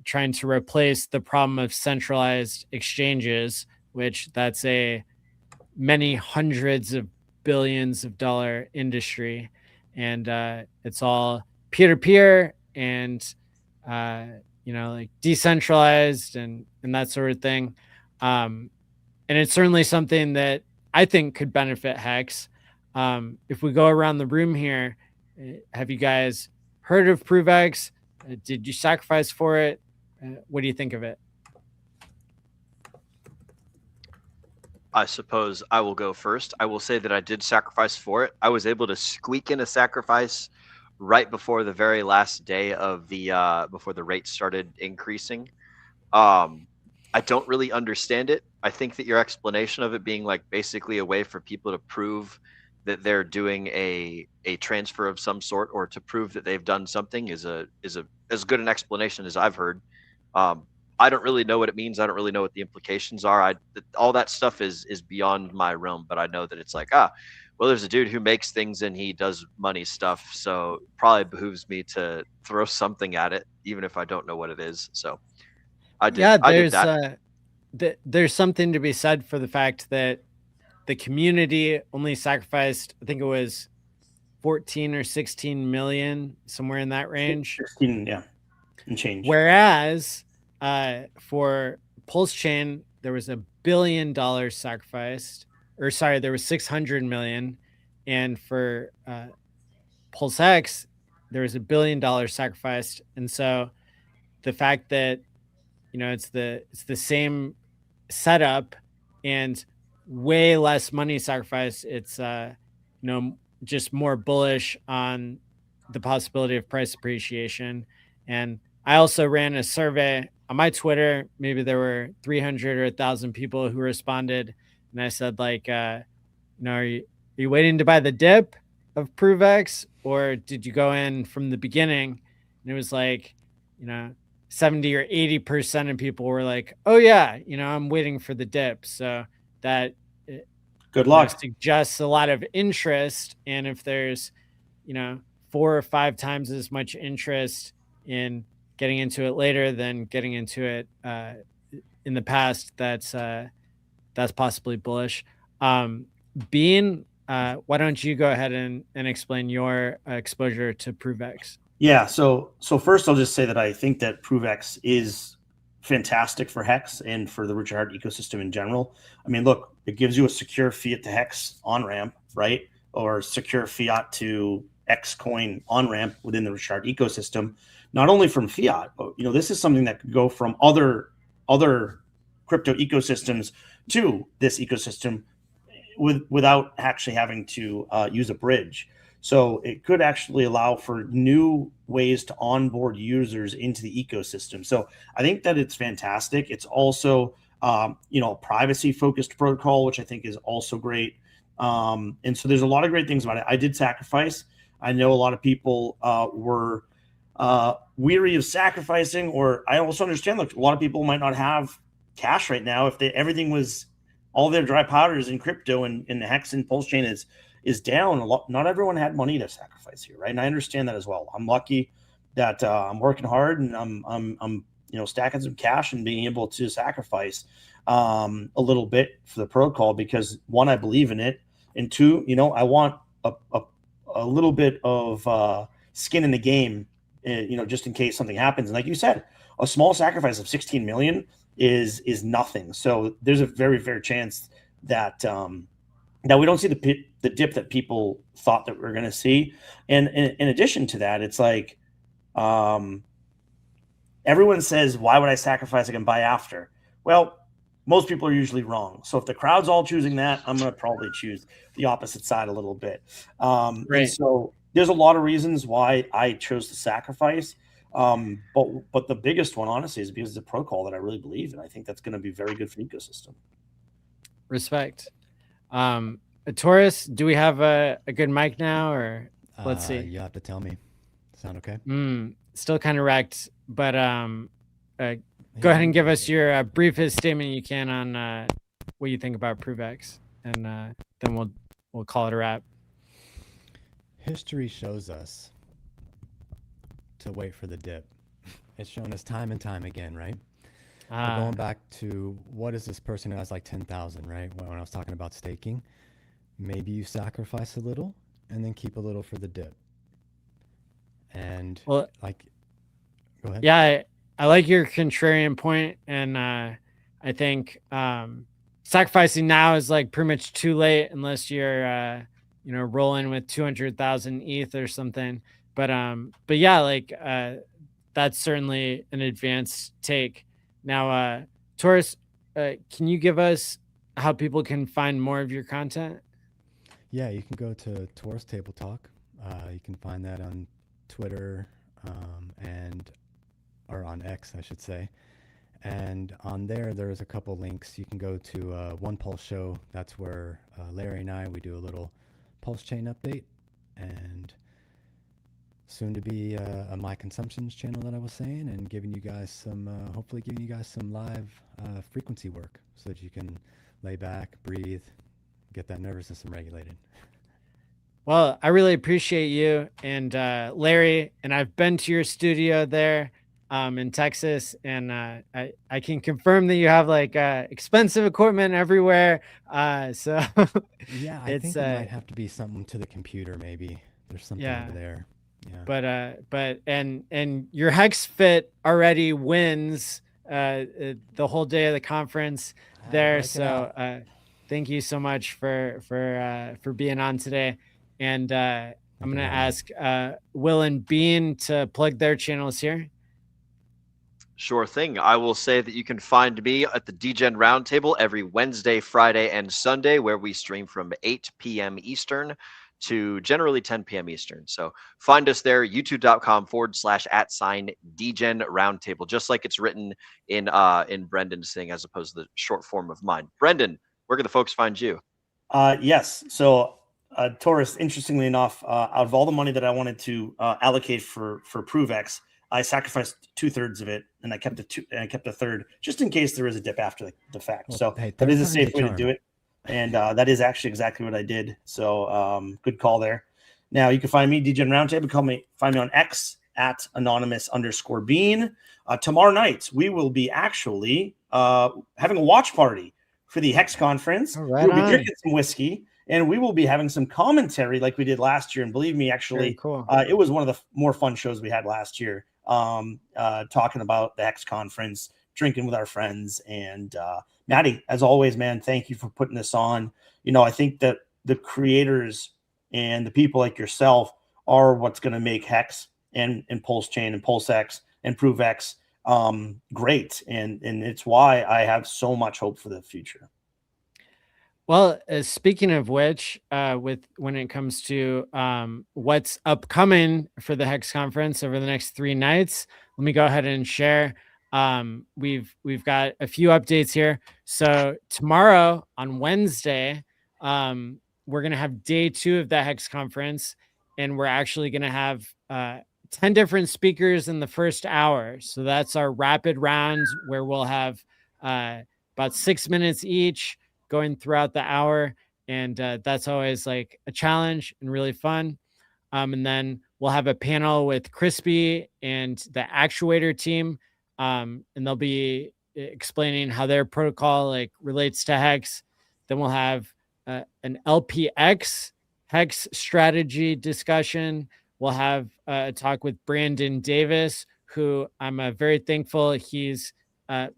trying to replace the problem of centralized exchanges, which that's a many hundreds of billions of dollar industry, and it's all peer-to-peer and like decentralized and that sort of thing. And it's certainly something that I think could benefit Hex. If we go around the room here, have you guys heard of ProveX? Did you sacrifice for it? What do you think of it? I suppose I will go first. I will say that I did sacrifice for it. I was able to squeak in a sacrifice right before the very last day of the before the rate started increasing. I don't really understand it. I think that your explanation of it being like basically a way for people to prove that they're doing a transfer of some sort, or to prove that they've done something, is as good an explanation as I've heard. I don't really know what it means. I don't really know what the implications are. All that stuff is beyond my realm, but I know that it's like, well, there's a dude who makes things and he does money stuff, so probably behooves me to throw something at it, even if I don't know what it is. So I did. Yeah, I did that. There's something to be said for the fact that the community only sacrificed, I think it was 14 or 16 million, somewhere in that range. 16, yeah, and change. Whereas for Pulse Chain, there was $1 billion sacrificed, or sorry, there was 600 million. And for Pulse X, there was $1 billion sacrificed. And so the fact that, it's the same setup and way less money sacrificed, it's, just more bullish on the possibility of price appreciation. And I also ran a survey on my Twitter. Maybe there were 300 or 1,000 people who responded. And I said, like, are you waiting to buy the dip of ProveX, or did you go in from the beginning? And it was like, 70 or 80% of people were like, oh yeah, I'm waiting for the dip. So that good luck suggests a lot of interest. And if there's, 4 or 5 times as much interest in getting into it later than getting into it in the past, that's possibly bullish. Bean, why don't you go ahead and explain your exposure to ProveX? Yeah, so first I'll just say that I think that ProveX is fantastic for Hex and for the Richard Heart ecosystem in general. I mean, look, it gives you a secure fiat to Hex on ramp, right? Or secure fiat to X coin on ramp within the Richard Heart ecosystem. Not only from fiat, but this is something that could go from other crypto ecosystems to this ecosystem without actually having to use a bridge. So it could actually allow for new ways to onboard users into the ecosystem. So I think that it's fantastic. It's also, a privacy-focused protocol, which I think is also great. And so there's a lot of great things about it. I did sacrifice. I know a lot of people were weary of sacrificing, or I also understand, look, a lot of people might not have cash right now. If everything was all their dry powders in crypto and the Hex and Pulse chain is down a lot. Not everyone had money to sacrifice here, right? And I understand that as well. I'm lucky that I'm working hard and I'm stacking some cash and being able to sacrifice a little bit for the protocol because, one, I believe in it, and two, I want a little bit of skin in the game, just in case something happens. And like you said, a small sacrifice of 16 million is nothing. So there's a very fair chance that that we don't see the dip that people thought that we're going to see. And in addition to that, it's like everyone says, why would I sacrifice? I can buy after. Well, most people are usually wrong. So if the crowd's all choosing that, I'm going to probably choose the opposite side a little bit. Right. And so there's a lot of reasons why I chose to sacrifice. But the biggest one, honestly, is because it's a protocol that I really believe in. I think that's going to be very good for the ecosystem. Respect. Taurus, do we have a good mic now, or let's see? You have to tell me. Sound okay? Still kind of wrecked, but go ahead and give us your briefest statement you can on what you think about ProveX, and then we'll call it a wrap. History shows us to wait for the dip. It's shown us time and time again, right? We're going back to, what is this person who has like 10,000, right? When I was talking about staking, maybe you sacrifice a little and then keep a little for the dip. And go ahead. Yeah, I like your contrarian point, and I think sacrificing now is like pretty much too late unless you're rolling with 200,000 ETH or something. But yeah, that's certainly an advanced take. Now, Taurus, can you give us how people can find more of your content? Yeah, you can go to Taurus Table Talk. You can find that on Twitter or on X, I should say. And on there's a couple links. You can go to One Pulse Show. That's where Larry and we do a little Pulse Chain update. And soon to be a My Consumptions channel that I was saying, and giving you guys some, hopefully giving you guys some live frequency work so that you can lay back, breathe, get that nervous system regulated. Well, I really appreciate you and Larry, and I've been to your studio there in Texas, and I can confirm that you have expensive equipment everywhere. So yeah, I think it might have to be something to the computer. Maybe there's something over there. Yeah. But your Hex Fit already wins the whole day of the conference there. So thank you so much for being on today. And I'm going to ask Will and Bean to plug their channels here. Sure thing. I will say that you can find me at the DGen Roundtable every Wednesday, Friday, and Sunday, where we stream from 8 p.m. Eastern to generally 10 p.m. Eastern. So find us there, youtube.com/@DGen Roundtable, just like it's written in Brendan's thing as opposed to the short form of mine. Brendan, where can the folks find you? Yes. So, Taurus, interestingly enough, out of all the money that I wanted to allocate for ProveX, I sacrificed 2/3 of it, and I kept a third just in case there is a dip after the fact. Well, So hey, that is a third time's safe way to charm. do it, and that is actually exactly what I did. So good call there. Now you can find me DGen Roundtable. Find me on X at @anonymous_bean. Tomorrow night we will be actually having a watch party for the Hex conference. right We'll be on. drinking some whiskey. And we will be having some commentary like we did last year. And believe me, actually, cool. it was one of the more fun shows we had last year, talking about the Hex conference, drinking with our friends. And Maddie, as always, man, thank you for putting this on. You know, I think that the creators and the people like yourself are what's going to make Hex and Pulse Chain and PulseX and ProveX great. And it's why I have so much hope for the future. Well, speaking of which, when it comes to what's upcoming for the Hex conference over the next 3 nights, let me go ahead and share. We've got a few updates here. So tomorrow on Wednesday, we're gonna have day 2 of the Hex conference, and we're actually gonna have 10 different speakers in the first hour. So that's our rapid round where we'll have about 6 minutes each going throughout the hour, and that's always like a challenge and really fun. And then we'll have a panel with Crispy and the Actuator team, and they'll be explaining how their protocol like relates to Hex. Then we'll have an LPX Hex strategy discussion. We'll have a talk with Brandon Davis, who I'm very thankful he's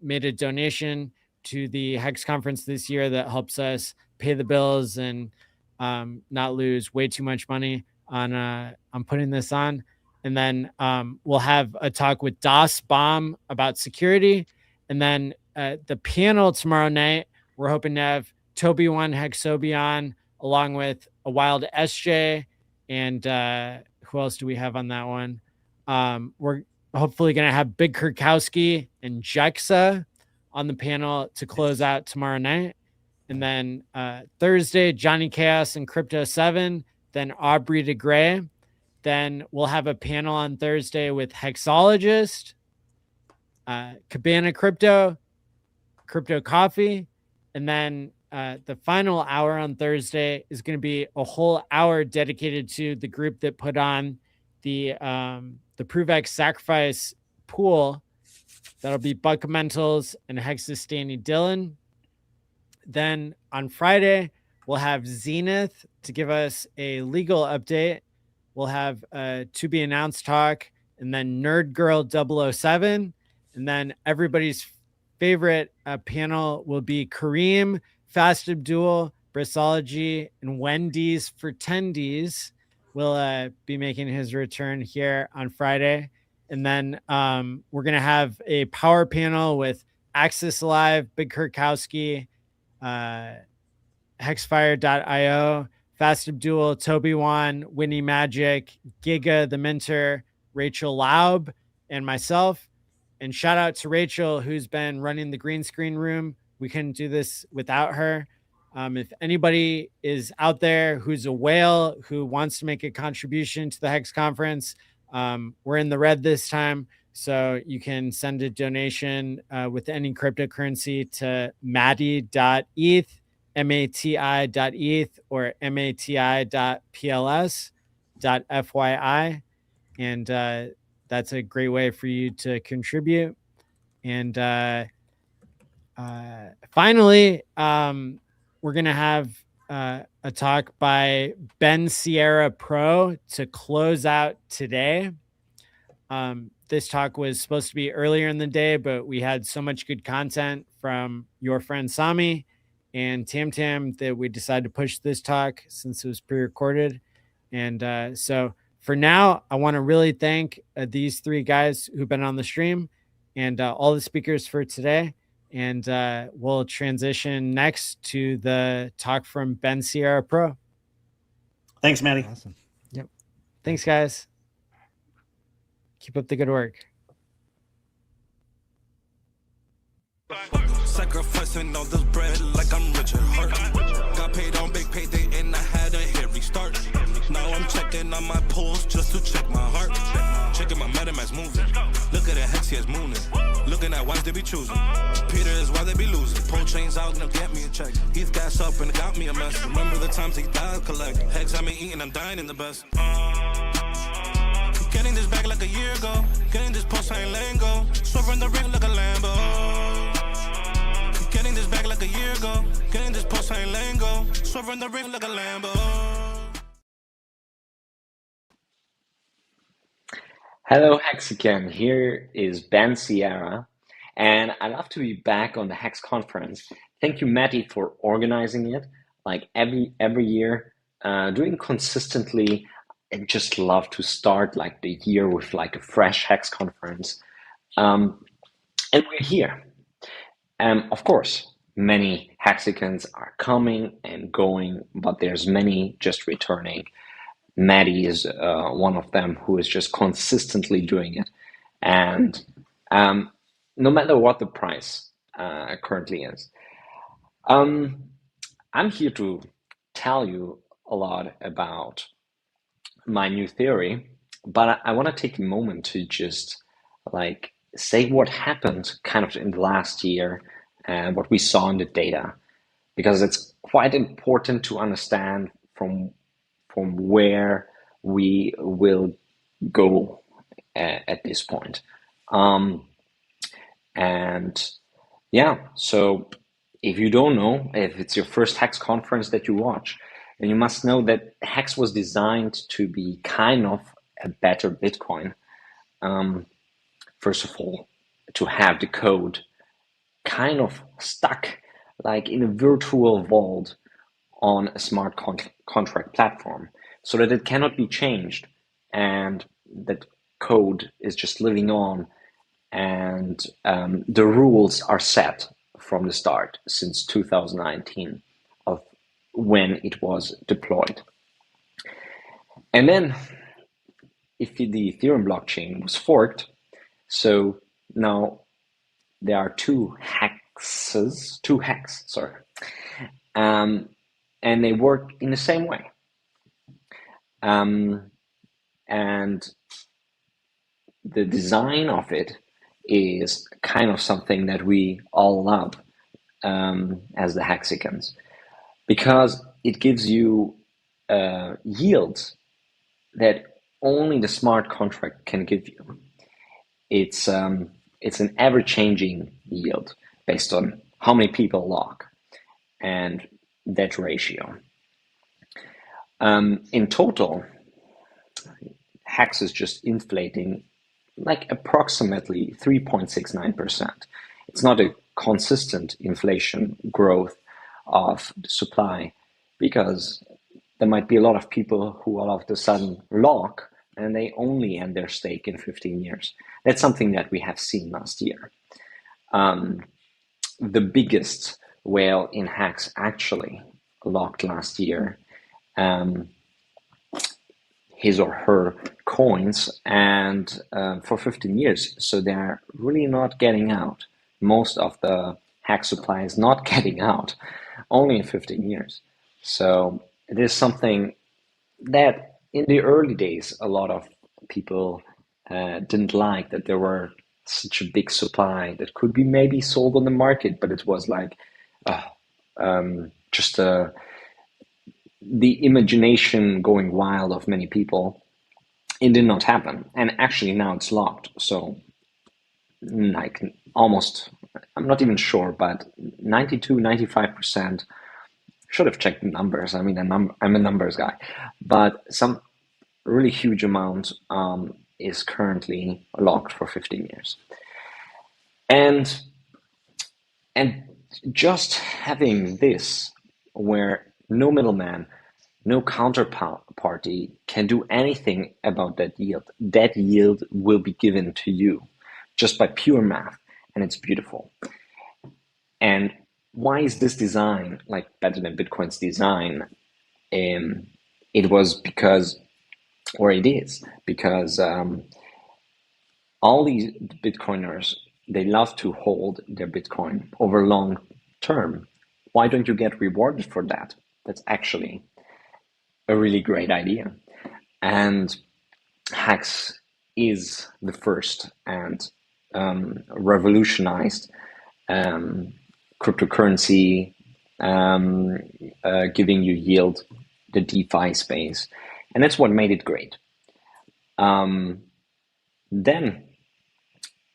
made a donation to the Hex conference this year that helps us pay the bills and not lose way too much money on putting this on. And then we'll have a talk with Das Bomb about security. And then the panel tomorrow night, we're hoping to have Toby One Hexobi on, along with a Wild SJ. And who else do we have on that one? We're hopefully going to have Big Kurkowski and Jexa on the panel to close out tomorrow night. And then Thursday, Johnny Chaos and Crypto 7, then Aubrey de Grey. Then we'll have a panel on Thursday with Hexologist, Cabana Crypto, Crypto Coffee. And then the final hour on Thursday is going to be a whole hour dedicated to the group that put on the ProveX Sacrifice pool. That'll be Buckamentals and Hexus Danny Dillon. Then on Friday, we'll have Zenith to give us a legal update. We'll have a to be announced talk, and then Nerd Girl 007. And then everybody's favorite panel will be Kareem, Fast Abdul, Bristology, and Wendy's for Tendies will be making his return here on Friday. And then we're going to have a power panel with Axis Alive, Big Kurkowski, Hexfire.io, Fast Abdul, Toby Wan, Winnie Magic, Giga the Mentor, Rachel Laub, and myself. And shout out to Rachel, who's been running the green screen room. We couldn't do this without her. If anybody is out there who's a whale who wants to make a contribution to the Hex conference, we're in the red this time, so you can send a donation with any cryptocurrency to mati.eth, mati.eth, or mati.pls.fyi, and that's a great way for you to contribute. And finally, we're gonna have a talk by Ben Sierra Pro to close out today. This talk was supposed to be earlier in the day, but we had so much good content from your friend Sami and Tam Tam that we decided to push this talk since it was pre-recorded. And so for now, I want to really thank these three guys who've been on the stream and all the speakers for today. And we'll transition next to the talk from Ben Sierra Pro. Thanks, Maddie. Awesome. Yep. Thanks, guys. Keep up the good work. Sacrificing all this bread like I'm Richard Hart. Got paid on big payday and I had a hairy start. Now I'm checking on my pulse just to check my heart. Checking my MetaMask moving. Look at the hex, he is mooning. Looking at why they be choosing. Peter is why they be losing. Pull chains out and get me a check. He's gas up and got me a mess. Remember the times he died collect. Hex I been eating, I'm dying in the best. Getting this back like a year ago. Getting this post, I ain't letting go. Swerving the ring like a Lambo. Getting this back like a year ago. Getting this post, I ain't letting go. Swerving the ring like a Lambo. Hello, Hexagon. Here is Ben Sierra, and I love to be back on the Hex conference. Thank you, Matty, for organizing it. Like every year, doing consistently. I just love to start like the year with like a fresh Hex conference, and we're here. Of course, many Hexicans are coming and going, but there's many just returning. Maddie is one of them who is just consistently doing it. And no matter what the price currently is, I'm here to tell you a lot about my new theory, but I want to take a moment to just like say what happened kind of in the last year and what we saw in the data, because it's quite important to understand from where we will go at this point. And yeah, so if you don't know, if it's your first Hex conference that you watch, then you must know that Hex was designed to be kind of a better Bitcoin. First of all, to have the code kind of stuck like in a virtual vault on a smart contract platform, so that it cannot be changed and that code is just living on, and the rules are set from the start since 2019 of when it was deployed. And then if the Ethereum blockchain was forked, so now there are two hex, and they work in the same way. And the design of it is kind of something that we all love as the Hexicans, because it gives you yields that only the smart contract can give you. It's an ever-changing yield based on how many people lock and that ratio. In total, Hex is just inflating like approximately 3.69%. It's not a consistent inflation growth of the supply, because there might be a lot of people who all of a sudden lock and they only end their stake in 15 years. That's something that we have seen last year. The biggest whale in Hex actually locked last year his or her coins, and for 15 years. So they're really not getting out. Most of the Hex supply is not getting out, only in 15 years. So it is something that in the early days, a lot of people didn't like, that there were such a big supply that could be maybe sold on the market, but it was like just the imagination going wild of many people. It did not happen, and actually now it's locked. So like almost, I'm not even sure, but 92-95%. Should have checked the numbers. I mean, I'm a numbers guy, but some really huge amount is currently locked for 15 years. And just having this, where no middleman, no counterparty can do anything about that yield. That yield will be given to you just by pure math, and it's beautiful. And why is this design like better than Bitcoin's design? It was because, or it is because all these Bitcoiners, they love to hold their Bitcoin over long term. Why don't you get rewarded for that? That's actually a really great idea. And Hex is the first and revolutionized cryptocurrency, giving you yield, the DeFi space. And that's what made it great. Then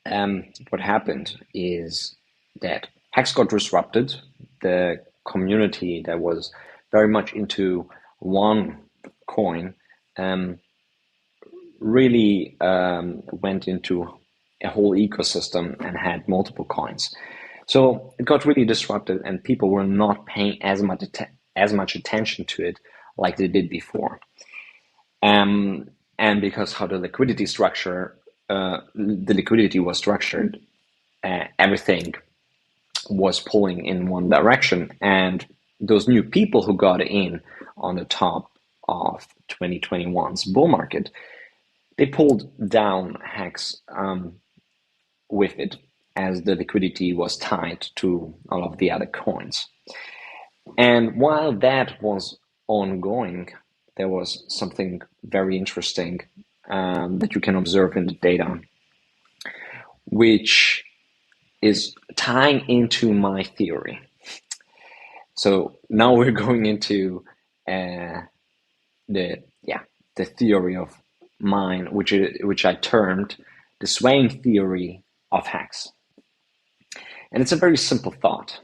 what happened is that Hex got disrupted. The community that was very much into one coin really went into a whole ecosystem and had multiple coins. So it got really disrupted, and people were not paying as much attention to it like they did before. And because how the liquidity was structured, everything was pulling in one direction, and those new people who got in on the top of 2021's bull market, they pulled down Hex with it, as the liquidity was tied to all of the other coins. And while that was ongoing, there was something very interesting that you can observe in the data, which is tying into my theory. So now we're going into the theory of mine, which I termed the swaying theory of Hex. And it's a very simple thought.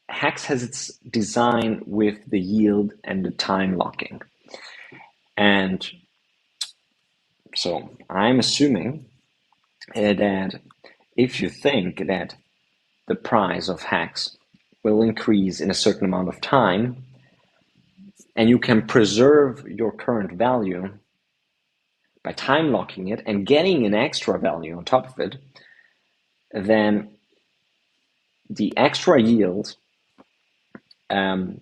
Hex has its design with the yield and the time locking. And so I'm assuming that if you think that the price of Hex will increase in a certain amount of time, and you can preserve your current value by time locking it and getting an extra value on top of it, then the extra yield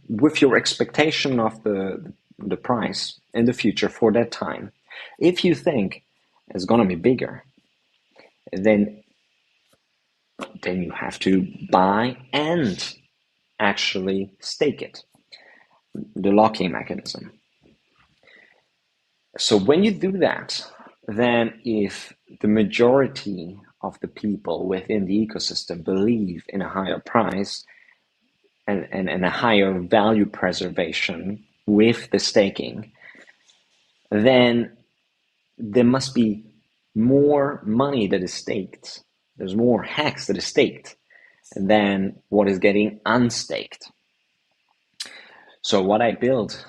with your expectation of the price in the future for that time, if you think it's going to be bigger, then you have to buy and actually stake it, the locking mechanism. So when you do that, then if the majority of the people within the ecosystem believe in a higher price and a higher value preservation with the staking, then there must be more money that is staked. There's more Hex that is staked than what is getting unstaked. So what I build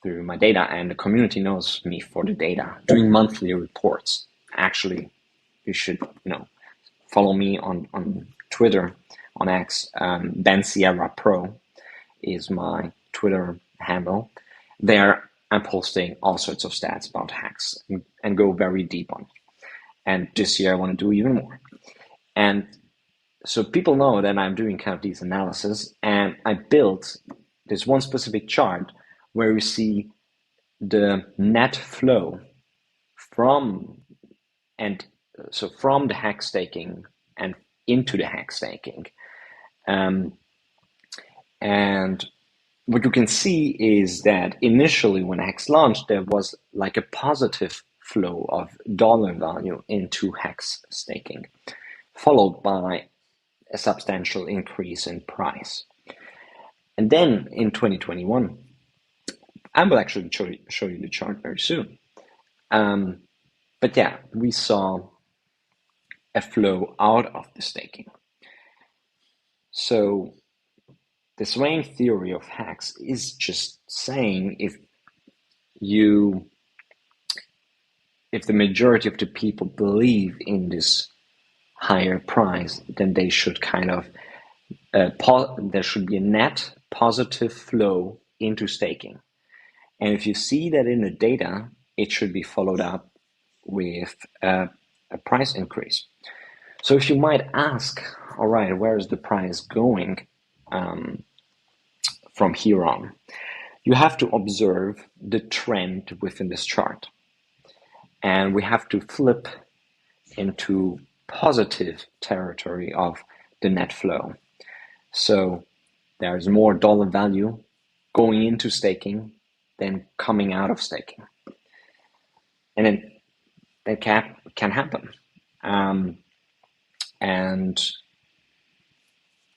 through my data, and the community knows me for the data, doing monthly reports. Actually, you should follow me on Twitter, on X. Ben Sierra Pro is my Twitter handle. There I'm posting all sorts of stats about Hex and go very deep on it. And this year I want to do even more. And so people know that I'm doing kind of these analysis, and I built this one specific chart where you see the net flow from the Hex staking and into the Hex staking. And what you can see is that initially when Hex launched, there was like a positive flow of dollar value into Hex staking, followed by a substantial increase in price. And then in 2021, I will actually show you the chart very soon. But yeah, we saw a flow out of the staking. So the swaying theory of Hex is just saying if the majority of the people believe in this higher price, then they should kind of there should be a net positive flow into staking. And if you see that in the data, it should be followed up with a price increase. So if you might ask, all right, where is the price going from here on? You have to observe the trend within this chart. And we have to flip into positive territory of the net flow. So there's more dollar value going into staking than coming out of staking. And then that can happen. And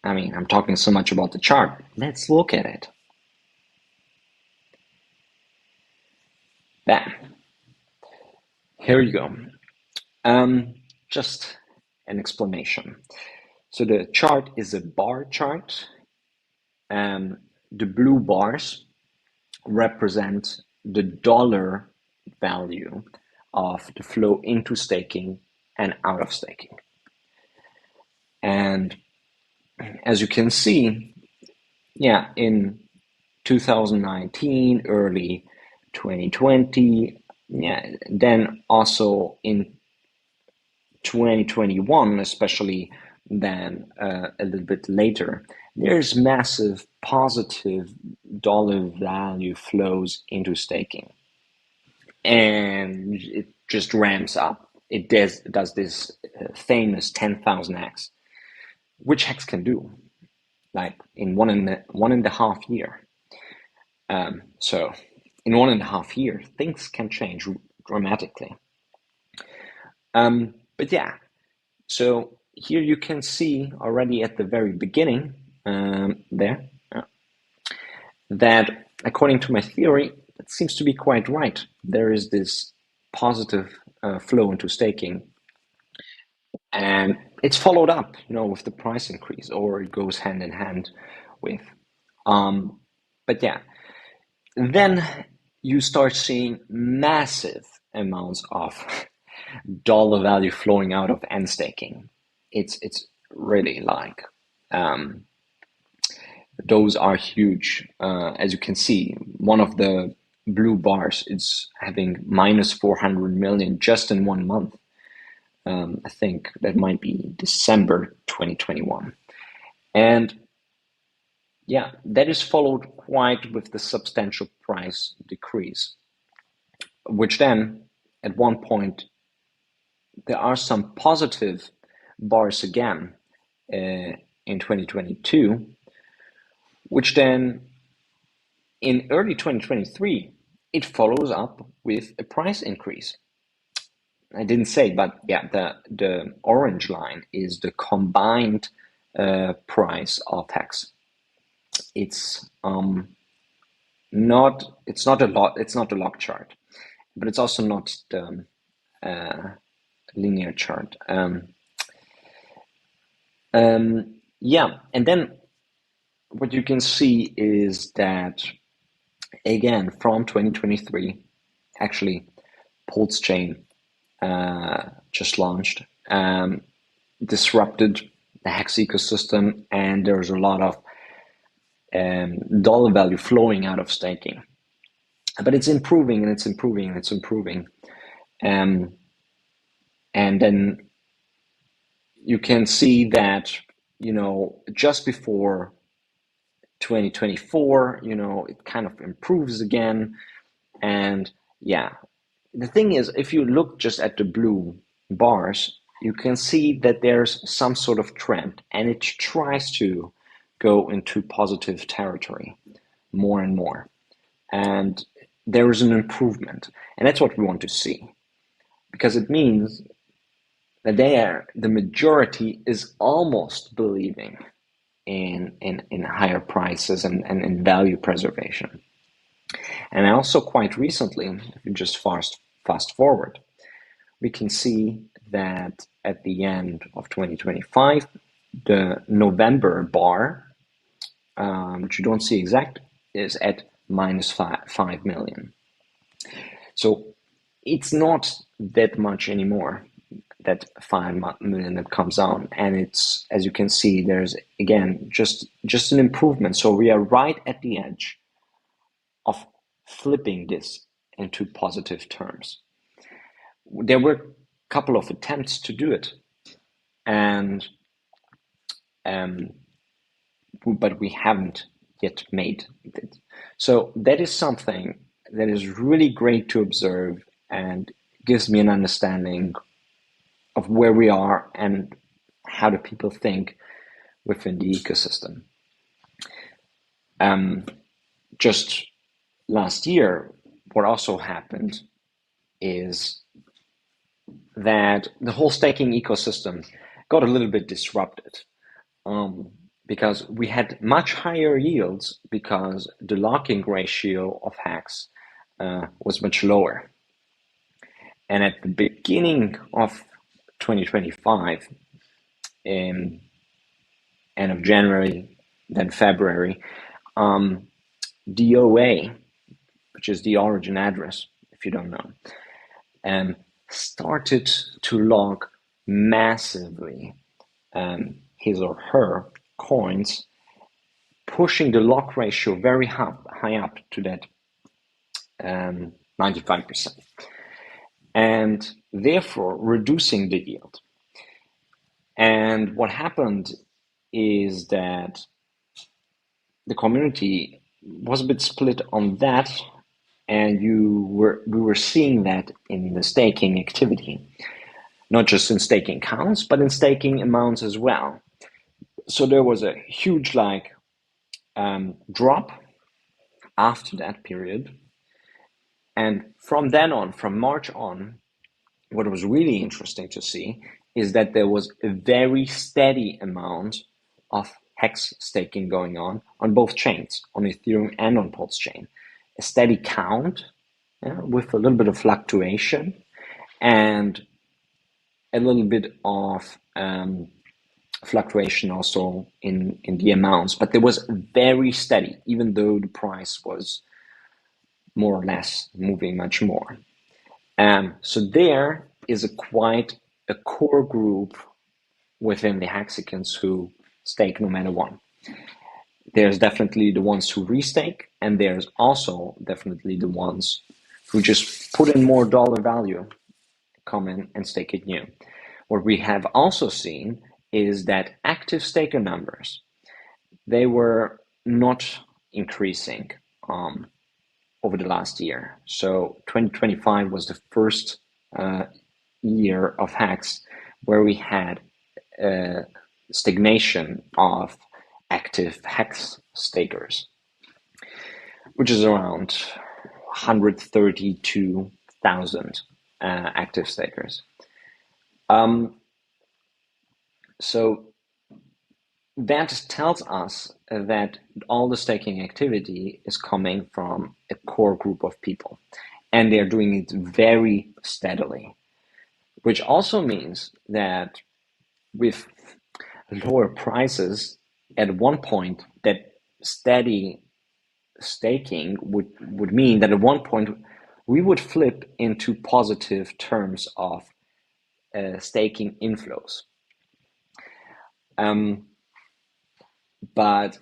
I mean, I'm talking so much about the chart. Let's look at it. Bam. Here you go. Just an explanation. So the chart is a bar chart. The blue bars represent the dollar value of the flow into staking and out of staking. And as you can see, yeah, in 2019, early 2020, yeah, then also in 2021, especially then a little bit later, there's massive positive dollar value flows into staking. And it just ramps up. It does this famous 10,000x, which Hex can do, like in one and a half year. So in 1.5 years, things can change dramatically. But yeah, so here you can see already at the very beginning that according to my theory, it seems to be quite right. There is this positive flow into staking, and it's followed up, with the price increase, or it goes hand in hand with. But yeah, then you start seeing massive amounts of dollar value flowing out of end staking. It's really like those are huge. As you can see, one of the blue bars is having minus 400 million just in 1 month. I think that might be December 2021. And yeah, that is followed quite with the substantial price decrease, which then at one point there are some positive bars again in 2022, which then in early 2023, it follows up with a price increase. I didn't say, but yeah, the orange line is the combined price of Hex. It's not a log chart, but it's also not the linear chart. Yeah, and then what you can see is that again from 2023, actually, Pulse Chain just launched, disrupted the Hex ecosystem, and there's a lot of dollar value flowing out of staking. But it's improving and it's improving and it's improving. And then you can see that, just before 2024, it kind of improves again. And yeah, the thing is, if you look just at the blue bars, you can see that there's some sort of trend, and it tries to go into positive territory more and more. And there is an improvement. And that's what we want to see, because it means that the majority is almost believing in higher prices and in value preservation. And also quite recently, if you just fast forward, we can see that at the end of 2025, the November bar, which you don't see exact, is at minus 5 million. So it's not that much anymore, that 5 million that comes on. And it's, as you can see, there's again just an improvement. So we are right at the edge of flipping this into positive terms. There were a couple of attempts to do it, and but we haven't yet made it. So that is something that is really great to observe and gives me an understanding of where we are and how do people think within the ecosystem. Just last year, what also happened is that the whole staking ecosystem got a little bit disrupted, because we had much higher yields because the locking ratio of hacks was much lower. And at the beginning of 2025, end of January, then February, DOA, which is the origin address, if you don't know, started to lock massively his or her coins, pushing the lock ratio very high up to that 95%, and therefore reducing the yield. And what happened is that the community was a bit split on that, and we were seeing that in the staking activity, not just in staking counts, but in staking amounts as well. So there was a huge drop after that period, and from then on, from March on, what was really interesting to see is that there was a very steady amount of hex staking going on both chains, on Ethereum and on Pulse chain. A steady count, with a little bit of fluctuation and a little bit of fluctuation also in the amounts, but there was very steady, even though the price was more or less moving much more. So there is quite a core group within the Hexicans who stake no matter what. There's definitely the ones who restake, and there's also definitely the ones who just put in more dollar value, come in and stake it new. What we have also seen is that active staker numbers, they were not increasing over the last year. So 2025 was the first year of Hex where we had stagnation of active Hex stakers, which is around 132,000 active stakers. So that tells us that all the staking activity is coming from a core group of people, and they're doing it very steadily, which also means that with lower prices, at one point, that steady staking would mean that at one point we would flip into positive terms of staking inflows. But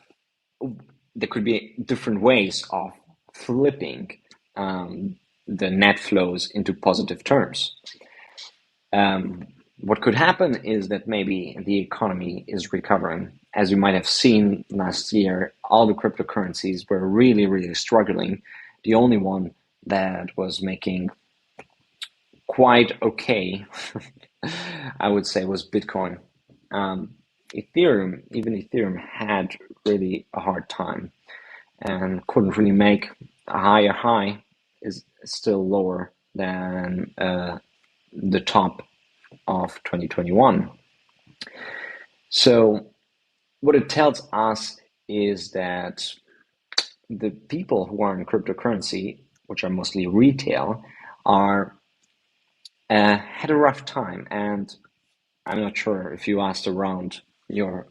there could be different ways of flipping the net flows into positive terms. What could happen is that maybe the economy is recovering. As you might have seen last year, all the cryptocurrencies were really, really struggling. The only one that was making quite okay, I would say, was Bitcoin. Ethereum had really a hard time and couldn't really make a higher high, is still lower than the top of 2021. So what it tells us is that the people who are in cryptocurrency, which are mostly retail, are had a rough time. And I'm not sure if you asked around your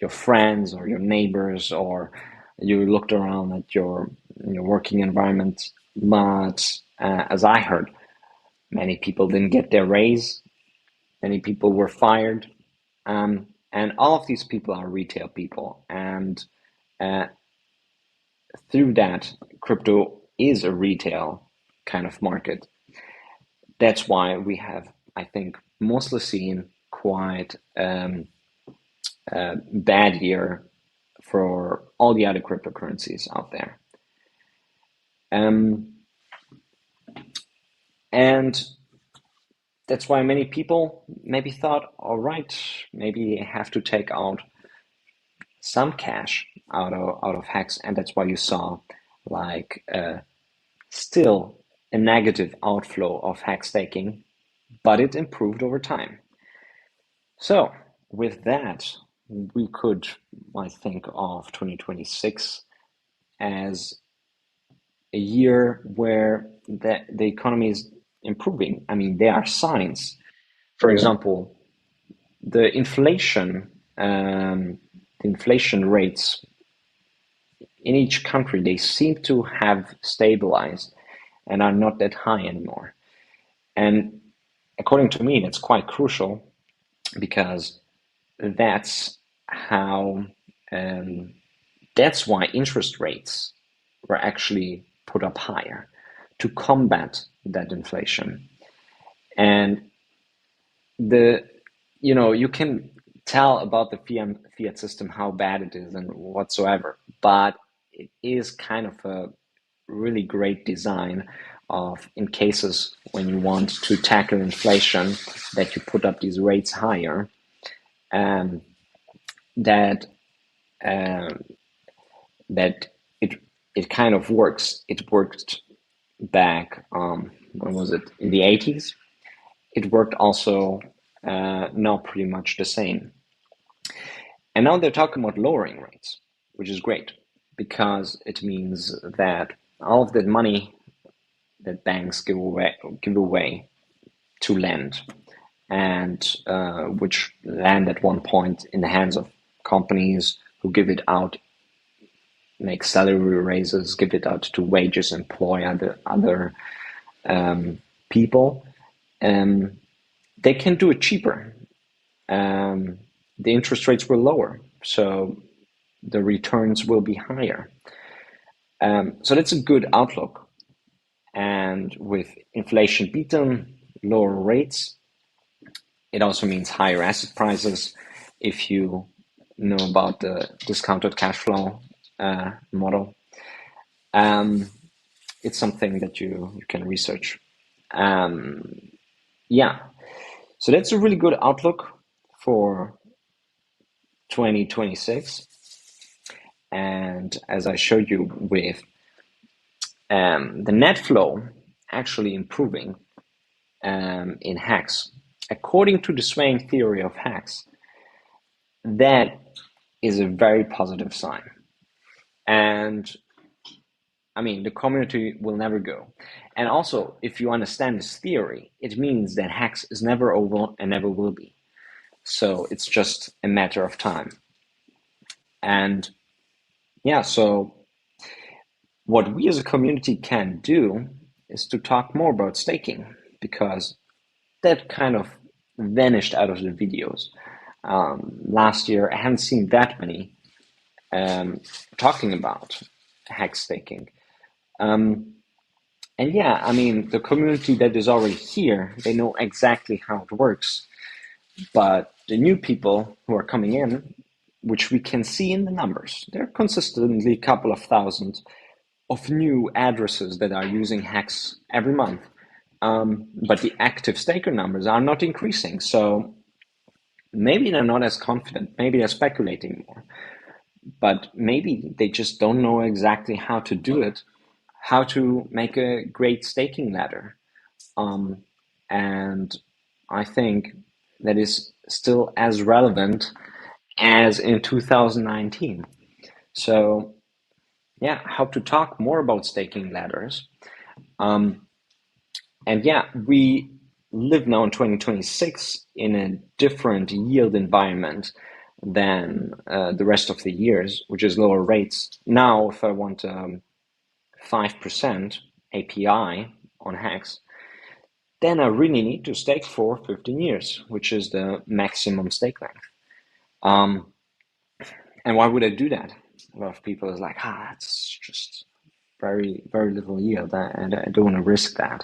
friends or your neighbors, or you looked around at your working environment, but as I heard, many people didn't get their raise, many people were fired, and all of these people are retail people, and through that, crypto is a retail kind of market. That's why we have, I think, mostly seen quite a bad year for all the other cryptocurrencies out there. And that's why many people maybe thought, all right, maybe I have to take out some cash out of Hex, and that's why you saw like still a negative outflow of Hex staking, but it improved over time. So with that, we could, I think, of 2026 as a year where the economy is improving. I mean, there are signs. For example, the inflation rates in each country, they seem to have stabilized and are not that high anymore. And according to me, that's quite crucial, because that's how that's why interest rates were actually put up higher, to combat that inflation. And you can tell about the fiat system how bad it is and whatsoever, but it is kind of a really great design of, in cases when you want to tackle inflation, that you put up these rates higher, that it kind of works. It worked back, when was it, in the 80s? It worked also now pretty much the same. And now they're talking about lowering rates, which is great, because it means that all of that money that banks give away to lend, and which land at one point in the hands of companies who give it out, make salary raises, give it out to wages, employ other people, they can do it cheaper. The interest rates were lower, so the returns will be higher. So that's a good outlook. And with inflation beaten, lower rates, it also means higher asset prices. If you know about the discounted cash flow model, it's something that you can research. Yeah, so that's a really good outlook for 2026. And as I showed you, with the net flow actually improving in Hex, according to the swaying theory of Hex, that is a very positive sign. And I mean, the community will never go. And also, if you understand this theory, it means that Hex is never over and never will be. So it's just a matter of time. And yeah, so what we as a community can do is to talk more about staking, because that kind of vanished out of the videos. Last year, I haven't seen that many talking about Hex staking. And yeah, I mean, the community that is already here, they know exactly how it works. But the new people who are coming in, which we can see in the numbers, there are consistently a couple of thousand of new addresses that are using Hex every month. But the active staker numbers are not increasing. So maybe they're not as confident. Maybe they're speculating more. But maybe they just don't know exactly how to do it, how to make a great staking ladder. And I think that is still as relevant as in 2019. So yeah, how to talk more about staking ladders. And yeah, we live now in 2026 in a different yield environment than the rest of the years, which is lower rates. Now, if I want 5% API on Hex, then I really need to stake for 15 years, which is the maximum stake length. And why would I do that? A lot of people is like, it's just very, very little yield, and I don't want to risk that.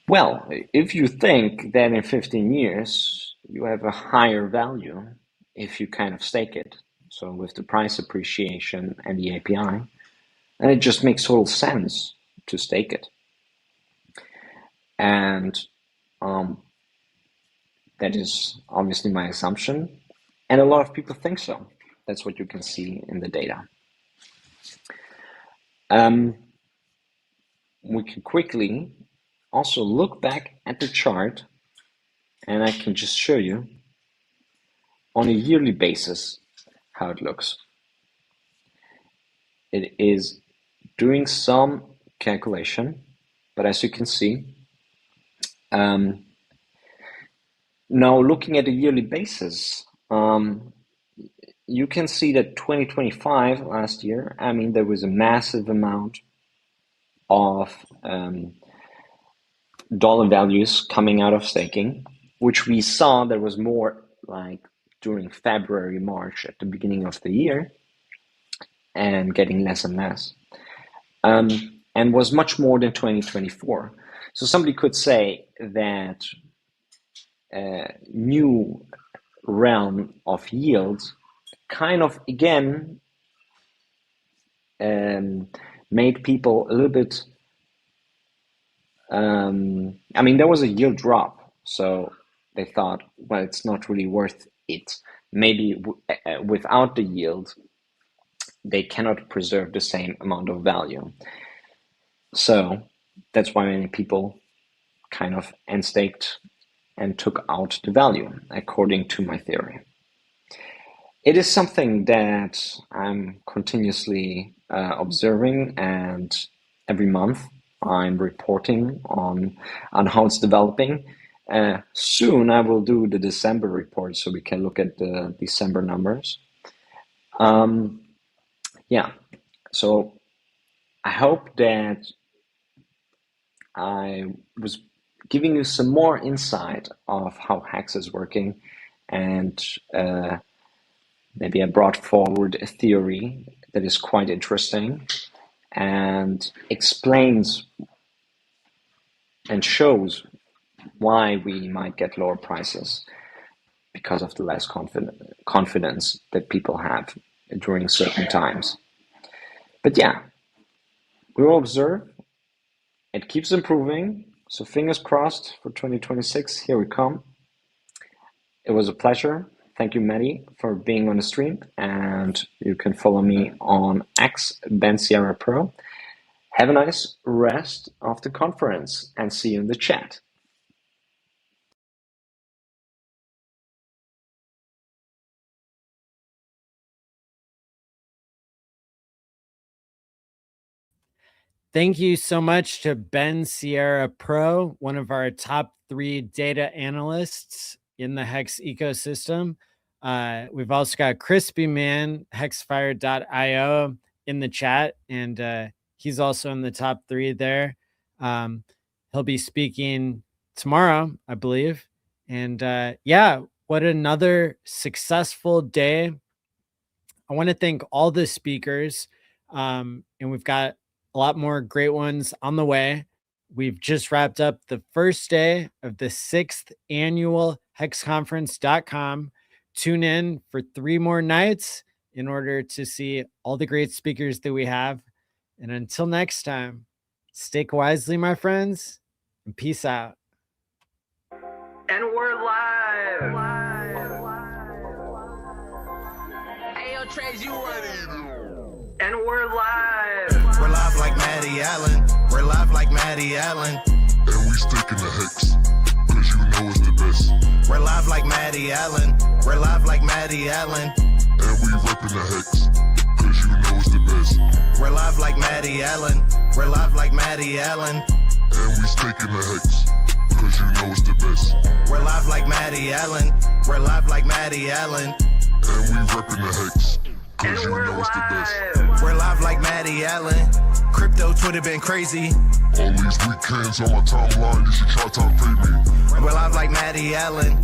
Well, if you think that in 15 years you have a higher value if you kind of stake it, so with the price appreciation and the API, then it just makes total sense to stake it. And that is obviously my assumption, and a lot of people think so. That's what you can see in the data. We can quickly also look back at the chart, and I can just show you on a yearly basis how it looks. It is doing some calculation, but as you can see, now looking at a yearly basis, you can see that 2025 last year, I mean, there was a massive amount of dollar values coming out of staking, which we saw there was more like during February, March at the beginning of the year, and getting less and less, and was much more than 2024. So somebody could say that a new realm of yield kind of again made people a little bit, I mean, there was a yield drop, so they thought, well, it's not really worth it. Maybe without the yield, they cannot preserve the same amount of value. So that's why many people kind of unstaked and took out the value, according to my theory. It is something that I'm continuously observing, and every month I'm reporting on how it's developing. Soon I will do the December report so we can look at the December numbers. Yeah, so I hope that I was giving you some more insight of how Hex is working, and maybe I brought forward a theory that is quite interesting and explains and shows why we might get lower prices because of the less confidence that people have during certain times. But yeah, we will observe. It keeps improving, so fingers crossed for 2026. Here we come. It was a pleasure. Thank you, Maddie, for being on the stream, and you can follow me on X, Ben Sierra Pro. Have a nice rest of the conference, and see you in the chat. Thank you so much to Ben Sierra Pro, one of our top 3 data analysts in the Hex ecosystem. We've also got Crispy Man, hexfire.io in the chat, and he's also in the top 3 there. He'll be speaking tomorrow, I believe. And yeah, what another successful day. I want to thank all the speakers, and we've got a lot more great ones on the way. We've just wrapped up the first day of the 6th annual hexconference.com. Tune in for 3 more nights in order to see all the great speakers that we have. And until next time, stake wisely, my friends, and peace out. And we're live. Hey, yo, Trace, you ready? And we're live. We're live like Maddie Allen. We're live like Maddie Allen. And we sticking the hex, cause you know it's the best. We're live like Maddie Allen. We're live like Maddie Allen. And we ripping the hex, cause you know it's the best. We're live like Maddie Allen. We're live like Maddie Allen. And we sticking the hex, cause you know it's the best. We're live like Maddie Allen. We're live like Maddie Allen. And we ripping the hex, cause you know it's the best. We're live like Maddie Allen. Crypto Twitter been crazy. All these weekends on my timeline, you should try to pay me. We're live like Maddie Allen.